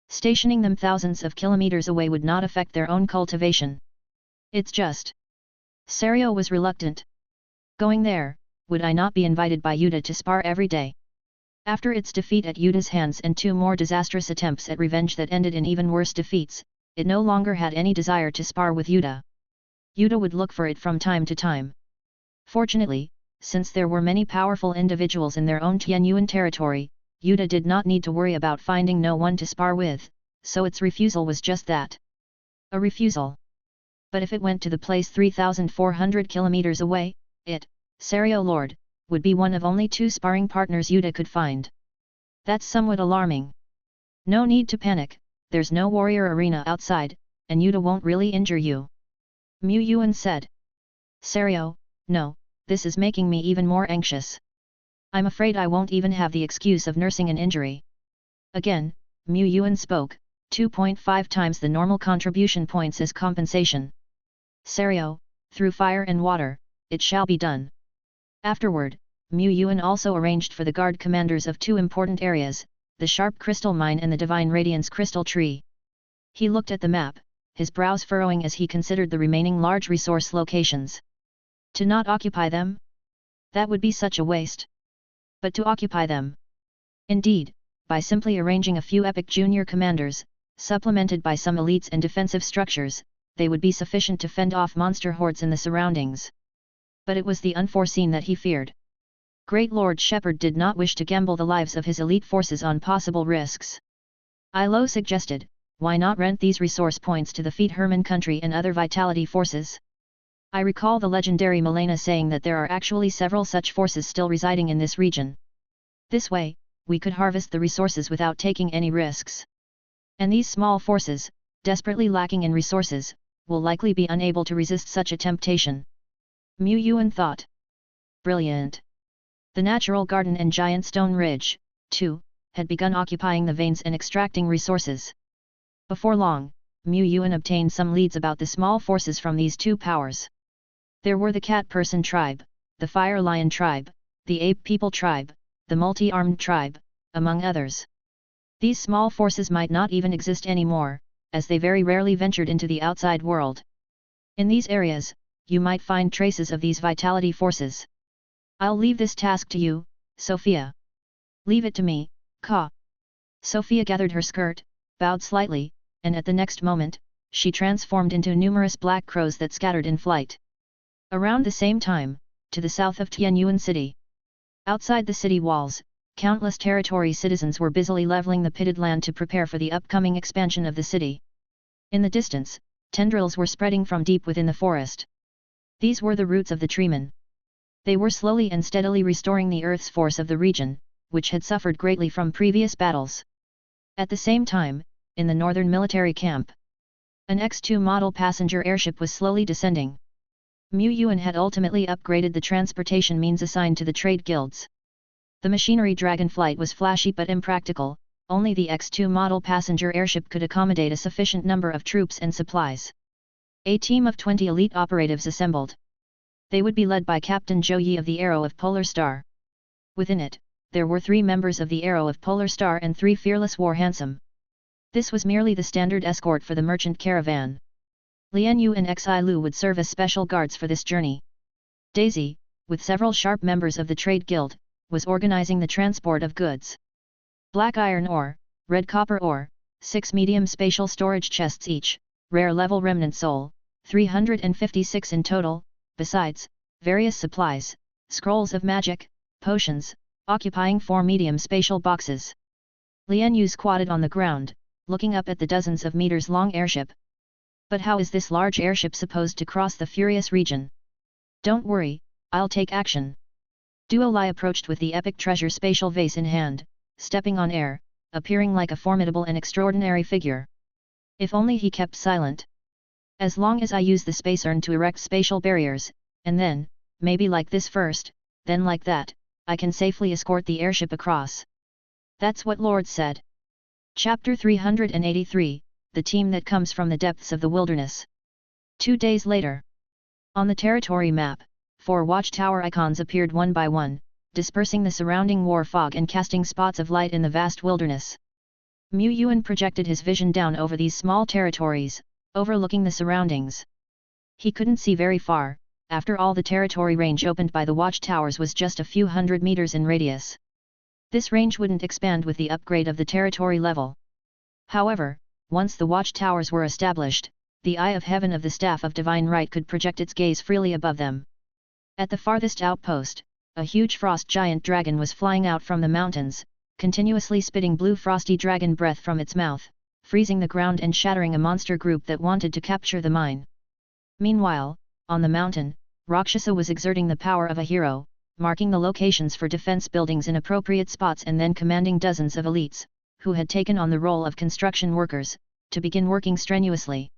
Stationing them thousands of kilometers away would not affect their own cultivation. It's just. Sario was reluctant. Going there, would I not be invited by Yuta to spar every day? After its defeat at Yuta's hands and 2 more disastrous attempts at revenge that ended in even worse defeats, it no longer had any desire to spar with Yuta. Yuta would look for it from time to time. Fortunately, since there were many powerful individuals in their own Tianyuan territory, Yuta did not need to worry about finding no one to spar with, so its refusal was just that. A refusal. But if it went to the place 3,400 kilometers away, it, Sario Lord, would be one of only 2 sparring partners Yuta could find. That's somewhat alarming. No need to panic, there's no warrior arena outside, and Yuta won't really injure you. Mu Yuan said. Sario, no. This is making me even more anxious. I'm afraid I won't even have the excuse of nursing an injury. Again, Mu Yuan spoke, 2.5 times the normal contribution points as compensation. Sario, through fire and water, it shall be done. Afterward, Mu Yuan also arranged for the guard commanders of 2 important areas, the Sharp Crystal Mine and the Divine Radiance Crystal Tree. He looked at the map, his brows furrowing as he considered the remaining large resource locations. To not occupy them? That would be such a waste. But to occupy them. Indeed, by simply arranging a few epic junior commanders, supplemented by some elites and defensive structures, they would be sufficient to fend off monster hordes in the surroundings. But it was the unforeseen that he feared. Great Lord Shepherd did not wish to gamble the lives of his elite forces on possible risks. Ilo suggested, why not rent these resource points to the Feet Herman country and other vitality forces? I recall the legendary Milena saying that there are actually several such forces still residing in this region. This way, we could harvest the resources without taking any risks. And these small forces, desperately lacking in resources, will likely be unable to resist such a temptation. Mu Yuan thought. Brilliant. The natural garden and giant stone ridge, too, had begun occupying the veins and extracting resources. Before long, Mu Yuan obtained some leads about the small forces from these two powers. There were the Cat Person tribe, the Fire Lion tribe, the Ape People tribe, the Multi-Armed tribe, among others. These small forces might not even exist anymore, as they very rarely ventured into the outside world. In these areas, you might find traces of these vitality forces. I'll leave this task to you, Sophia. Leave it to me, Ka. Sophia gathered her skirt, bowed slightly, and at the next moment, she transformed into numerous black crows that scattered in flight. Around the same time, to the south of Tianyuan City. Outside the city walls, countless territory citizens were busily leveling the pitted land to prepare for the upcoming expansion of the city. In the distance, tendrils were spreading from deep within the forest. These were the roots of the treemen. They were slowly and steadily restoring the earth's force of the region, which had suffered greatly from previous battles. At the same time, in the northern military camp, an X-2 model passenger airship was slowly descending. Mu Yuan had ultimately upgraded the transportation means assigned to the trade guilds. The machinery Dragonflight was flashy but impractical, only the X-2 model passenger airship could accommodate a sufficient number of troops and supplies. A team of 20 elite operatives assembled. They would be led by Captain Zhou Yi of the Arrow of Polar Star. Within it, there were 3 members of the Arrow of Polar Star and 3 fearless war handsome. This was merely the standard escort for the merchant caravan. Lian Yu and Xi Lu would serve as special guards for this journey. Daisy, with several sharp members of the trade guild, was organizing the transport of goods. Black iron ore, red copper ore, 6 medium spatial storage chests each, rare level remnant soul, 356 in total, besides, various supplies, scrolls of magic, potions, occupying 4 medium spatial boxes. Lian Yu squatted on the ground, looking up at the dozens of meters long airship. But how is this large airship supposed to cross the furious region? Don't worry, I'll take action. Duo Lai approached with the epic treasure spatial vase in hand, stepping on air, appearing like a formidable and extraordinary figure. If only he kept silent. As long as I use the space urn to erect spatial barriers, and then, maybe like this first, then like that, I can safely escort the airship across. That's what Lord said. Chapter 383, The Team That Comes from the Depths of the Wilderness. 2 days later. On the territory map, 4 watchtower icons appeared one by one, dispersing the surrounding war fog and casting spots of light in the vast wilderness. Mu Yuan projected his vision down over these small territories, overlooking the surroundings. He couldn't see very far, after all the territory range opened by the watchtowers was just a few hundred meters in radius. This range wouldn't expand with the upgrade of the territory level. However, once the watchtowers were established, the Eye of Heaven of the Staff of Divine Right could project its gaze freely above them. At the farthest outpost, a huge frost giant dragon was flying out from the mountains, continuously spitting blue frosty dragon breath from its mouth, freezing the ground and shattering a monster group that wanted to capture the mine. Meanwhile, on the mountain, Rakshasa was exerting the power of a hero, marking the locations for defense buildings in appropriate spots and then commanding dozens of elites, who had taken on the role of construction workers, to begin working strenuously.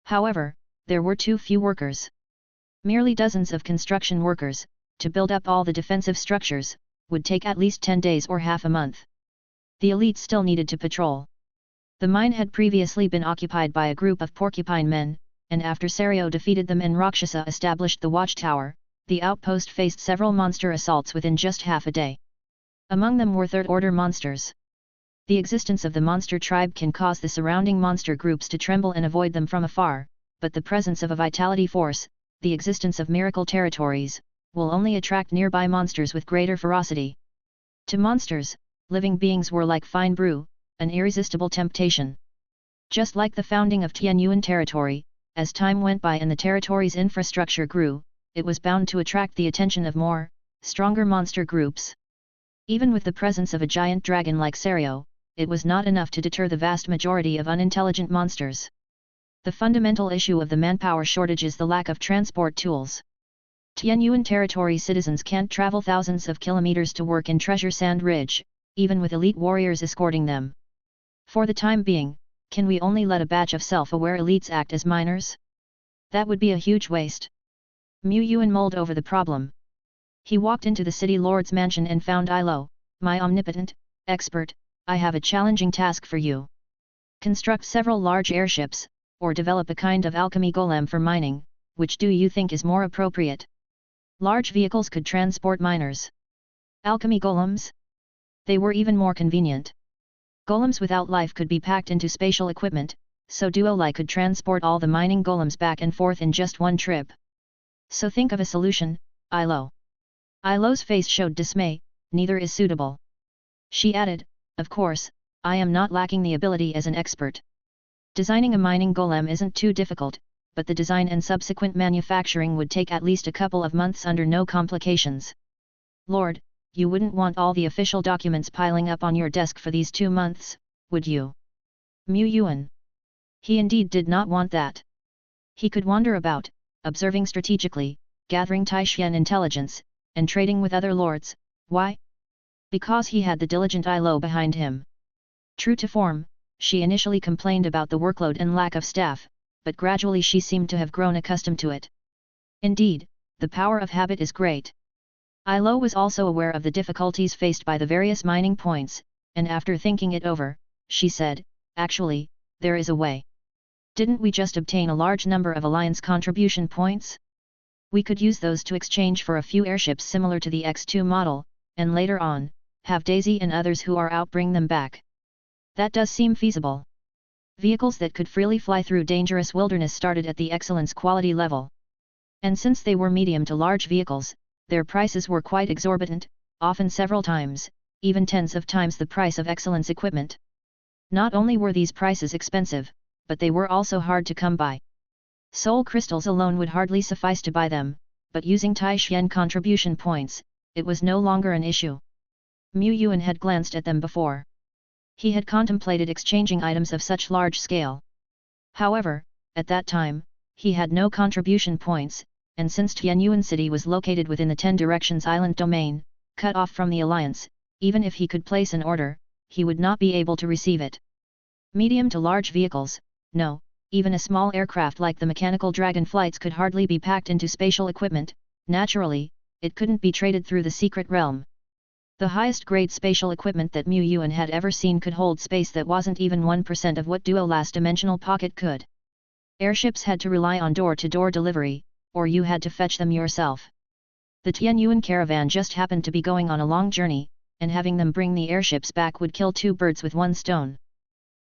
However, there were too few workers. Merely dozens of construction workers, to build up all the defensive structures, would take at least 10 days or half a month. The elites still needed to patrol. The mine had previously been occupied by a group of porcupine men, and after Sario defeated them and Rakshasa established the watchtower, the outpost faced several monster assaults within just half a day. Among them were third-order monsters. The existence of the monster tribe can cause the surrounding monster groups to tremble and avoid them from afar, but the presence of a vitality force, the existence of miracle territories, will only attract nearby monsters with greater ferocity. To monsters, living beings were like fine brew, an irresistible temptation. Just like the founding of Tianyuan territory, as time went by and the territory's infrastructure grew, it was bound to attract the attention of more, stronger monster groups. Even with the presence of a giant dragon like Serio, it was not enough to deter the vast majority of unintelligent monsters. The fundamental issue of the manpower shortage is the lack of transport tools. Tianyuan territory citizens can't travel thousands of kilometers to work in Treasure Sand Ridge, even with elite warriors escorting them. For the time being, can we only let a batch of self-aware elites act as miners? That would be a huge waste. Mu Yuan mulled over the problem. He walked into the city lord's mansion and found Ilo, my omnipotent expert. I have a challenging task for you. Construct several large airships, or develop a kind of alchemy golem for mining. Which do you think is more appropriate? Large vehicles could transport miners. Alchemy golems? They were even more convenient. Golems without life could be packed into spatial equipment, so Duolai could transport all the mining golems back and forth in just one trip. So think of a solution, Ilo. Ilo's face showed dismay. Neither is suitable. She added, of course, I am not lacking the ability as an expert. Designing a mining golem isn't too difficult, but the design and subsequent manufacturing would take at least a couple of months under no complications. Lord, you wouldn't want all the official documents piling up on your desk for these 2 months, would you? Mu Yuan. He indeed did not want that. He could wander about, observing strategically, gathering Taishian intelligence, and trading with other lords. Why? Because he had the diligent Ilo behind him. True to form, she initially complained about the workload and lack of staff, but gradually she seemed to have grown accustomed to it. Indeed, the power of habit is great. Ilo was also aware of the difficulties faced by the various mining points, and after thinking it over, she said, actually, there is a way. Didn't we just obtain a large number of alliance contribution points? We could use those to exchange for a few airships similar to the X2 model, and later on, have Daisy and others who are out bring them back. That does seem feasible. Vehicles that could freely fly through dangerous wilderness started at the excellence quality level. And since they were medium to large vehicles, their prices were quite exorbitant, often several times, even tens of times the price of excellence equipment. Not only were these prices expensive, but they were also hard to come by. Soul crystals alone would hardly suffice to buy them, but using Taishian contribution points, it was no longer an issue. Mu Yuan had glanced at them before. He had contemplated exchanging items of such large scale. However, at that time, he had no contribution points, and since Tianyuan City was located within the 10 Directions Island domain, cut off from the Alliance, even if he could place an order, he would not be able to receive it. Medium to large vehicles, no, even a small aircraft like the mechanical dragon flights could hardly be packed into spatial equipment. Naturally, it couldn't be traded through the secret realm. The highest grade spatial equipment that Mu Yuan had ever seen could hold space that wasn't even 1% of what Duolai's dimensional pocket could. Airships had to rely on door-to-door delivery, or you had to fetch them yourself. The Tianyuan caravan just happened to be going on a long journey, and having them bring the airships back would kill 2 birds with 1 stone.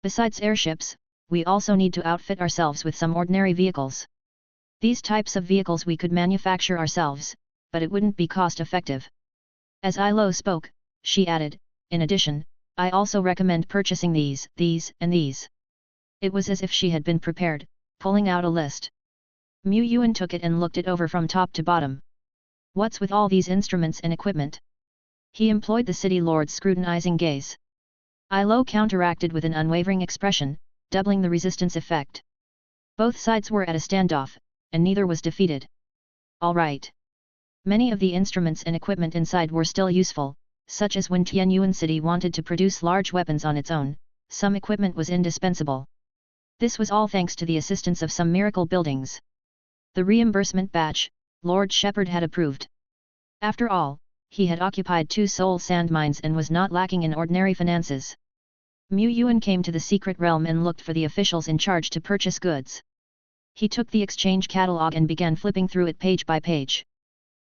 Besides airships, we also need to outfit ourselves with some ordinary vehicles. These types of vehicles we could manufacture ourselves, but it wouldn't be cost-effective. As Ilo spoke, she added, in addition, I also recommend purchasing these, and these. It was as if she had been prepared, pulling out a list. Mu Yuan took it and looked it over from top to bottom. What's with all these instruments and equipment? He employed the city lord's scrutinizing gaze. Ilo counteracted with an unwavering expression, doubling the resistance effect. Both sides were at a standoff, and neither was defeated. All right. Many of the instruments and equipment inside were still useful, such as when Tianyuan City wanted to produce large weapons on its own, some equipment was indispensable. This was all thanks to the assistance of some miracle buildings. The reimbursement batch, Lord Shepherd had approved. After all, he had occupied 2 soul sand mines and was not lacking in ordinary finances. Mu Yuan came to the secret realm and looked for the officials in charge to purchase goods. He took the exchange catalog and began flipping through it page by page.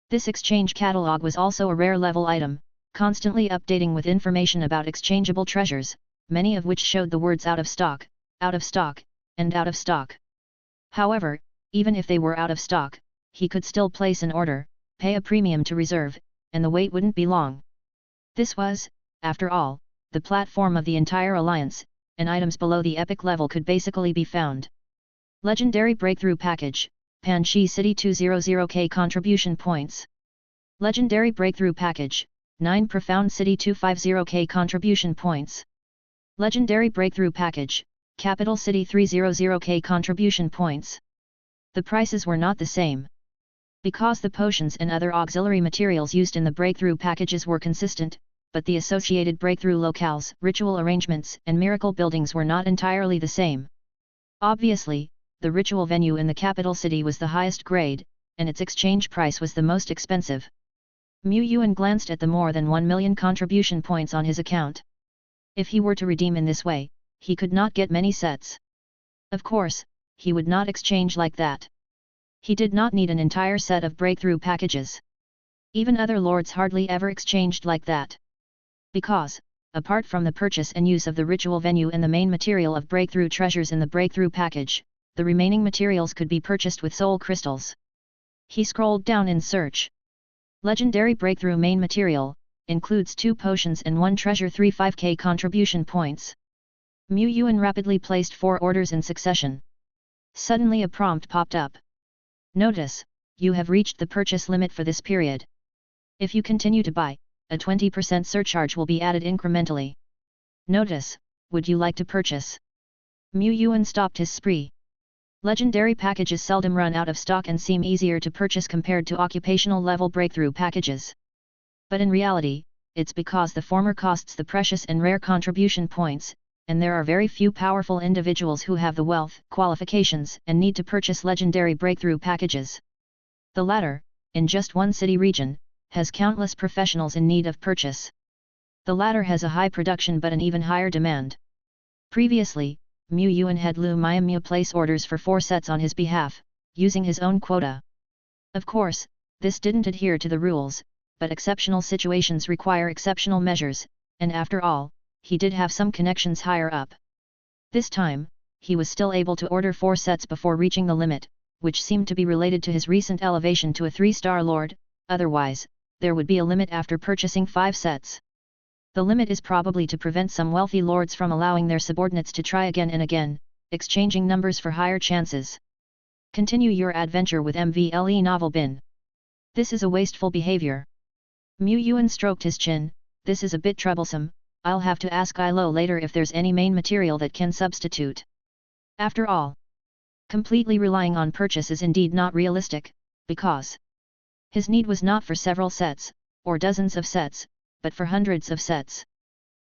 This exchange catalog was also a rare level item, constantly updating with information about exchangeable treasures, many of which showed the words out of stock, and out of stock. However, even if they were out of stock, he could still place an order, pay a premium to reserve, and the wait wouldn't be long. This was, after all, the platform of the entire alliance, and items below the epic level could basically be found. Legendary Breakthrough Package, Panchi City 200k Contribution Points. Legendary Breakthrough Package, 9 Profound City 250k Contribution Points. Legendary Breakthrough Package, Capital City 300k Contribution Points. The prices were not the same. Because the potions and other auxiliary materials used in the breakthrough packages were consistent, but the associated breakthrough locales, ritual arrangements, and miracle buildings were not entirely the same. Obviously, the ritual venue in the capital city was the highest grade, and its exchange price was the most expensive. Yuan glanced at the more than 1 million contribution points on his account. If he were to redeem in this way, he could not get many sets. Of course, he would not exchange like that. He did not need an entire set of breakthrough packages. Even other lords hardly ever exchanged like that. Because, apart from the purchase and use of the ritual venue and the main material of breakthrough treasures in the breakthrough package, the remaining materials could be purchased with soul crystals. He scrolled down in search. Legendary Breakthrough Main Material, includes 2 potions and 1 treasure 35k contribution points. Yuan rapidly placed 4 orders in succession. Suddenly a prompt popped up. Notice, you have reached the purchase limit for this period. If you continue to buy, a 20% surcharge will be added incrementally. Notice, would you like to purchase? Yuan stopped his spree. Legendary packages seldom run out of stock and seem easier to purchase compared to occupational level breakthrough packages. But in reality, it's because the former costs the precious and rare contribution points, and there are very few powerful individuals who have the wealth, qualifications, and need to purchase legendary breakthrough packages. The latter, in just one city region, has countless professionals in need of purchase. The latter has a high production but an even higher demand. Previously, Yuan had Lu Miamu place orders for 4 sets on his behalf, using his own quota. Of course, this didn't adhere to the rules, but exceptional situations require exceptional measures, and after all, he did have some connections higher up. This time, he was still able to order 4 sets before reaching the limit, which seemed to be related to his recent elevation to a 3-star lord, otherwise, there would be a limit after purchasing 5 sets. The limit is probably to prevent some wealthy lords from allowing their subordinates to try again and again, exchanging numbers for higher chances. Continue your adventure with MVLE Novel Bin. This is a wasteful behavior. Yuan stroked his chin. This is a bit troublesome. I'll have to ask Ilo later if there's any main material that can substitute. After all, completely relying on purchase is indeed not realistic, because his need was not for several sets, or dozens of sets, but for hundreds of sets.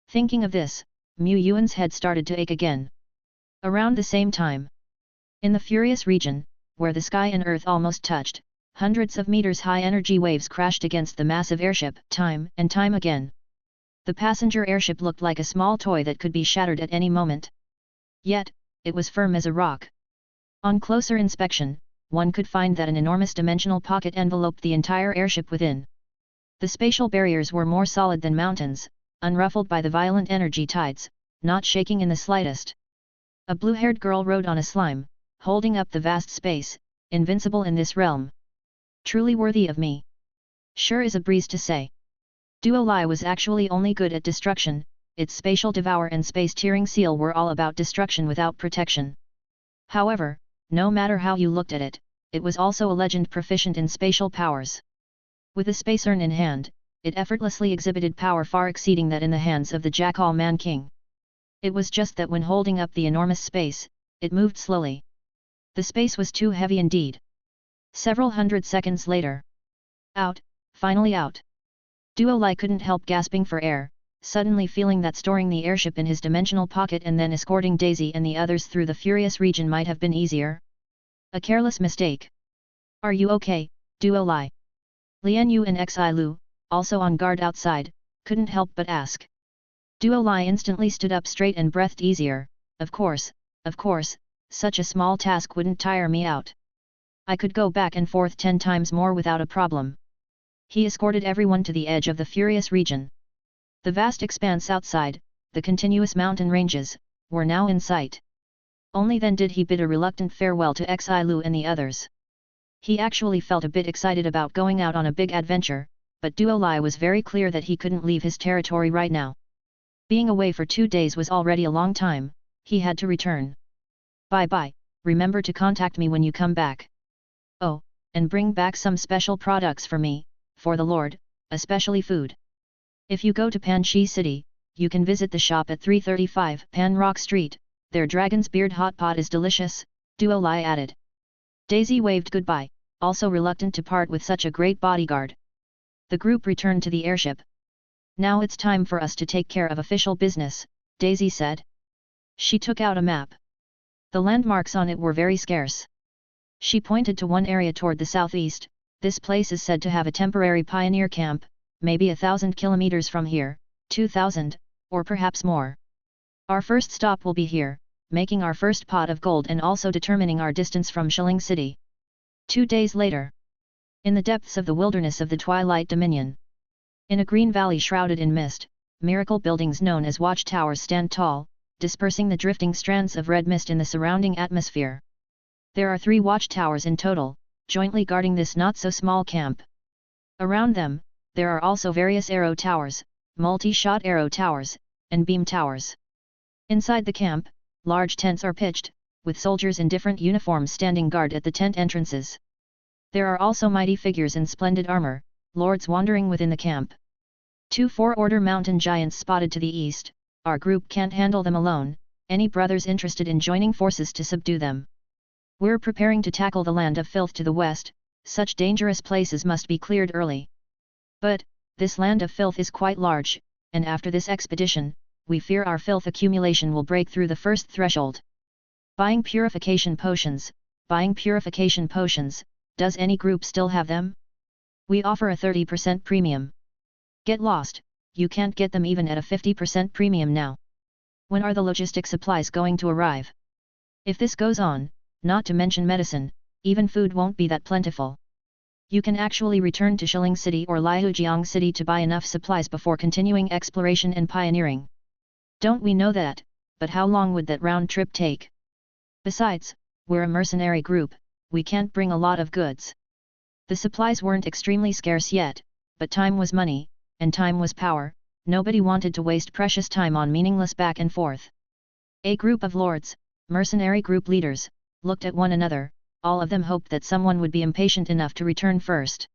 Thinking of this, Yuan's head started to ache again. Around the same time, in the Furious region, where the sky and earth almost touched, hundreds of meters high energy waves crashed against the massive airship, time and time again. The passenger airship looked like a small toy that could be shattered at any moment. Yet, it was firm as a rock. On closer inspection, one could find that an enormous dimensional pocket enveloped the entire airship within. The spatial barriers were more solid than mountains, unruffled by the violent energy tides, not shaking in the slightest. A blue-haired girl rode on a slime, holding up the vast space, invincible in this realm. Truly worthy of me. Sure is a breeze to say. Duo Lai was actually only good at destruction, its spatial devour and space-tearing seal were all about destruction without protection. However, no matter how you looked at it, it was also a legend proficient in spatial powers. With a space urn in hand, it effortlessly exhibited power far exceeding that in the hands of the Jackal Man King. It was just that when holding up the enormous space, it moved slowly. The space was too heavy indeed. Several hundred seconds later. Out, finally out. Duo Lai couldn't help gasping for air, suddenly feeling that storing the airship in his dimensional pocket and then escorting Daisy and the others through the Furious region might have been easier. A careless mistake. Are you okay, Duo Lai? Lian Yu and Xi Lu, also on guard outside, couldn't help but ask. Duo Lai instantly stood up straight and breathed easier. Of course, such a small task wouldn't tire me out. I could go back and forth 10 times more without a problem. He escorted everyone to the edge of the Furious region. The vast expanse outside, the continuous mountain ranges, were now in sight. Only then did he bid a reluctant farewell to Xi Lu and the others. He actually felt a bit excited about going out on a big adventure, but Duo Lai was very clear that he couldn't leave his territory right now. Being away for 2 days was already a long time, he had to return. Bye-bye, remember to contact me when you come back. Oh, and bring back some special products for me, for the Lord, especially food. If you go to Panchi City, you can visit the shop at 335 Pan Rock Street, their Dragon's Beard hot pot is delicious, Duo Lai added. Daisy waved goodbye, also reluctant to part with such a great bodyguard. The group returned to the airship. Now it's time for us to take care of official business, Daisy said. She took out a map. The landmarks on it were very scarce. She pointed to one area toward the southeast. This place is said to have a temporary pioneer camp, maybe 1,000 kilometers from here, 2,000, or perhaps more. Our first stop will be here, making our first pot of gold and also determining our distance from Shilling City. 2 days later. In the depths of the wilderness of the Twilight Dominion. In a green valley shrouded in mist, miracle buildings known as watchtowers stand tall, dispersing the drifting strands of red mist in the surrounding atmosphere. There are 3 watchtowers in total, jointly guarding this not-so-small camp. Around them, there are also various arrow towers, multi-shot arrow towers, and beam towers. Inside the camp, large tents are pitched, with soldiers in different uniforms standing guard at the tent entrances. There are also mighty figures in splendid armor, lords wandering within the camp. 2 4-order mountain giants spotted to the east. Our group can't handle them alone, any brothers interested in joining forces to subdue them. We're preparing to tackle the land of filth to the west, such dangerous places must be cleared early. But, this land of filth is quite large, and after this expedition, we fear our filth accumulation will break through the first threshold. Buying purification potions, does any group still have them? We offer a 30% premium. Get lost, you can't get them even at a 50% premium now. When are the logistic supplies going to arrive? If this goes on, not to mention medicine, even food won't be that plentiful. You can actually return to Shilling City or Liujiang City to buy enough supplies before continuing exploration and pioneering. Don't we know that, but how long would that round trip take? Besides, we're a mercenary group, we can't bring a lot of goods. The supplies weren't extremely scarce yet, but time was money, and time was power, nobody wanted to waste precious time on meaningless back and forth. A group of lords, mercenary group leaders, looked at one another, all of them hoped that someone would be impatient enough to return first.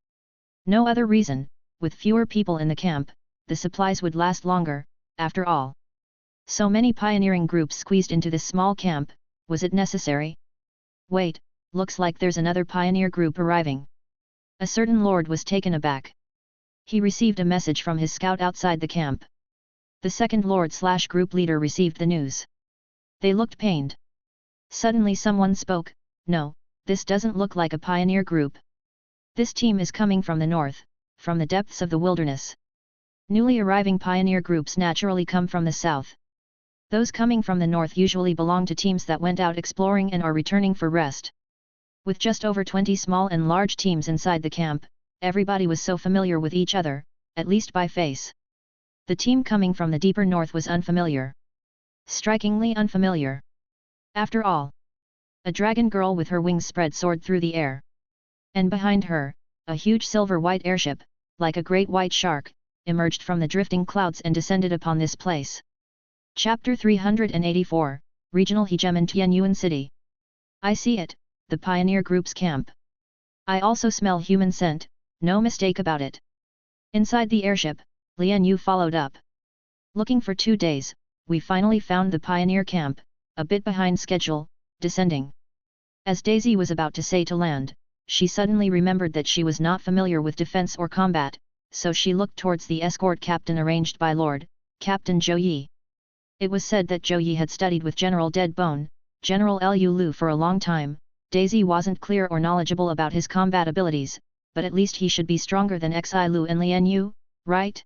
No other reason, with fewer people in the camp, the supplies would last longer, after all. So many pioneering groups squeezed into this small camp, was it necessary? Wait, looks like there's another pioneer group arriving. A certain lord was taken aback. He received a message from his scout outside the camp. The second lord/group leader received the news. They looked pained. Suddenly someone spoke, "No, this doesn't look like a pioneer group. This team is coming from the north, from the depths of the wilderness." Newly arriving pioneer groups naturally come from the south. Those coming from the north usually belong to teams that went out exploring and are returning for rest. With just over 20 small and large teams inside the camp, everybody was so familiar with each other, at least by face. The team coming from the deeper north was unfamiliar. Strikingly unfamiliar. After all, a dragon girl with her wings spread soared through the air. And behind her, a huge silver-white airship, like a great white shark, emerged from the drifting clouds and descended upon this place. Chapter 384, Regional Hegemon Tianyuan City. I see it, the pioneer group's camp. I also smell human scent, no mistake about it. Inside the airship, Lian Yu followed up. Looking for 2 days, we finally found the pioneer camp, a bit behind schedule, descending. As Daisy was about to say to land, she suddenly remembered that she was not familiar with defense or combat, so she looked towards the escort captain arranged by Lord, Captain Zhou Yi. It was said that Zhou Yi had studied with General Deadbone, General Liu Lu for a long time. Daisy wasn't clear or knowledgeable about his combat abilities, but at least he should be stronger than Xi Lu and Lian Yu, right?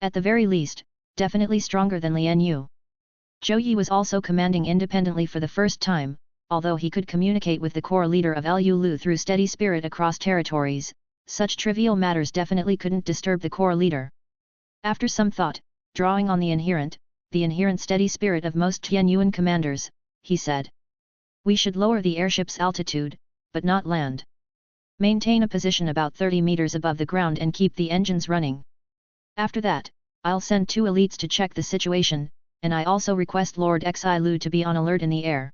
At the very least, definitely stronger than Lian Yu. Zhou Yi was also commanding independently for the first time, although he could communicate with the core leader of Liu Lu through steady spirit across territories, such trivial matters definitely couldn't disturb the core leader. After some thought, drawing on the inherent steady spirit of most Tianyuan commanders, he said. We should lower the airship's altitude, but not land. Maintain a position about 30 meters above the ground and keep the engines running. After that, I'll send 2 elites to check the situation, and I also request Lord Xi Lu to be on alert in the air.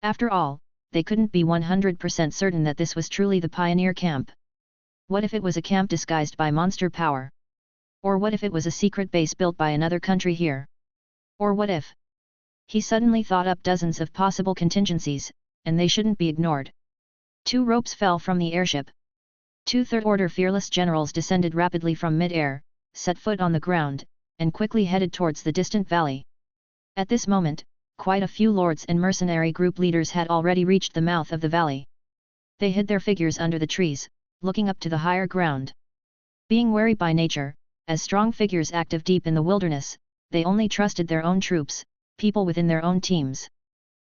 After all, they couldn't be 100% certain that this was truly the pioneer camp. What if it was a camp disguised by monster power? Or what if it was a secret base built by another country here? Or what if? He suddenly thought up dozens of possible contingencies, and they shouldn't be ignored. 2 ropes fell from the airship. 2 third-order fearless generals descended rapidly from mid-air, set foot on the ground, and quickly headed towards the distant valley. At this moment, quite a few lords and mercenary group leaders had already reached the mouth of the valley. They hid their figures under the trees, looking up to the higher ground. Being wary by nature, as strong figures active deep in the wilderness, they only trusted their own troops, people within their own teams.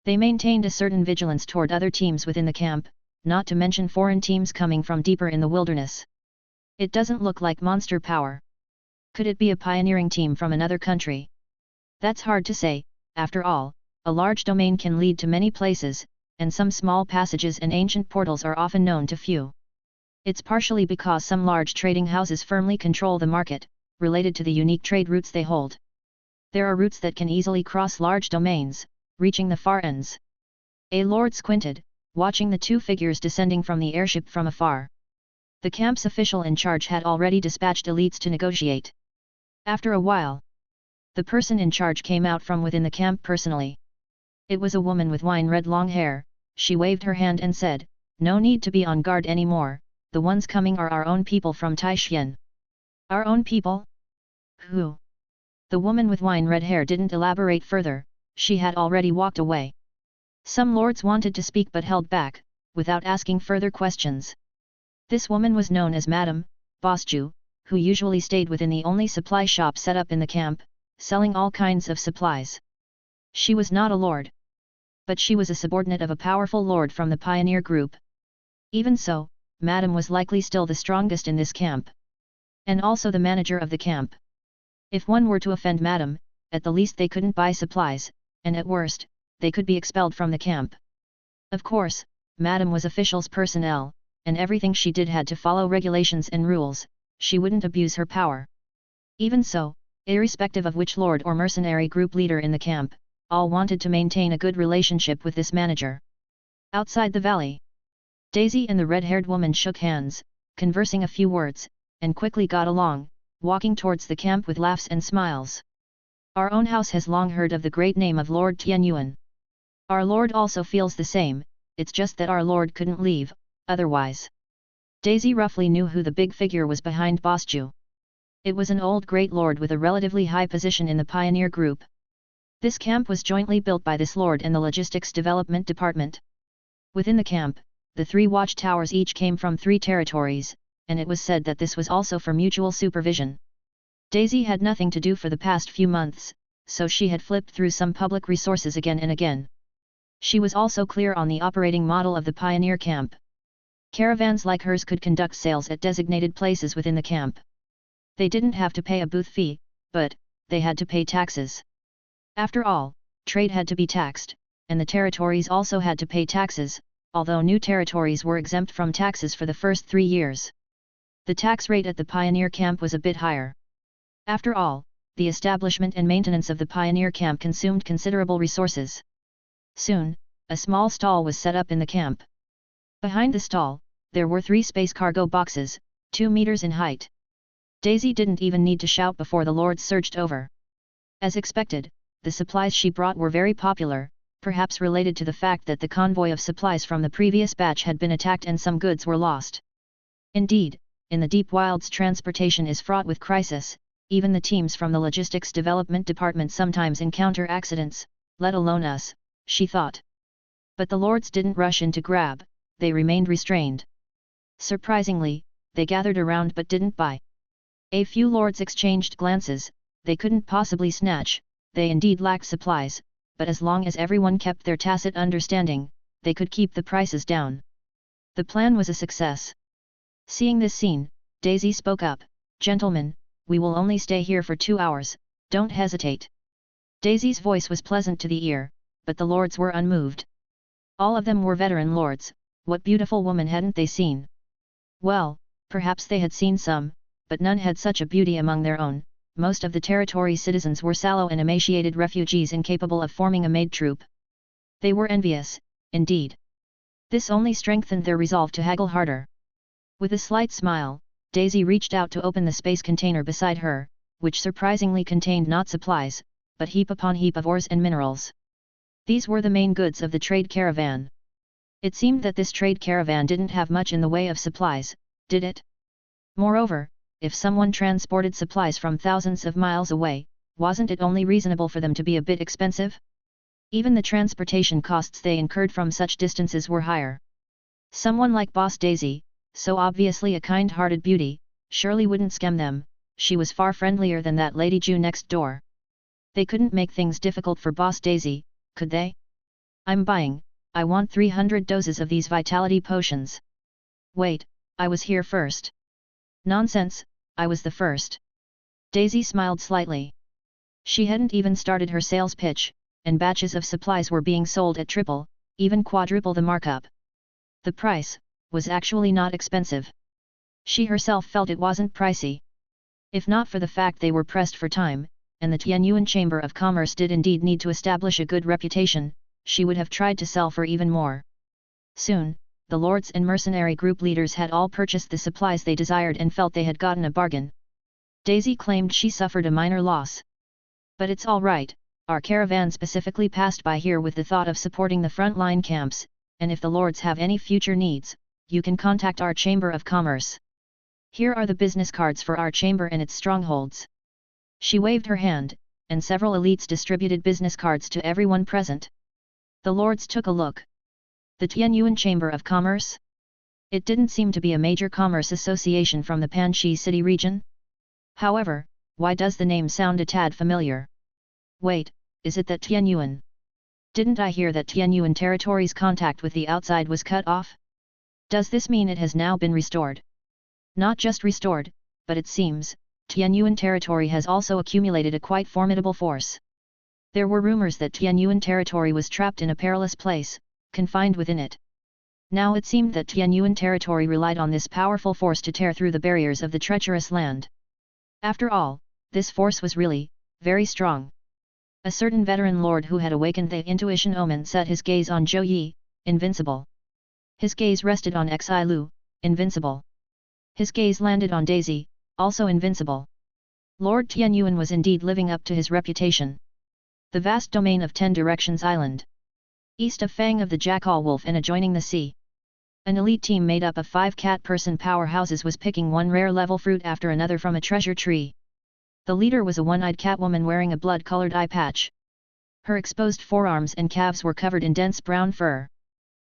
They maintained a certain vigilance toward other teams within the camp, not to mention foreign teams coming from deeper in the wilderness. It doesn't look like monster power. Could it be a pioneering team from another country? That's hard to say. After all, a large domain can lead to many places, and some small passages and ancient portals are often known to few. It's partially because some large trading houses firmly control the market, related to the unique trade routes they hold. There are routes that can easily cross large domains, reaching the far ends. A lord squinted, watching the 2 figures descending from the airship from afar. The camp's official in charge had already dispatched elites to negotiate. After a while, the person in charge came out from within the camp personally. It was a woman with wine-red long hair. She waved her hand and said, "No need to be on guard anymore, the ones coming are our own people from Taishan." "Our own people? Who?" The woman with wine-red hair didn't elaborate further, she had already walked away. Some lords wanted to speak but held back, without asking further questions. This woman was known as Madame Bosju, who usually stayed within the only supply shop set up in the camp, selling all kinds of supplies. She was not a lord. But she was a subordinate of a powerful lord from the pioneer group. Even so, Madame was likely still the strongest in this camp. And also the manager of the camp. If one were to offend Madame, at the least they couldn't buy supplies, and at worst, they could be expelled from the camp. Of course, Madame was officials' personnel, and everything she did had to follow regulations and rules. She wouldn't abuse her power. Even so, irrespective of which lord or mercenary group leader in the camp, all wanted to maintain a good relationship with this manager. Outside the valley, Daisy and the red-haired woman shook hands, conversing a few words, and quickly got along, walking towards the camp with laughs and smiles. "Our own house has long heard of the great name of Lord Tianyuan. Our lord also feels the same, it's just that our lord couldn't leave, otherwise." Daisy roughly knew who the big figure was behind Bosju. It was an old great lord with a relatively high position in the pioneer group. This camp was jointly built by this lord and the Logistics Development Department. Within the camp, the 3 watchtowers each came from 3 territories, and it was said that this was also for mutual supervision. Daisy had nothing to do for the past few months, so she had flipped through some public resources again and again. She was also clear on the operating model of the pioneer camp. Caravans like hers could conduct sales at designated places within the camp. They didn't have to pay a booth fee, but they had to pay taxes. After all, trade had to be taxed, and the territories also had to pay taxes, although new territories were exempt from taxes for the first 3 years. The tax rate at the pioneer camp was a bit higher. After all, the establishment and maintenance of the pioneer camp consumed considerable resources. Soon, a small stall was set up in the camp. Behind the stall, there were 3 space cargo boxes, 2 meters in height. Daisy didn't even need to shout before the lords surged over. As expected, the supplies she brought were very popular, perhaps related to the fact that the convoy of supplies from the previous batch had been attacked and some goods were lost. Indeed, in the deep wilds transportation is fraught with crisis, even the teams from the Logistics Development Department sometimes encounter accidents, let alone us, she thought. But the lords didn't rush in to grab, they remained restrained. Surprisingly, they gathered around but didn't buy. A few lords exchanged glances, they couldn't possibly snatch, they indeed lacked supplies, but as long as everyone kept their tacit understanding, they could keep the prices down. The plan was a success. Seeing this scene, Daisy spoke up, "Gentlemen, we will only stay here for 2 hours, don't hesitate." Daisy's voice was pleasant to the ear, but the lords were unmoved. All of them were veteran lords, what beautiful woman hadn't they seen? Well, perhaps they had seen some, but none had such a beauty among their own. Most of the territory's citizens were sallow and emaciated refugees incapable of forming a maid troop. They were envious, indeed. This only strengthened their resolve to haggle harder. With a slight smile, Daisy reached out to open the space container beside her, which surprisingly contained not supplies, but heap upon heap of ores and minerals. These were the main goods of the trade caravan. It seemed that this trade caravan didn't have much in the way of supplies, did it? Moreover, if someone transported supplies from thousands of miles away, wasn't it only reasonable for them to be a bit expensive? Even the transportation costs they incurred from such distances were higher. Someone like Boss Daisy, so obviously a kind-hearted beauty, surely wouldn't scam them. She was far friendlier than that Lady Jew next door. They couldn't make things difficult for Boss Daisy, could they? I'm buying. I want 300 doses of these vitality potions. Wait, I was here first. Nonsense, I was the first. Daisy smiled slightly. She hadn't even started her sales pitch, and batches of supplies were being sold at triple, even quadruple the markup. The price was actually not expensive. She herself felt it wasn't pricey. If not for the fact they were pressed for time, and the Tianyuan Chamber of Commerce did indeed need to establish a good reputation, she would have tried to sell for even more. Soon, the lords and mercenary group leaders had all purchased the supplies they desired and felt they had gotten a bargain. Daisy claimed she suffered a minor loss. But it's all right, our caravan specifically passed by here with the thought of supporting the front-line camps, and if the lords have any future needs, you can contact our Chamber of Commerce. Here are the business cards for our chamber and its strongholds. She waved her hand, and several elites distributed business cards to everyone present. The lords took a look. The Tianyuan Chamber of Commerce? It didn't seem to be a major commerce association from the Panchi city region. However, why does the name sound a tad familiar? Wait, is it that Tianyuan? Didn't I hear that Tianyuan territory's contact with the outside was cut off? Does this mean it has now been restored? Not just restored, but it seems, Tianyuan territory has also accumulated a quite formidable force. There were rumors that Tianyuan territory was trapped in a perilous place, confined within it. Now it seemed that Tianyuan territory relied on this powerful force to tear through the barriers of the treacherous land. After all, this force was really, very strong. A certain veteran lord who had awakened the intuition omen set his gaze on Zhou Yi, invincible. His gaze rested on Xi Lu, invincible. His gaze landed on Daisy, also invincible. Lord Tianyuan was indeed living up to his reputation. The vast domain of 10 Directions Island. East of Fang of the Jackal Wolf and adjoining the sea. An elite team made up of 5 cat-person powerhouses was picking one rare level fruit after another from a treasure tree. The leader was a one-eyed catwoman wearing a blood-colored eye patch. Her exposed forearms and calves were covered in dense brown fur.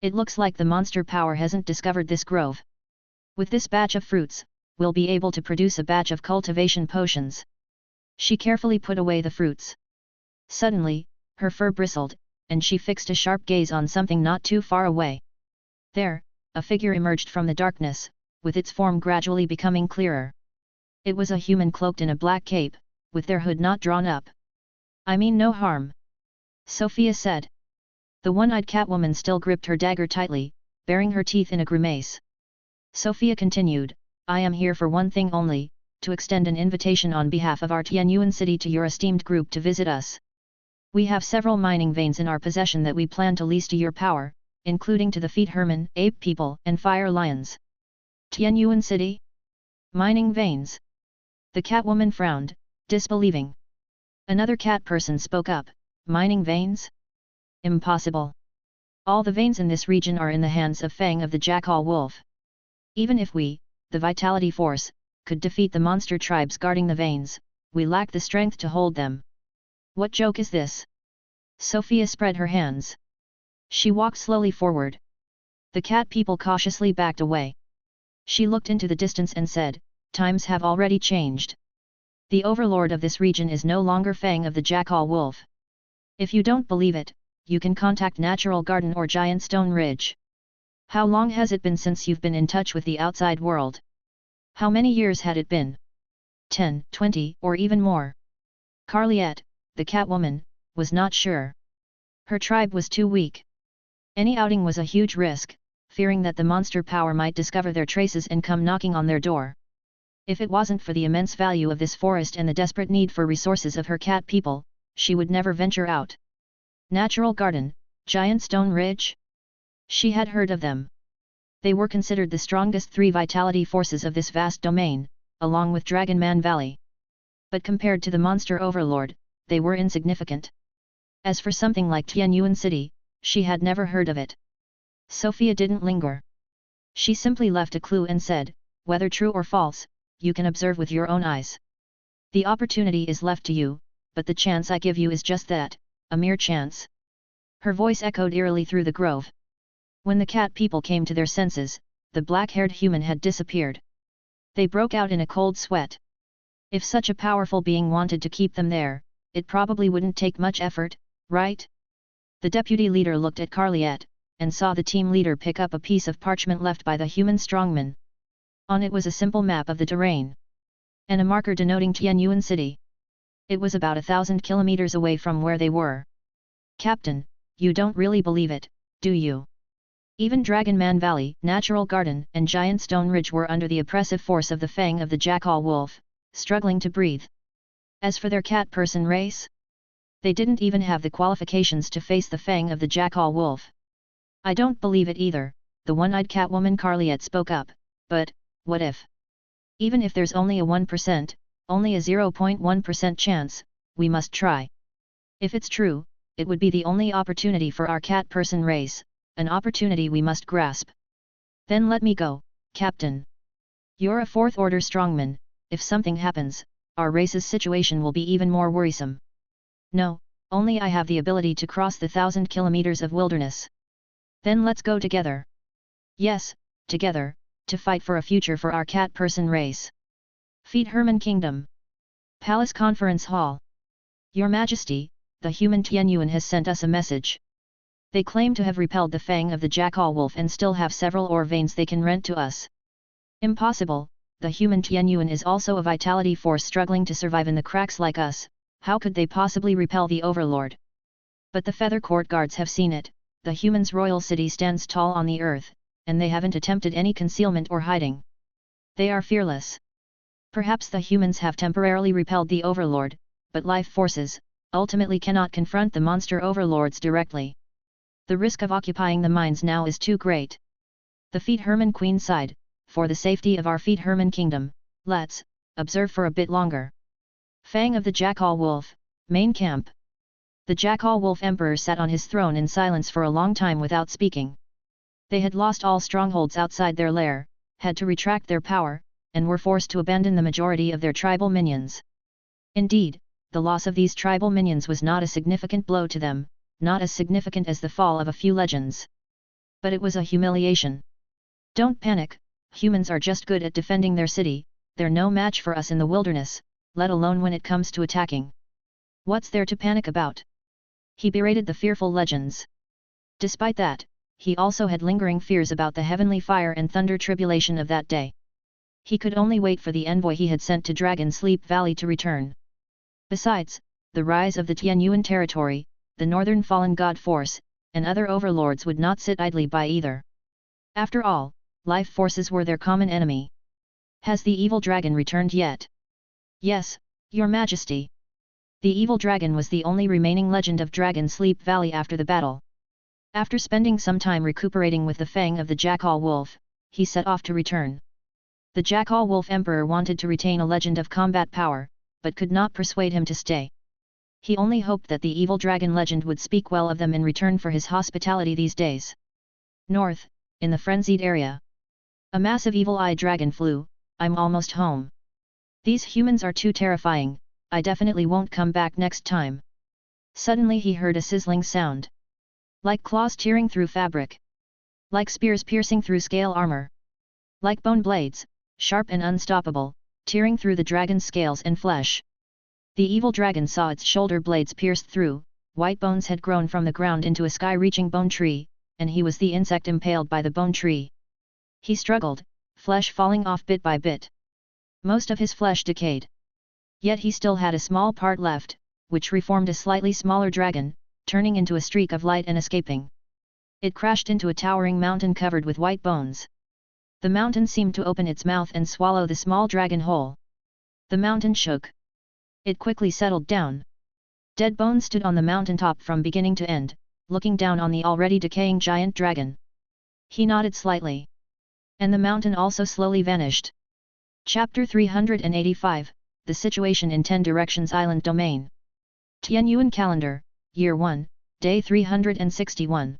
It looks like the monster power hasn't discovered this grove. With this batch of fruits, we'll be able to produce a batch of cultivation potions. She carefully put away the fruits. Suddenly, her fur bristled, and she fixed a sharp gaze on something not too far away. There, a figure emerged from the darkness, with its form gradually becoming clearer. It was a human cloaked in a black cape, with their hood not drawn up. "I mean no harm," Sophia said. The one-eyed catwoman still gripped her dagger tightly, baring her teeth in a grimace. Sophia continued, "I am here for one thing only, to extend an invitation on behalf of our Tianyuan city to your esteemed group to visit us. We have several mining veins in our possession that we plan to lease to your power, including to the Feet Herman, Ape People, and Fire Lions." Tianyuan city? Mining veins? The catwoman frowned, disbelieving. Another cat person spoke up, "Mining veins? Impossible. All the veins in this region are in the hands of Fang of the Jackal Wolf. Even if we, the Vitality Force, could defeat the monster tribes guarding the veins, we lack the strength to hold them." "What joke is this?" Sophia spread her hands. She walked slowly forward. The cat people cautiously backed away. She looked into the distance and said, "Times have already changed. The overlord of this region is no longer Fang of the Jackal Wolf. If you don't believe it, you can contact Natural Garden or Giant Stone Ridge. How long has it been since you've been in touch with the outside world? How many years had it been? 10, 20, or even more?" Carliette, the catwoman, was not sure. Her tribe was too weak. Any outing was a huge risk, fearing that the monster power might discover their traces and come knocking on their door. If it wasn't for the immense value of this forest and the desperate need for resources of her cat people, she would never venture out. Natural Garden, Giant Stone Ridge? She had heard of them. They were considered the strongest three vitality forces of this vast domain, along with Dragon Man Valley. But compared to the monster overlord, they were insignificant. As for something like Tianyuan City, she had never heard of it. Sophia didn't linger. She simply left a clue and said, whether true or false, you can observe with your own eyes. The opportunity is left to you, but the chance I give you is just that, a mere chance. Her voice echoed eerily through the grove. When the cat people came to their senses, the black-haired human had disappeared. They broke out in a cold sweat. If such a powerful being wanted to keep them there, it probably wouldn't take much effort, right? The deputy leader looked at Carliette, and saw the team leader pick up a piece of parchment left by the human strongman. On it was a simple map of the terrain. And a marker denoting Tianyuan City. It was about 1,000 kilometers away from where they were. Captain, you don't really believe it, do you? Even Dragon Man Valley, Natural Garden, and Giant Stone Ridge were under the oppressive force of the fang of the jackal wolf, struggling to breathe. As for their cat person race, they didn't even have the qualifications to face the fang of the jackal wolf. I don't believe it either, the one-eyed catwoman Carliette spoke up, but, what if? Even if there's only a 1%, only a 0.1% chance, we must try. If it's true, it would be the only opportunity for our cat person race, an opportunity we must grasp. Then let me go, Captain. You're a fourth-order strongman, if something happens, our race's situation will be even more worrisome. No, only I have the ability to cross the 1,000 kilometers of wilderness. Then let's go together. Yes, together, to fight for a future for our cat person race. Feed Herman Kingdom. Palace Conference Hall. Your Majesty, the human Tianyuan has sent us a message. They claim to have repelled the fang of the jackal wolf and still have several ore veins they can rent to us. Impossible, the human Tianyuan is also a vitality force struggling to survive in the cracks like us, how could they possibly repel the overlord? But the Feather Court guards have seen it, the human's royal city stands tall on the earth, and they haven't attempted any concealment or hiding. They are fearless. Perhaps the humans have temporarily repelled the overlord, but life forces, ultimately cannot confront the monster overlords directly. The risk of occupying the mines now is too great. The Feed Herman Queen sighed, for the safety of our Feed Herman Kingdom, let's observe for a bit longer. Fang of the Jackal Wolf, main camp. The Jackal Wolf Emperor sat on his throne in silence for a long time without speaking. They had lost all strongholds outside their lair, had to retract their power, and were forced to abandon the majority of their tribal minions. Indeed, the loss of these tribal minions was not a significant blow to them, not as significant as the fall of a few legends. But it was a humiliation. Don't panic, humans are just good at defending their city, they're no match for us in the wilderness, let alone when it comes to attacking. What's there to panic about? He berated the fearful legends. Despite that, he also had lingering fears about the heavenly fire and thunder tribulation of that day. He could only wait for the envoy he had sent to Dragon Sleep Valley to return. Besides, the rise of the Tianyuan territory, the northern fallen god force, and other overlords would not sit idly by either. After all, life forces were their common enemy. Has the evil dragon returned yet? Yes, Your Majesty. The evil dragon was the only remaining legend of Dragon Sleep Valley after the battle. After spending some time recuperating with the fang of the Jackal Wolf, he set off to return. The Jackal Wolf Emperor wanted to retain a legend of combat power, but could not persuade him to stay. He only hoped that the evil dragon legend would speak well of them in return for his hospitality these days. North, in the frenzied area. A massive evil-eyed dragon flew, I'm almost home. These humans are too terrifying, I definitely won't come back next time. Suddenly he heard a sizzling sound. Like claws tearing through fabric. Like spears piercing through scale armor. Like bone blades, sharp and unstoppable, tearing through the dragon's scales and flesh. The evil dragon saw its shoulder blades pierced through, white bones had grown from the ground into a sky-reaching bone tree, and he was the insect impaled by the bone tree. He struggled, flesh falling off bit by bit. Most of his flesh decayed. Yet he still had a small part left, which reformed a slightly smaller dragon, turning into a streak of light and escaping. It crashed into a towering mountain covered with white bones. The mountain seemed to open its mouth and swallow the small dragon whole. The mountain shook. It quickly settled down. Dead bones stood on the mountaintop from beginning to end, looking down on the already decaying giant dragon. He nodded slightly. And the mountain also slowly vanished. Chapter 385, The Situation in 10 Directions Island Domain. Tianyuan Calendar, Year 1, Day 361.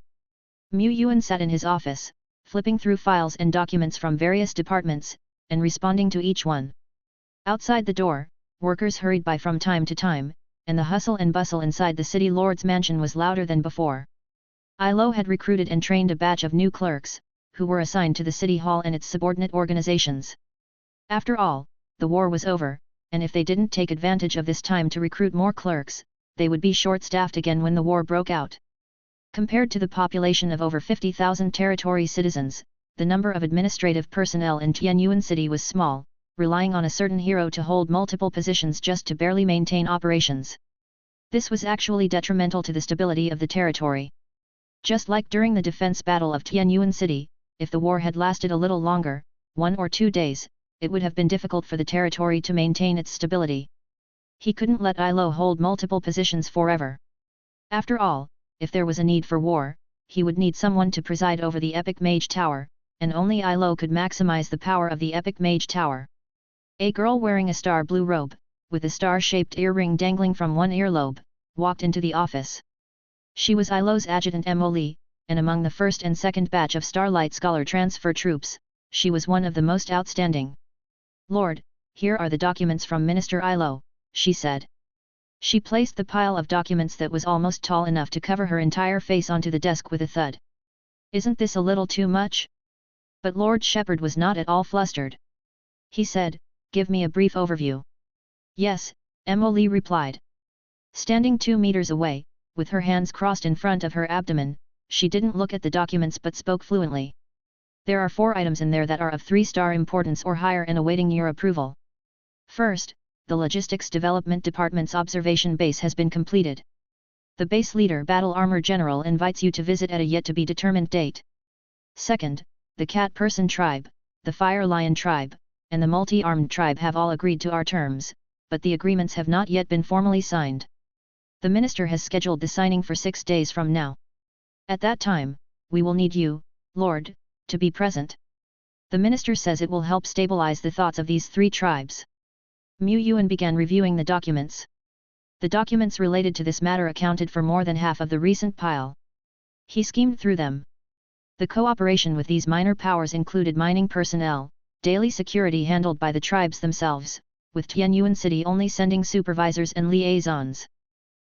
Mu Yuan sat in his office, flipping through files and documents from various departments, and responding to each one. Outside the door, workers hurried by from time to time, and the hustle and bustle inside the city lord's mansion was louder than before. Ilo had recruited and trained a batch of new clerks, who were assigned to the city hall and its subordinate organizations. After all, the war was over, and if they didn't take advantage of this time to recruit more clerks, they would be short-staffed again when the war broke out. Compared to the population of over 50,000 territory citizens, the number of administrative personnel in Tianyuan City was small, relying on a certain hero to hold multiple positions just to barely maintain operations. This was actually detrimental to the stability of the territory. Just like during the defense battle of Tianyuan City, if the war had lasted a little longer, 1 or 2 days, it would have been difficult for the territory to maintain its stability. He couldn't let Ilo hold multiple positions forever. After all, if there was a need for war, he would need someone to preside over the Epic Mage Tower, and only Ilo could maximize the power of the Epic Mage Tower. A girl wearing a star blue robe, with a star-shaped earring dangling from one earlobe, walked into the office. She was Ilo's adjutant Emily, and among the first and second batch of Starlight Scholar transfer troops, she was one of the most outstanding. "Lord, here are the documents from Minister Ilo," she said. She placed the pile of documents that was almost tall enough to cover her entire face onto the desk with a thud. "Isn't this a little too much?" But Lord Shepherd was not at all flustered. He said, "Give me a brief overview." "Yes," Emily replied. Standing 2 meters away, with her hands crossed in front of her abdomen, she didn't look at the documents but spoke fluently. "There are 4 items in there that are of 3-star importance or higher and awaiting your approval. First, the Logistics Development Department's observation base has been completed. The base leader Battle Armor General invites you to visit at a yet-to-be-determined date. Second, the Cat Person Tribe, the Fire Lion Tribe, and the Multi-Armed Tribe have all agreed to our terms, but the agreements have not yet been formally signed. The Minister has scheduled the signing for 6 days from now. At that time, we will need you, Lord, to be present. The Minister says it will help stabilize the thoughts of these 3 tribes." Mu Yuan began reviewing the documents. The documents related to this matter accounted for more than half of the recent pile. He schemed through them. The cooperation with these minor powers included mining personnel, daily security handled by the tribes themselves, with Tianyuan City only sending supervisors and liaisons.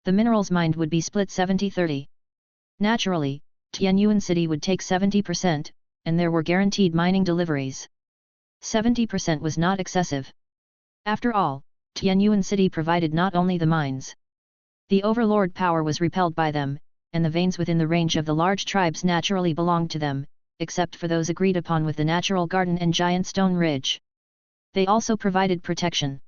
The minerals mined would be split 70-30. Naturally, Tianyuan City would take 70%, and there were guaranteed mining deliveries. 70% was not excessive. After all, Tianyuan City provided not only the mines. The overlord power was repelled by them, and the veins within the range of the large tribes naturally belonged to them, except for those agreed upon with the Natural Garden and Giant Stone Ridge. They also provided protection.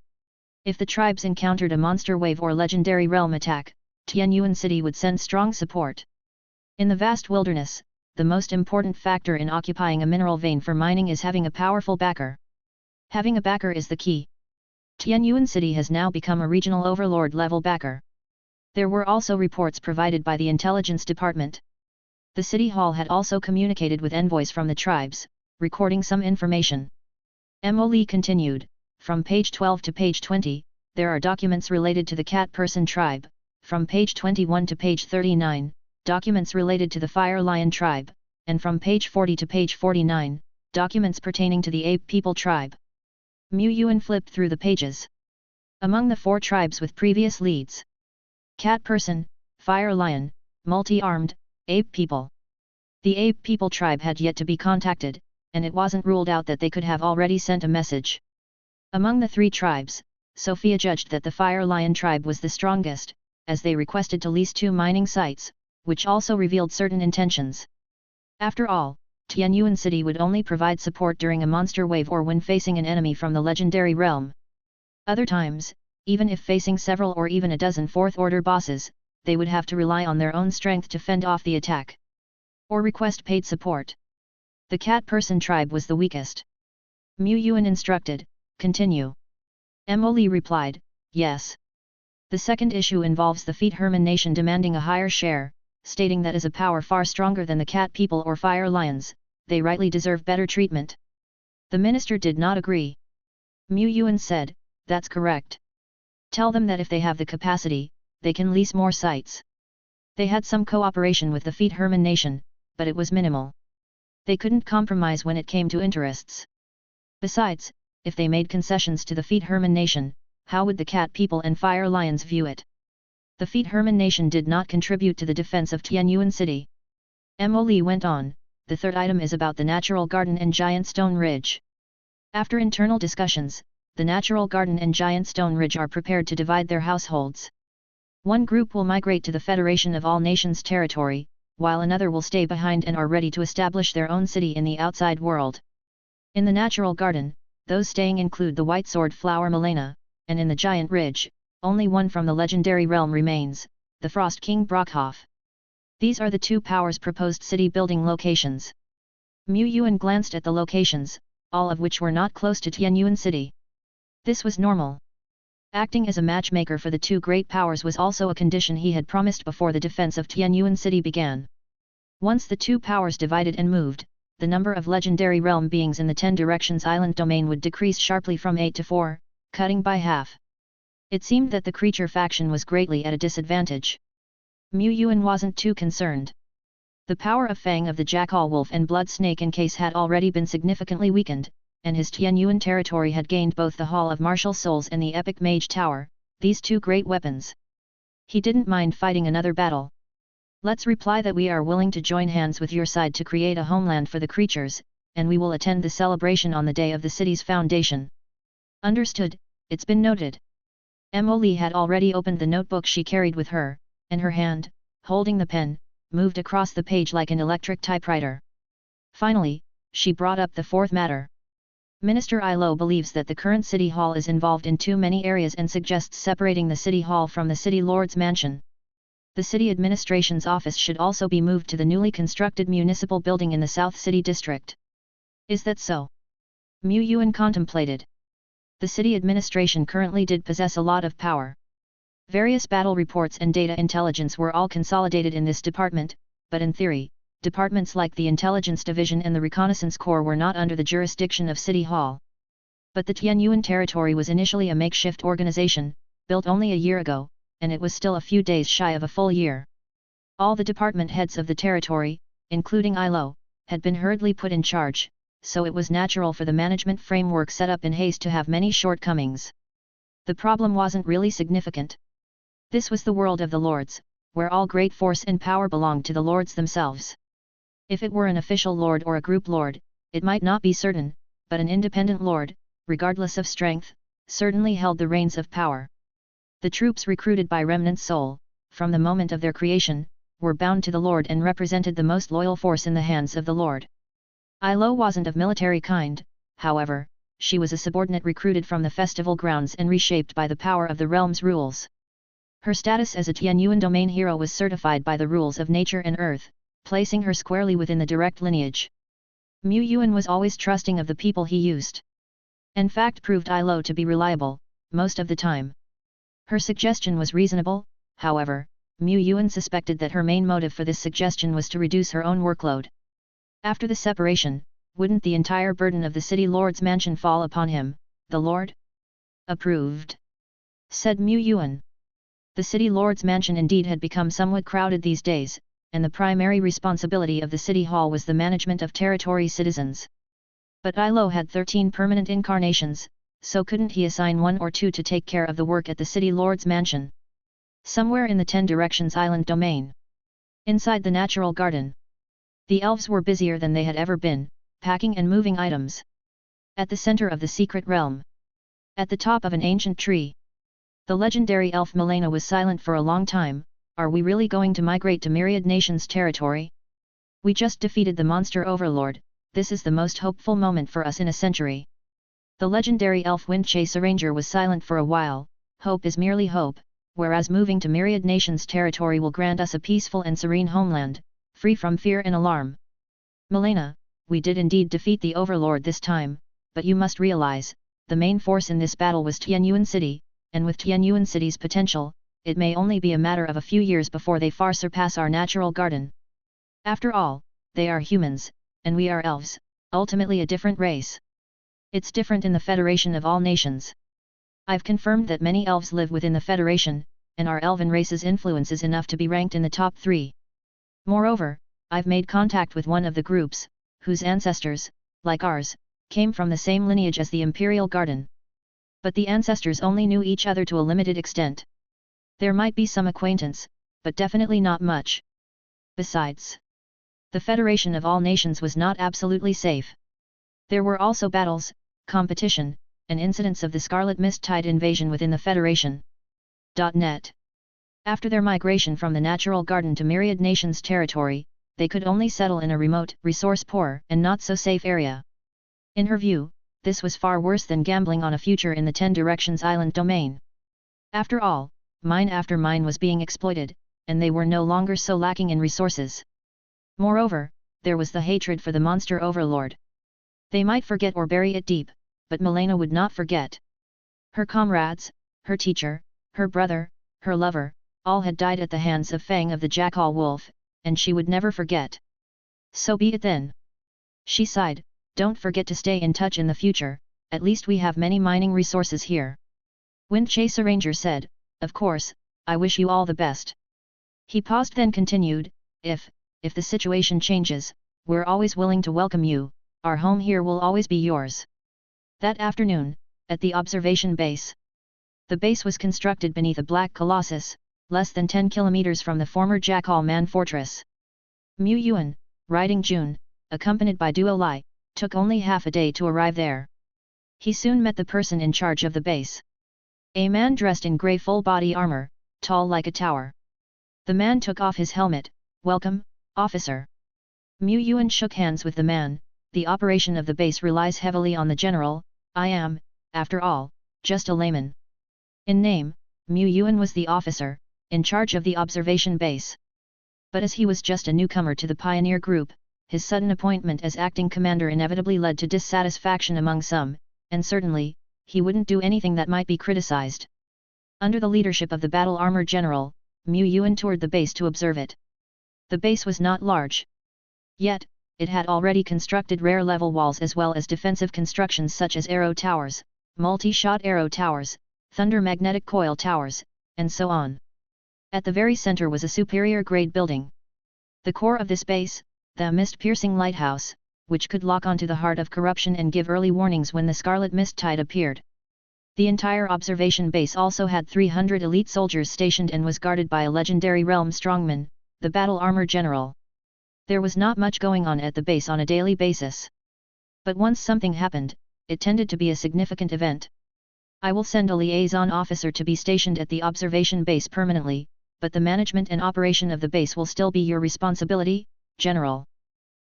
If the tribes encountered a monster wave or legendary realm attack, Tianyuan City would send strong support. In the vast wilderness, the most important factor in occupying a mineral vein for mining is having a powerful backer. Having a backer is the key. Tianyuan City has now become a regional overlord-level backer. There were also reports provided by the Intelligence Department. The City Hall had also communicated with envoys from the tribes, recording some information. Emily continued, "From page 12 to page 20, there are documents related to the Cat Person Tribe, from page 21 to page 39, documents related to the Fire Lion Tribe, and from page 40 to page 49, documents pertaining to the Ape People Tribe." Mu Yuan flipped through the pages. Among the 4 tribes with previous leads: Cat Person, Fire Lion, Multi-Armed, Ape People. The Ape People tribe had yet to be contacted, and it wasn't ruled out that they could have already sent a message. Among the 3 tribes, Sophia judged that the Fire Lion tribe was the strongest, as they requested to lease 2 mining sites, which also revealed certain intentions. After all, Tianyuan City would only provide support during a monster wave or when facing an enemy from the legendary realm. Other times, even if facing several or even a dozen 4th-order bosses, they would have to rely on their own strength to fend off the attack. or request paid support. The cat person tribe was the weakest. Mu Yuan instructed, continue. Emily replied, yes. The second issue involves the Feet Herman nation demanding a higher share, stating that as a power far stronger than the cat people or fire lions, they rightly deserve better treatment. The minister did not agree. Mu Yuan said, that's correct. Tell them that if they have the capacity, they can lease more sites. They had some cooperation with the Feet Herman nation, but it was minimal. They couldn't compromise when it came to interests. Besides, if they made concessions to the Feet Herman nation, how would the cat people and fire lions view it? The Feet Herman nation did not contribute to the defense of Tianyuan City. Emily went on, the third item is about the natural garden and giant stone ridge. After internal discussions, the natural garden and giant stone ridge are prepared to divide their households. One group will migrate to the Federation of All Nations territory, while another will stay behind and are ready to establish their own city in the outside world. In the natural garden, those staying include the white sword flower Milena, and in the giant ridge, only one from the legendary realm remains, the Frost King Brockhoff. These are the two powers' proposed city-building locations. Mu Yuan glanced at the locations, all of which were not close to Tianyuan City. This was normal. Acting as a matchmaker for the two great powers was also a condition he had promised before the defense of Tianyuan City began. Once the two powers divided and moved, the number of legendary realm beings in the 10 Directions Island domain would decrease sharply from 8 to 4, cutting by half. It seemed that the creature faction was greatly at a disadvantage. Mu Yuan wasn't too concerned. The power of Fang of the Jackal Wolf and Blood Snake Encase had already been significantly weakened, and his Tianyuan territory had gained both the Hall of Martial Souls and the Epic Mage Tower, these two great weapons. He didn't mind fighting another battle. Let's reply that we are willing to join hands with your side to create a homeland for the creatures, and we will attend the celebration on the day of the city's foundation. Understood, it's been noted. Emily had already opened the notebook she carried with her, and her hand, holding the pen, moved across the page like an electric typewriter. Finally, she brought up the fourth matter. Minister Ilo believes that the current City Hall is involved in too many areas and suggests separating the City Hall from the City Lord's Mansion. The City Administration's office should also be moved to the newly constructed municipal building in the South City District. Is that so? Mu Yuan contemplated. The City Administration currently did possess a lot of power. Various battle reports and data intelligence were all consolidated in this department, but in theory, departments like the Intelligence Division and the Reconnaissance Corps were not under the jurisdiction of City Hall. But the Tianyuan territory was initially a makeshift organization, built only a year ago, and it was still a few days shy of a full year. All the department heads of the territory, including Ilo, had been hurriedly put in charge, so it was natural for the management framework set up in haste to have many shortcomings. The problem wasn't really significant. This was the world of the lords, where all great force and power belonged to the lords themselves. If it were an official lord or a group lord, it might not be certain, but an independent lord, regardless of strength, certainly held the reins of power. The troops recruited by Remnant Soul, from the moment of their creation, were bound to the lord and represented the most loyal force in the hands of the lord. Ilo wasn't of military kind, however, she was a subordinate recruited from the festival grounds and reshaped by the power of the realm's rules. Her status as a Tianyuan domain hero was certified by the rules of nature and earth, placing her squarely within the direct lineage. Mu Yuan was always trusting of the people he used. And fact proved Ilo to be reliable, most of the time. Her suggestion was reasonable, however, Mu Yuan suspected that her main motive for this suggestion was to reduce her own workload. After the separation, wouldn't the entire burden of the City Lord's mansion fall upon him, the Lord? Approved. Said Mu Yuan. The City Lord's mansion indeed had become somewhat crowded these days, and the primary responsibility of the City Hall was the management of territory citizens. But Ilo had 13 permanent incarnations, so couldn't he assign 1 or 2 to take care of the work at the City Lord's mansion? Somewhere in the 10 Directions Island domain. Inside the natural garden. The elves were busier than they had ever been, packing and moving items. At the center of the secret realm. At the top of an ancient tree. The legendary elf Milena was silent for a long time. Are we really going to migrate to Myriad Nations territory? We just defeated the monster overlord, this is the most hopeful moment for us in a century. The legendary elf Windchase Arranger was silent for a while. Hope is merely hope, whereas moving to Myriad Nations territory will grant us a peaceful and serene homeland, free from fear and alarm. Milena, we did indeed defeat the Overlord this time, but you must realize, the main force in this battle was Tianyuan City, and with Tianyuan City's potential, it may only be a matter of a few years before they far surpass our natural garden. After all, they are humans, and we are elves, ultimately a different race. It's different in the Federation of all nations. I've confirmed that many elves live within the Federation, and our elven race's influence is enough to be ranked in the top 3. Moreover, I've made contact with one of the groups, whose ancestors, like ours, came from the same lineage as the Imperial Garden. But the ancestors only knew each other to a limited extent. There might be some acquaintance, but definitely not much. Besides, the Federation of all nations was not absolutely safe. There were also battles, competition, and incidents of the Scarlet Mist Tide invasion within the Federation. Net. After their migration from the Natural Garden to Myriad Nations territory, they could only settle in a remote, resource-poor, and not-so-safe area. In her view, this was far worse than gambling on a future in the 10 Directions Island domain. After all, mine after mine was being exploited, and they were no longer so lacking in resources. Moreover, there was the hatred for the monster overlord. They might forget or bury it deep, but Milena would not forget. Her comrades, her teacher, her brother, her lover, all had died at the hands of Fang of the Jackal Wolf, and she would never forget. So be it then. She sighed, don't forget to stay in touch in the future, at least we have many mining resources here. Wind Chaser Ranger said, of course, I wish you all the best. He paused then continued, if the situation changes, we're always willing to welcome you, our home here will always be yours. That afternoon, at the observation base. The base was constructed beneath a black colossus, less than 10 kilometers from the former Jackal Man fortress. Mu Yuan, riding June, accompanied by Duo Lai, took only half a day to arrive there. He soon met the person in charge of the base. A man dressed in grey full-body armor, tall like a tower. The man took off his helmet. Welcome, officer. Mu Yuan shook hands with the man. The operation of the base relies heavily on the general. I am, after all, just a layman. In name, Mu Yuan was the officer, in charge of the observation base. But as he was just a newcomer to the pioneer group, his sudden appointment as acting commander inevitably led to dissatisfaction among some, and certainly, he wouldn't do anything that might be criticized. Under the leadership of the battle armor general, Mu Yuan toured the base to observe it. The base was not large. Yet, it had already constructed rare level walls as well as defensive constructions such as arrow towers, multi-shot arrow towers, thunder magnetic coil towers, and so on. At the very center was a superior grade building. The core of this base, the mist-piercing lighthouse, which could lock onto the heart of corruption and give early warnings when the Scarlet Mist Tide appeared. The entire observation base also had 300 elite soldiers stationed and was guarded by a legendary realm strongman, the battle armor general. There was not much going on at the base on a daily basis. But once something happened, it tended to be a significant event. I will send a liaison officer to be stationed at the observation base permanently, but the management and operation of the base will still be your responsibility, General.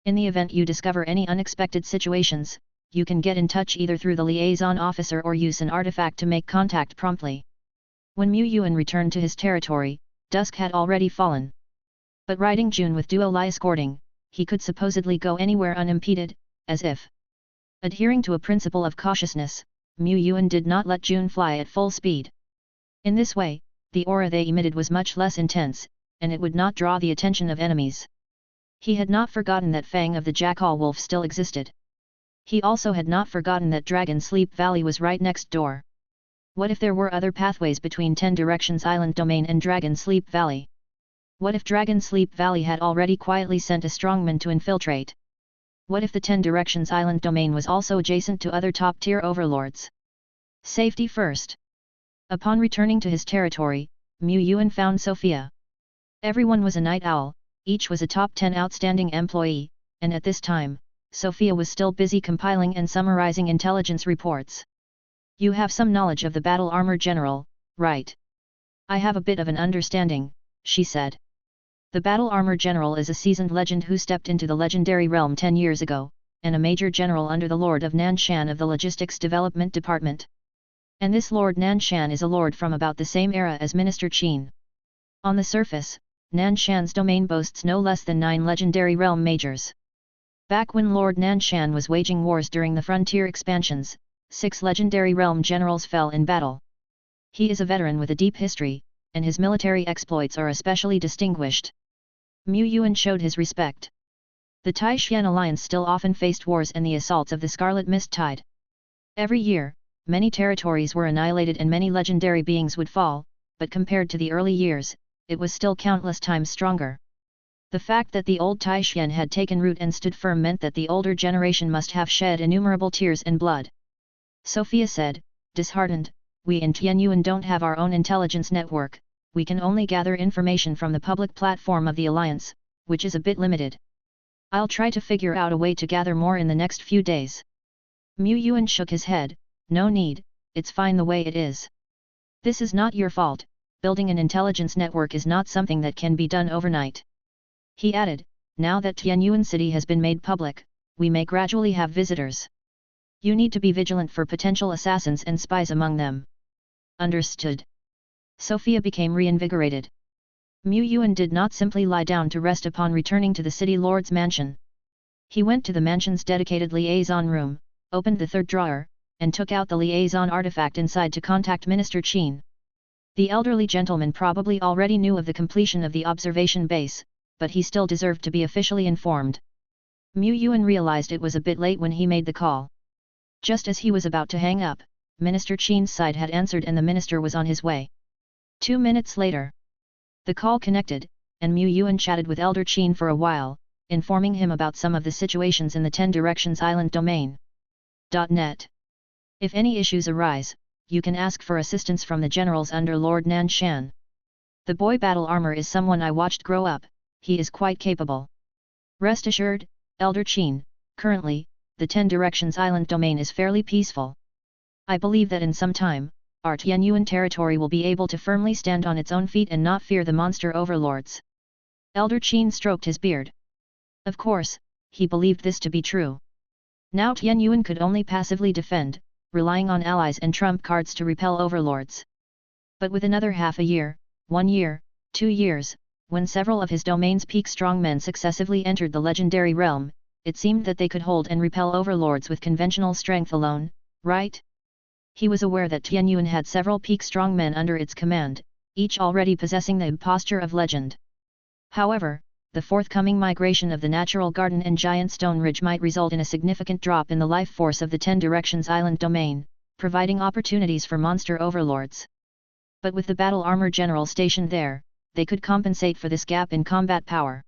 In the event you discover any unexpected situations, you can get in touch either through the liaison officer or use an artifact to make contact promptly. When Mu Yuan returned to his territory, dusk had already fallen. But riding June with Duo Lai escorting, he could supposedly go anywhere unimpeded, as if adhering to a principle of cautiousness. Mu Yuan did not let June fly at full speed. In this way, the aura they emitted was much less intense, and it would not draw the attention of enemies. He had not forgotten that Fang of the Jackal Wolf still existed. He also had not forgotten that Dragon Sleep Valley was right next door. What if there were other pathways between 10 Directions Island Domain and Dragon Sleep Valley? What if Dragon Sleep Valley had already quietly sent a strongman to infiltrate? What if the 10 Directions Island Domain was also adjacent to other top-tier overlords? Safety first. Upon returning to his territory, Mu Yuan found Sophia. Everyone was a night owl, each was a top 10 outstanding employee, and at this time, Sophia was still busy compiling and summarizing intelligence reports. You have some knowledge of the battle armor general, right? I have a bit of an understanding, she said. The battle armor general is a seasoned legend who stepped into the legendary realm 10 years ago, and a major general under the Lord of Nanshan of the Logistics Development Department. And this Lord Nanshan is a lord from about the same era as Minister Qin. On the surface, Nanshan's domain boasts no less than 9 legendary realm majors. Back when Lord Nanshan was waging wars during the frontier expansions, 6 legendary realm generals fell in battle. He is a veteran with a deep history, and his military exploits are especially distinguished. Mu Yuan showed his respect. The Tai-Xian alliance still often faced wars and the assaults of the Scarlet Mist Tide. Every year, many territories were annihilated and many legendary beings would fall, but compared to the early years, it was still countless times stronger. The fact that the old Tai-Xian had taken root and stood firm meant that the older generation must have shed innumerable tears and blood. Sophia said, disheartened, "We in Tianyuan don't have our own intelligence network, we can only gather information from the public platform of the Alliance, which is a bit limited. I'll try to figure out a way to gather more in the next few days." Mu Yuan shook his head, "No need, it's fine the way it is. This is not your fault, building an intelligence network is not something that can be done overnight." He added, "Now that Tianyuan City has been made public, we may gradually have visitors. You need to be vigilant for potential assassins and spies among them." "Understood." Sophia became reinvigorated. Mu Yuan did not simply lie down to rest upon returning to the city lord's mansion. He went to the mansion's dedicated liaison room, opened the third drawer, and took out the liaison artifact inside to contact Minister Qin. The elderly gentleman probably already knew of the completion of the observation base, but he still deserved to be officially informed. Mu Yuan realized it was a bit late when he made the call. Just as he was about to hang up, Minister Qin's side had answered and the minister was on his way. 2 minutes later, the call connected, and Mu Yuan chatted with Elder Qin for a while, informing him about some of the situations in the 10 Directions Island domain. .net. If any issues arise, you can ask for assistance from the generals under Lord Nanshan. The boy battle armor is someone I watched grow up, he is quite capable. Rest assured, Elder Qin, currently, the 10 Directions Island domain is fairly peaceful. I believe that in some time, our Tianyuan territory will be able to firmly stand on its own feet and not fear the monster overlords. Elder Qin stroked his beard. Of course, he believed this to be true. Now Tianyuan could only passively defend, relying on allies and trump cards to repel overlords. But with another half a year, 1 year, 2 years, when several of his domain's peak strongmen successively entered the legendary realm, it seemed that they could hold and repel overlords with conventional strength alone, right? He was aware that Tianyuan had several peak strongmen under its command, each already possessing the imposture of legend. However, the forthcoming migration of the Natural Garden and Giant Stone Ridge might result in a significant drop in the life force of the 10 Directions Island domain, providing opportunities for monster overlords. But with the battle armor general stationed there, they could compensate for this gap in combat power.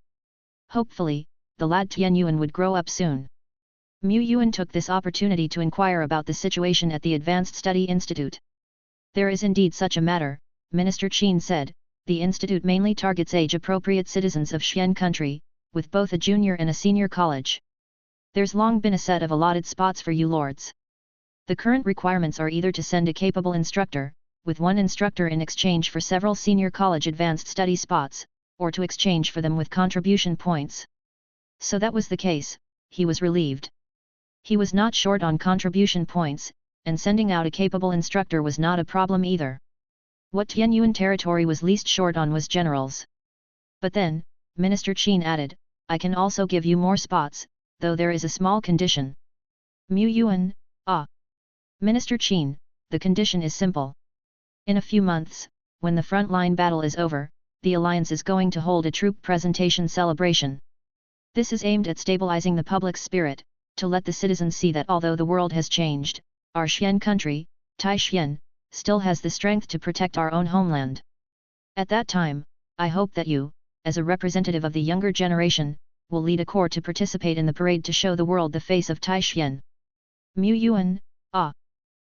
Hopefully, the lad Tianyuan would grow up soon. Mu Yuan took this opportunity to inquire about the situation at the Advanced Study Institute. There is indeed such a matter, Minister Qin said. The institute mainly targets age-appropriate citizens of Xian country, with both a junior and a senior college. There's long been a set of allotted spots for you lords. The current requirements are either to send a capable instructor, with 1 instructor in exchange for several senior college advanced study spots, or to exchange for them with contribution points. So that was the case, he was relieved. He was not short on contribution points, and sending out a capable instructor was not a problem either. What Tianyuan territory was least short on was generals. But then, Minister Qin added, I can also give you more spots, though there is a small condition. Mu Yuan, Minister Qin, the condition is simple. In a few months, when the front-line battle is over, the Alliance is going to hold a troop presentation celebration. This is aimed at stabilizing the public spirit, to let the citizens see that although the world has changed, our Xian country, Tai-Xian, still has the strength to protect our own homeland. At that time, I hope that you, as a representative of the younger generation, will lead a corps to participate in the parade to show the world the face of Tai-Xian. Mu Yuan,